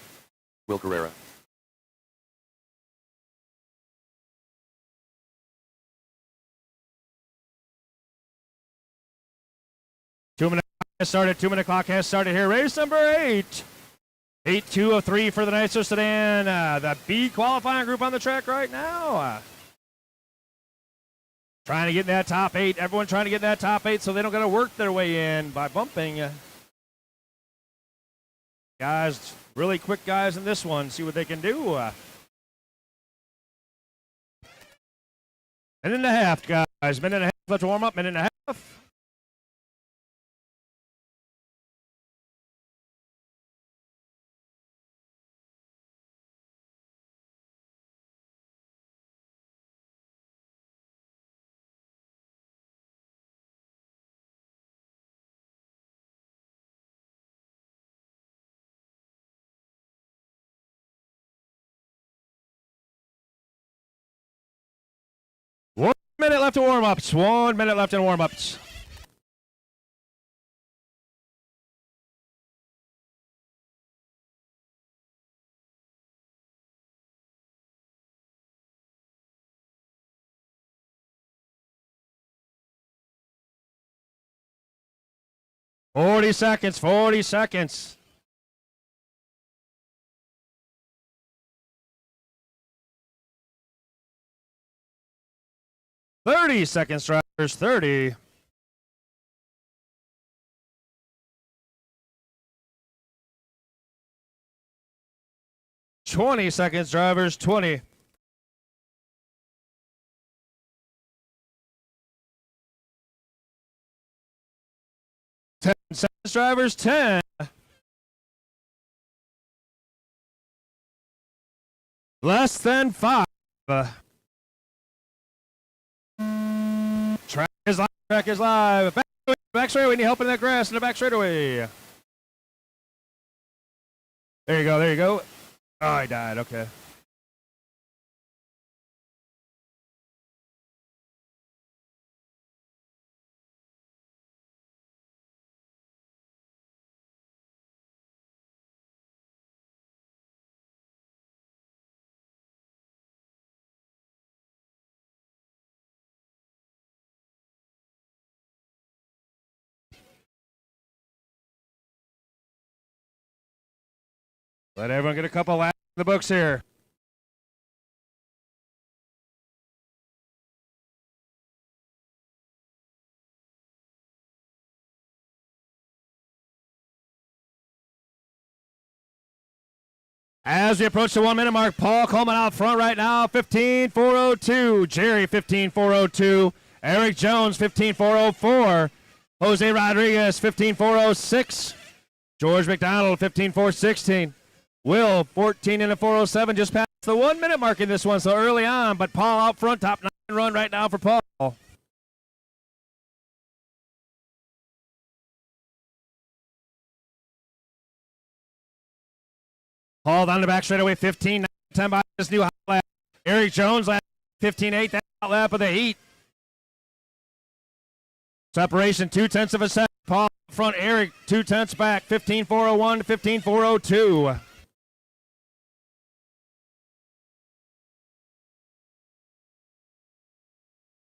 Will Carrera. Two-minute clock has started. 2-minute clock has started here. Race number 8. 8-2-3 for the Nitro Sedan. The B qualifying group on the track right now. Trying to get in that top 8. Everyone trying to get in that top 8 so they don't got to work their way in by bumping. Guys, really quick guys in this one. See what they can do. Minute and a half, guys. Minute and a half left to warm up. Minute and a half. Minute left to warm-ups. 1 minute left in warm-ups. Forty seconds. 40 seconds. Thirty seconds, drivers. 30. $20 seconds, drivers. 20. $10 seconds, drivers. 10. Less than 5. Track is live. Track is live. Back straightaway. We need help in that grass in the back straightaway. There you go. There you go. Oh, he died. Okay. Let everyone get a couple laps in the books here. As we approach the 1 minute mark, Paul Coleman out front right now, 15.402. Jerry, 15.402. Eric Jones, 15.404. Jose Rodriguez, 15.406. George McDonald, 15.416. Will, 14 and a 407, just past the 1 minute mark in this one, so early on, but Paul out front, top 9 run right now for Paul. Paul down the back straightaway, 15-10 by this new hot lap. Eric Jones lap 15-8, that hot lap of the heat. Separation 0.2 of a second. Paul front, Eric 0.2 back, 15.401 to 15.402.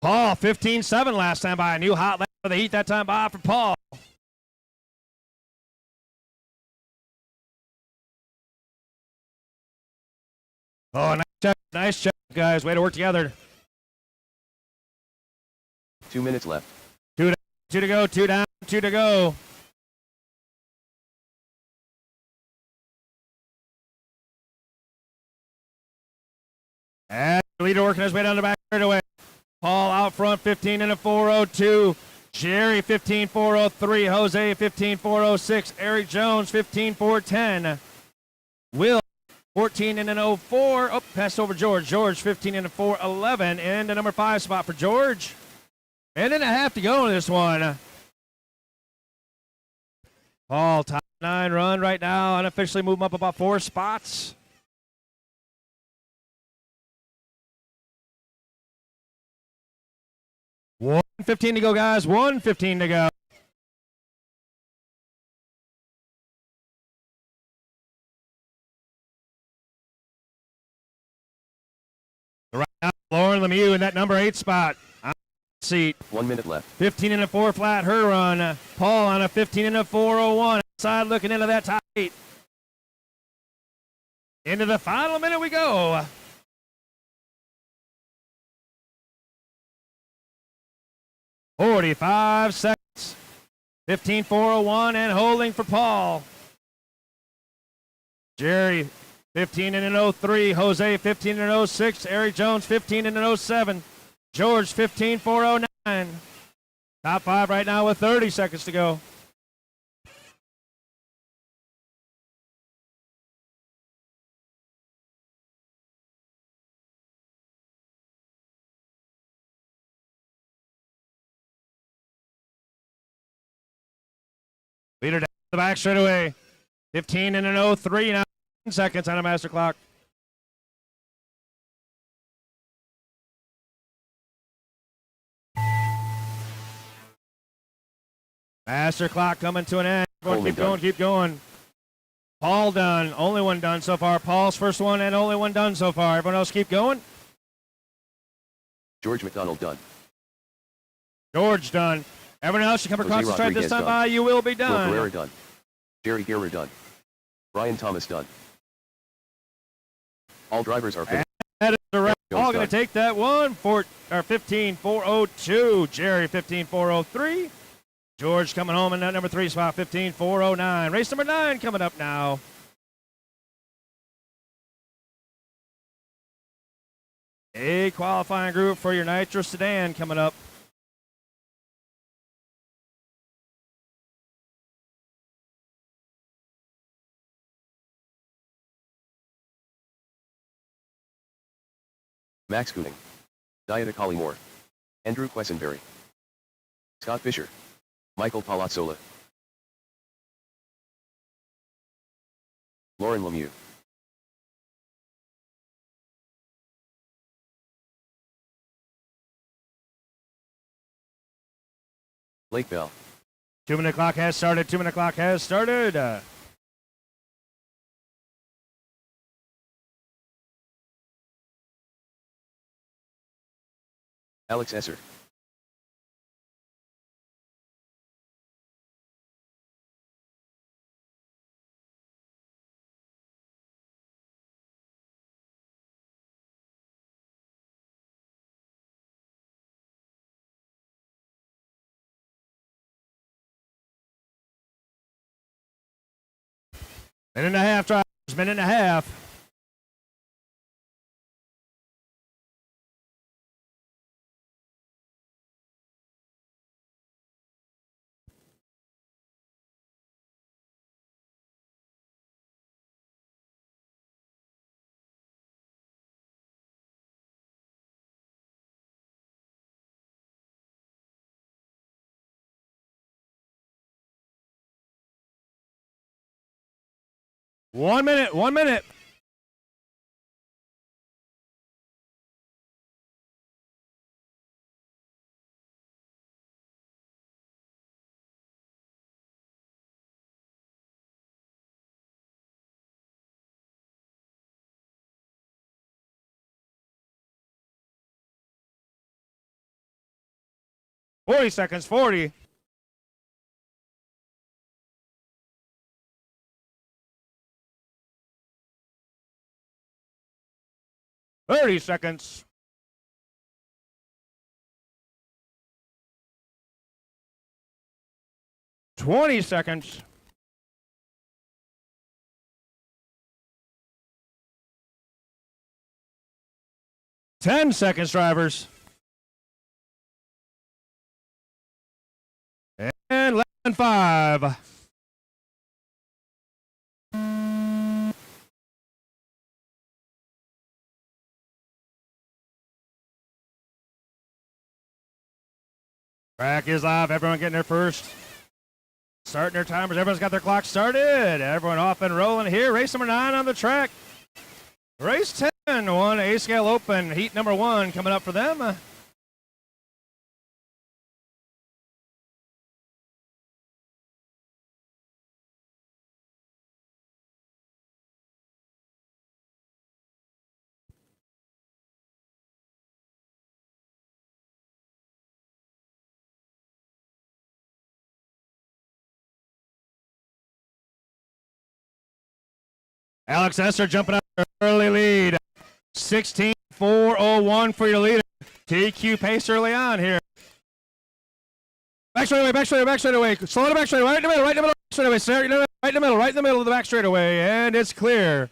Paul 15.7 last time by, a new hot lap of the heat that time by for Paul. Oh, nice check, guys. Way to work together. 2 minutes left. Two to go, 2 down, 2 to go. And the leader working his way down the back straightaway. Paul out front, 15 and a 402. Jerry, 15.403. Jose, 15.406. Eric Jones, 15.410. Will, 14 and an 04. Oh, pass over George. George 15 and a 4.11 in the number 5 spot for George. And then a half to go in this one. Paul, top 9 run right now. Unofficially move him up about 4 spots. $1:15 to go, guys. $1:15 to go. Right now, Lauren Lemieux in that number 8 spot. Seat. 1 minute left. 15 and a 4 flat, her run. Paul on a 15 and a 4.01. Outside looking into that top 8. Into the final minute we go. .45 seconds. 15.401 and holding for Paul. Jerry 15 and an 03. Jose 15 and 06. Eric Jones 15 and an 07. George 15.409. Top 5 right now with 30 seconds to go. Leader down the back straight away. 15 and an 03 now. 10 seconds on a master clock. Master clock coming to an end. Keep going, keep going. Paul done. Only one done so far. Paul's first one and only one done so far. Everyone else keep going. George McDonald done. George done. Everyone else, you come across the stripe this time by, you will be done. Will Pereira done. Jerry Guerra done. Brian Thomas done. All drivers are finished. That is the right. All going to take that one. 15.402. Jerry 15.403. George coming home in that number 3 spot, 15.409. Race number 9 coming up now. A qualifying group for your Nitro Sedan coming up. Max Cooning. Dieta Collymore. Andrew Quessenberry. Scott Fisher. Michael Palazzola. Lauren Lemieux. Blake Bell. 2-minute clock has started. 2-minute clock has started. Alex Esser. Minute and a half, drivers. Minute and a half. One minute. 1 minute. Forty seconds. 40. Thirty seconds. 20 seconds. 10 seconds, drivers. And less than 5. Track is off. Everyone getting their first. Starting their timers. Everyone's got their clock started. Everyone off and rolling here. Race number 9 on the track. Race 10 won A-Scale Open. Heat number 1 coming up for them. Alex Esser jumping up to early lead. 16.401 for your leader. TQ pace early on here. Back straightaway, back straightaway, back straightaway. Slow to back straightaway, right in the middle, right in the middle, straightaway. Right in the middle, right in the middle of the back straightaway, and it's clear.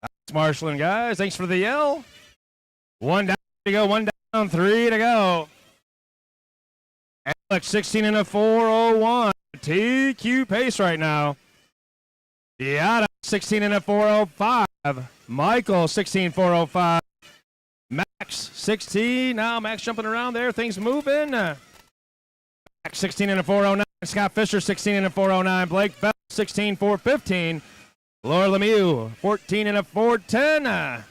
That's marshalling, guys. Thanks for the yell. 1 down to go, 1 down, 3 to go. Alex 16.401. TQ pace right now. Diata 16.405. Michael 16.405. Max 16. Now Max jumping around there. Things moving. Max 16.409. Scott Fisher 16.409. Blake Bell 16.415. Laura Lemieux 14.410.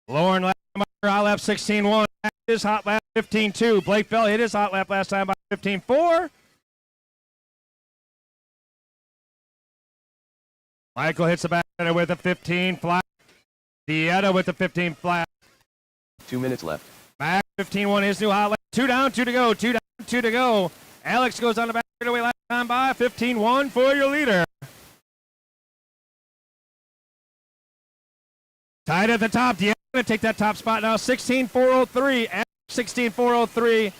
Lauren hot lap 16.1. His hot lap 15.2. Blake Bell hit his hot lap last time by 15.4. Michael hits the back with a 15 flat. Dieta with the 15 flat. 2 minutes left. Max 15.1, his new hot lap. 2 down, 2 to go. 2 down, 2 to go. Alex goes on the back straightaway last time by 15.1 for your leader. Tied at the top. Dieta going to take that top spot now. 16.403. Alex 16.403.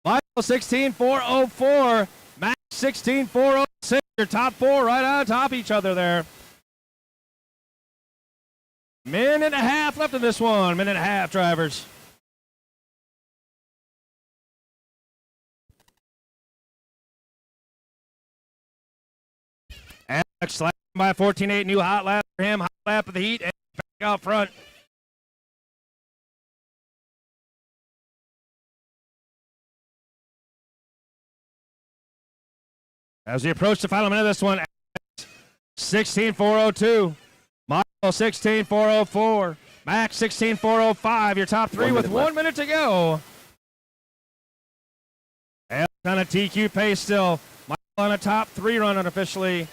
Michael 16.404. Max 16.406. Your top 4 right on top of each other there. Minute and a half left in this one. Minute and a half, drivers. Alex slapped by 14.8. New hot lap for him. Hot lap of the heat. And back out front. As we approach the final minute of this one, 16.402. Michael 16.404. Max 16.405. Your top 3 with 1 minute to go. Alex on a TQ pace still. Michael on a top 3 run unofficially.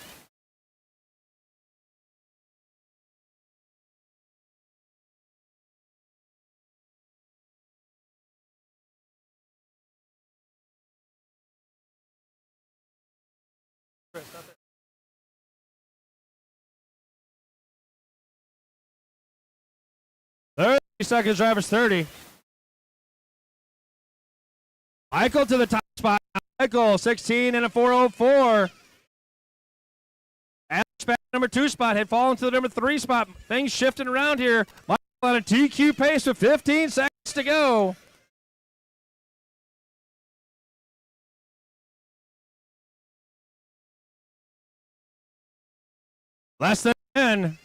Stop it. 30 seconds, drivers 30. Michael to the top spot. Michael 16.404. Alex back number 2 spot had fallen to the number 3 spot. Things shifting around here. Michael on a TQ pace with 15 seconds to go. Less than 10.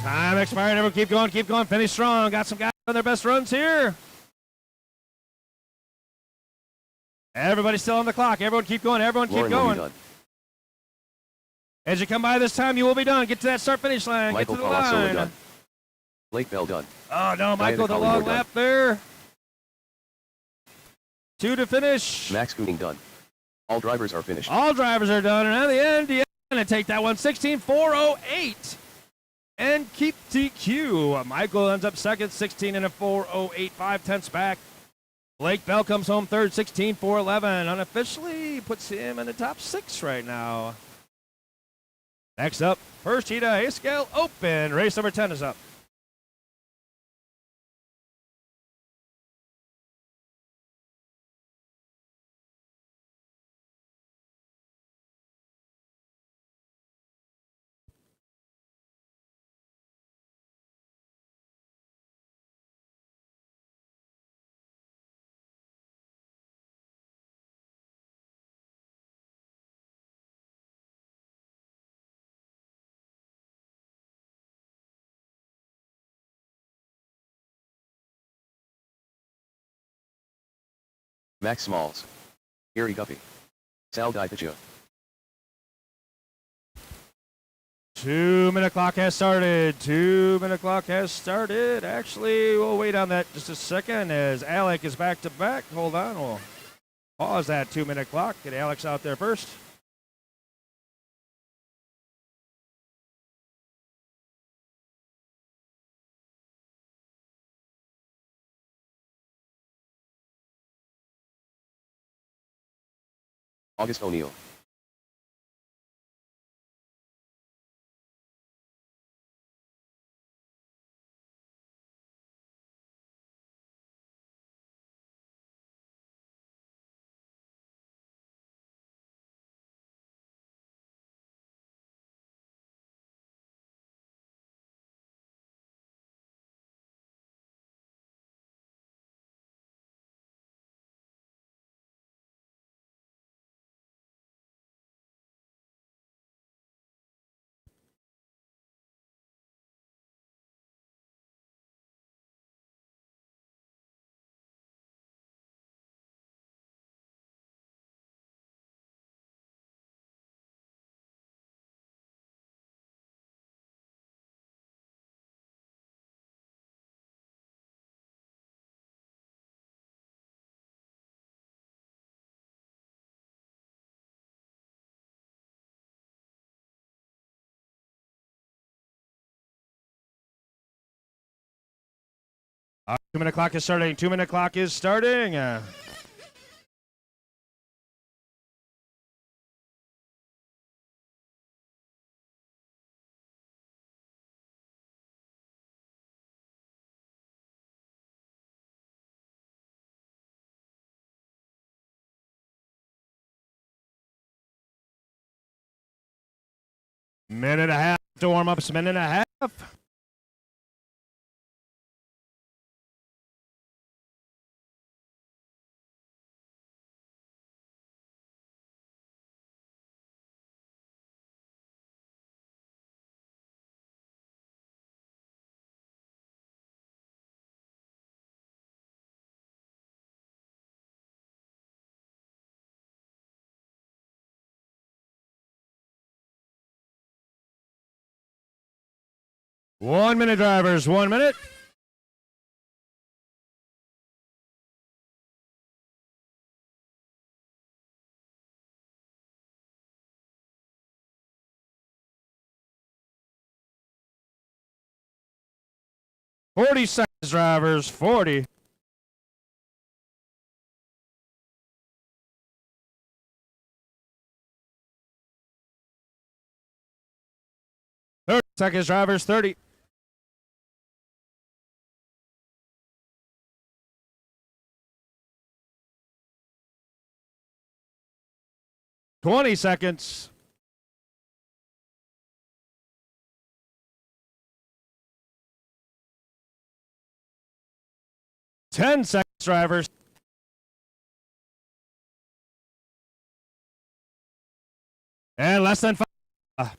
Time expired. Everyone keep going, keep going. Finish strong. Got some guys on their best runs here. Everybody still on the clock. Everyone keep going. Everyone keep going. As you come by this time, you will be done. Get to that start-finish line. Michael Get to the line. done. Blake Bell done. Oh, no. Michael, the long lap there. 2 to finish. Max Cooning done. All drivers are finished. All drivers are done. And at the end, you're going to take that one. 16.408. And keep TQ. Michael ends up second, 16.408, 5/10 back. Blake Bell comes home third, 16.411. Unofficially puts him in the top 6 right now. Next up, first heat of A-Scale Open. Race number 10 is up. Max Smalls. Gary Guppy. Sal Di Pichia. 2-minute clock has started. 2-minute clock has started. Actually, we'll wait on that just a second as Alec is back to back. Hold on. We'll pause that 2-minute clock. Get Alex out there first. August O'Neill. All right, 2-minute clock is starting. 2-minute clock is starting. Minute and a half to warm up. Minute and a half. One minute, drivers. 1 minute. Forty seconds, drivers. 40. Seconds, drivers. 30. $20. 10 seconds, drivers. And less than 5.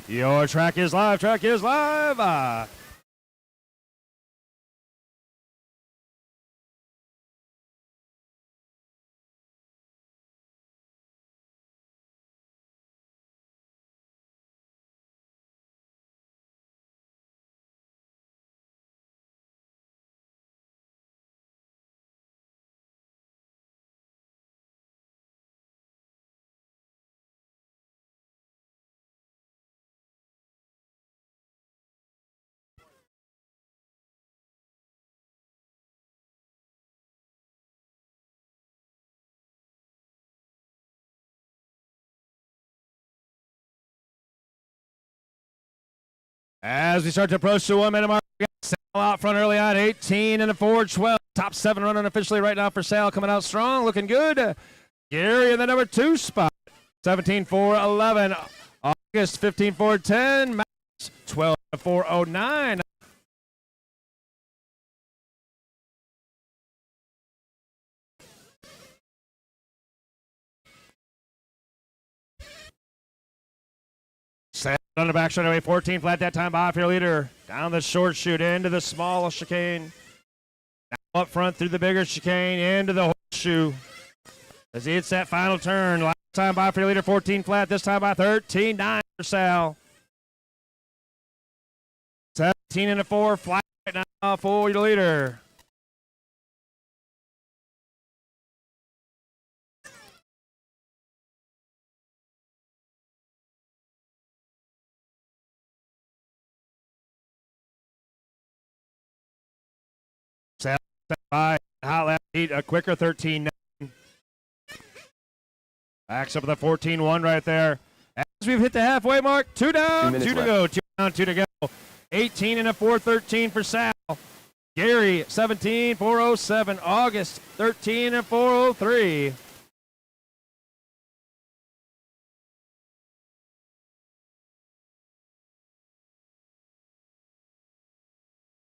Your track is live. Track is live. As we start to approach the 1 minute mark, we got Sal out front early on, 18 and a 4-12. Top 7 running officially right now for Sal, coming out strong, looking good. Gary in the number 2 spot, 17-4-11. August 15-4-10. Max 12-4-09. Set on the back straightaway, 14 flat that time. Off your leader. Down the short chute into the small chicane. up front through the bigger chicane into the horseshoe. As he hits that final turn. Last time by for your leader, 14 flat. This time by 13.9 for Sal. 17 and a 4 flat right now for your leader. Sal by hot lap heat, a quicker 13.9. Backs up with a 14-1 right there. As we've hit the halfway mark, 2 down, 2 to go. 2 down, 2 to go. 18 and a 4.13 for Sal. Gary, 17, 4.07. August, 13 and 4.03.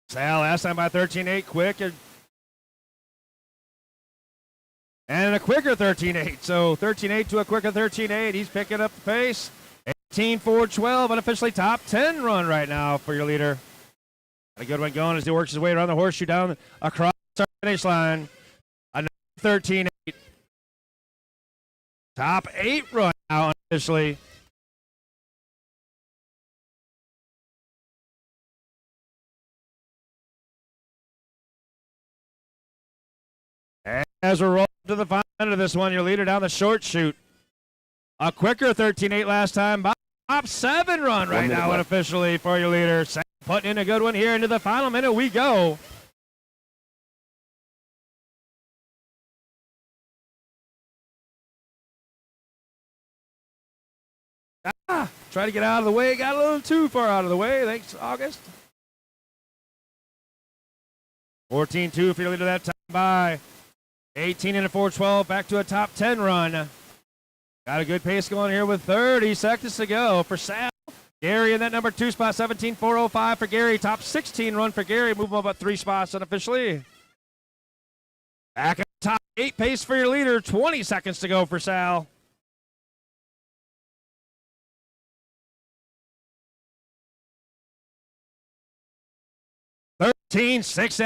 Sal last time by 13.8, quick. And a quicker 13.8. So 13.8 to a quicker 13.8. He's picking up the pace. 18-4-12, unofficially top 10 run right now for your leader. A good one going as he works his way around the horseshoe down across the finish line. Another 13.8. Top 8 run now unofficially. As we're rolling to the final end of this one, your leader down the short chute. A quicker 13.8 last time. Top 7 run right now unofficially for your leader. Sam putting in a good one here into the final minute we go. Try to get out of the way. Got a little too far out of the way. Thanks, August. 14-2 for your leader that time by. 18 and a 4.12, back to a top 10 run. Got a good pace going here with 30 seconds to go for Sal. Gary in that number 2 spot, 17-4.05 for Gary. Top 16 run for Gary. Move him up 3 spots unofficially. Back at top 8 pace for your leader. 20 seconds to go for Sal. Six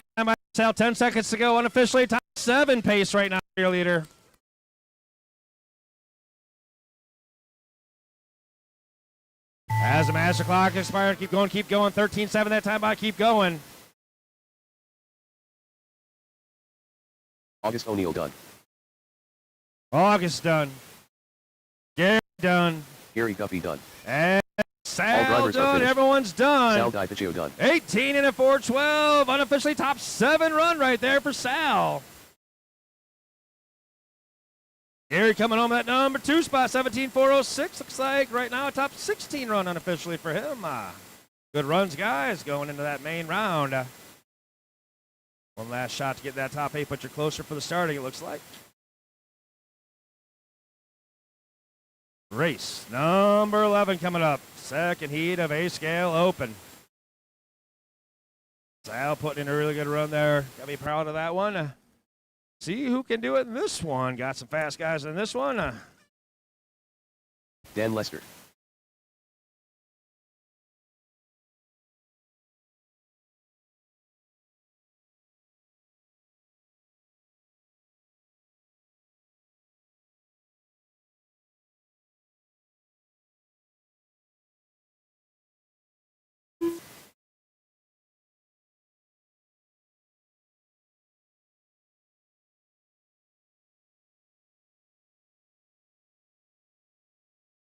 Sal, 10 seconds to go unofficially. Top 7 pace right now for your leader. As the master clock expired, keep going, 13-7 that time by, keep going. August O'Neill done. August done. Gary done. Gary Guffey done. And Sal drivers are done. finished. Everyone's done. Sal DiPiccio done. 18 and a 4.12. Unofficially top 7 run right there for Sal. Gary coming home that number 2 spot, 17-4.06. Looks like right now a top 16 run unofficially for him. Good runs, guys, going into that main round. One last shot to get that top 8, but you're closer for the starting, it looks like. Race number 11 coming up. Second heat of A-Scale Open. Sal putting in a really good run there. Got to be proud of that one. See who can do it in this one. Got some fast guys in this one. Dan Lester.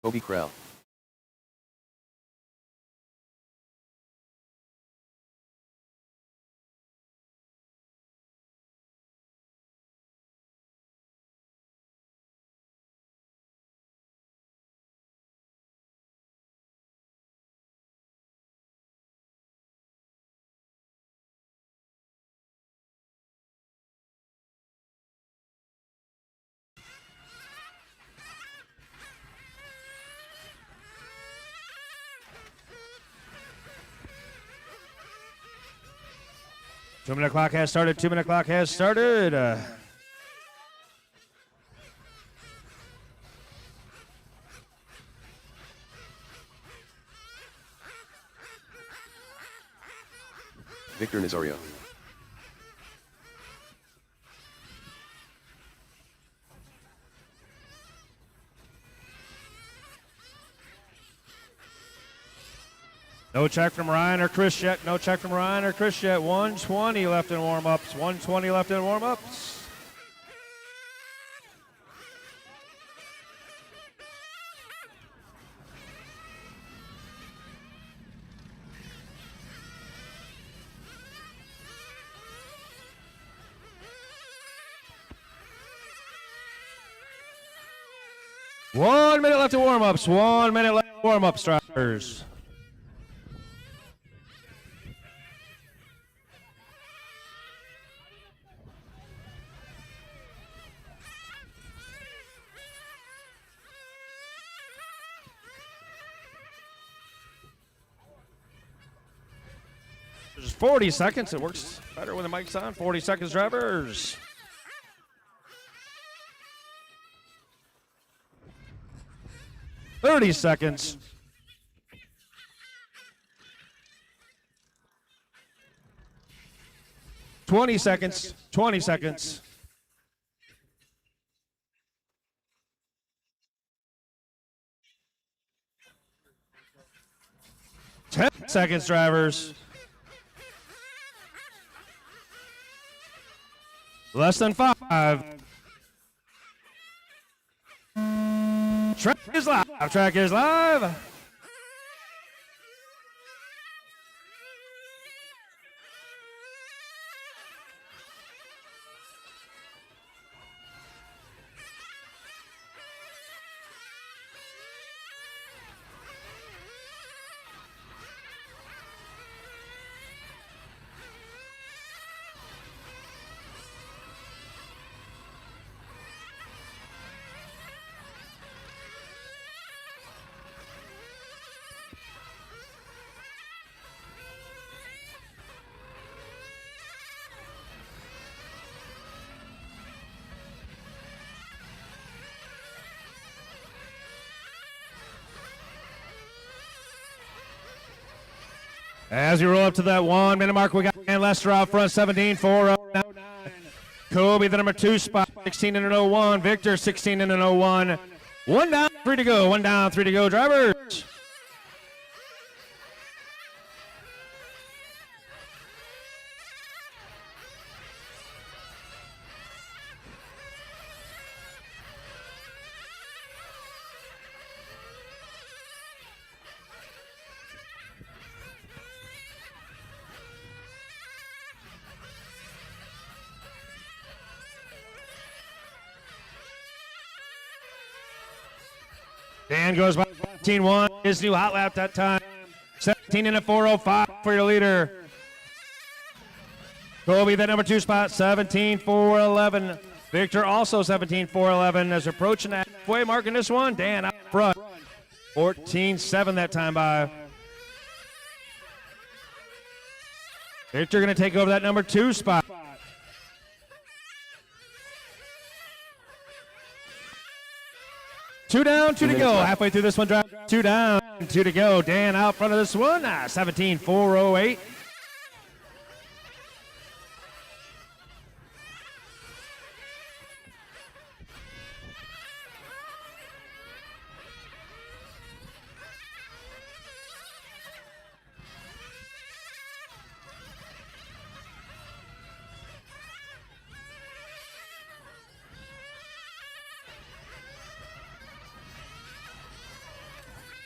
Kobe Krell. Two-minute clock has started. 2-minute clock has started. Victor Nazario. No check from Ryan or Chris yet. No check from Ryan or Chris yet. 120 left in warm-ups. 120 left in warm-ups. One minute left in warm-ups. 1 minute left in warm-ups, drivers. There's 40 seconds. It works better when the mic's on. 40 seconds, drivers. Thirty seconds. $20 seconds. 20 seconds. 10 seconds, drivers. Less than 5. Track is live. Track is live. As we roll up to that 1 minute mark, we got Dan Lester out front, 17-4-09. Kobe, the number 2 spot, 16 and an 01. Victor, 16 and an 01. 1 down, 3 to go. 1 down, 3 to go, drivers. Dan goes by 17-1. His new hot lap that time. 17 and a 405 for your leader. Kobe, that number 2 spot, 17-4-11. Victor also 17-4-11 as approaching that halfway mark in this one. Dan out front. 14-7 that time by. Victor going to take over that number 2 spot. Two down, 2 to go. Halfway through this one, drive. 2 down, 2 to go. Dan out front of this one. 17-4-08.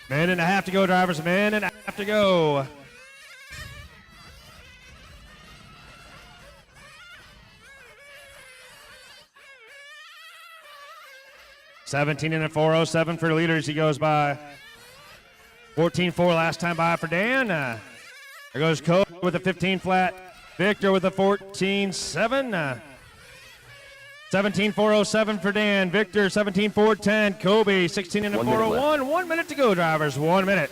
Minute and a half to go, drivers. Minute and a half to go. $17 and a 407 for the leaders. He goes by 14-4 last time by for Dan. There goes Kobe with a 15 flat. Victor with a 14-7. 17-407 for Dan. Victor 17-410. Kobe 16 and a 401. 1 minute to go, drivers. 1 minute.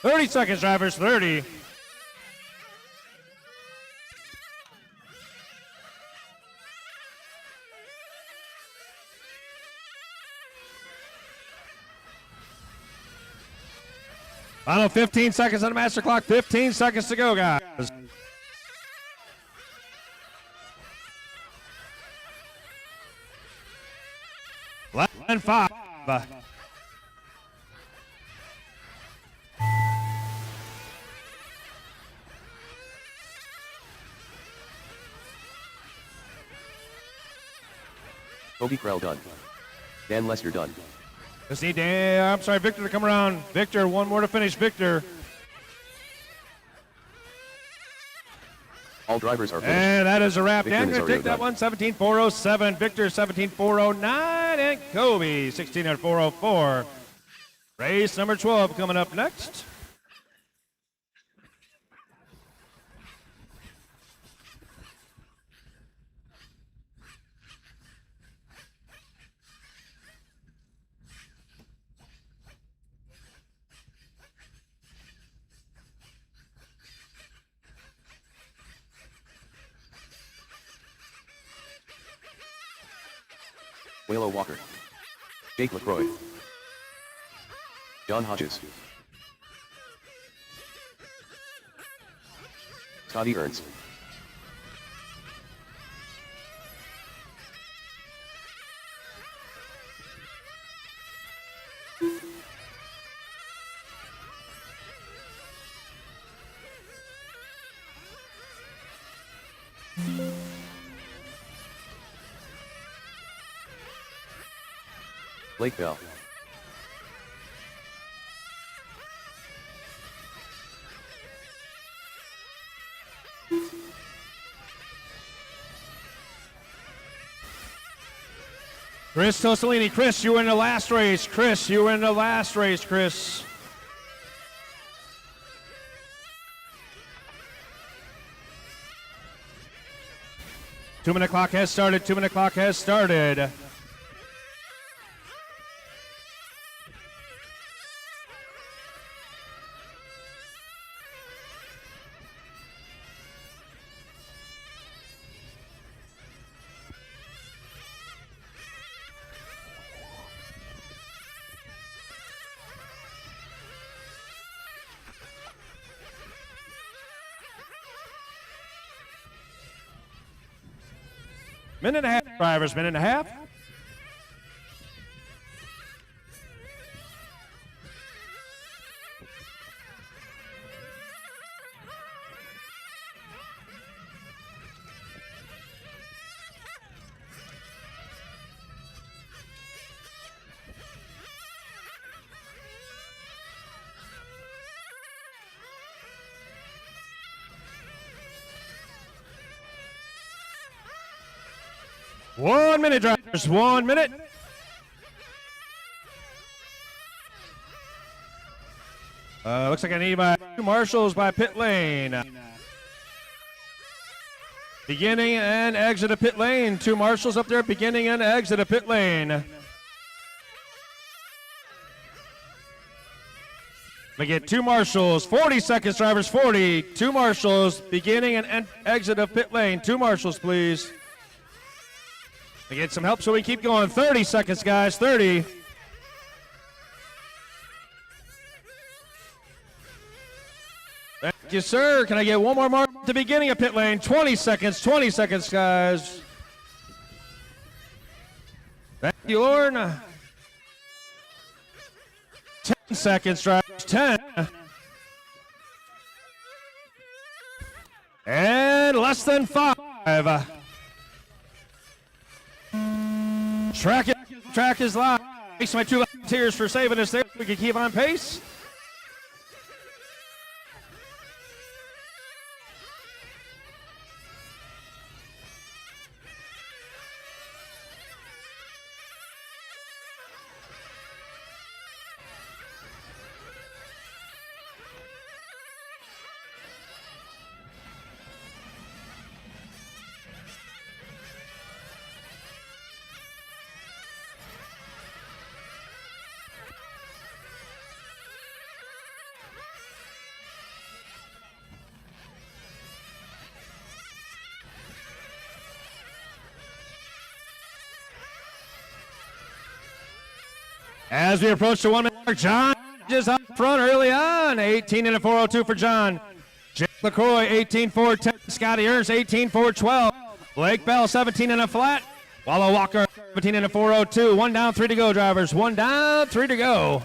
$30 seconds, drivers. 30. Final 15 seconds on the master clock. 15 seconds to go, guys. Less than 5. Kobe Krell done. Dan Lester done. Just need Victor to come around. Victor, one more to finish. Victor. All drivers are finished. And that is a wrap. Victor Dan going to Nazario take that done. one. 17,407. Victor 17,409. And Kobe 16,404. Race number 12 coming up next. Waylon Walker. Jake LaCroix. John Hodges. Scotty Ernst. Blake Bell. Chris Tosolini. Chris, you were in the last race. Chris, you were in the last race, Chris. Two-minute clock has started. 2-minute clock has started. Minute and a half, drivers, minute and a half. One minute, drivers. 1 minute. Looks like I need my two marshals by pit lane. Beginning and exit of pit lane. Two marshals up there, beginning and exit of pit lane. We get two marshals. 40 seconds, drivers. 40. Two marshals, beginning and exit of pit lane. Two marshals, please. We get some help so we keep going. 30 seconds, guys. 30. Thank you, sir. Can I get one more mark at the beginning of pit lane? 20 seconds. 20 seconds, guys. Thank you, Lord. 10 seconds, drivers. 10. And less than 5. Track is live. Thanks to my two volunteers for saving us there. We can keep on pace. As we approach the 1 minute mark, John is up front early on. 18 and a 402 for John. Jake LaCroix, 18-4-10. Scotty Ernst, 18-4-12. Blake Bell, 17 and a flat. Wallow Walker, 17 and a 402. 1 down, 3 to go, drivers. 1 down, 3 to go.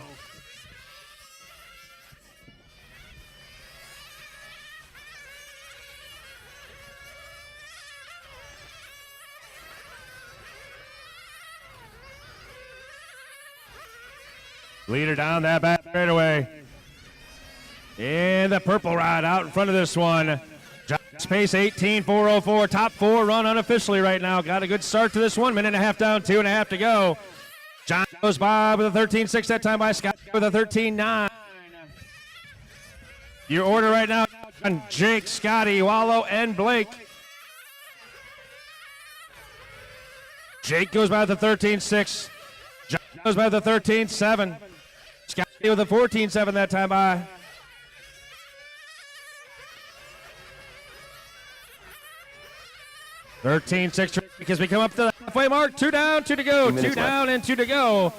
Leader down that back straightaway. And the purple ride out in front of this one. John's pace 18-404. Top 4 run unofficially right now. Got a good start to this one. Minute and a half down, 2.5 to go. John goes by with a 13-6 that time by Scott with a 13-9. Your order right now, Jake, Scotty, Wallow, and Blake. Jake goes by with a 13-6. John goes by with a 13-7. Scotty with a 14-7 that time by. Because we come up to the halfway mark. 2 down, 2 to go. 2 down and 2 to go.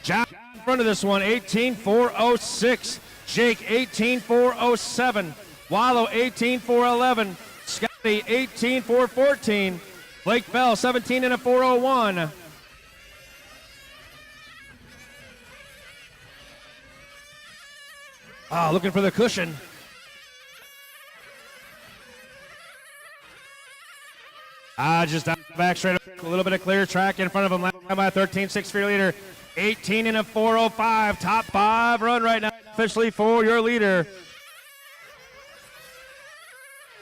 John in front of this one, 18-406. Jake, 18-407. Wallow, 18-411. Scotty, 18-414. Blake Bell, 17 and a 401. Looking for the cushion. Just down the back straight up. A little bit of clear track in front of him. Last time by 13-6 for your leader. 18 and a 405. Top 5 run right now officially for your leader.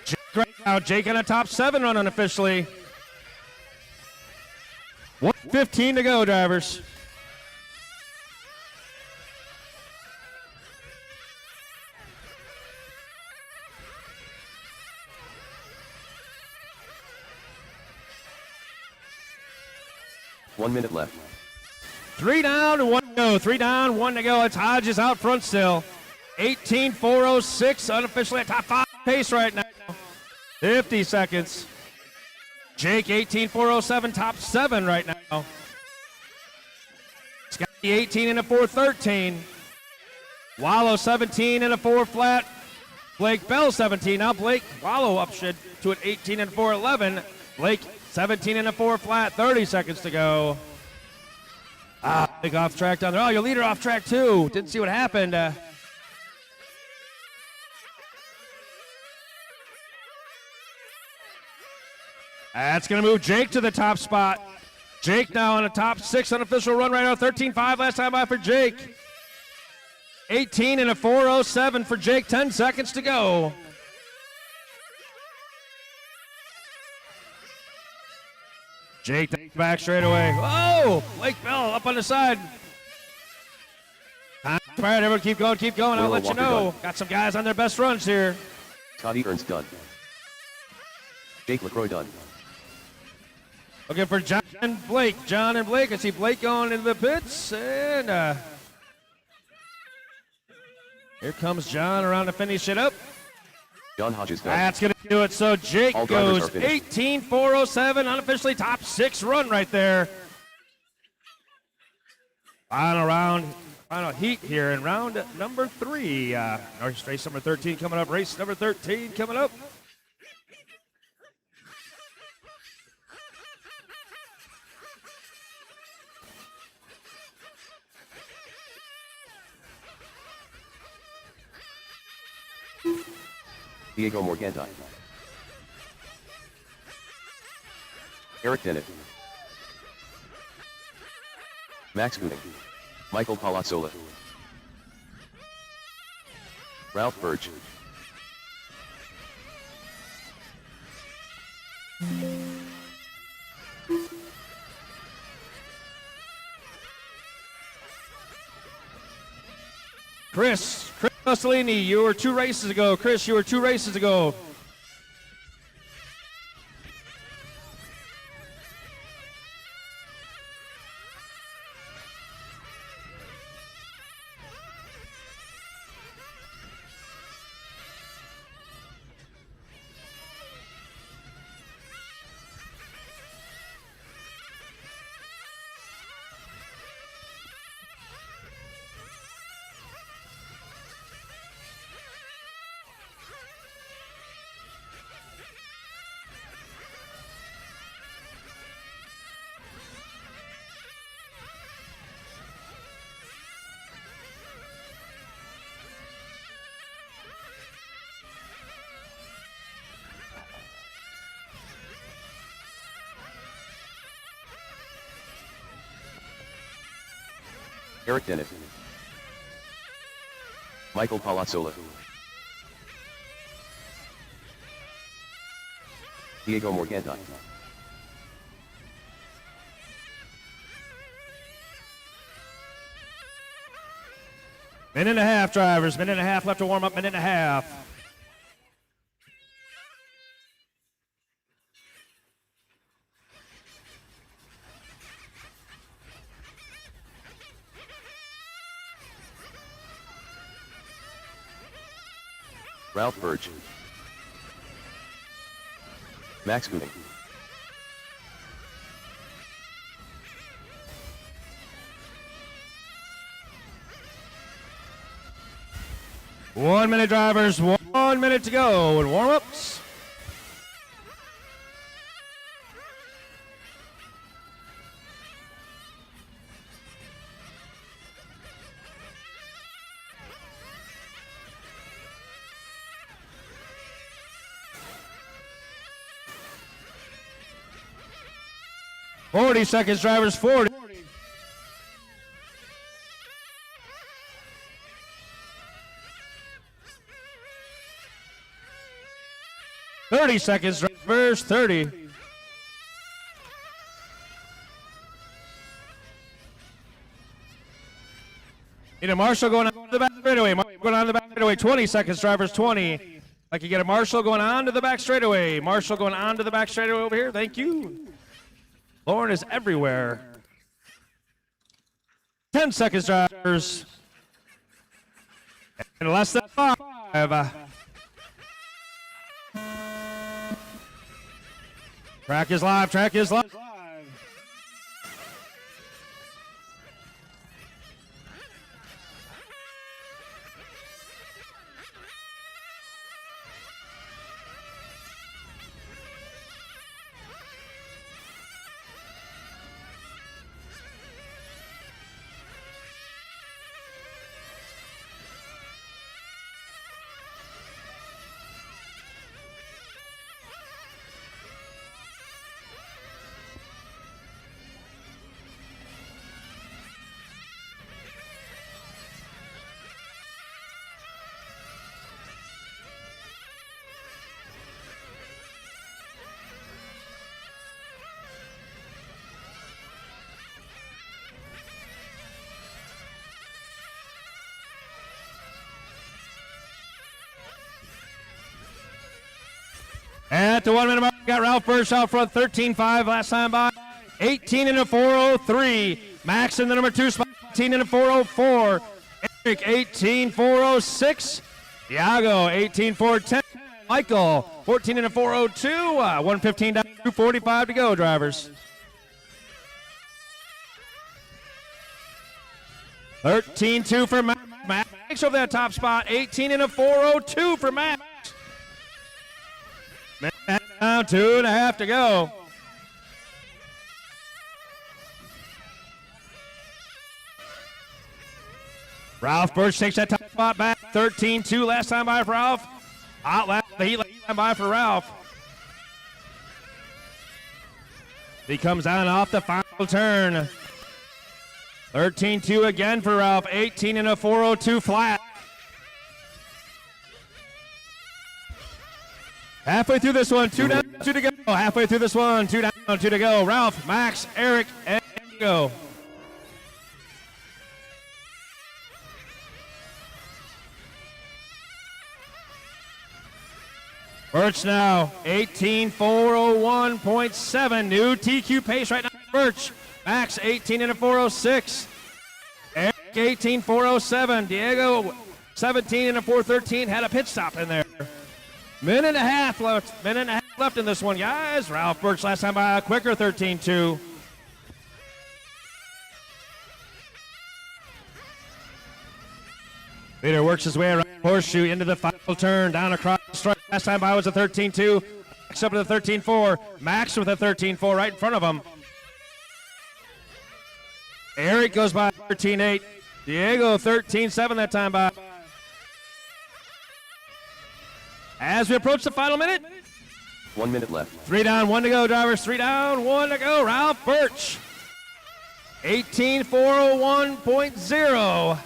Jake right now. Jake on a top 7 run unofficially. 1:15 to go, drivers. One minute left. 3 down and 1 to go. 3 down, 1 to go. It's Hodges out front still. 18-406, unofficially at top 5 pace right now. 50 seconds. Jake, 18-407, top 7 right now. Scotty, 18 and a 413. Wallow, 17 and a 4 flat. Blake Bell, 17. Now Blake Wallow up to an 18 and 411. Blake, 17 and a 4 flat, 30 seconds to go. Big off track down there. Oh, your leader off track too. Didn't see what happened. That's going to move Jake to the top spot. Jake now on a top 6 unofficial run right now. 13-5 last time by for Jake. 18 and a 407 for Jake. 10 seconds to go. Jake back straight away. Oh, Blake Bell up on the side. All right, everyone keep going, keep going. I'll let you know. Got some guys on their best runs here. Scotty Ernst done. Jake LaCroix done. Looking for John and Blake. John and Blake. I see Blake going into the pits. And here comes John around to finish it up. John Hodges done. That's going to do it. So Jake goes 18-407, unofficially top 6 run right there. Final round, final heat here in round number 3. Race number 13 coming up. Race number 13 coming up. Diego Morganta. Eric Dennett. Max Gooding. Michael Palazzola. Ralph Birch. Chris Mussolini, you were 2 races ago. Chris, you were 2 races ago. Eric Dennett. Michael Palazzola. Diego Morganta. Minute and a half, drivers. Minute and a half left to warm up. Minute and a half. Ralph Birch. Max Gooning. One minute, drivers. 1 minute to go in warm-ups. Forty seconds, drivers. 40. 30 seconds, drivers. 30. Need a Marshall going on to the back straightaway. Going on to the back straightaway. 20 seconds, drivers. 20. Like you get a Marshall going on to the back straightaway. Marshall going on to the back straightaway over here. Thank you. Lauren is everywhere. 10 seconds, drivers. And less than 5. Track is live. Track is live. At the 1 minute mark, got Ralph Birch out front, 13.5 last time by. 18 in a 4:03. Max in the number 2 spot, 18 in a 4:04. Eric, 18.406. Diego, 18.410. Michael, 14 in a 4:02. 1:15 down, 2:45 to go, drivers. 13.2 for Max. Max over that top spot, 18 in a 4:02 for Max. Down 2.5 to go. Ralph Birch takes that top spot back. 13.2 last time by for Ralph. Out last the heat last time by for Ralph. He comes down off the final turn. 13.2 again for Ralph. 18 in a 4:02 flat. Halfway through this one, 2 down, 2 to go. Halfway through this one, 2 down, 2 to go. Ralph, Max, Eric, and go. Birch now, 18.401.7. New TQ pace right now. Birch. Max, 18 in a 4:06. Eric, 18.407. Diego, 17 in a 4:13. Had a pit stop in there. Minute and a half left. Minute and a half left in this one, guys. Ralph Birch last time by a quicker 13.2. Leader works his way around horseshoe into the final turn, down across the strike. Last time by was a 13.2. Max up to the 13.4. Max with a 13.4 right in front of him. Eric goes by 13.8. Diego 13.7 that time by. As we approach the final minute. 1 minute left. 3 down, 1 to go, drivers. 3 down, 1 to go. Ralph Birch. 18401.0.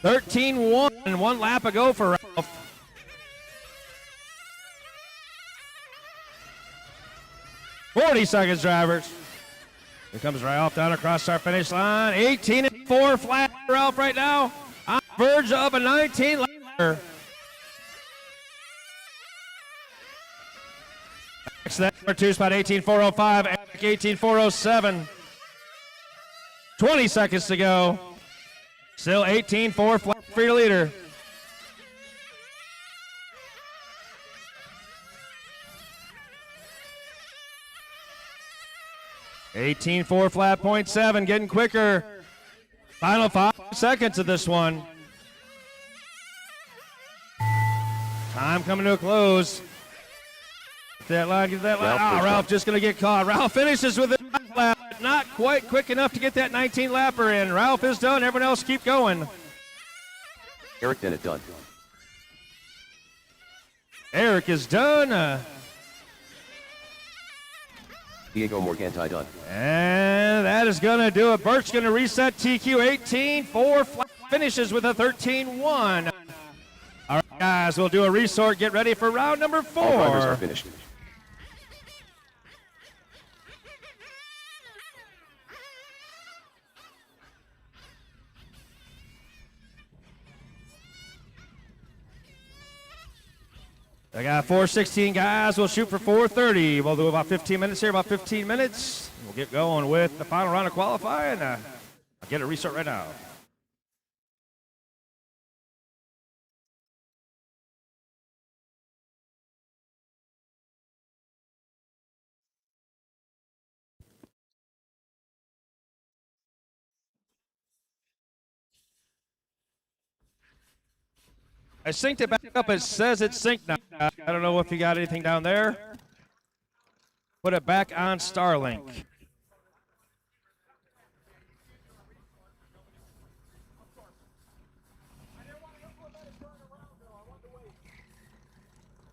13-1, one lap ago for Ralph. "40 seconds, drivers." Here comes Ralph down across our finish line. 18-4 flat for Ralph right now. On the verge of a 19 lapper. Next to that, number 2 spot, 18-405. Eric, 18-407. 20 seconds to go. Still 18-4 flat for your leader. $18-4 flat, .7, getting quicker. Final 5 seconds of this one. Time coming to a close. Get that line, get that line. Ralph just going to get caught. Ralph finishes with a lap. Not quite quick enough to get that 19 lapper in. Ralph is done. Everyone else keep going. Eric Dennett done. Eric is done. Diego Morganti done. And that is going to do it. Bert's going to reset TQ. 18-4 flat, finishes with a 13-1. All right, guys, we'll do a resort. Get ready for round number 4. All drivers are finished. I got 4:16 guys. We'll shoot for 4:30. We'll do about 15 minutes here, about 15 minutes. We'll get going with the final round of qualifying. I'll get a restart right now. I synced it back up. It says it's synced now. I don't know if you got anything down there. Put it back on Starlink. All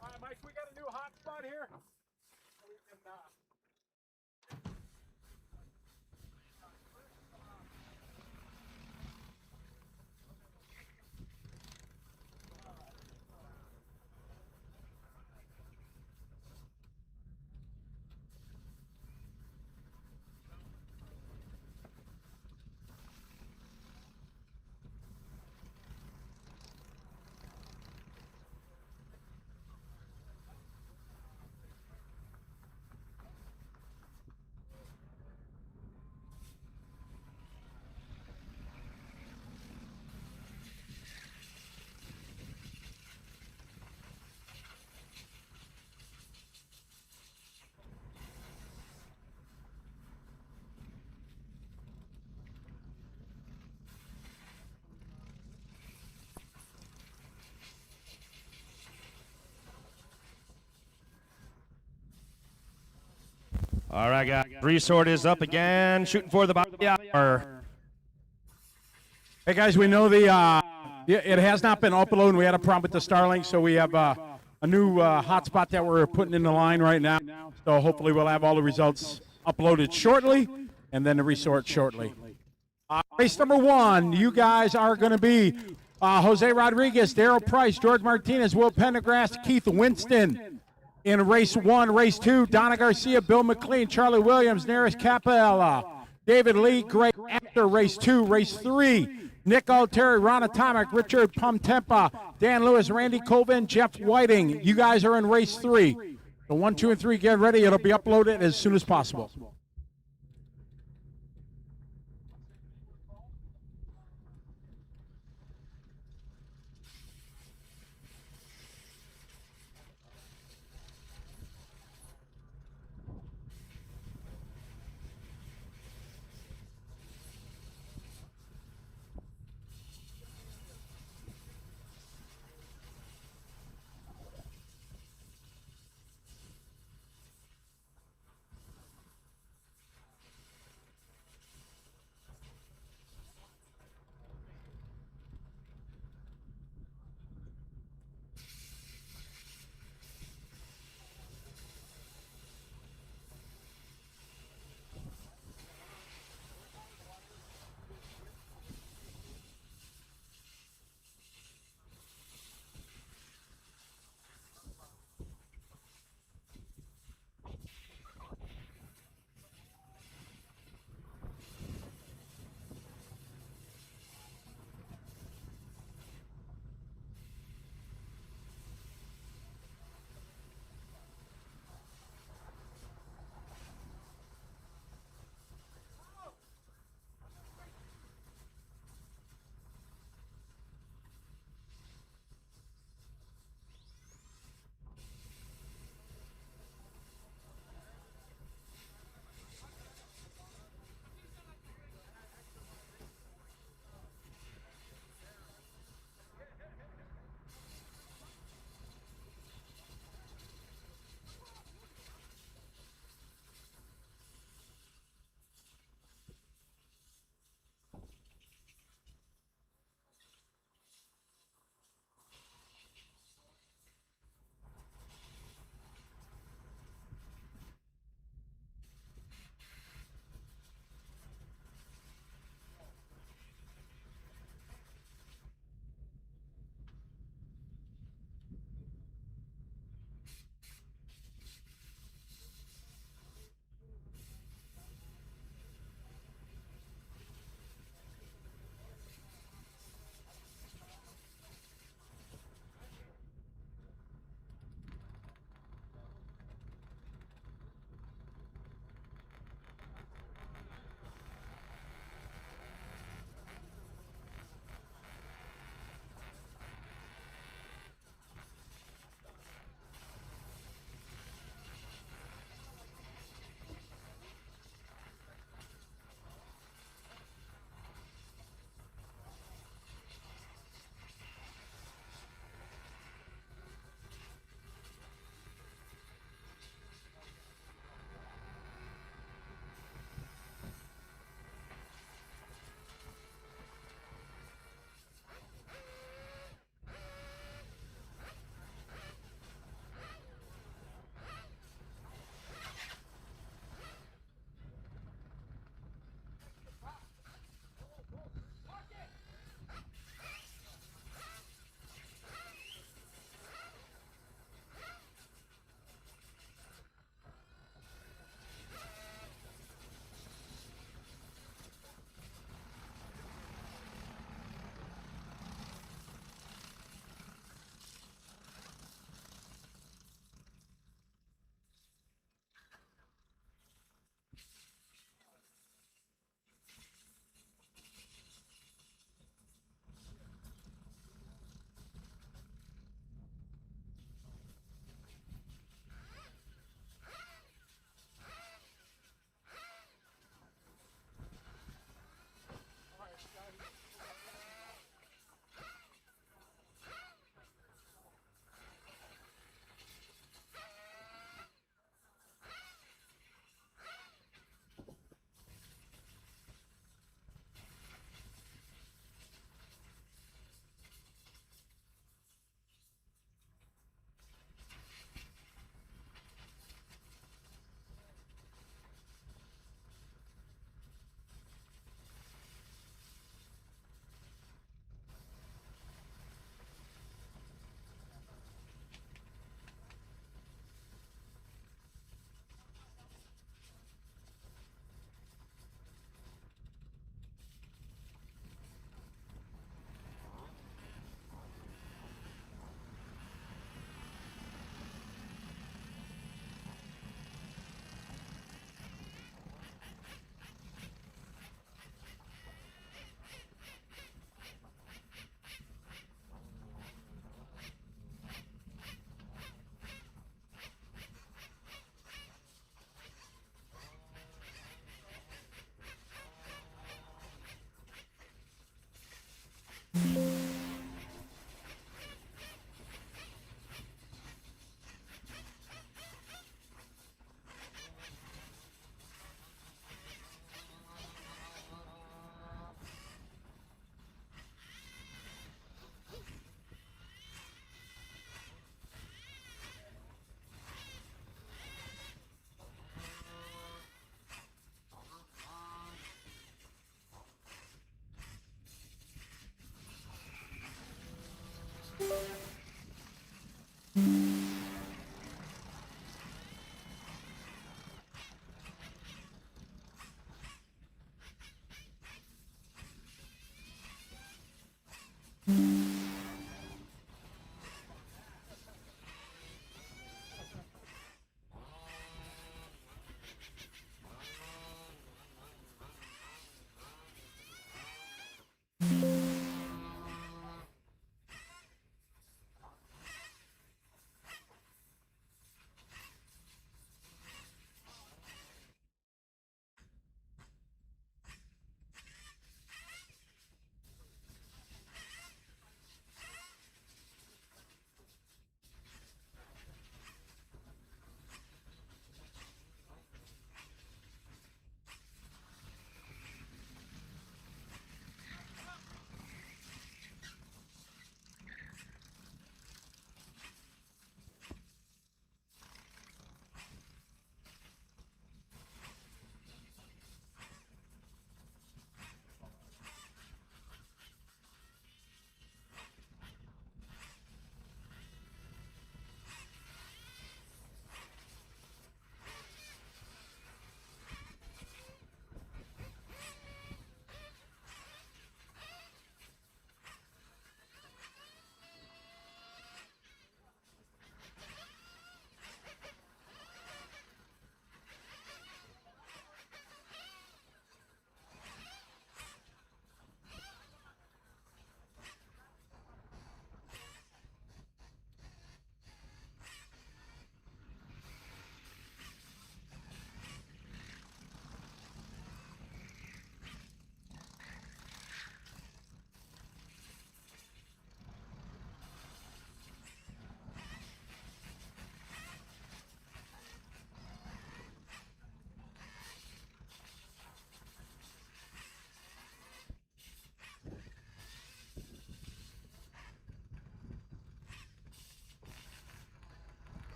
right, Mike, we got a new hotspot here. All right, guys. Resort is up again, shooting for the bottom of the hour. Hey guys, we know it has not been uploaded. We had a problem with the Starlink, so we have a new hotspot that we're putting in the line right now. So hopefully we'll have all the results uploaded shortly, and then the resort shortly. Race number 1, you guys are going to be Jose Rodriguez, Daryl Price, George Martinez, Will Pendergrass, Keith Winston. In race 1, race 2, Donna Garcia, Bill McLean, Charlie Williams, Neris Capella, David Lee, Greg After. Race 2, race 3, Nick Altieri, Ron Atomic, Richard Pumtempa, Dan Lewis, Randy Colvin, Jeff Whiting. You guys are in race 3. So 1, 2, and 3, get ready. It'll be uploaded as soon as possible.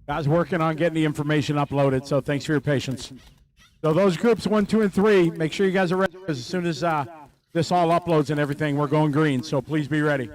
Guys working on getting the information uploaded, so thanks for your patience. So those groups 1, 2, and 3, make sure you guys are ready, because as soon as this all uploads and everything, we're going green, so please be ready.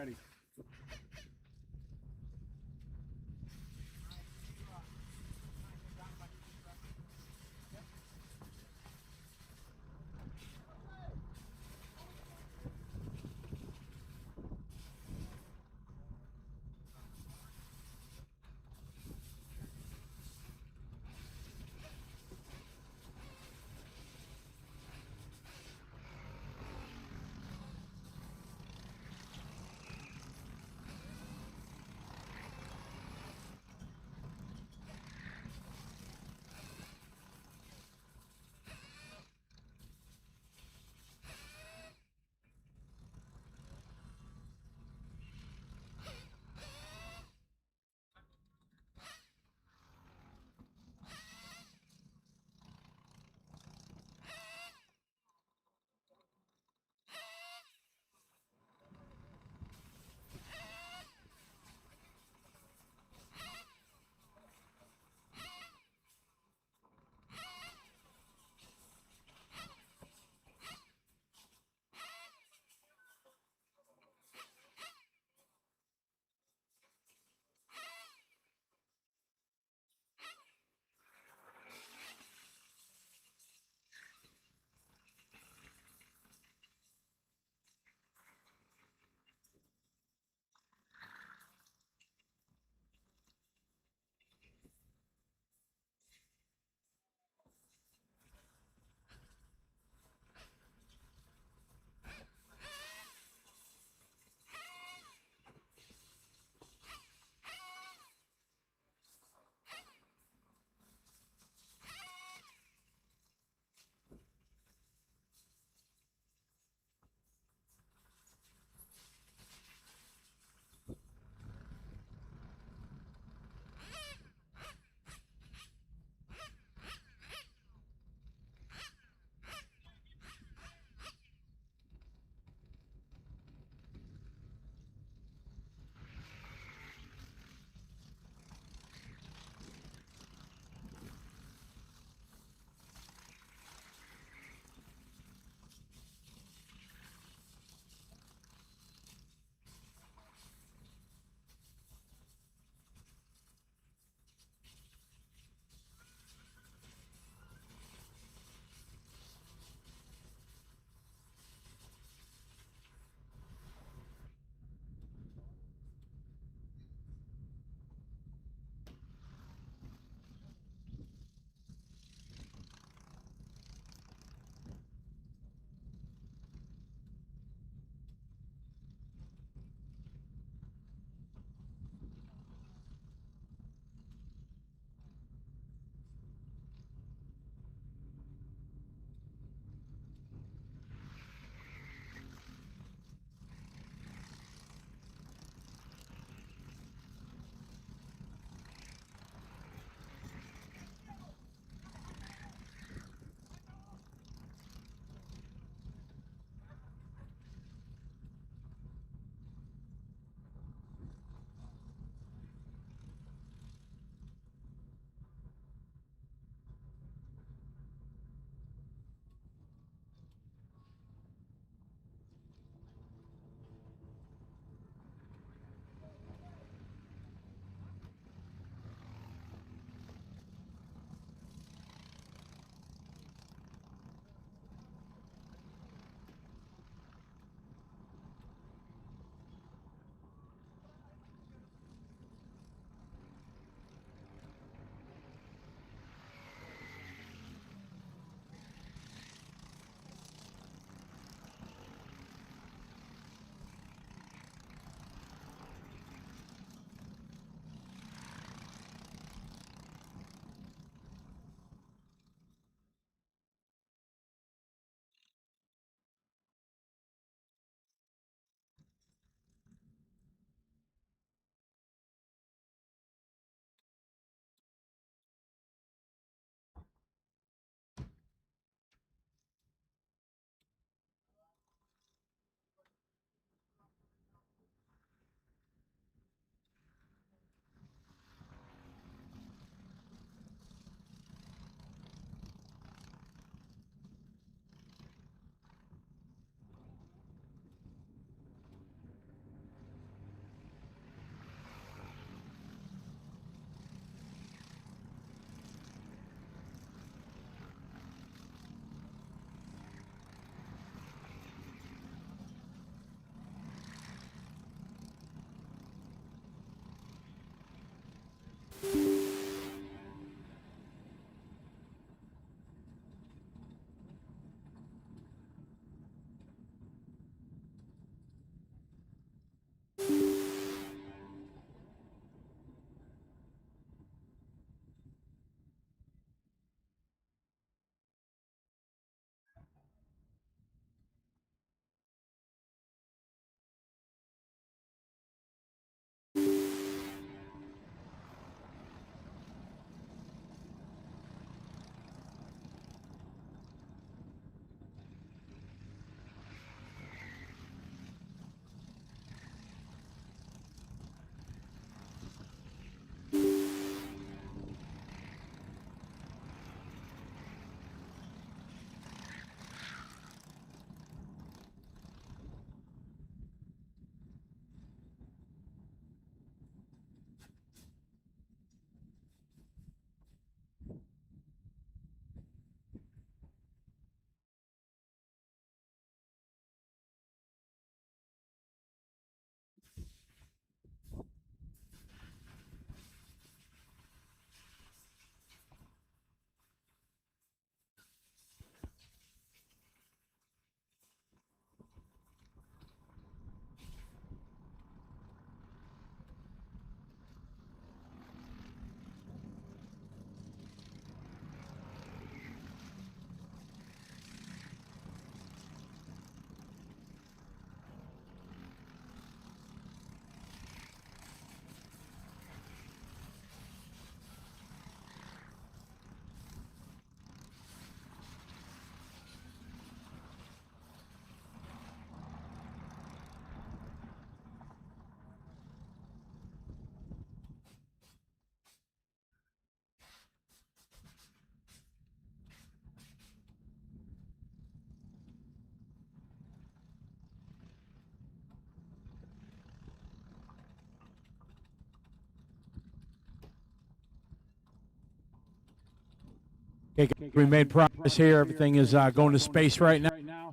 Okay, we made progress here. Everything is going to space right now.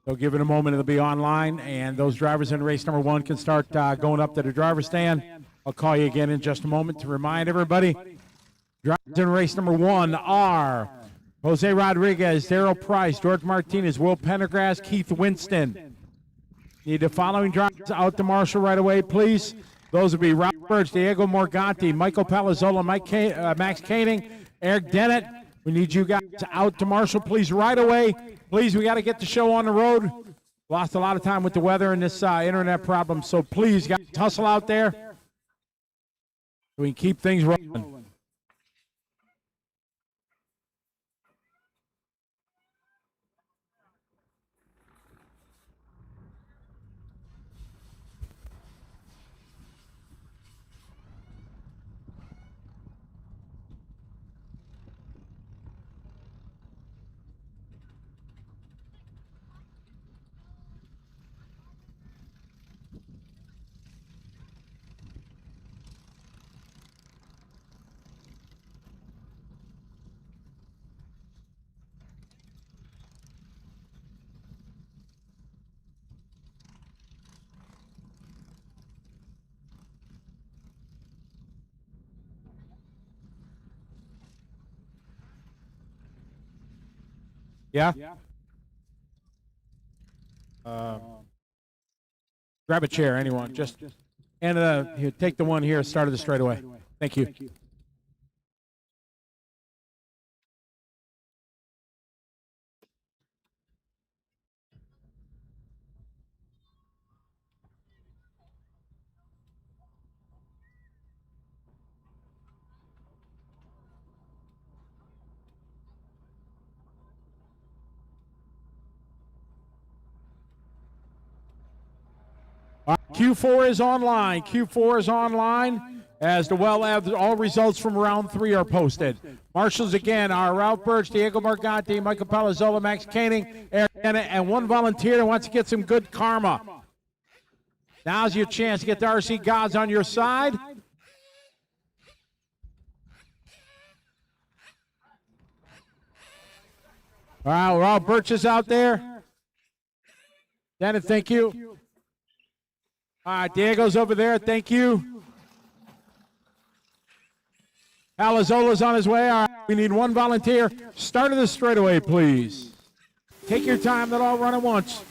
So give it a moment. It'll be online, and those drivers in race number 1 can start going up to the driver's stand. I'll call you again in just a moment to remind everybody. Drivers in race number 1 are Jose Rodriguez, Daryl Price, George Martinez, Will Pendergrass, Keith Winston. Need the following drivers out to marshal right away, please. Those would be Ralph Birch, Diego Morganti, Michael Palazzola, Max Koenig, Eric Dennett. We need you guys out to marshal, please, right away. Please, we got to get the show on the road. Lost a lot of time with the weather and this internet problem, so please, guys, hustle out there so we can keep things rolling. Yeah? Grab a chair, anyone. And here, take the one here, start of the straightaway. Thank you. Q4 is online. Q4 is online as all results from round 3 are posted. Marshals again are Ralph Birch, Diego Morganti, Michael Palazzola, Max Koenig, Eric Dennett, and one volunteer that wants to get some good karma. Now's your chance to get the RC gods on your side. All right, Ralph Birch is out there. Dennett, thank you. All right, Diego's over there. Thank you. Palazzola's on his way. All right, we need one volunteer. Start of the straightaway, please. Take your time. They'll all run at once.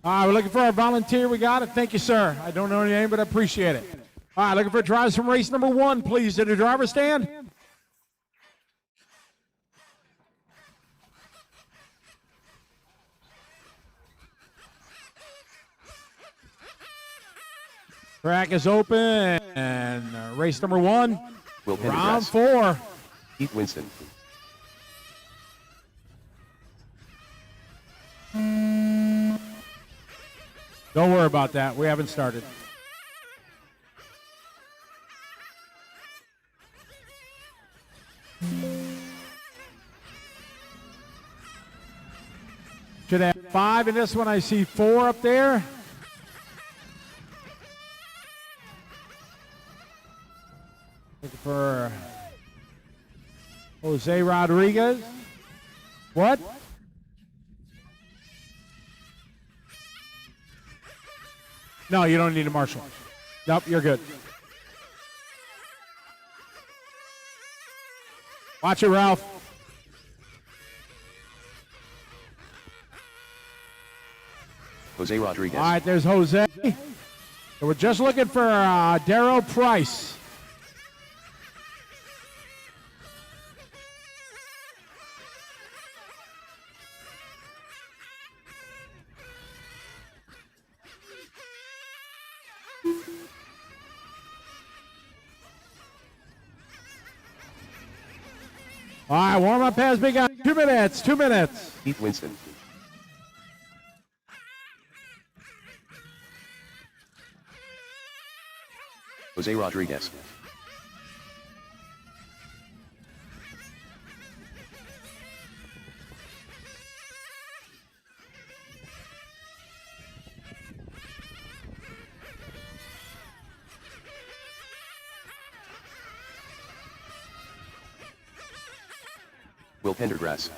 All right, we're looking for our volunteer. We got it. Thank you, sir. I don't know your name, but I appreciate it. All right, looking for drivers from race number 1, please, to the driver's stand. Track is open, and race number 1, round 4. Keith Winston. Don't worry about that. We haven't started. Should have 5 in this one. I see 4 up there. Looking for Jose Rodriguez. What? No, you don't need a marshal. Nope, you're good. Watch it, Ralph. Jose Rodriguez. All right, there's Jose. So we're just looking for Daryl Price. All right, warm-up has begun. 2 minutes. 2 minutes. Keith Winston. Jose Rodriguez. Will Pendergrass.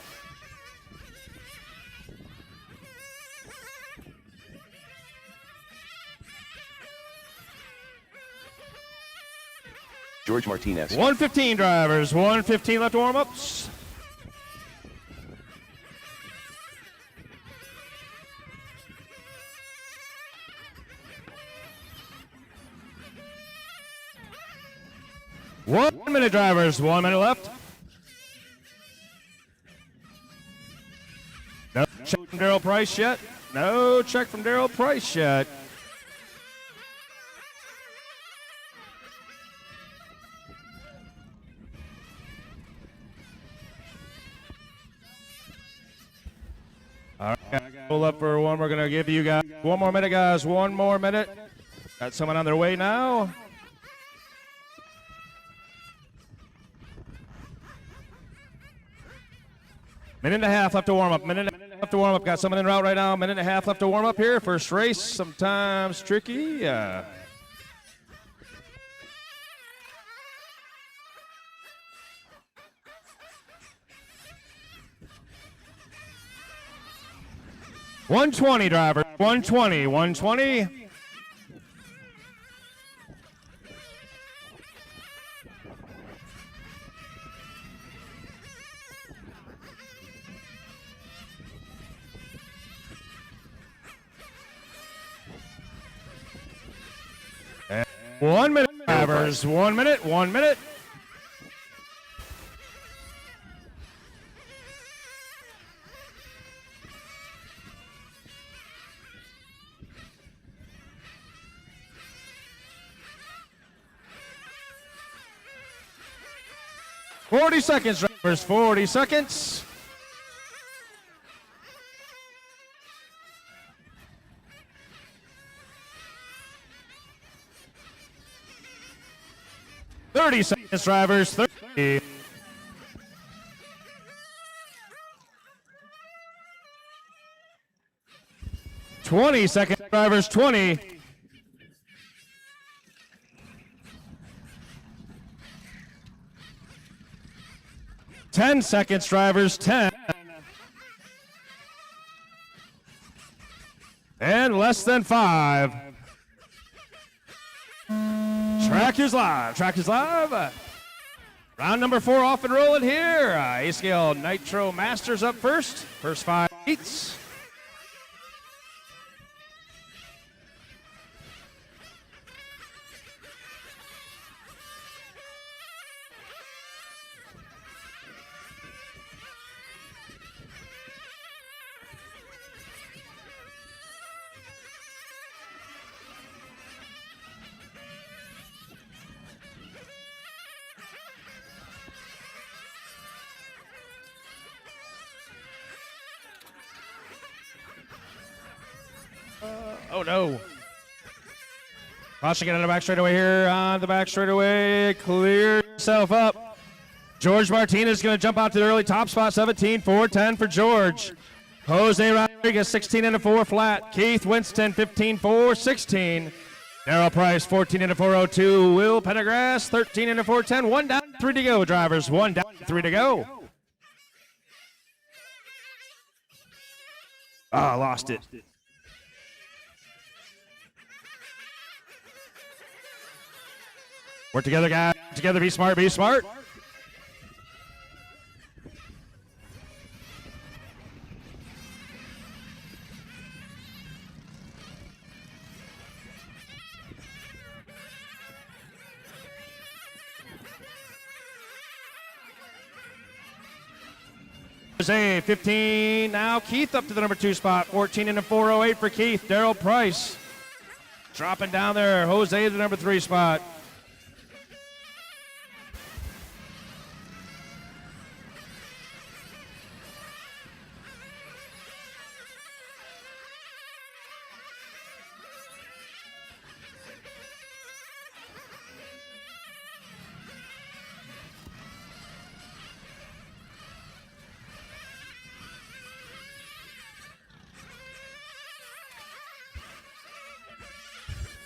George Martinez. 1:15 drivers, 1:15 left to warm-ups. One minute drivers, 1 minute left. No check from Daryl Price yet. No check from Daryl Price yet. All right, pull up for one. We're going to give you guys 1 more minute, guys. 1 more minute. Got someone on their way now. Minute and a half left to warm up. Minute and a half left to warm up. Got someone en route right now. Minute and a half left to warm up here. First race, sometimes tricky. $120 driver. 120. 120. And 1 minute drivers. 1 minute. 1 minute. $40 seconds, drivers. 40 seconds. $30 seconds, drivers. 30. $20 seconds, drivers. 20. $10 seconds, drivers. 10. And less than 5. Track is live. Track is live. Round number 4 off and rolling here. A-Scale Nitro Masters up first. First 5 heats. Oh no. Caution, get on the back straightaway here. On the back straightaway. Clear yourself up. George Martinez is going to jump out to the early top spot. 17-4-10 for George. Jose Rodriguez 16 and a 4 flat. Keith Winston 15-4-16. Daryl Price 14 and a 4-02. Will Pendergrass 13 and a 4-10. 1 down, 3 to go, drivers. 1 down, 3 to go. Ah, lost it. Work together, guys. Together, be smart, be smart. Jose, 15 now. Keith up to the number 2 spot. 14 and a 408 for Keith. Daryl Price dropping down there. Jose, the number 3 spot.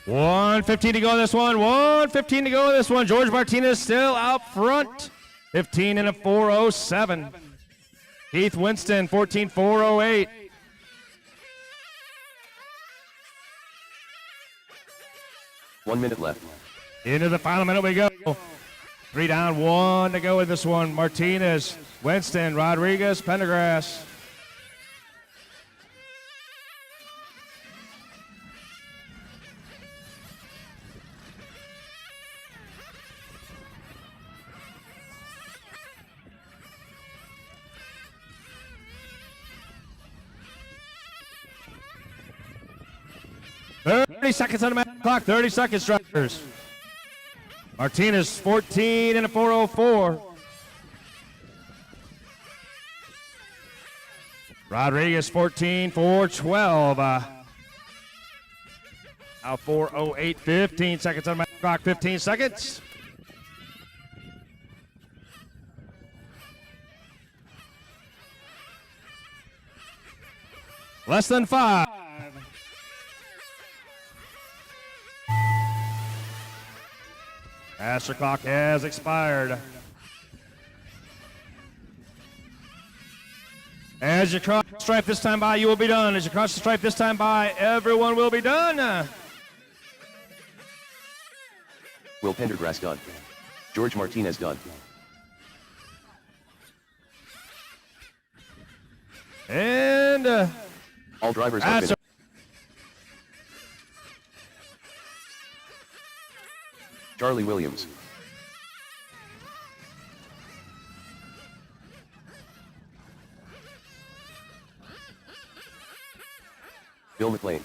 1:15 to go in this one. 1:15 to go in this one. George Martinez still out front. 15 and a 4:07. Keith Winston, 14:4:08. One minute left. Into the final minute we go. 3 down, 1 to go in this one. Martinez, Winston, Rodriguez, Pendergrass. Thirty seconds on the clock. 30 seconds, drivers. Martinez, 14 and a 4:04. Rodriguez, 14, 4:12. Now 4:08, 15 seconds on the clock. 15 seconds. Less than 5. Master clock has expired. As you cross the stripe this time by, you will be done. As you cross the stripe this time by, everyone will be done. Will Pendergrass done. George Martinez done. And All drivers have been. Charlie Williams. Bill McLean.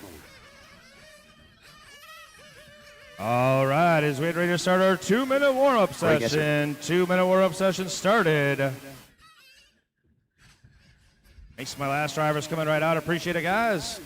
all right, as we get ready to start our 2-minute warm-up Greg Esser. session. 2-minute warm-up session started. Thanks to my last drivers coming right out. Appreciate it, guys.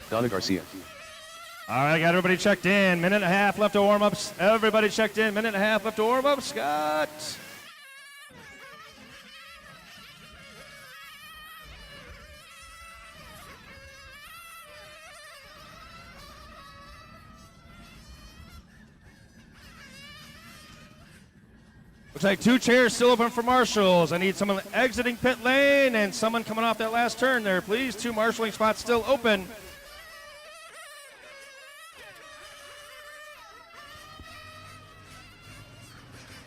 Donna Garcia. All right, got everybody checked in. Minute and a half left to warm-ups. Everybody checked in. Minute and a half left to warm-ups. Scott. Looks like 2 chairs still open for marshals. I need someone exiting pit lane and someone coming off that last turn there, please. 2 marshaling spots still open.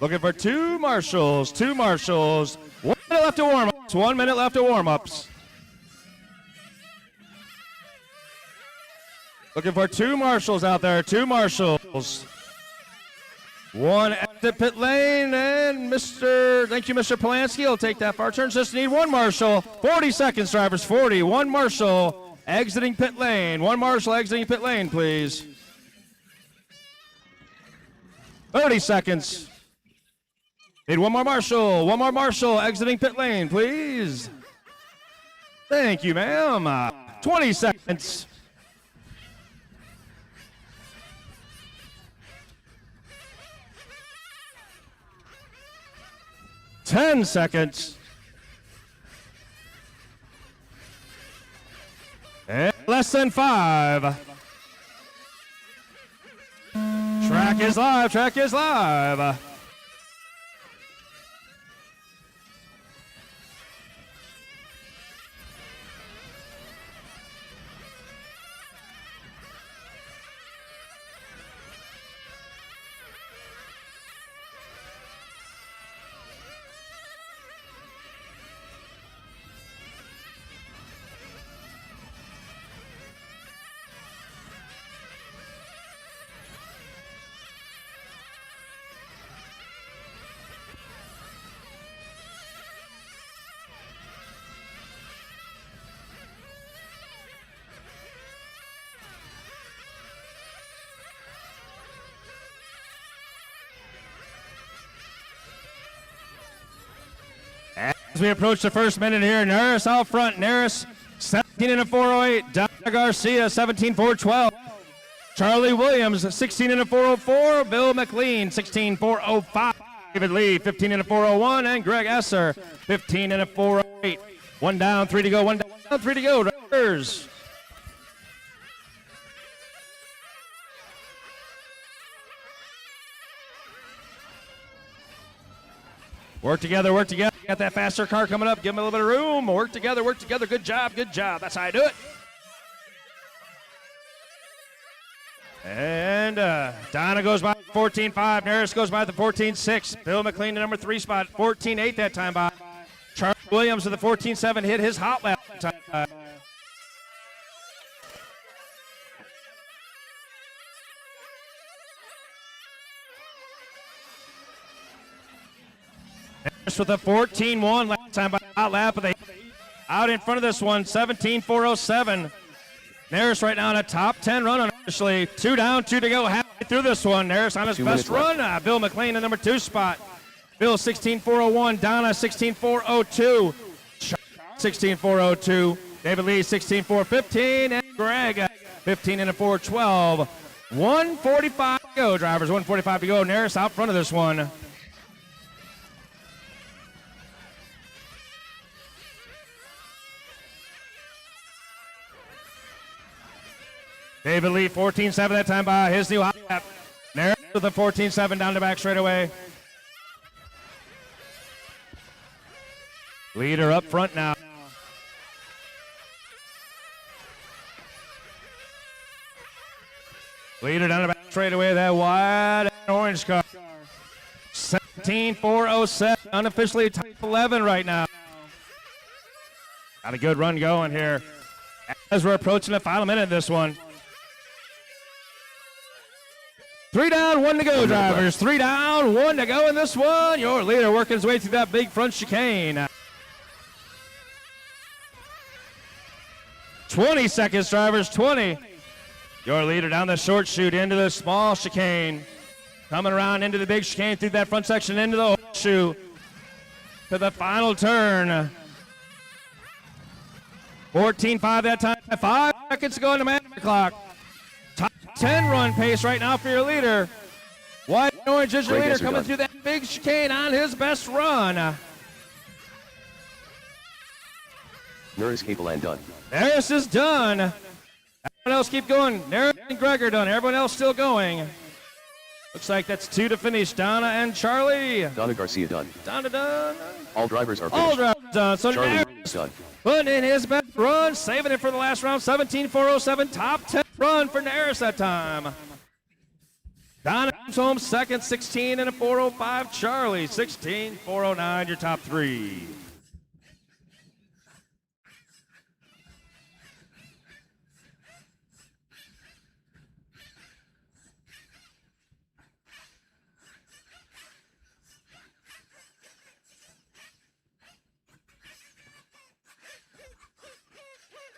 Looking for 2 marshals. 2 marshals. 1 minute left to warm-ups. 1 minute left to warm-ups. Looking for 2 marshals out there. 2 marshals. 1 exit pit lane, and thank you, Mr. Polanski. I'll take that far turn. Just need 1 marshal. 40 seconds, drivers. 40. 1 marshal exiting pit lane. 1 marshal exiting pit lane, please. 30 seconds. Need 1 more marshal. 1 more marshal exiting pit lane, please. Thank you, ma'am. 20 seconds. Ten seconds. And less than 5. Track is live. Track is live. As we approach the first minute here, Naris out front. Naris 17 and a 408. Donna Garcia 17-4-12. Charlie Williams 16 and a 404. Bill McLean 16-405. David Lee 15 and a 401. And Greg Esser 15 and a 408. 1 down, 3 to go. 1 down, 3 to go. Drivers. Work together, work together. Got that faster car coming up. Give them a little bit of room. Work together, work together. Good job, good job. That's how I do it. And Donna goes by 14-5. Naris goes by the 14-6. Bill McLean, the number 3 spot. 14-8 that time by. Charlie Williams with the 14-7 hit his hot lap that time. With a 14-1 last time by hot lap, but they out in front of this one, 17-407. Naris right now on a top 10 run unofficially. 2 down, 2 to go. Halfway through this one. Naris on his best run. Bill McLean, the number 2 spot. Bill 16-401. Donna 16-402. 16-402. David Lee 16-415. And Greg 15 and a 412. 145 to go, drivers. 145 to go. Naris out front of this one. David Lee, 14-7 that time by his new hot lap. Naris with a 14-7 down the back straightaway. Leader up front now. Leader down the back straightaway, that wide and orange car. 17-407, unofficially top 11 right now. Got a good run going here as we're approaching the final minute of this one. 3 down, 1 to go, drivers. 3 down, 1 to go in this one. Your leader working his way through that big front chicane. 20 seconds, drivers, 20. Your leader down the short chute into the small chicane. Coming around into the big chicane through that front section into the horseshoe. To the final turn. 14-5 that time. 5 seconds to go on the master clock. Top 10 run pace right now for your leader. White and orange is your leader coming through that big chicane on his best run. Naris Cable and done. Naris is done. Everyone else keep going. Naris and Greg are done. Everyone else still going. Looks like that's 2 to finish. Donna and Charlie. Donna Garcia done. Donna done. All drivers are finished. All drivers done. So Charlie Naris done. putting in his best run, saving it for the last round. 17-407, top 10 run for Naris that time. Donna comes home second, 16 and a 405. Charlie, 16-409, your top 3.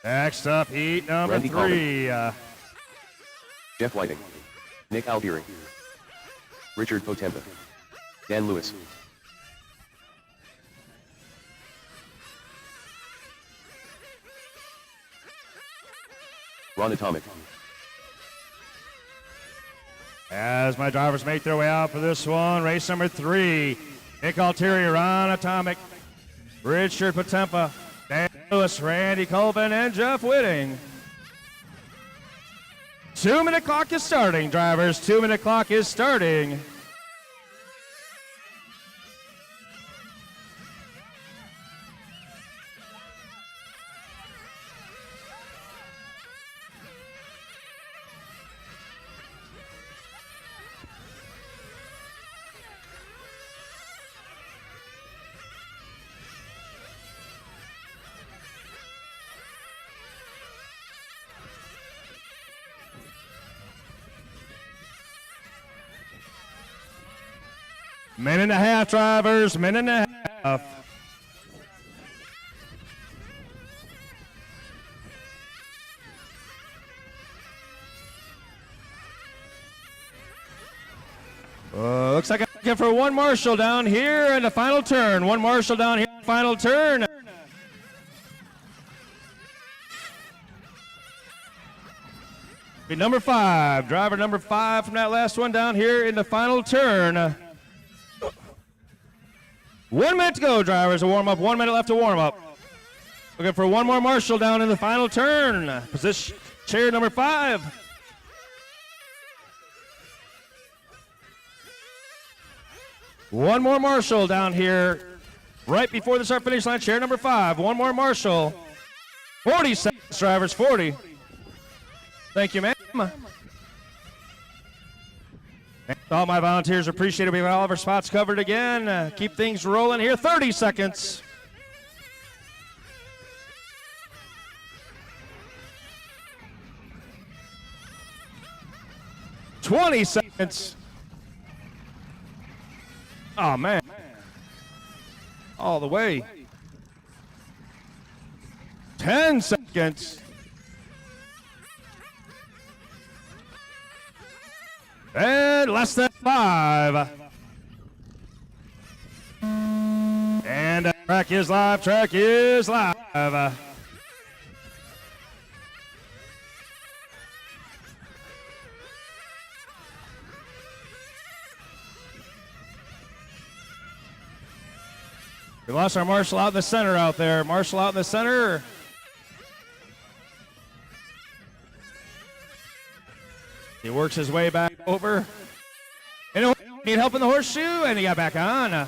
Next up, heat number Randy 3. Jeff Whiting. Nick Albieri. Richard Potempa. Dan Lewis. Ron Atomic. As my drivers make their way out for this one, race number 3. Nick Altieri, Ron Atomic, Richard Potempa, Dan Lewis, Randy Colvin, and Jeff Whiting. 2-minute clock is starting, drivers. 2-minute clock is starting. Minute and a half, drivers. Minute and a half. Looks like I'm looking for one marshal down here in the final turn. One marshal down here. final turn. Be number 5, driver number 5 from that last one down here in the final turn. 1 minute to go, drivers, a warm-up. 1 minute left to warm up. Looking for one more marshal down in the final turn. Position chair number 5. One more marshal down here right before the start finish line, chair number 5. One more marshal. 40 seconds, drivers, 40. Thank you, ma'am. All my volunteers appreciate it. We have all of our spots covered again. Keep things rolling here. 30 seconds. $20 seconds. Oh, man. All the way. 10 seconds. And less than 5. And track is live. Track is live. We lost our marshal out in the center out there. Marshal out in the center. He works his way back over. And need help in the horseshoe, and he got back on.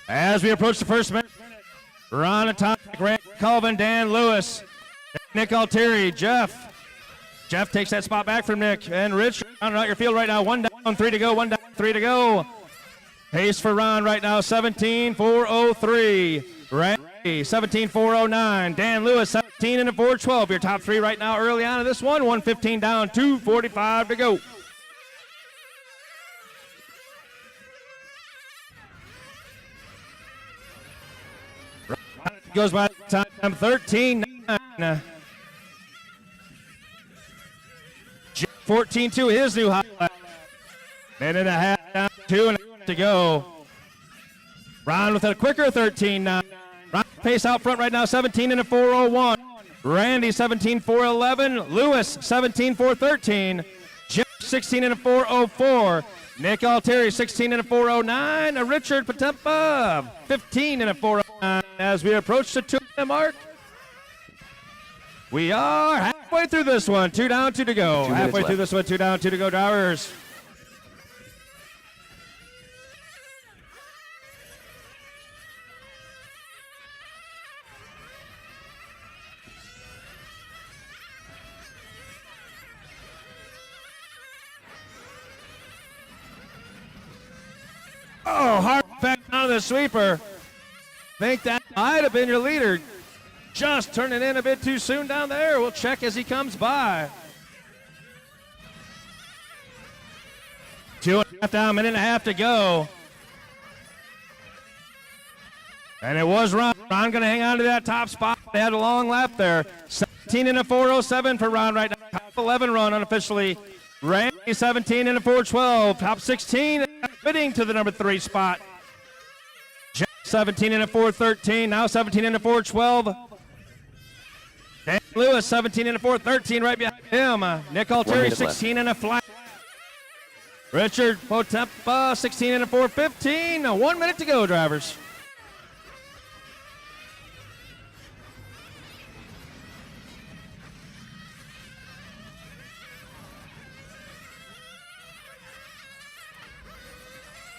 As we approach the first minute, Ron Atomic, Rand Colvin, Dan Lewis, Nick Altieri, Jeff. Jeff takes that spot back from Nick. And Rich, rounding out your field right now. 1 down, 3 to go. 1 down, 3 to go. Pace for Ron right now, 17.403. Randy, 17.409. Dan Lewis, 17 and a 412. Your top 3 right now early on in this one. 115 down, 2:45 to go. Goes by time 13.9. 14.2, his new high. Minute and a half down, 2.5 to go. Ron with a quicker 13.9. Ron pace out front right now, 17 and a 401. Randy 17.411. Lewis 17.413. Jeff 16 and a 404. Nick Altieri 16 and a 409. Richard Patempa 15 and a 409. As we approach the 2-minute mark, we are halfway through this one. 2 down, 2 to go. Halfway through this one, 2 down, 2 to go, drivers. Oh, hard back out of the sweeper. Think that might have been your leader. Just turning in a bit too soon down there. We'll check as he comes by. 2.5 down, minute and a half to go. And it was Ron. Ron going to hang on to that top spot. They had a long lap there. 17 and a 407 for Ron right now. Top 11 run unofficially. Randy 17 and a 412. Top 16 fitting to the number 3 spot. 17 and a 413. Now 17 and a 412. Dan Lewis 17 and a 413 right behind him. Nick Altieri 16 and a flat. Richard Potempa 16 and a 415. 1 minute to go, drivers.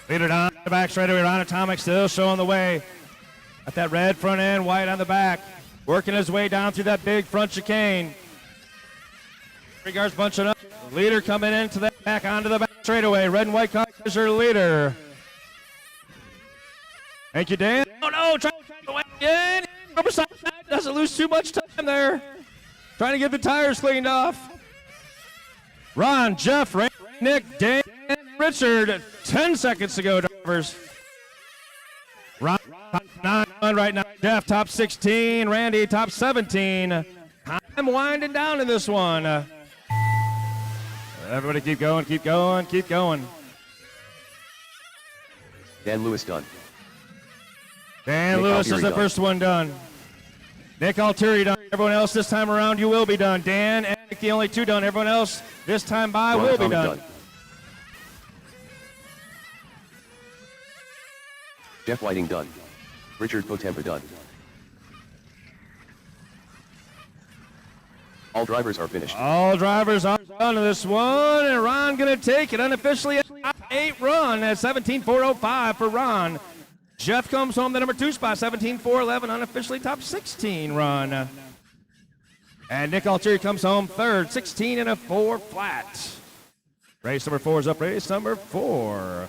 Leader down the back straightaway. Ron Atomic still showing the way. At that red front end, white on the back. Working his way down through that big front chicane. 3 guards bunching up. Leader coming into that back onto the back straightaway. Red and white car is your leader. Thank you, Dan. Oh no, trying to go again. Rubber side doesn't lose too much time there. Trying to get the tires cleaned off. Ron, Jeff, Ray, Nick, Dan, Richard. 10 seconds to go, drivers. Ron, top 9 right now. Jeff, top 16. Randy, top 17. I'm winding down in this one. Everybody keep going, keep going, keep going. Dan Lewis done. Dan Nick Lewis Altieri is the done. first one done. Nick Altieri done. Everyone else this time around, you will be done. Dan and Nick, the only 2 done. Everyone else this time by Ron will be Atomic done. Jeff Whiting done. Richard Potempa done. All drivers are finished. All drivers are done to this one, and Ron gonna take it unofficially. Top 8 run at 17.405 for Ron. Jeff comes home the number 2 spot, 17.411, unofficially top 16 run. And Nick Altieri comes home 3rd, 16 and a 4 flat. Race number 4 is up. Race number 4.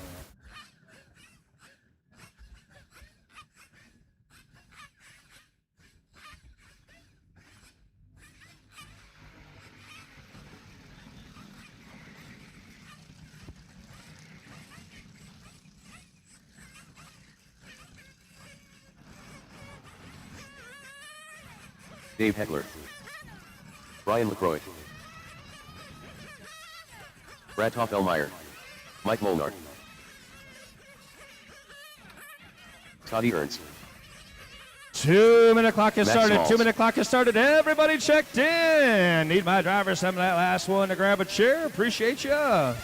Dave Heckler. Brian LaCroix. Brad Toffelmeyer. Mike Molnar. Toddy Ernst. 2-minute clock has Max started. Smalls. 2-minute clock has started. Everybody checked in. Need my driver some of that last one to grab a chair. Appreciate ya.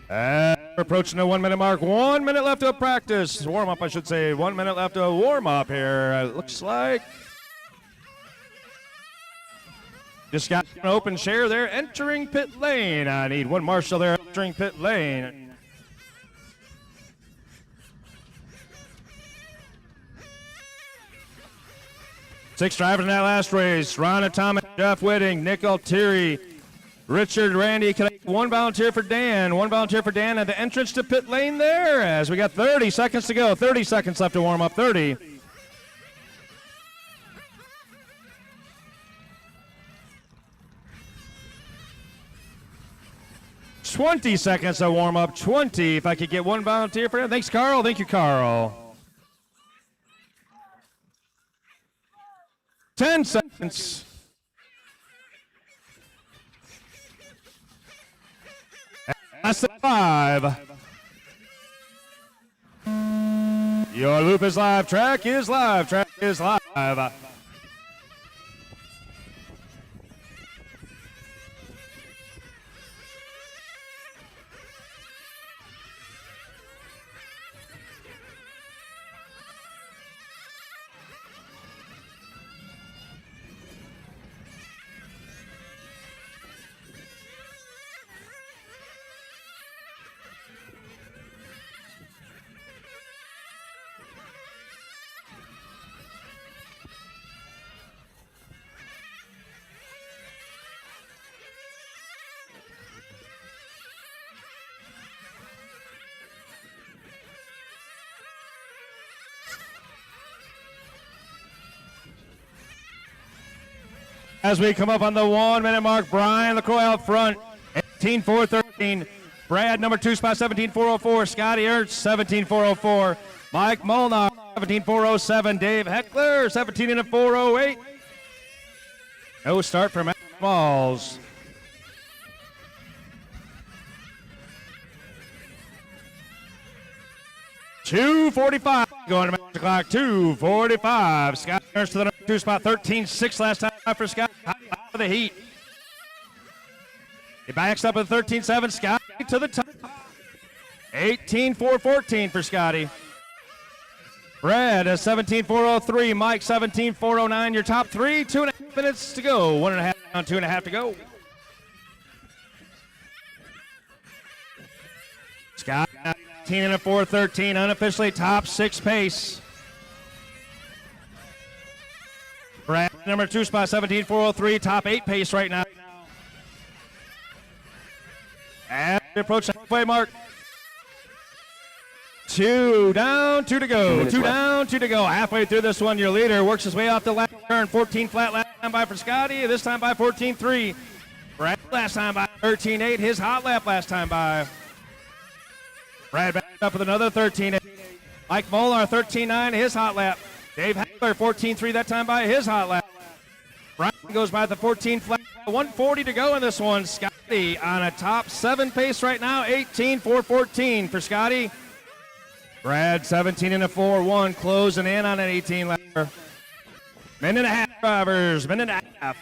And we're approaching the 1-minute mark. 1 minute left of practice. Warm up, I should say. 1 minute left of warm up here. Looks like just got an open chair there entering pit lane. I need one marshal there entering pit lane. Six drivers in that last race. Ron Atomic, Jeff Whitting, Nick Altieri, Richard, Randy. Can I get one volunteer for Dan? One volunteer for Dan at the entrance to pit lane there as we got 30 seconds to go. 30 seconds left to warm up. 30. $20 seconds to warm up. 20. If I could get one volunteer for that. Thanks, Carl. Thank you, Carl. 10 seconds. That's 5. Your loop is live. Track is live. Track is live. As we come up on the 1 minute mark, Brian LaCroix out front, 18.413. Brad, number 2 spot, 17.404. Scotty Ernst, 17.404. Mike Molnar, 17.407. Dave Heckler, 17.408. No start for Matt Smalls. $2.45. going to match the clock, 2:45. Scott turns to the number 2 spot, 13.6 last time for Scott. For the heat. He backs up at 13.7. Scott to the top. 18.414 for Scotty. Brad is 17.403. Mike 17.409. Your top three. 2.5 minutes to go. 1.5 down, 2.5 to go. Scott 18 and a 4.13. Unofficially top 6 pace. Brad number 2 spot 17.403. Top 8 pace right now. As we approach the halfway mark. 2 down, 2 to go. 2 down, 2 to go. Halfway through this one, your leader works his way off the last turn. 14 flat last time by for Scotty. This time by 14.3. Brad last time by 13.8. His hot lap last time by. Brad back up with another 13.8. Mike Molar 13.9. His hot lap. Dave Hackler 14.3 that time by his hot lap. Brian goes by the 14 flat. 140 to go in this one. Scotty on a top 7 pace right now. 18.414 for Scotty. Brad 17 and a 4.1 closing in on an 18 lapper. Minute and a half, drivers. Minute and a half.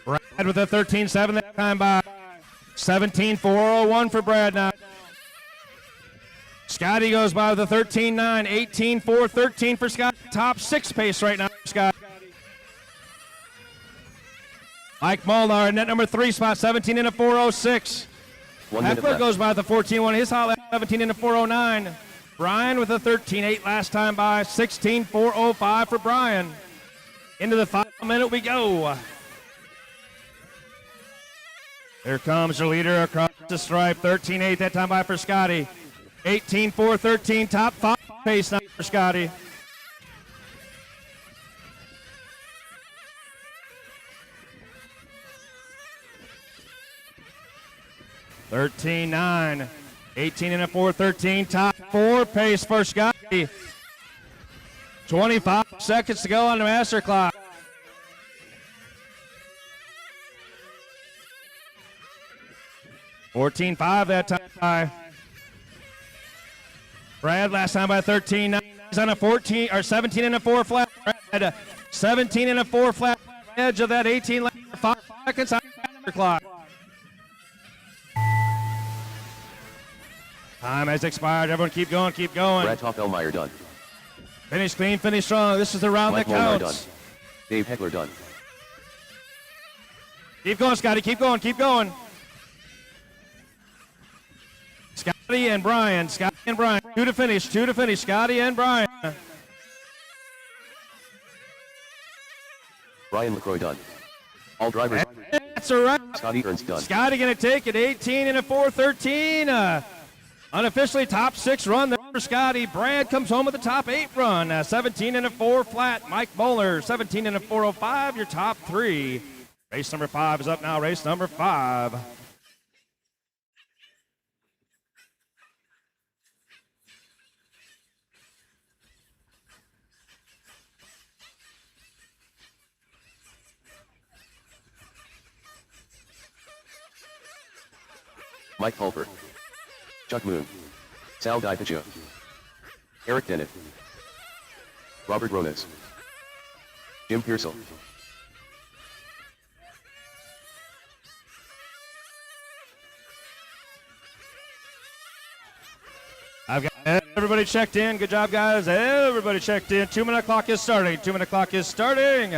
Brad with a 13.7 that time by 17.401 for Brad now. Scotty goes by with a 13.9, 18.413 for Scott. Top 6 pace right now for Scott. Mike Molnar in net number 3 spot, 17 and a 4.06. Heckler goes by with a 14.1. His hot lap, 17 and a 4.09. Brian with a 13.8 last time by, 16.405 for Brian. Into the final minute we go. Here comes your leader across the stripe, 13.8 that time by for Scotty. 18.413, top 5 pace now for Scotty. $13.9, 18 and a 4.13, top 4 pace for Scotty. 25 seconds to go on the master clock. $14.5 that time by Brad. Last time by 13.9. He's on a 14 or 17 and a 4 flat. Brad, 17 and a 4 flat. Edge of that 18 lap. 5 seconds on the master clock. Time has expired. Everyone keep going, keep going. Brad Toffelmeyer done. Finish clean, finish strong. This is the round Mike that Molnar counts. done. Dave Heckler done. Keep going, Scotty. Keep going, keep going. Scotty and Brian. Scotty and Brian. 2 to finish, 2 to finish. Scotty and Brian. Brian LaCroix done. All drivers. That's a wrap. Scotty Ernst done. Scotty going to take it. 18 and a 4.13. Unofficially top 6 run there for Scotty. Brad comes home with the top 8 run. 17 and a 4 flat. Mike Bowler, 17 and a 4.05. Your top 3. Race number 5 is up now. Race number 5. Mike Pulper. Chuck Moon. Sal Di Eric Dennett. Robert Ronas. Jim Pearsall. I've got everybody checked in. Good job, guys. Everybody checked in. 2-minute clock is starting. 2-minute clock is starting.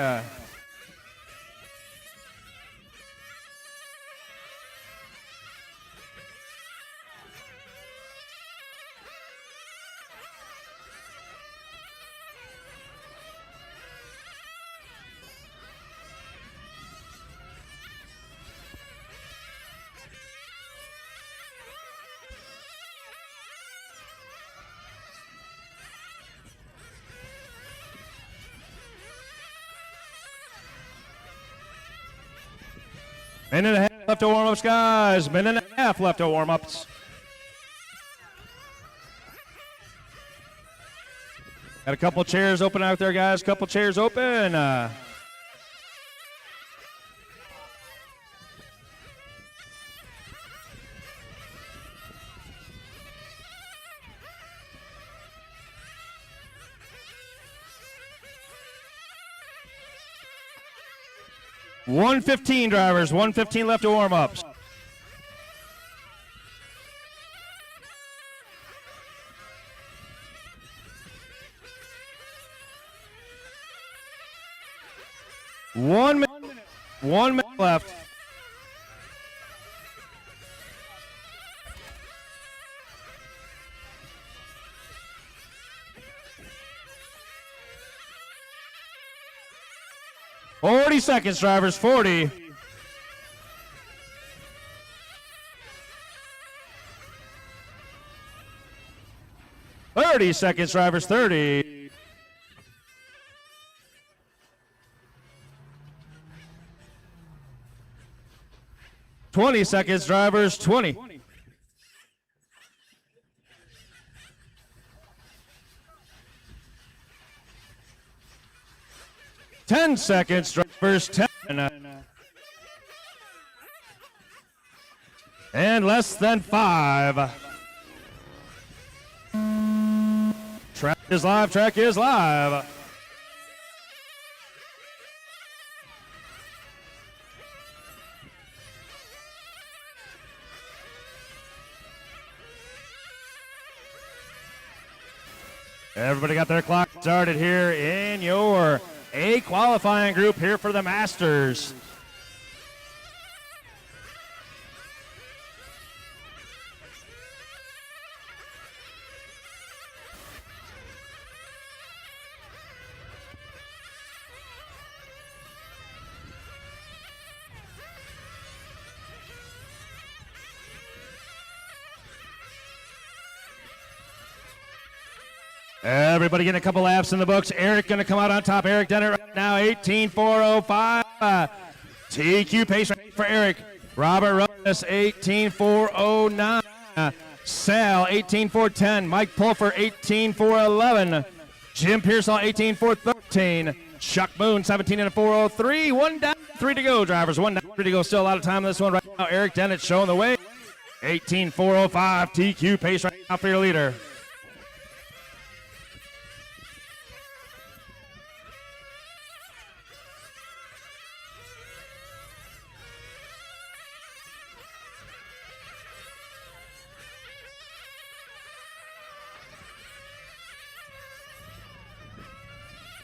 Minute and a half left to warm-ups, guys. Minute and a half left to warm-ups. Got a couple chairs open out there, guys. Couple chairs open. 1:15, drivers. 1:15 left to warm up. One minute left. Forty seconds, drivers. 40. Seconds, drivers. 30. Seconds, drivers. 20. Ten seconds, drivers. 10. And less than 5. Track is live, track is live. Everybody got their clock started here in your A qualifying group here for the Masters. Everybody getting a couple laps in the books. Eric going to come out on top. Eric done it right now. 18.405. TQ pace right for Eric. Robert Ronas 18.409. Sal 18.410. Mike Pulfer 18.411. Jim Pearsall 18.413. Chuck Moon 17.403. 1 down, 3 to go, drivers. 1 down, 3 to go. Still a lot of time in this one right now. Eric Dennett showing the way. 18.405. TQ pace right now for your leader.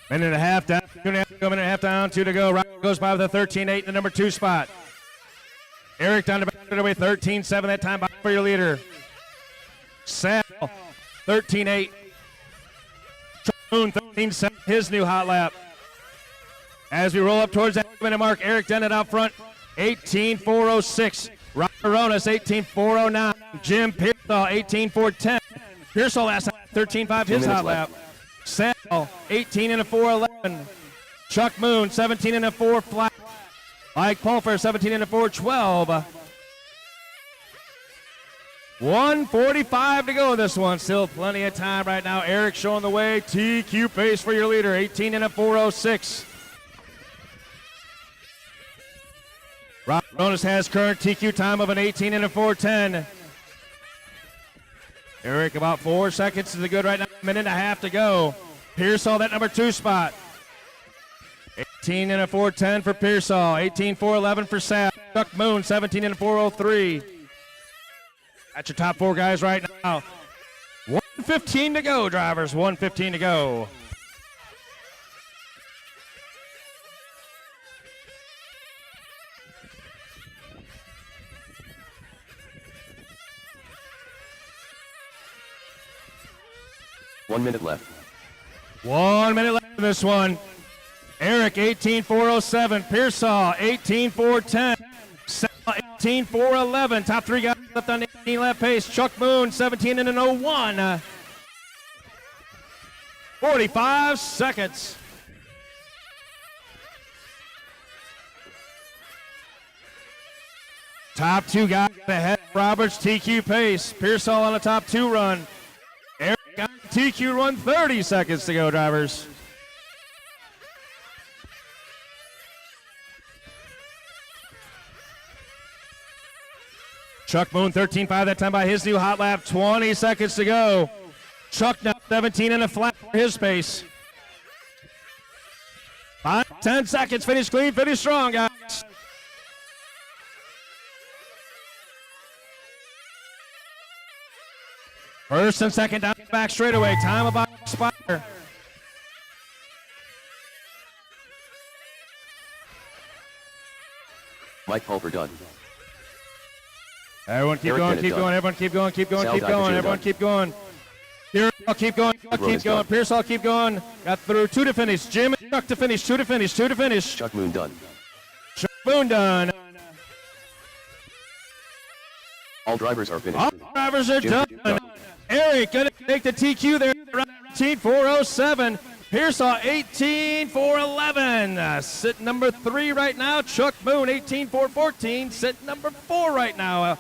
Minute and a half down, 2.5 to go, minute and a half down, 2 to go. Ryan goes by with a 13.8 in the number 2 spot. Eric down to back away, 13.7 that time by for your leader. Sal, 13.8. Moon, 13.7, his new hot lap. As we roll up towards that minute mark, Eric Dennett out front, 18.406. Robert Ronas, 18.409. Jim Pearsall, 18.410. Pearsall last time, 13.5, his hot lap. Sal, 18 and a 4.11. Chuck Moon, 17 and a 4 flat. Mike Pulfer, 17 and a 4.12. 1:45 to go in this one. Still plenty of time right now. Eric showing the way. TQ pace for your leader, 18 and a 4.06. Robert Ronas has current TQ time of an 18 and a 4.10. Eric about 4 seconds to the good right now. Minute and a half to go. Pearsall, that number 2 spot. 18 and a 4.10 for Pearsall. 18.411 for Sal. Chuck Moon, 17 and a 4.03. That's your top 4 guys right now. 1:15 to go, drivers. 1:15 to go. One minute left. 1 minute left in this one. Eric, 18.407. Pearsall, 18.410. Sal, 18.411. Top 3 guys left on the 18-lap pace. Chuck Moon, 17 and an 01. 45 seconds. Top 2 guys ahead. Roberts, TQ pace. Pearsall on the top 2 run. Eric got TQ run, 30 seconds to go, drivers. Chuck Moon, 13.5 that time by his new hot lap, 20 seconds to go. Chuck now 17 and a flat for his pace. 5, 10 seconds, finish clean, finish strong, guys. First and second down back straightaway. Time about to expire. Mike Pulver done. Everyone keep Eric going, Bennett keep done. going, everyone keep going, keep going, Sal keep going, Dickerson everyone done. keep going. Pearsall, keep going, keep Rhodes going. done. Pearsall, keep going. Got through 2 to finish. Jim and Chuck to finish, 2 to finish, 2 to finish. Chuck Moon done. Chuck Boone done. All drivers are finished. All drivers are Jim done. Eric gonna take the TQ there. 18-407. Pearsall 18-411. Sit number 3 right now. Chuck Moon 18-414. Sit number 4 right now.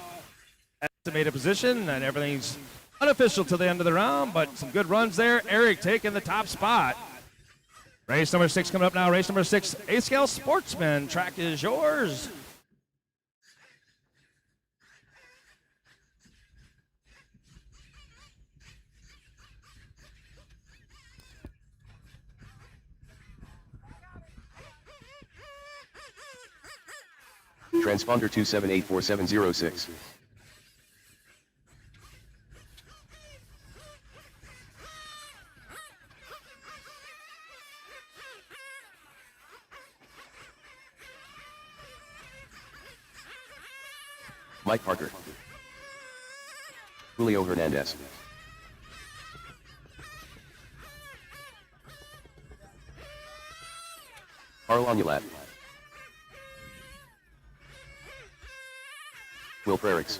Estimated position, and everything's unofficial to the end of the round, but some good runs there. Eric taking the top spot. Race number 6 coming up now. Race number 6, A-Scale Sportsman. Track is yours. Transponder 2784706. Mike Parker. Julio Hernandez. Harlan Ulat. Will Prerix.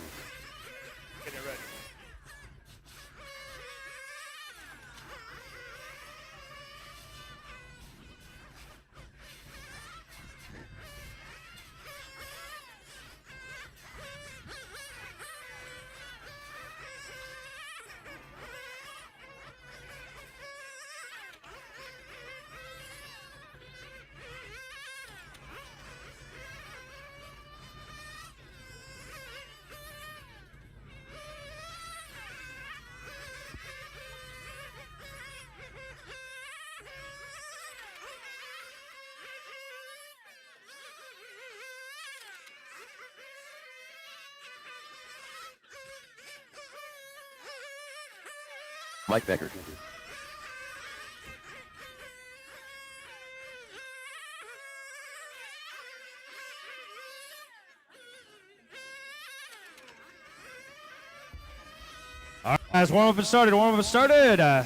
Mike Becker. All right, guys, warm up and started. Warm up and started.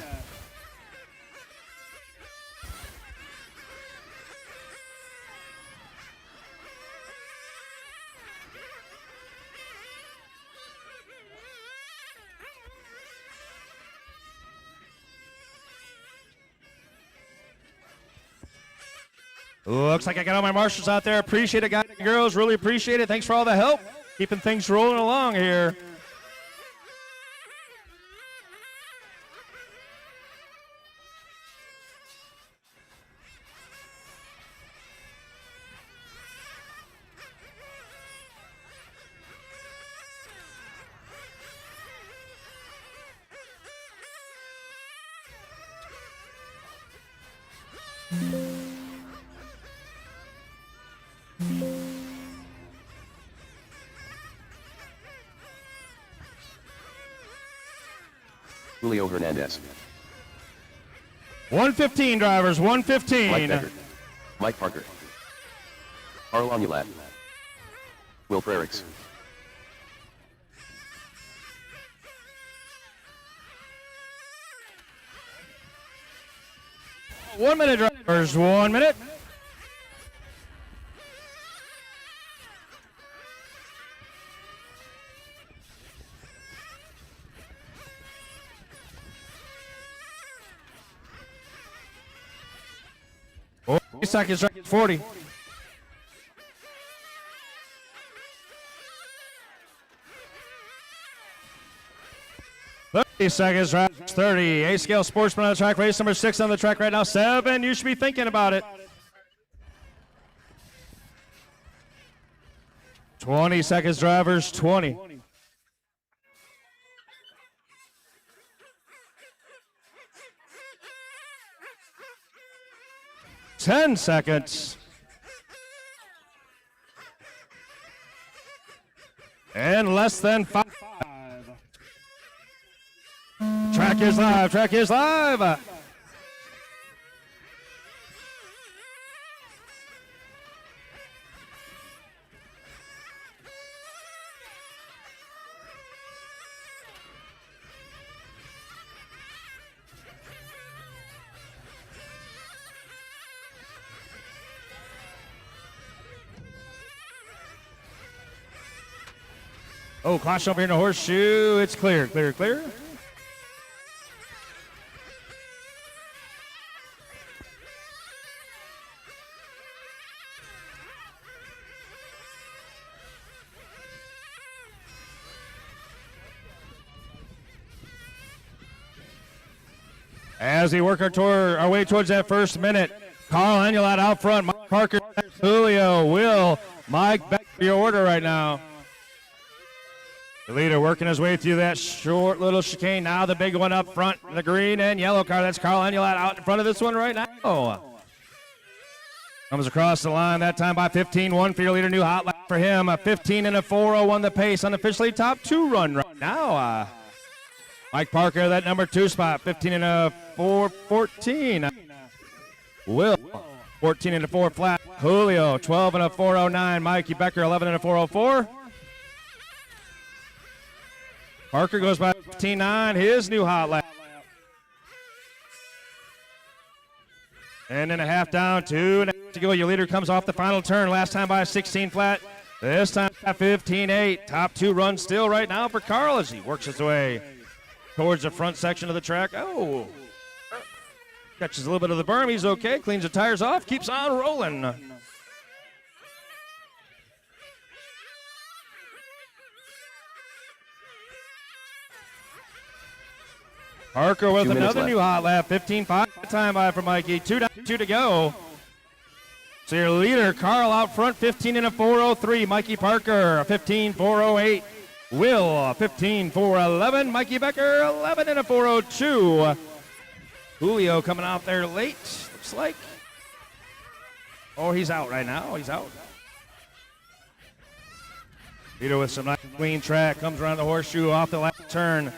Looks like I got all my marshals out there. Appreciate it, guys and girls. Really appreciate it. Thanks for all the help. Keeping things rolling along here. Julio Hernandez. 115 drivers, Mike 115. Becker. Mike Parker. Harlan Ulat. Will Prerix. One minute drivers, 1 minute. Seconds, 40. Seconds, 30. A-Scale Sportsman on the track. Race number 6 on the track right now. 7. You should be thinking about it. 20 seconds, drivers. 20. 10 seconds. And less than 5. Track is live. Track is live. Oh, caution over here in the horseshoe. It's clear, clear, clear. As we work our way towards that first minute, Carl Engelot out front, Mike Parker, Julio, Will, Mike back to your order right now. The leader working his way through that short little chicane. Now the big one up front, the green and yellow car. That's Carl Engelot out in front of this one right now. Comes across the line that time by 15-1 for your leader. New hot lap for him. A 15 and a 4:01 the pace. Unofficially top 2 run right now. Mike Parker, that number 2 spot. 15 and a 4:14. Will, 14 and a 4 flat. Julio, 12 and a 4:09. Mikey Becker, 11 and a 4:04. Parker goes by 15-9, his new hot lap. And then a half down, 2.5 to go. Your leader comes off the final turn. Last time by 16 flat. This time by 15-8. Top 2 runs still right now for Carl as he works his way towards the front section of the track. Oh, catches a little bit of the berm. He's okay. Cleans the tires off. Keeps on rolling. Parker with another new hot lap. 15-5 time by for Mikey. 2 down, 2 to go. So your leader, Carl, out front, 15 and a 4:03. Mikey Parker, a 15-4:08. Will, 15-4:11. Mikey Becker, 11 and a 4:02. Julio coming out there late, looks like. Oh, he's out right now. He's out. Leader with some nice clean track. Comes around the horseshoe off the left turn.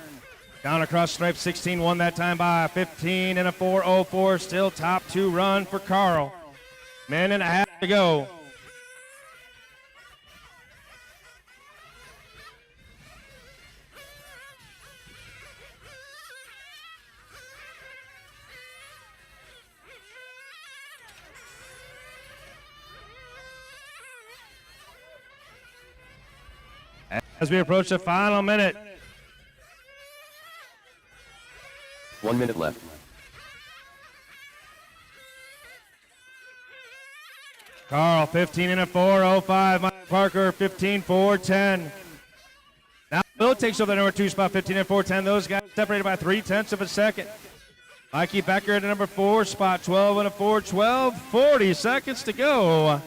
Down across stripe, 16-1 that time by 15 and a 4:04. Still top 2 run for Carl. Minute and a half to go. As we approach the final minute. 1 minute left. Carl, 15 and a 4:05. Mike Parker, 15-4-10. Now Will takes over the number 2 spot, 15 and 4:10. Those guys separated by 0.3 of a second. Mikey Becker at the number 4 spot, 12 and a 4:12. 40 seconds to go.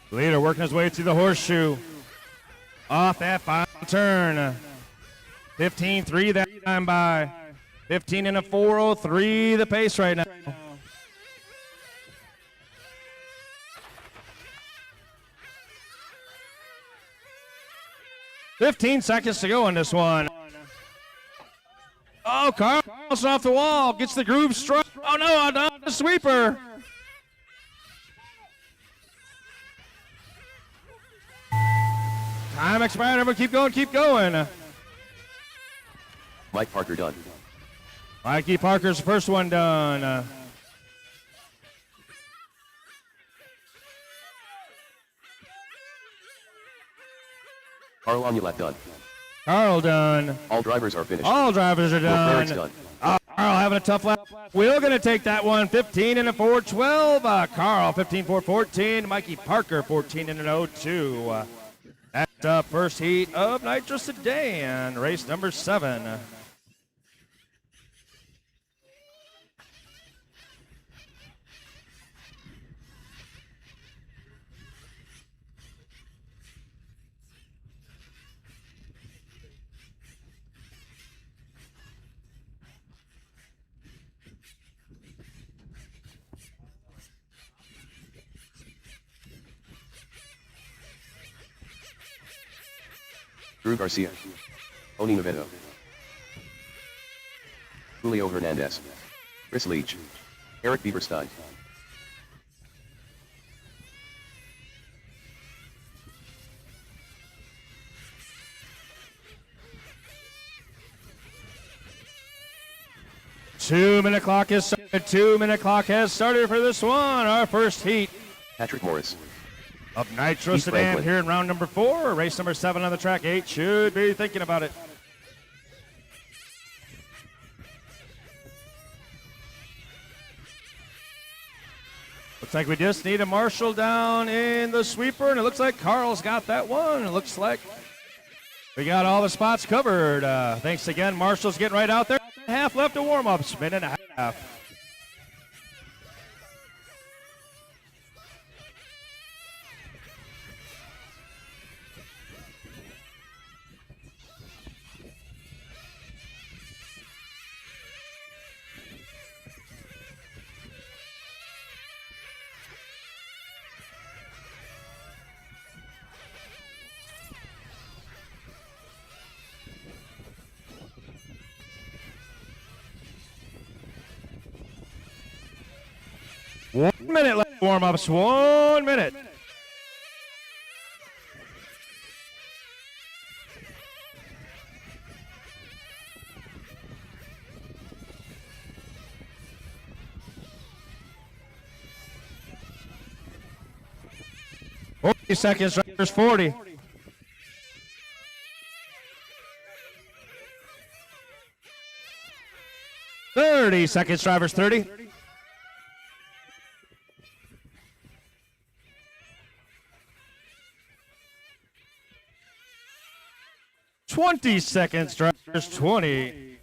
Leader working his way through the horseshoe. Off that final turn. 15-3 that time by. 15 and a 4:03 the pace right now. 15 seconds to go in this one. Oh, Carl's off the wall. Gets the groove struck. Oh, no, on the sweeper. Time expired. Everyone keep going, keep going. Mike Parker done. Mikey Parker's first one done. Carl Engelot done. Carl done. All drivers are finished. All drivers are Eric's done. done. Carl having a tough lap. Will going to take that one. 15 and a 4:12. Carl 15-4-14. Mikey Parker 14 and an 0-2. That's the first heat of Nitro Sedan, race number 7. Drew Garcia. Oni Navedo. Julio Hernandez. Chris Leach. Eric Bieberstein. Two-minute clock is started. 2-minute clock has started for this one. Our first heat Patrick Morris. of Nitro Keith Sedan Franklin. here in round number 4. Race number 7 on the track. 8 should be thinking about it. Looks like we just need a marshal down in the sweeper, and it looks like Carl's got that one. It looks like we got all the spots covered. Thanks again. Marshall's getting right out there. Half left to warm-ups. Minute and a half. One minute left warm-ups. 1 minute. Seconds, drivers 40. Seconds, drivers 30. Seconds, drivers 20.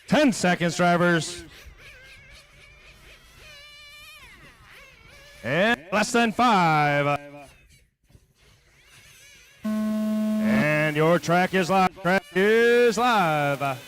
Ten seconds, drivers. And less than 5. And your track is live. Track is live.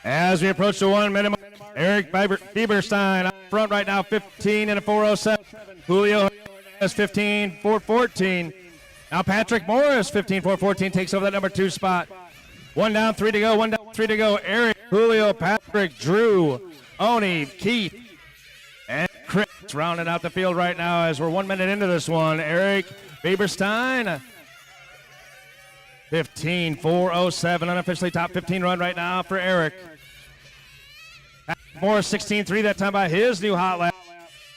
As we approach the 1 minute mark, Eric Bieberstein up front right now, 15 and a 407. Julio has 15-4-14. Now Patrick Morris, 15-4-14, takes over that number 2 spot. 1 down, 3 to go. 1 down, 3 to go. Eric, Julio, Patrick, Drew, Oni, Keith, and Chris rounding out the field right now as we're 1 minute into this one. Eric Bieberstein, 15-4-07, unofficially top 15 run right now for Eric. Patrick Morris, 16-3 that time by his new hot lap.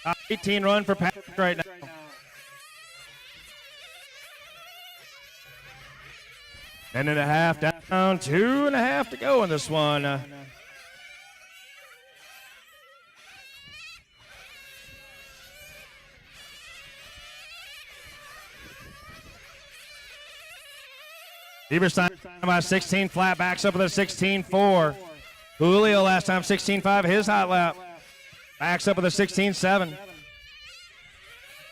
Top 18 run for Patrick right now. Minute and a half down, 2.5 to go in this one. Bieberstein by 16 flat, backs up with a 16-4. Julio last time 16-5, his hot lap. Backs up with a 16-7.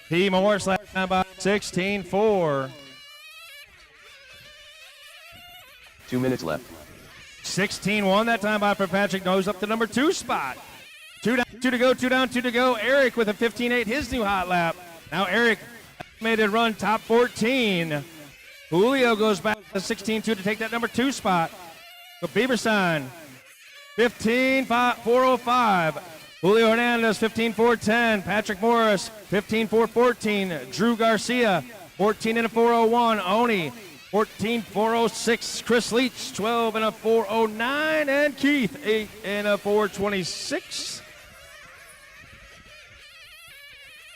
P. Morris last time by 16-4. 2 minutes left. 16-1 that time by for Patrick, nose up the number 2 spot. 2 down, 2 to go, 2 down, 2 to go. Eric with a 15-8, his new hot lap. Now Eric made it run top 14. Julio goes back to 16-2 to take that number 2 spot. So Bieberstein, 15-405. Julio Hernandez, 15-410. Patrick Morris, 15-414. Drew Garcia, 14-401. Oni, 14-406. Chris Leach, 12-409. And Keith, 8-426.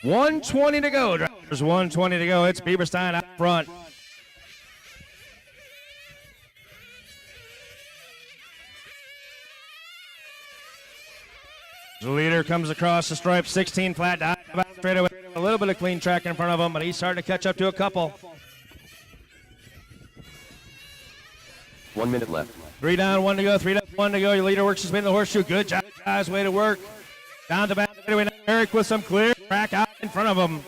120 to go, drivers. 120 to go. It's Bieberstein out front. The leader comes across the stripe, 16 flat down the back straightaway. A little bit of clean track in front of him, but he's starting to catch up to a couple. 1 minute left. 3 down, 1 to go. 3 down, 1 to go. Your leader works his way in the horseshoe. Good job, guys. Way to work. Down the back straightaway. Eric with some clear track out in front of him.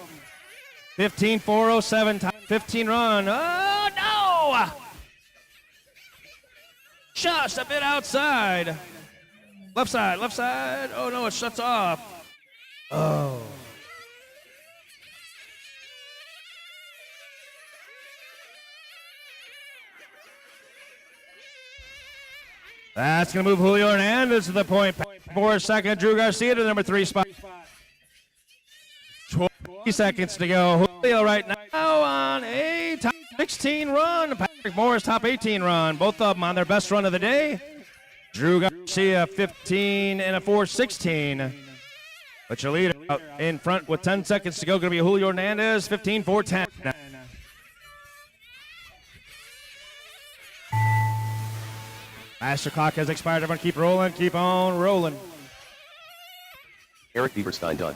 15.407 time, 15 run. Oh, no! Just a bit outside. Left side, left side. Oh, no, it shuts off. Oh. That's going to move Julio Hernandez to the point. For a second, Drew Garcia to the number 3 spot. 20 seconds to go. Julio right now on a top 16 run. Patrick Morris top 18 run. Both of them on their best run of the day. Drew Garcia 15 and a 4.16. But your leader out in front with 10 seconds to go. Going to be Julio Hernandez 15.410. Master clock has expired. Everyone keep rolling. Keep on rolling. Eric Bieberstein done.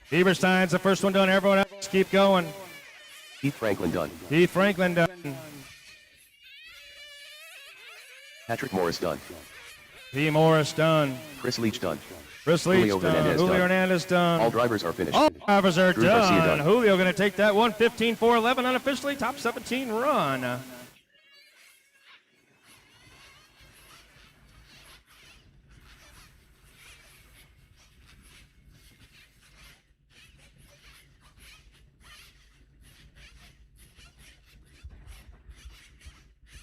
Bieberstein's the first one done. Everyone else keep going. Keith Franklin done. Keith Franklin done. Patrick Morris done. P. Morris done. Chris Leach done. Chris Leach Julio done. Hernandez Julio done. Hernandez done. All drivers are finished. All drivers are Drew Garcia done. done. Julio going to take that one. 15.411 unofficially. Top 17 run.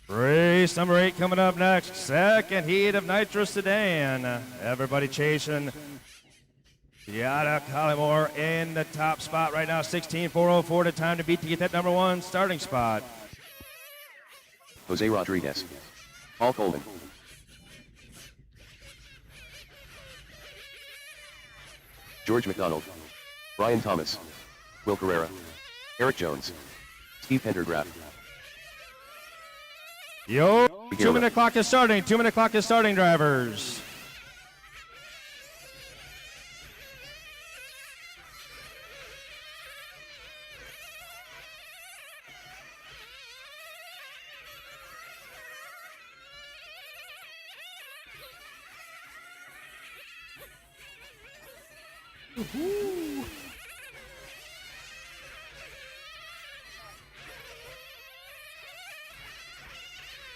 Race number 8 coming up next. Second heat of Nitro Sedan. Everybody chasing Giada Collymore in the top spot right now. 16.404 to time to beat to get that number 1 starting spot. Jose Rodriguez. Paul Coleman. George McDonald. Brian Thomas. Will Carrera. Eric Jones. Steve Pendergraft. Yo, 2 minute clock is starting. 2 minute clock is starting, drivers.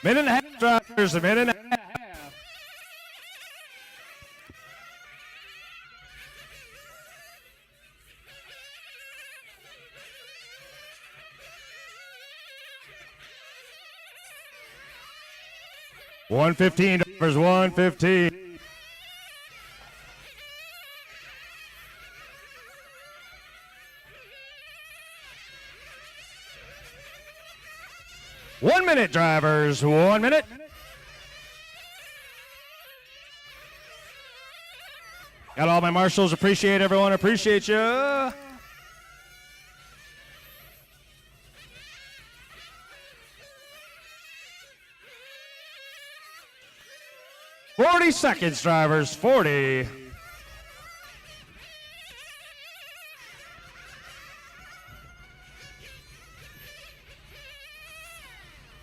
Minute and a half, drivers. A minute and a half. $115, drivers. $115. One minute, drivers. 1 minute. Got all my marshals. Appreciate everyone. Appreciate you. $40 seconds, drivers. 40.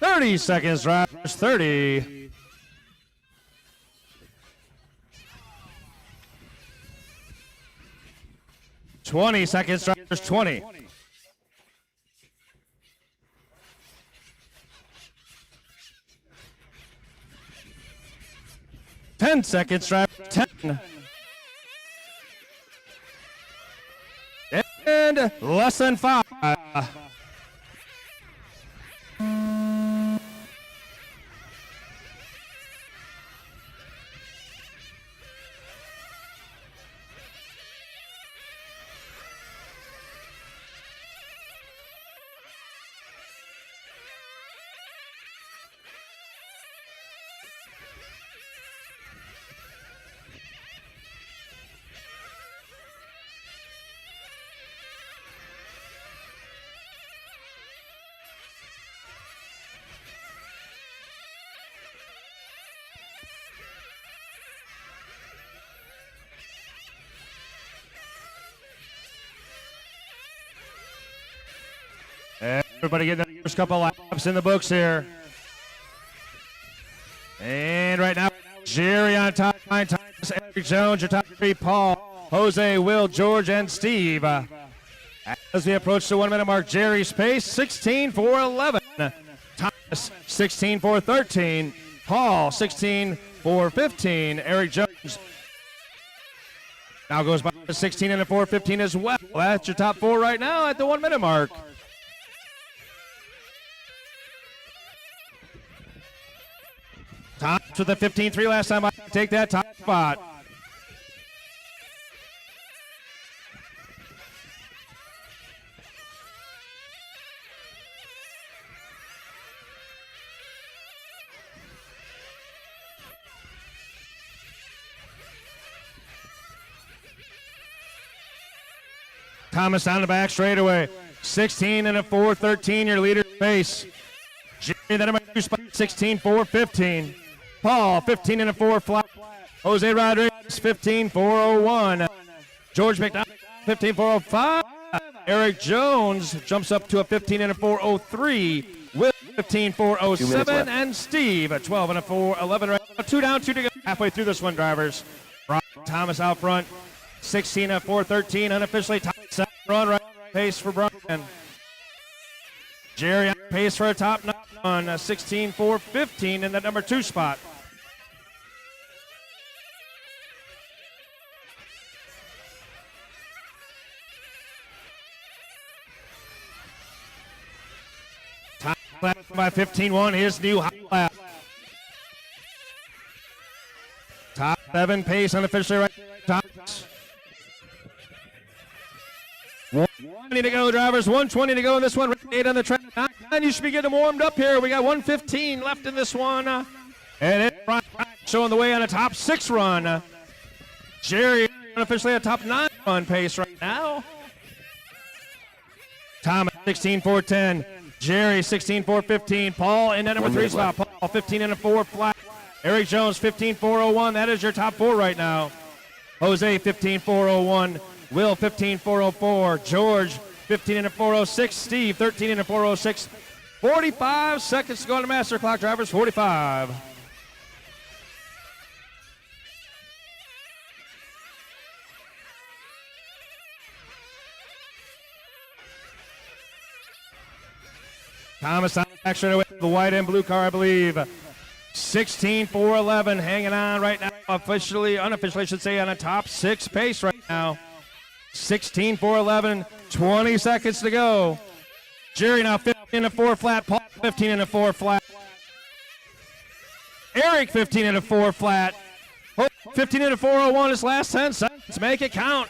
$30 seconds, drivers. 30. $20 seconds, drivers. 20. $10 seconds, drivers. 10. And less than 5. Everybody getting the first couple laps in the books here. And right now, Jerry on top, 9 times. Eric Jones, your top 3, Paul, Jose, Will, George, and Steve. As we approach the 1 minute mark, Jerry's pace, 16:4:11. Thomas, 16:4:13. Paul, 16:4:15. Eric Jones now goes by 16:4:15 as well. That's your top 4 right now at the 1 minute mark. Thomas with the 15.3 last time. I take that top spot. Thomas down the back straightaway. 16:4:13, your leader pace. Jerry, the number 2 spot, 16:4:15. Paul, 15:4 flat. Jose Rodriguez, 15:4:01. George McDonald, 15:4:05. Eric Jones jumps up to a 15:4:03. Will, 15:4:07. And Steve, at 12:4:11. Right now, 2 down, 2 to go. Halfway through this one, drivers. Brian Thomas out front. 16:4:13, unofficially top 7 run right pace for Brian. Jerry on pace for a top 9 on 16:4:15 in the number 2 spot. Top lap by 15:1, his new high lap. Top 7 pace unofficially right top. 120 to go, drivers. 120 to go in this one. 8 on the track. 9, you should be getting warmed up here. We got 1:15 left in this one. And it's showing the way on a top 6 run. Jerry officially a top 9 run pace right now. Thomas 16:4:10. Jerry 16:4:15. Paul in that number 3 spot. Paul 15:4 flat. Eric Jones 15:4:01. That is your top 4 right now. Jose 15:4:01. Will 15:4:04. George 15:4:06. Steve 13:4:06. 45 seconds to go on the master clock, drivers. 45. Thomas on back straight away. The white and blue car, I believe. 16:4:11 hanging on right now. Officially, unofficially, I should say, on a top 6 pace right now. 16:4:11, 20 seconds to go. Jerry now 15:4 flat. Paul 15:4 flat. Eric 15:4 flat. 15:4:01 is last 10 seconds. Make it count.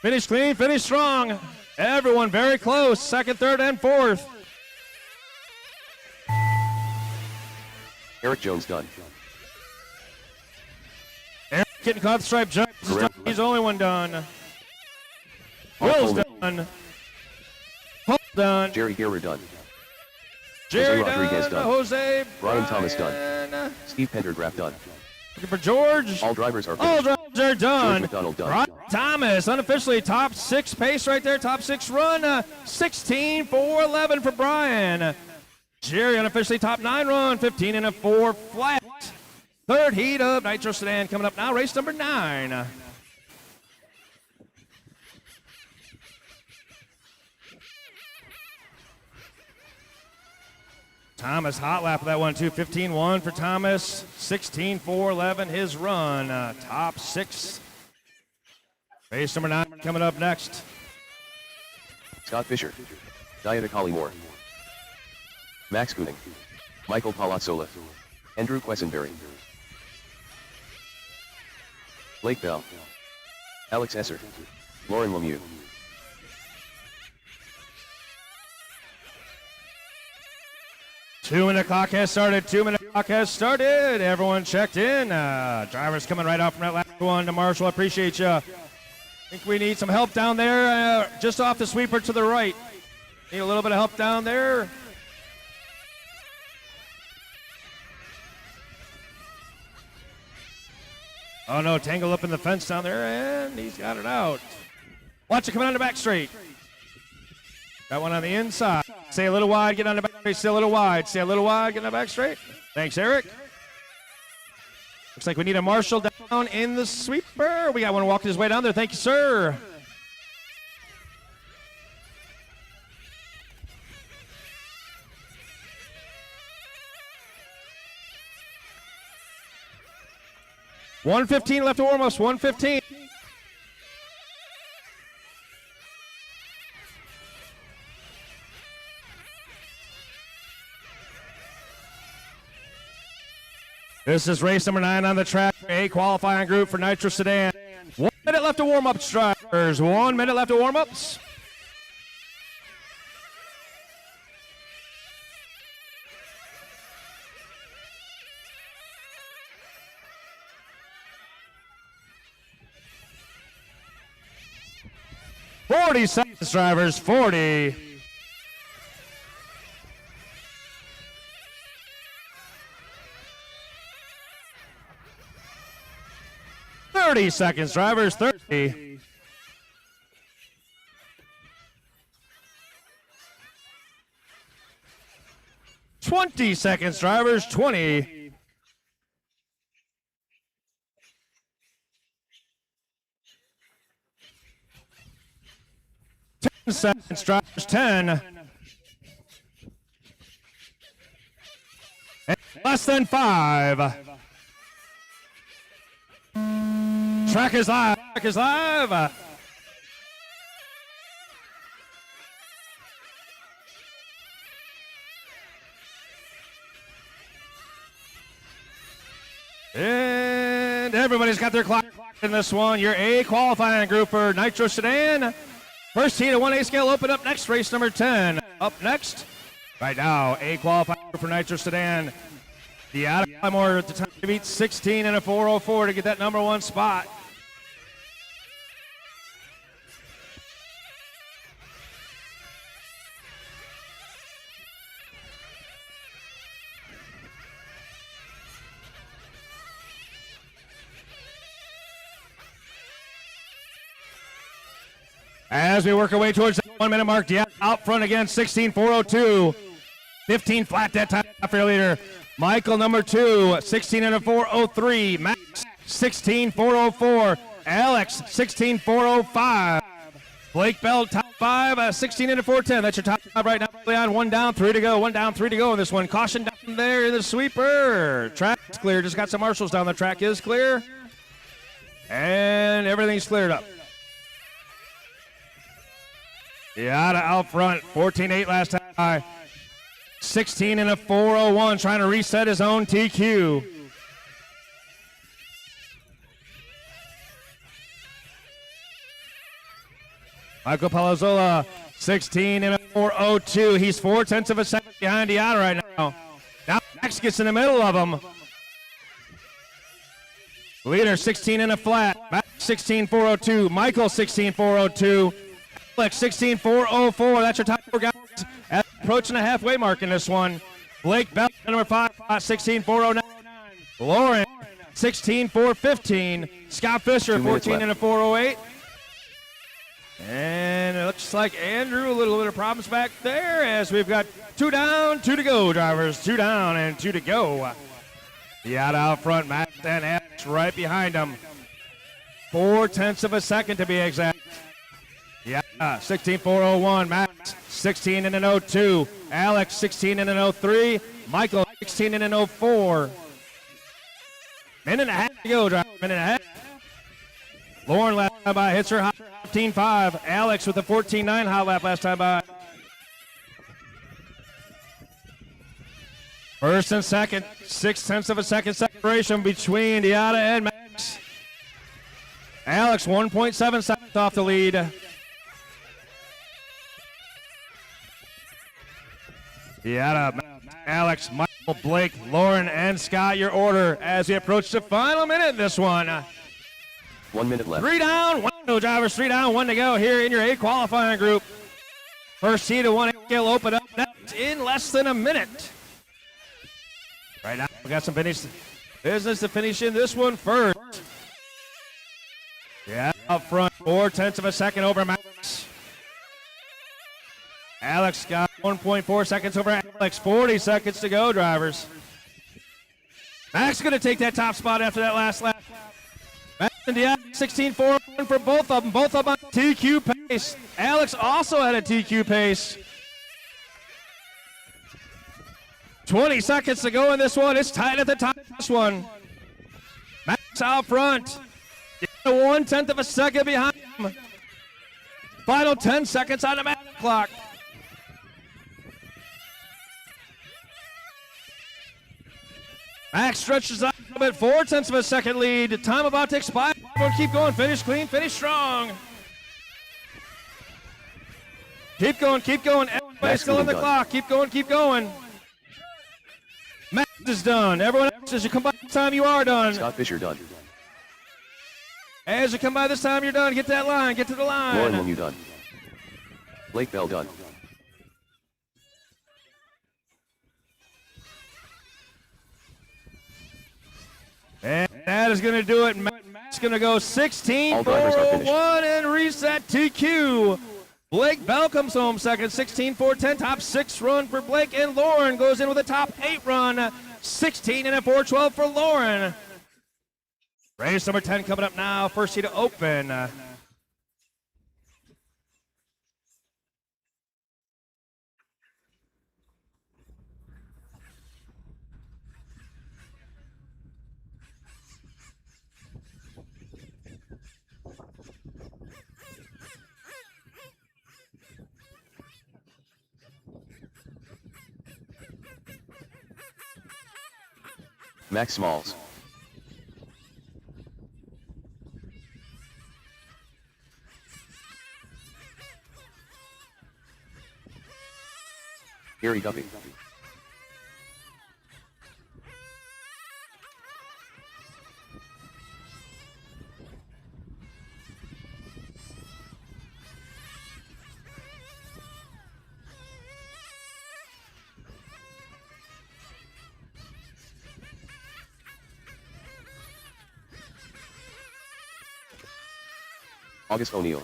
Finish clean, finish strong. Everyone very close. 2nd, 3rd, and 4th. Eric Jones done. Eric getting caught the stripe jump. He's the only one done. Will's done. Paul done. Jerry Guerra done. Jerry Jose Rodriguez done. done. Jose. Brian Thomas done. Brian. Steve Pendergraft done. Looking for George. All drivers are All finished. drivers are done. George McDonald done. Brian Thomas, unofficially top 6 pace right there. Top 6 run. 16:4:11 for Brian. Jerry unofficially top 9 run. 15:4 flat. 3rd heat of Nitro Sedan coming up now. Race number 9. Thomas hot lap of that one too. 15:1 for Thomas. 16:4:11 his run. Top 6. Race number 9 coming up next. Scott Fisher. Diana Collymore. Max Kuning. Michael Palazzola. Andrew Quessenberry. Blake Bell. Alex Esser. Lauren Lemieux. Two-minute clock has started. 2-minute clock has started. Everyone checked in. Drivers coming right off from that last one to Marshall. I appreciate you. I think we need some help down there, just off the sweeper to the right. Need a little bit of help down there. Oh no, tangled up in the fence down there, and he's got it out. Watch it coming on the back straight. That one on the inside. Stay a little wide, get on the back straight. Stay a little wide. Stay a little wide, get on the back straight. Thanks, Eric. Looks like we need a marshal down in the sweeper. We got one walking his way down there. Thank you, sir. $1:15 left to warm-ups. 1:15. This is race number 9 on the track. A qualifying group for Nitro Sedan. 1 minute left to warm-ups, drivers. 1 minute left to warm-ups. $40 seconds, drivers. 40. $30 seconds, drivers. 30. $20 seconds, drivers. 20. $10 seconds, drivers. 10. And less than 5. Track is live. Track is live. And everybody's got their clock in this one. Your A qualifying group for Nitro Sedan. First heat of 1A scale open up next. Race number 10. Up next. Right now, A qualifying group for Nitro Sedan. The out of more at the time to beat 16 and a 404 to get that number 1 spot. As we work our way towards the 1 minute mark, yeah, out front again, 16.402. 15 flat that time for your leader. Michael, number 2, 16 and a 403. Max, 16.404. Alex, 16.405. Blake Bell, top 5, 16 and a 410. That's your top 5 right now. Leon, 1 down, 3 to go. 1 down, 3 to go in this one. Caution down there in the sweeper. Track's clear. Just got some marshals down. The track is clear. And everything's cleared up. Yada out front, 14.8 last time. 16 and a 401, trying to reset his own TQ. Michael Palazzola, 16 and a 402. He's 0.4 of a second behind Yada right now. Now Max gets in the middle of him. Leader, 16 and a flat. Max, 16.402. Michael, 16.402. Alex, 16.404. That's your top 4 guys. Approaching the halfway mark in this one. Blake Bell, number 5, 16.409. Lauren, 16.415. Scott Fisher, 14 and a 408. And it looks like Andrew, a little bit of problems back there as we've got 2 down, 2 to go, drivers. 2 down and 2 to go. Yada out front, Matt and Alex right behind him. 0.4 of a second to be exact. Yeah, 16.401. Max, 16 and an 02. Alex, 16 and an 03. Michael, 16 and an 04. Minute and a half to go, driver. Minute and a half. Lauren last time by hits her hot 15.5. Alex with a 14.9 hot lap last time by. First and second, 0.6 of a second separation between Diata and Max. Alex 1.7 seconds off the lead. Diata, Alex, Michael, Blake, Lauren, and Scott, your order as we approach the final minute in this one. 1 minute left. 3 down, 1 to go, drivers. 3 down, 1 to go here in your A qualifying group. First heat of 1 scale open up next in less than a minute. Right now, we got some business to finish in this one first. Yeah, up front, 0.4 of a second over Max. Alex Scott 1.4 seconds over Alex. 40 seconds to go, drivers. Max going to take that top spot after that last lap. Max and Diaz, 16.4 for both of them. Both of them on TQ pace. Alex also had a TQ pace. 20 seconds to go in this one. It's tight at the top of this one. Max out front. 1/10 of a second behind him. Final 10 seconds on the Max clock. Max stretches out a bit, 4/10 of a second lead. Time about to expire. Everyone keep going. Finish clean, finish strong. Keep going, keep going. Everybody's still on the clock. Keep going, keep going. Max is done. Everyone else, as you come by this time, you are done. Scott Fisher done. As you come by this time, you're done. Get that line. Get to the line. Lauren Lemieux done. Blake Bell done. And that is going to do it. Matt's going to go 16 All drivers are finished. 401 and reset TQ. Blake Bell comes home second, 16 410. Top 6 run for Blake, and Lauren goes in with a top 8 run, 16 and a 412 for Lauren. Race number 10 coming up now. First heat to open. Max Smalls. Gary Guppy. August O'Neill.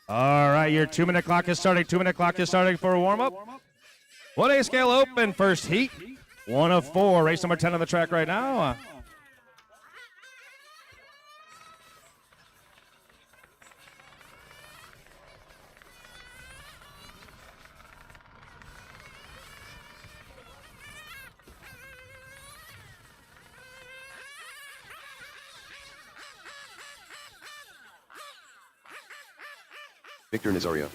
All right, your 2-minute clock is starting. 2-minute clock is starting for a warm-up. 1A scale open, first heat. 1 of 4. Race number 10 on the track right now. Victor Nazario.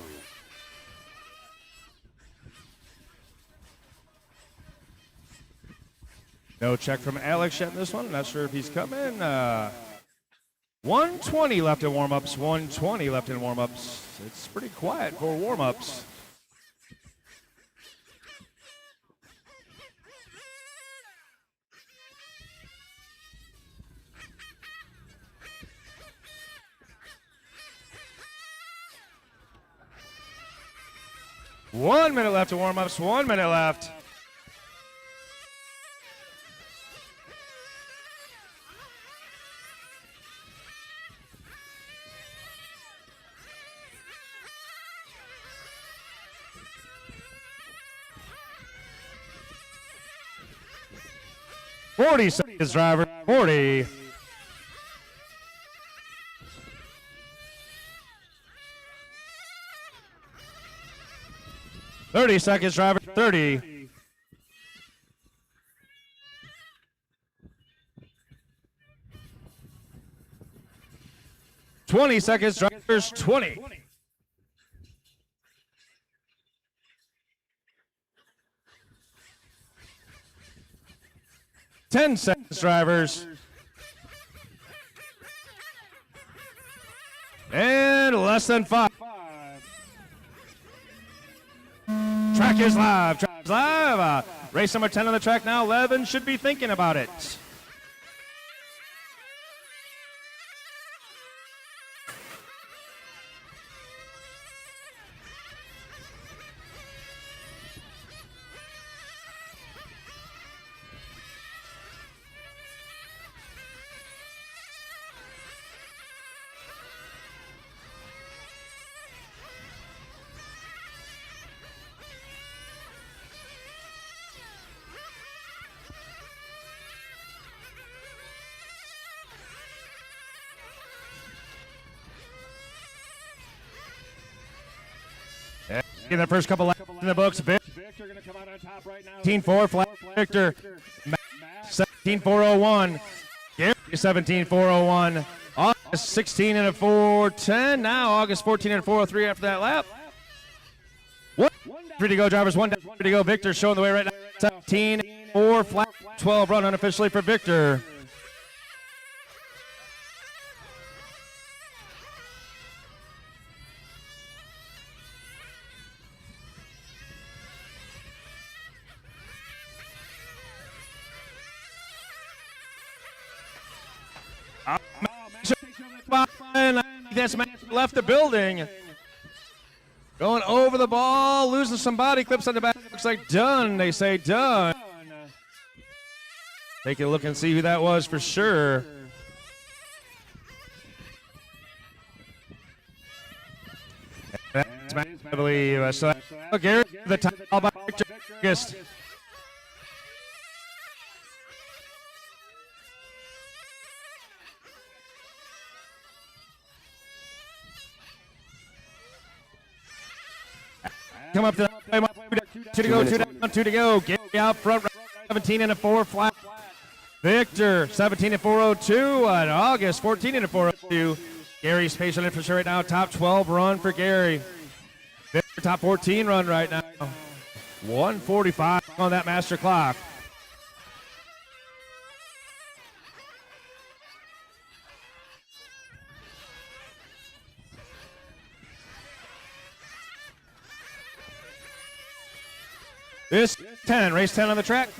No check from Alex yet in this one. Not sure if he's coming. 120 left in warm-ups. 120 left in warm-ups. It's pretty quiet for warm-ups. One minute left to warm-ups. 1 minute left. Forty seconds, driver. 40. Thirty seconds, driver. 30. 20 seconds, drivers 20. 10 seconds, drivers. And less than 5. Track is live. Track is live. Race number 10 on the track now. 11 should be thinking about it. In the first couple laps in the books, Victor going to come out on top right now. 17-4 flat Victor. 17-401. Gary 17-401. August 16 and a 410. Now August 14 and a 403 after that lap. 1-3 to go, drivers. 1-3 to go. Victor showing the way right now. 17-4 flat 12 run unofficially for Victor. That's left the building. Going over the ball, losing some body clips on the back. Looks like done. They say done. Take a look and see who that was for sure. That's, I believe. So, Gary, the title by Victor August. Come up to two to go, two to go. Gary out front, 17 and a 4 flat. Victor, 17 and 402. And August, 14 and a 402. Gary's patient for sure right now. Top 12 run for Gary. Victor, top 14 run right now. 145 on that master clock. This 10, race 10 on the track.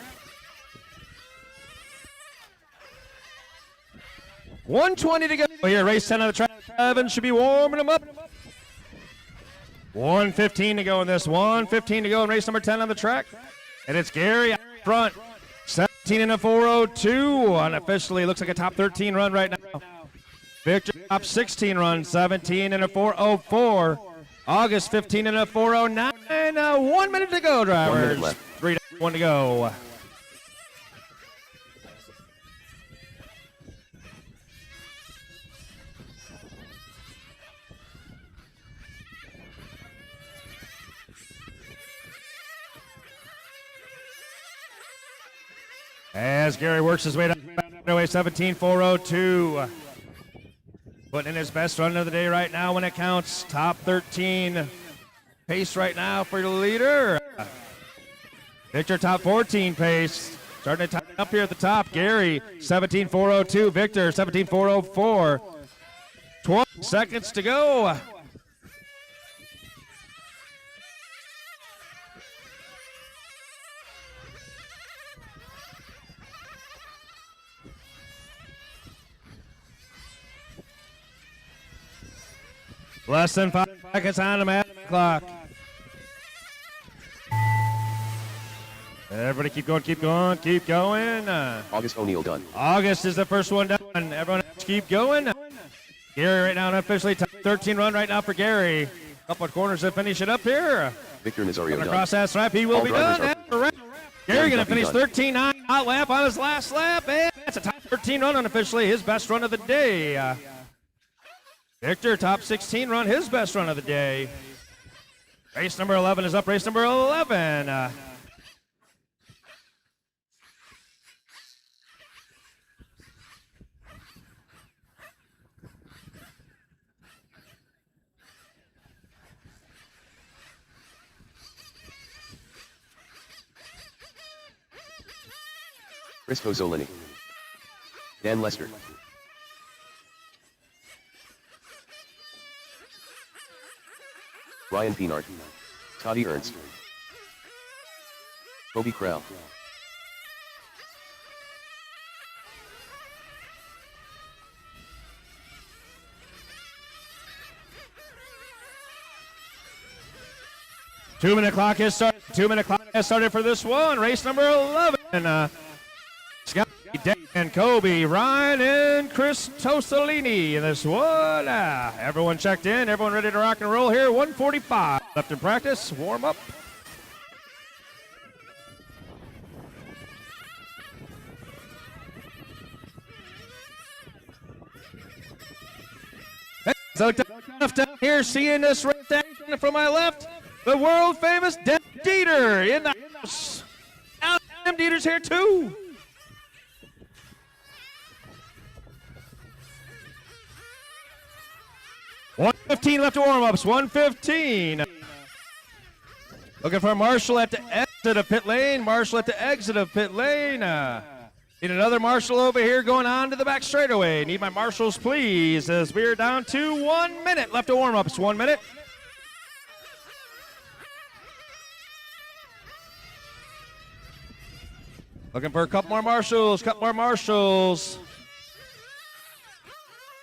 120 to go. Here, race 10 on the track. Evan should be warming them up. 115 to go in this. 115 to go in race number 10 on the track. And it's Gary out front. 17 and a 402. Unofficially looks like a top 13 run right now. Victor top 16 run. 17 and a 404. August 15 and a 409. 1 minute to go, drivers. 1 minute left. 3 to 1 to go. As Gary works his way down the way, 17-402. Putting in his best run of the day right now when it counts. Top 13 pace right now for the leader. Victor, top 14 pace. Starting to tighten up here at the top. Gary, 17-402. Victor, 17-404. 12 seconds to go. Less than 5 seconds on the master clock. Everybody keep going, keep going, keep going. August O'Neill done. August is the first one done. Everyone else keep going. Gary right now unofficially top 13 run right now for Gary. Couple of corners to finish it up here. Victor Nazario done. Across that stripe, he will All be drivers done. are- Gary going to finish done. 13-9 hot lap on his last lap. And that's a top 13 run unofficially, his best run of the day. Victor, top 16 run, his best run of the day. Race number 11 is up, race number 11. Chris Tosolini. Dan Lester. Ryan Pienaart. Toddy Ernst. Kobe Krell. Two-minute clock has started. 2-minute clock has started for this one. Race number 11. Scott, Dan, Kobe, Ryan, and Chris Tosolini in this one. Everyone checked in. Everyone ready to rock and roll here. 1:45 left in practice. Warm up. So tough down here, seeing this right there from my left, the world famous Dan Dieter in the house. Dan Dieter's here too. $1:15 left to warm-ups. 1:15. Looking for Marshall at the exit of pit lane. Marshall at the exit of pit lane. Need another Marshall over here going on to the back straightaway. Need my Marshals, please, as we're down to 1 minute left to warm-ups. 1 minute. Looking for a couple more Marshals. Couple more Marshals.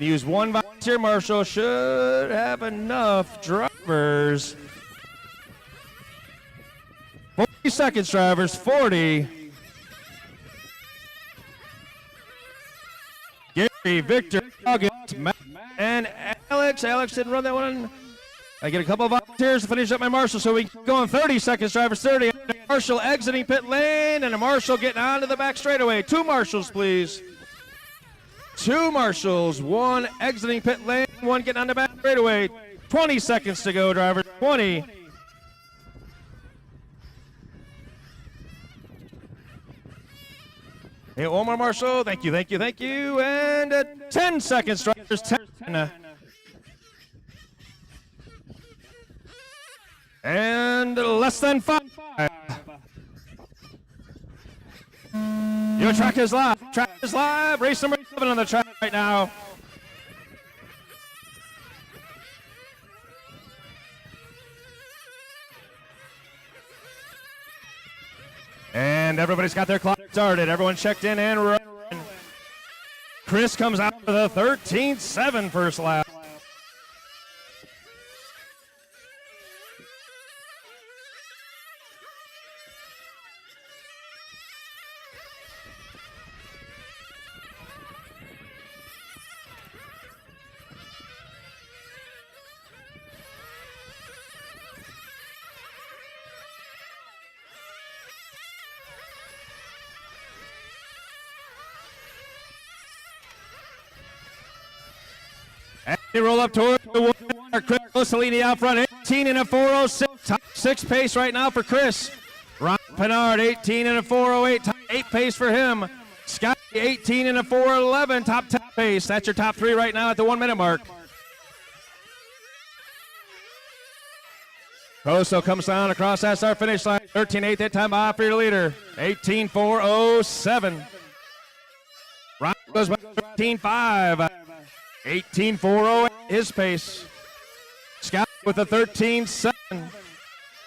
Use one volunteer Marshal. Should have enough drivers. 40 seconds, drivers. 40. Gary, Victor, August, Matt, and Alex. Alex didn't run that one. I get a couple of volunteers to finish up my Marshal, so we keep going. 30 seconds, drivers. 30. Marshall exiting pit lane, and a Marshal getting onto the back straightaway. 2 Marshals, please. 2 Marshals. 1 exiting pit lane, 1 getting on the back straightaway. 20 seconds to go, drivers. 20. Hey, one more Marshall. Thank you, thank you, thank you. And 10 seconds, drivers. 10. And less than 5. Your track is live. Track is live. Race number 7 on the track right now. And everybody's got their clock started. Everyone checked in and run. Chris comes out with a 13.7 first lap. They roll up toward the winner. Chris Tosolini out front, 18 and a 4:06. Top 6 pace right now for Chris. Ryan Pienaart, 18 and a 4:08. Top 8 pace for him. Scott, 18 and a 4:11. Top 10 pace. That's your top 3 right now at the 1 minute mark. Coso comes down across that start finish line. 13.8 that time by for your leader. 18.407. Ryan goes by 13.5. 18.408 his pace. Scott with a 13.7.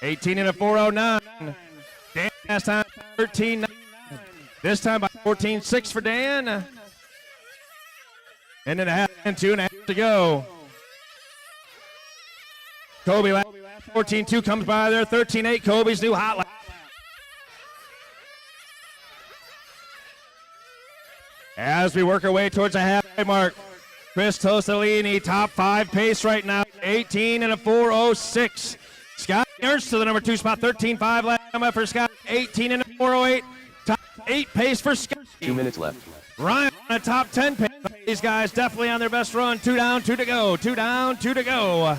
18 and a 4:09. Dan last time 13.9. This time by 14.6 for Dan. And then a half and 2.5 to go. Kobe 14.2 comes by there. 13.8 Kobe's new hot lap. As we work our way towards the halfway mark, Chris Tosolini, top 5 pace right now, 18 and a 4:06. Scott Ernst to the number 2 spot, 13.5 lap time for Scott, 18 and a 4:08. Top 8 pace for Scott. 2 minutes left. Ryan on a top 10 pace. These guys definitely on their best run. 2 down, 2 to go. 2 down, 2 to go.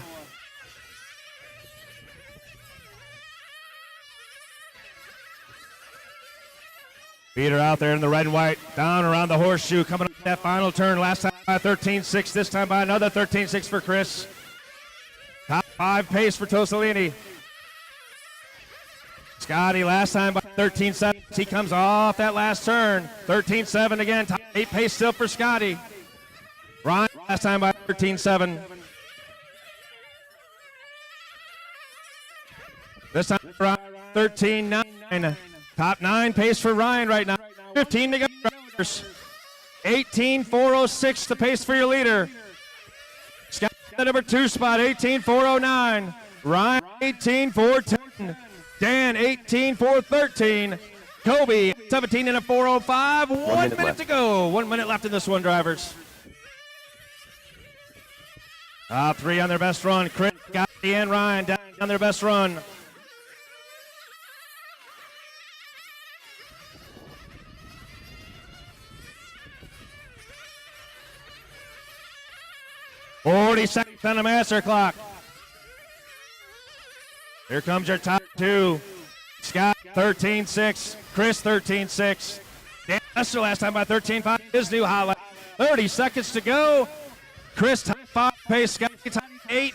Peter out there in the red and white, down around the horseshoe, coming up that final turn. Last time by 13.6, this time by another 13.6 for Chris. Top 5 pace for Tosolini. Scotty last time by 13-7. He comes off that last turn. 13-7 again. Top 8 pace still for Scotty. Ryan last time by 13-7. This time Ryan 13-9. Top 9 pace for Ryan right now. 15 to go. 18-406 the pace for your leader. Scott the number 2 spot, 18-409. Ryan 18-410. Dan 18-413. Kobe 17 and a 405. 1 minute to go. 1 minute left in this one, drivers. Top 3 on their best run. Chris, Scotty, and Ryan down on their best run. "40 seconds on the master clock." Here comes your top 2. Scott 13-6. Chris 13-6. Dan Lester last time by 13-5. His new highlight. 30 seconds to go. Chris top 5 pace. Scott top 8.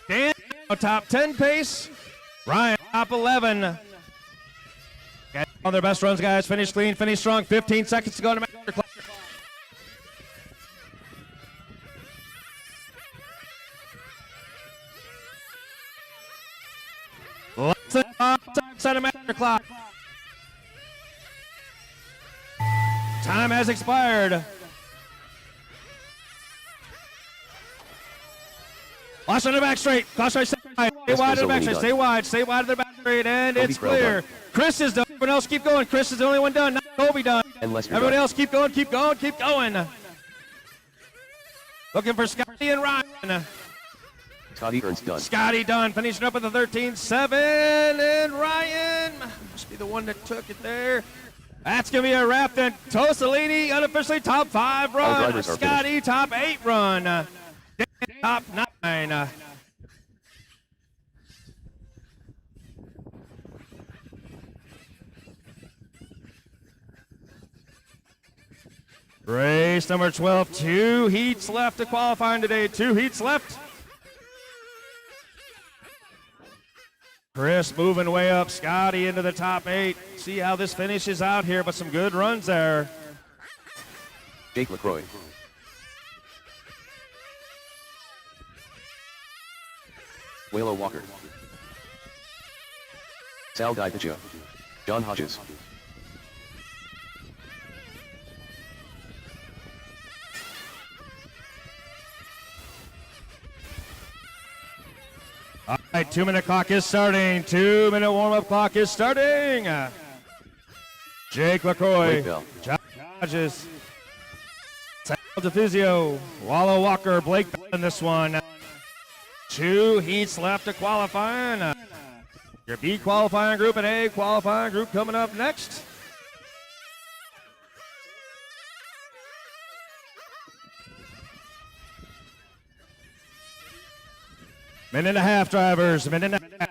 Dan top 10 pace. Ryan top 11. On their best runs, guys. Finish clean, finish strong. 15 seconds to go on the master clock. Less than 5 seconds on the master clock. Time has expired. Watch on the back straight. Cross right, stay wide on the back straight. Stay wide of the back straight, and it's clear. Chris is done. Everyone else keep going. Chris is the only one done. Not Kobe done. Everybody else keep going, keep going, keep going. Looking for Scotty and Ryan. Scotty Ernst done. Scotty done. Finishing up with a 13-7, and Ryan must be the one that took it there. That's going to be a wrap then. Tosolini unofficially top 5 run. Scotty top 8 run. Dan top 9. Race number 12. 2 heats left to qualifying today. 2 heats left. Chris moving way up. Scotty into the top 8. See how this finishes out here, but some good runs there. Jake LaCroix. Waylon Walker. Sal Dipacho. John Hodges. All right, 2-minute clock is starting. 2-minute warm-up clock is starting. Jake LaCroix, John Hodges, Sal DeFizio, Wallow Walker, Blake in this one. 2 heats left to qualifying. Your B qualifying group and A qualifying group coming up next. Minute and a half, drivers. Minute and a half.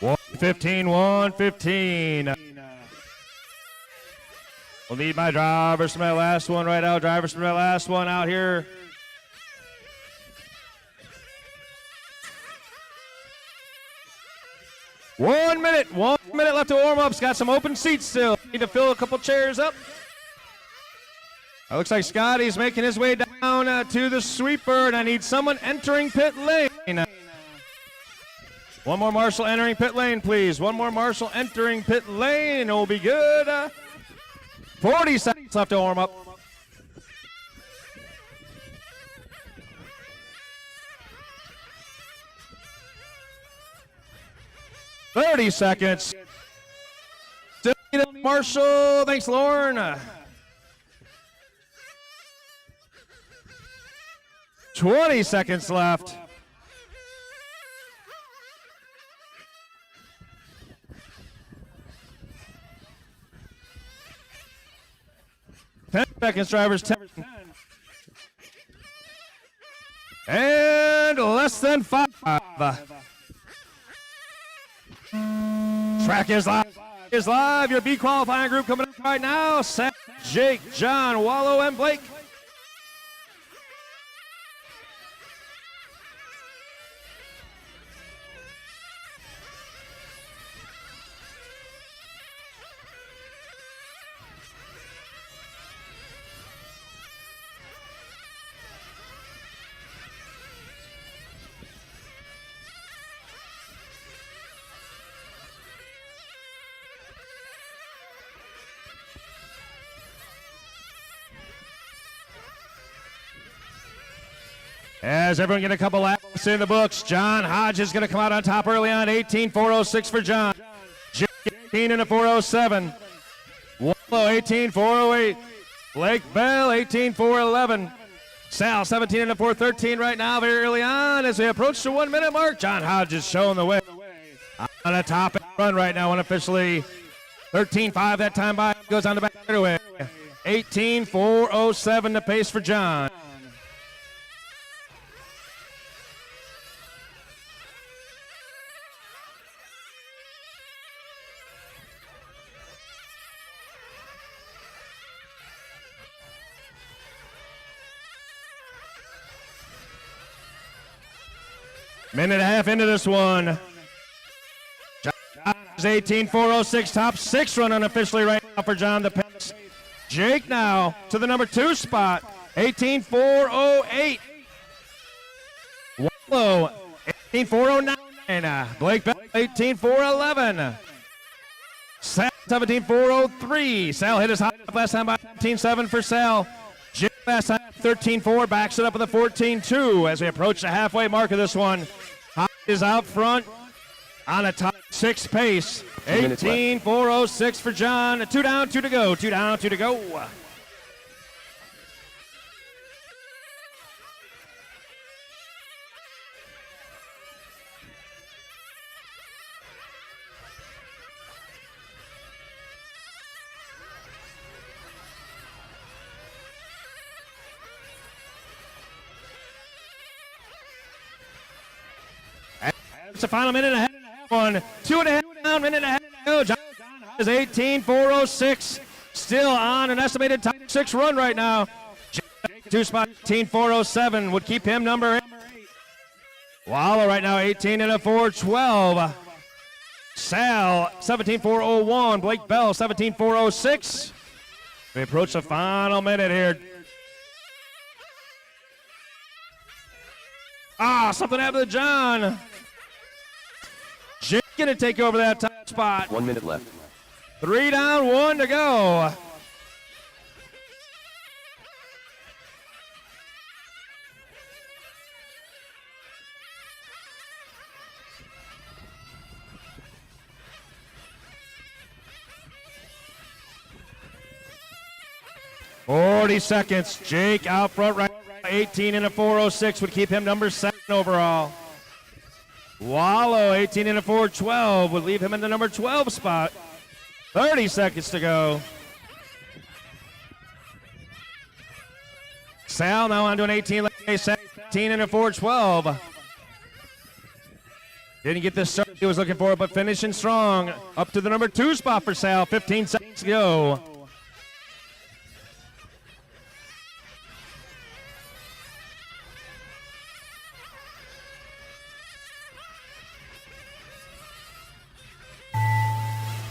$1:15. We'll need my drivers from that last one right out. Drivers from that last one out here. One minute left to warm up. Got some open seats still. Need to fill a couple chairs up. It looks like Scotty's making his way down to the sweeper, and I need someone entering pit lane. One more marshal entering pit lane, please. One more marshal entering pit lane. It will be good. 40 seconds left to warm up. $30 seconds. Still Marshall. Thanks, Lauren. 20 seconds left. Ten seconds, drivers. 10. And less than 5. Track is live. is live. Your B qualifying group coming up right now. Sam, Jake, John, Wallow, and Blake. As everyone get a couple laps in the books, John Hodge is going to come out on top early on. 18.406 for John. Jake 18 and a 407. Wallow 18.408. Blake Bell 18.411. Sal 17 and a 413 right now, very early on as we approach the 1 minute mark. John Hodge is showing the way on a top run right now, unofficially 13.5 that time by goes on the back straightaway. 18.407 the pace for John. Minute and a half into this one. John is 18.406, top 6 run unofficially right now for John the pace. Jake now to the number 2 spot, 18.408. Wallow, 18.409. Blake Bell, 18.411. Sal, 17.403. Sal hit his high last time by 18.7 for Sal. Jake last time, 13.4, backs it up with a 14.2 as we approach the halfway mark of this one. Hodge is out front on a top 6 pace. 18.406 for John. 2 down, 2 to go. 2 down, 2 to go. It's a final minute and a half. 2.5 down, minute and a half to go. John is 18.406. Still on an estimated top 6 run right now. 2 spot 18.407 would keep him number 8. Wallow right now 18 and a 412. Sal 17.401. Blake Bell 17.406. We approach the final minute here. Something happened to John. Jake gonna take over that top spot. 1 minute left. 3 down, 1 to go. Forty seconds. Jake out front right. 18 and a 406 would keep him number 7 overall. Wallow, 18 and a 412 would leave him in the number 12 spot. 30 seconds to go. Sal now onto an 18 and a 412. Didn't get the start he was looking for, but finishing strong. Up to the number 2 spot for Sal. 15 seconds to go.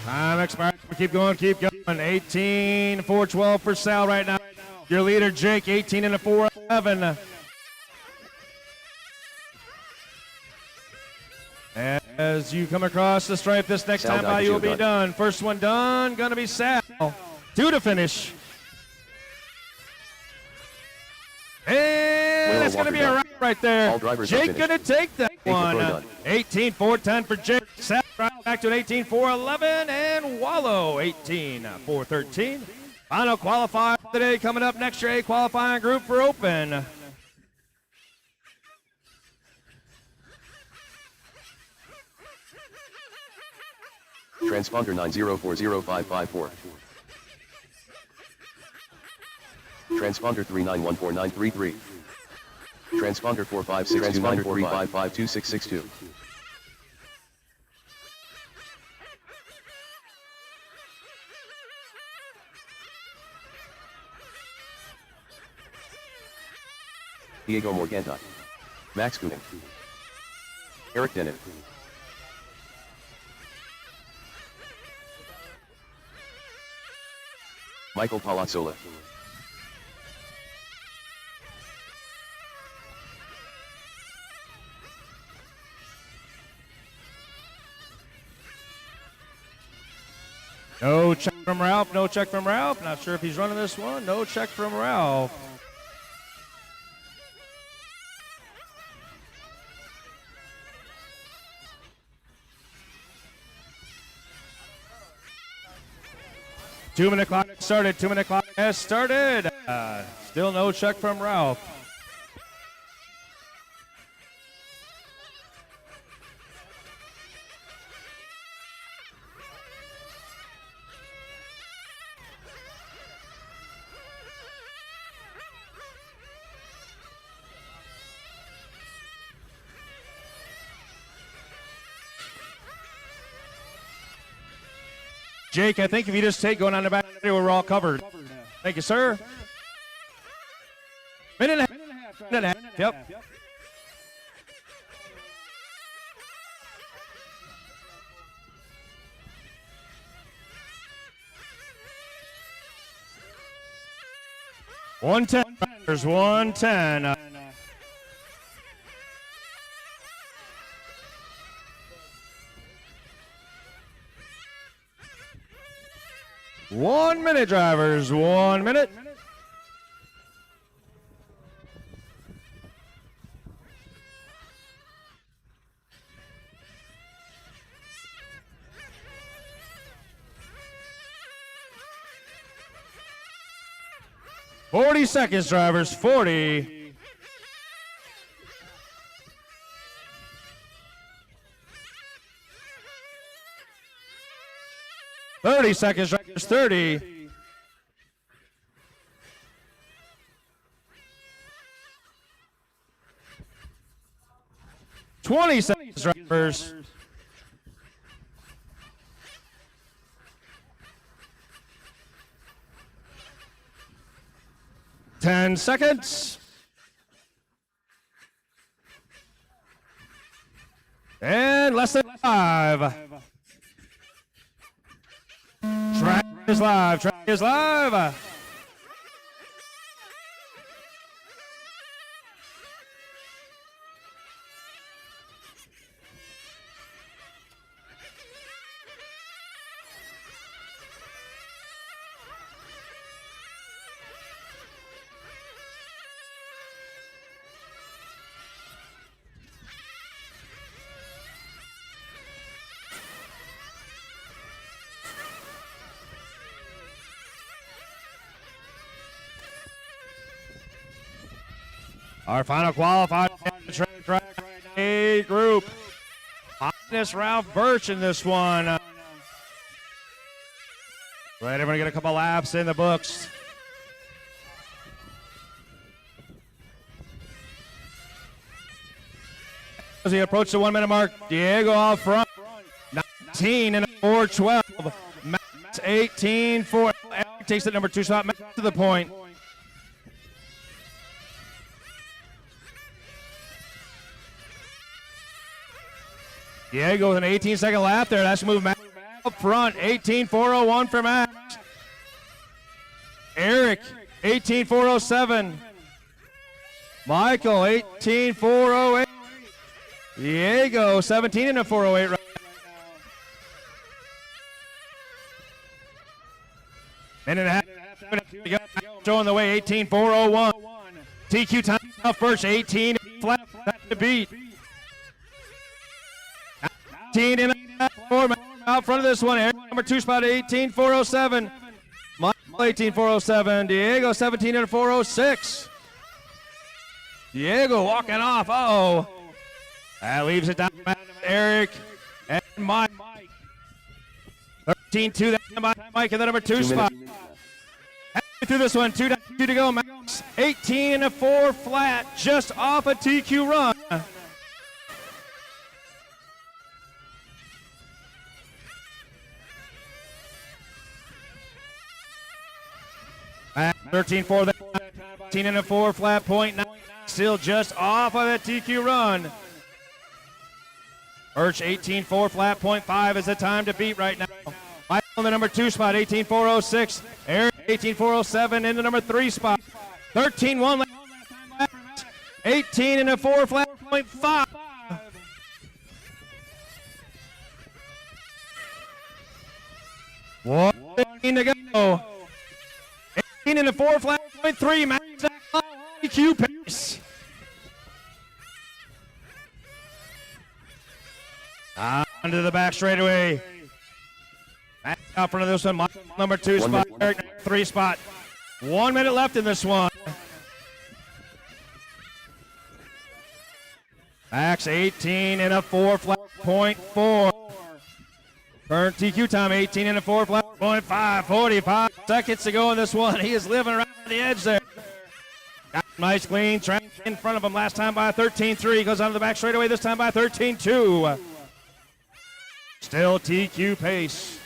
Time expired. Keep going, keep going. 18, 412 for Sal right now. Your leader, Jake, 18 and a 411. As you come across the stripe this next time by, you will be done. First one done, gonna be Sal. 2 to finish. And it's gonna be a wrap right there. Jake gonna take that one. 18-4-10 for Jake. Sal right back to an 18-4-11, and Wallow 18-4-13. Final qualifier today coming up next year. A qualifying group for Open. Transponder 9040554. Transponder 3914933. Transponder 4562945526662. Diego Morganta. Max Kuning. Eric Denin. Michael Palazzola. No check from Ralph. No check from Ralph. Not sure if he's running this one. No check from Ralph. Two-minute clock started. 2 minute clock has started. Still no check from Ralph. Jake, I think if you just take going on the back, we're all covered. Thank you, sir. Minute and a half. Minute and a half. Yep. There's 110. 1 minute, drivers. 1 minute. Forty seconds, drivers. 40. Thirty seconds, drivers. 30. 20 seconds, drivers. Ten seconds. And less than 5. Track is live. Track is live. Our final qualified track A group. Hotness Ralph Birch in this one. Right, everyone get a couple laps in the books. As he approaches the 1 minute mark, Diego out front. 19 and a 4:12. Max 18-4. Takes the number 2 spot. Max to the point. Diego with an 18-second lap there. That's move Max up front. 18-401 for Max. Eric, 18-407. Michael, 18-408. Diego, 17 and a 408 right now. Minute and a half. Showing the way, 18-401. TQ time off first, 18 flat to beat. 18 and a half, 4 out front of this one. Eric, number 2 spot, 18-407. Michael, 18-407. Diego, 17 and a 406. Diego walking off. Uh-oh. That leaves it down to Eric and Mike. 13-2 by Mike in the number 2 spot. Through this one, 2 to go. Max 18 and a 4 flat, just off a TQ run. 13-4 that time 18 and a 4 flat point 9. Still just off of that TQ run. Birch 18-4 flat point 5 is the time to beat right now. Michael in the number 2 spot, 18-406. Aaron 18-407 in the number 3 spot. 13-1 left. 18 and a 4 flat point 5. One to go. 18 and a 4 flat point 3. Max TQ pace. Onto the back straightaway. Back out front of this one. Number 2 spot. Eric 3 spot. 1 minute left in this one. Max 18 and a 4 flat point 4. Current TQ time 18 and a 4 flat point 5. 45 seconds to go in this one. He is living right on the edge there. Got a nice clean track in front of him last time by 13-3. Goes onto the back straightaway this time by 13-2. Still TQ pace.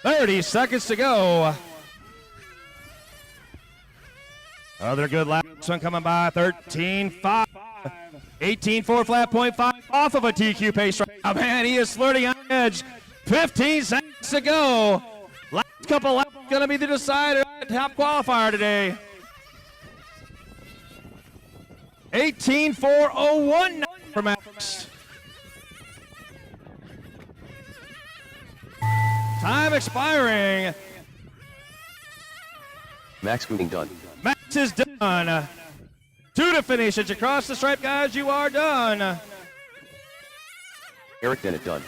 30 seconds to go. Other good lap. This one coming by 13-5. 18-4 flat point 5 off of a TQ pace right now. Man, he is flirting on the edge. 15 seconds to go. Last couple laps going to be the decider. Top qualifier today. 18-4-01 for Max. Time expiring. Max moving done. Max is done. 2 to finish. It's across the stripe, guys. You are done. Eric Dennett done.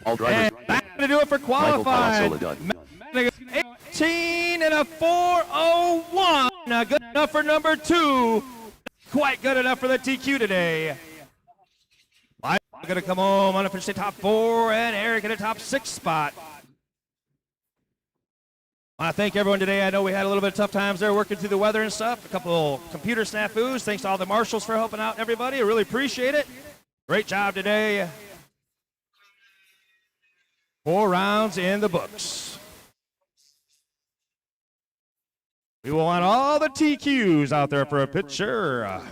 All drivers. And that's going to do it for Michael qualifying. Palazzola done. 18 and a 4:01. Good enough for number 2. Quite good enough for the TQ today. I'm going to come home unofficially top 4, and Eric in the top 6 spot. I want to thank everyone today. I know we had a little bit of tough times there working through the weather and stuff. A couple computer snafus. Thanks to all the marshals for helping out everybody. I really appreciate it. Great job today. 4 rounds in the books. We will want all the TQs out there for a picture.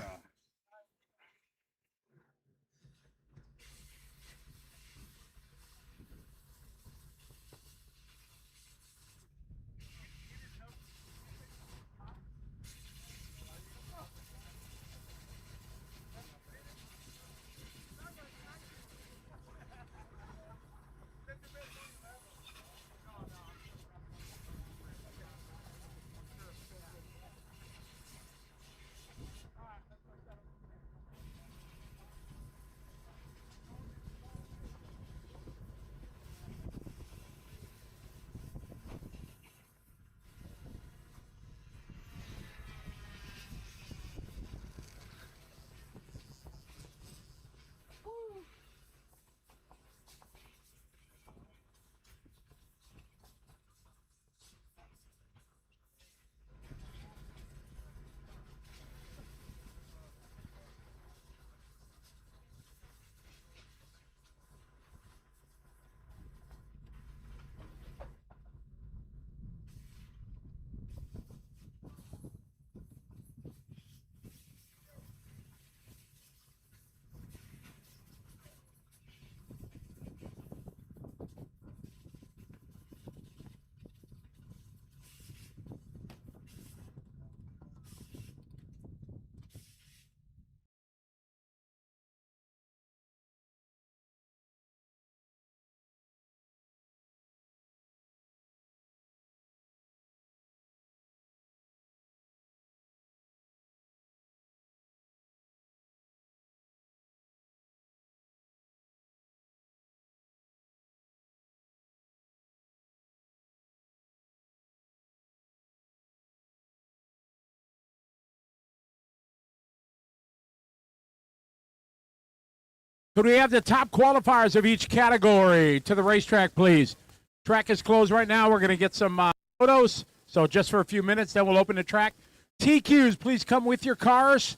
Could we have the top qualifiers of each category to the racetrack, please? Track is closed right now. We're going to get some photos. So just for a few minutes, then we'll open the track. TQs, please come with your cars.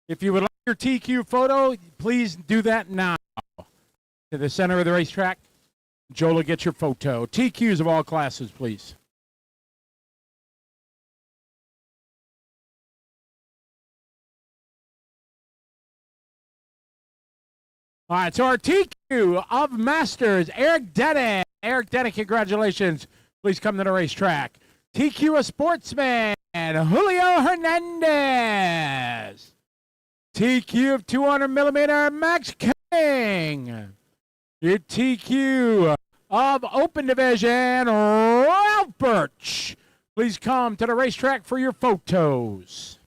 If you would like your TQ photo, please do that now. To the center of the racetrack. Joel will get your photo. TQs of all classes, please. All right, so our TQ of Masters, Eric Denny. Eric Denny, congratulations. Please come to the racetrack. TQ of Sportsman, Julio Hernandez. TQ of 200 millimeter, Max King. Your TQ of Open Division, Ralph Birch. Please come to the racetrack for your photos.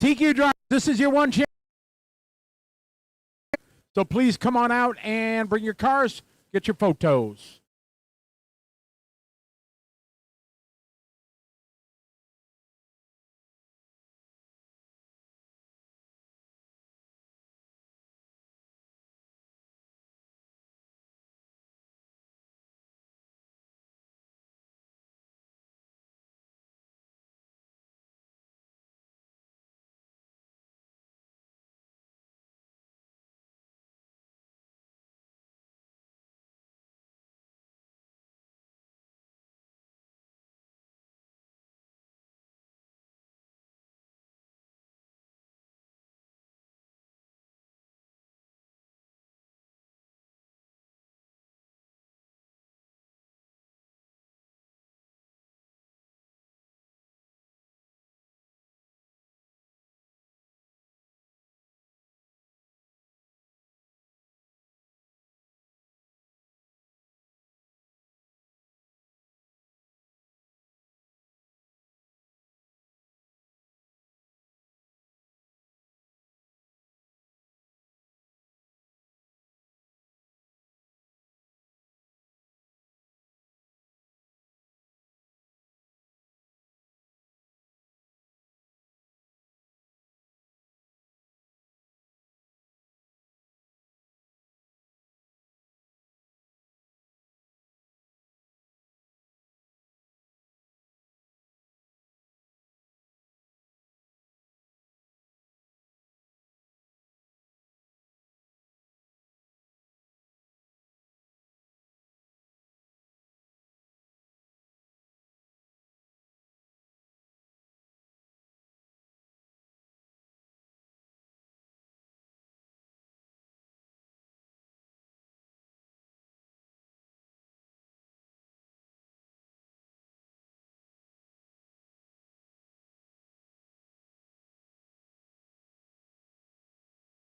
TQ drivers, this is your one chance. So please come on out and bring your cars, get your photos.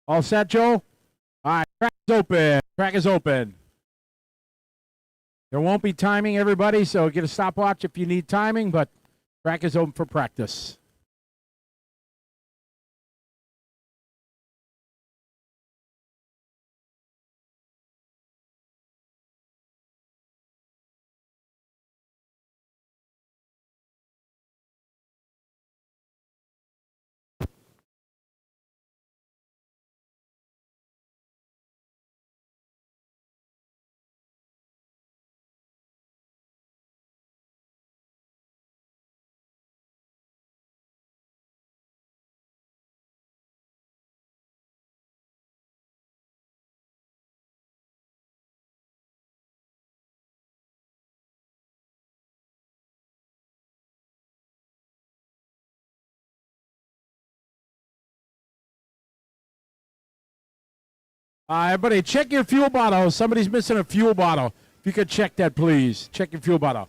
All set, Joe? All right, track is open. Track is open. There won't be timing, everybody, so get a stopwatch if you need timing, but track is open for practice. Everybody, check your fuel bottle. Somebody's missing a fuel bottle. If you could check that, please. Check your fuel bottle.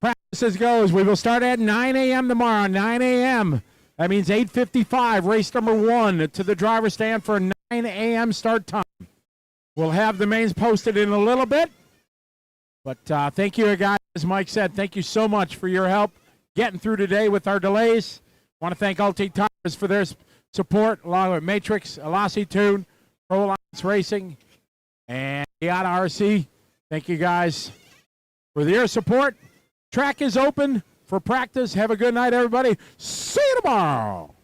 Practices goes. We will start at 9 a.m. tomorrow, 9 a.m. That means 8:55, race number 1 to the driver's stand for a 9 a.m. start time. We'll have the mains posted in a little bit. But thank you, guys. As Mike said, thank you so much for your help getting through today with our delays. I want to thank Ulti Tires for their support, along with Matrix, Elasi Tune, Pro Alliance Racing, and Miata RC. Thank you, guys, for your support. Track is open for practice. Have a good night, everybody. See you tomorrow.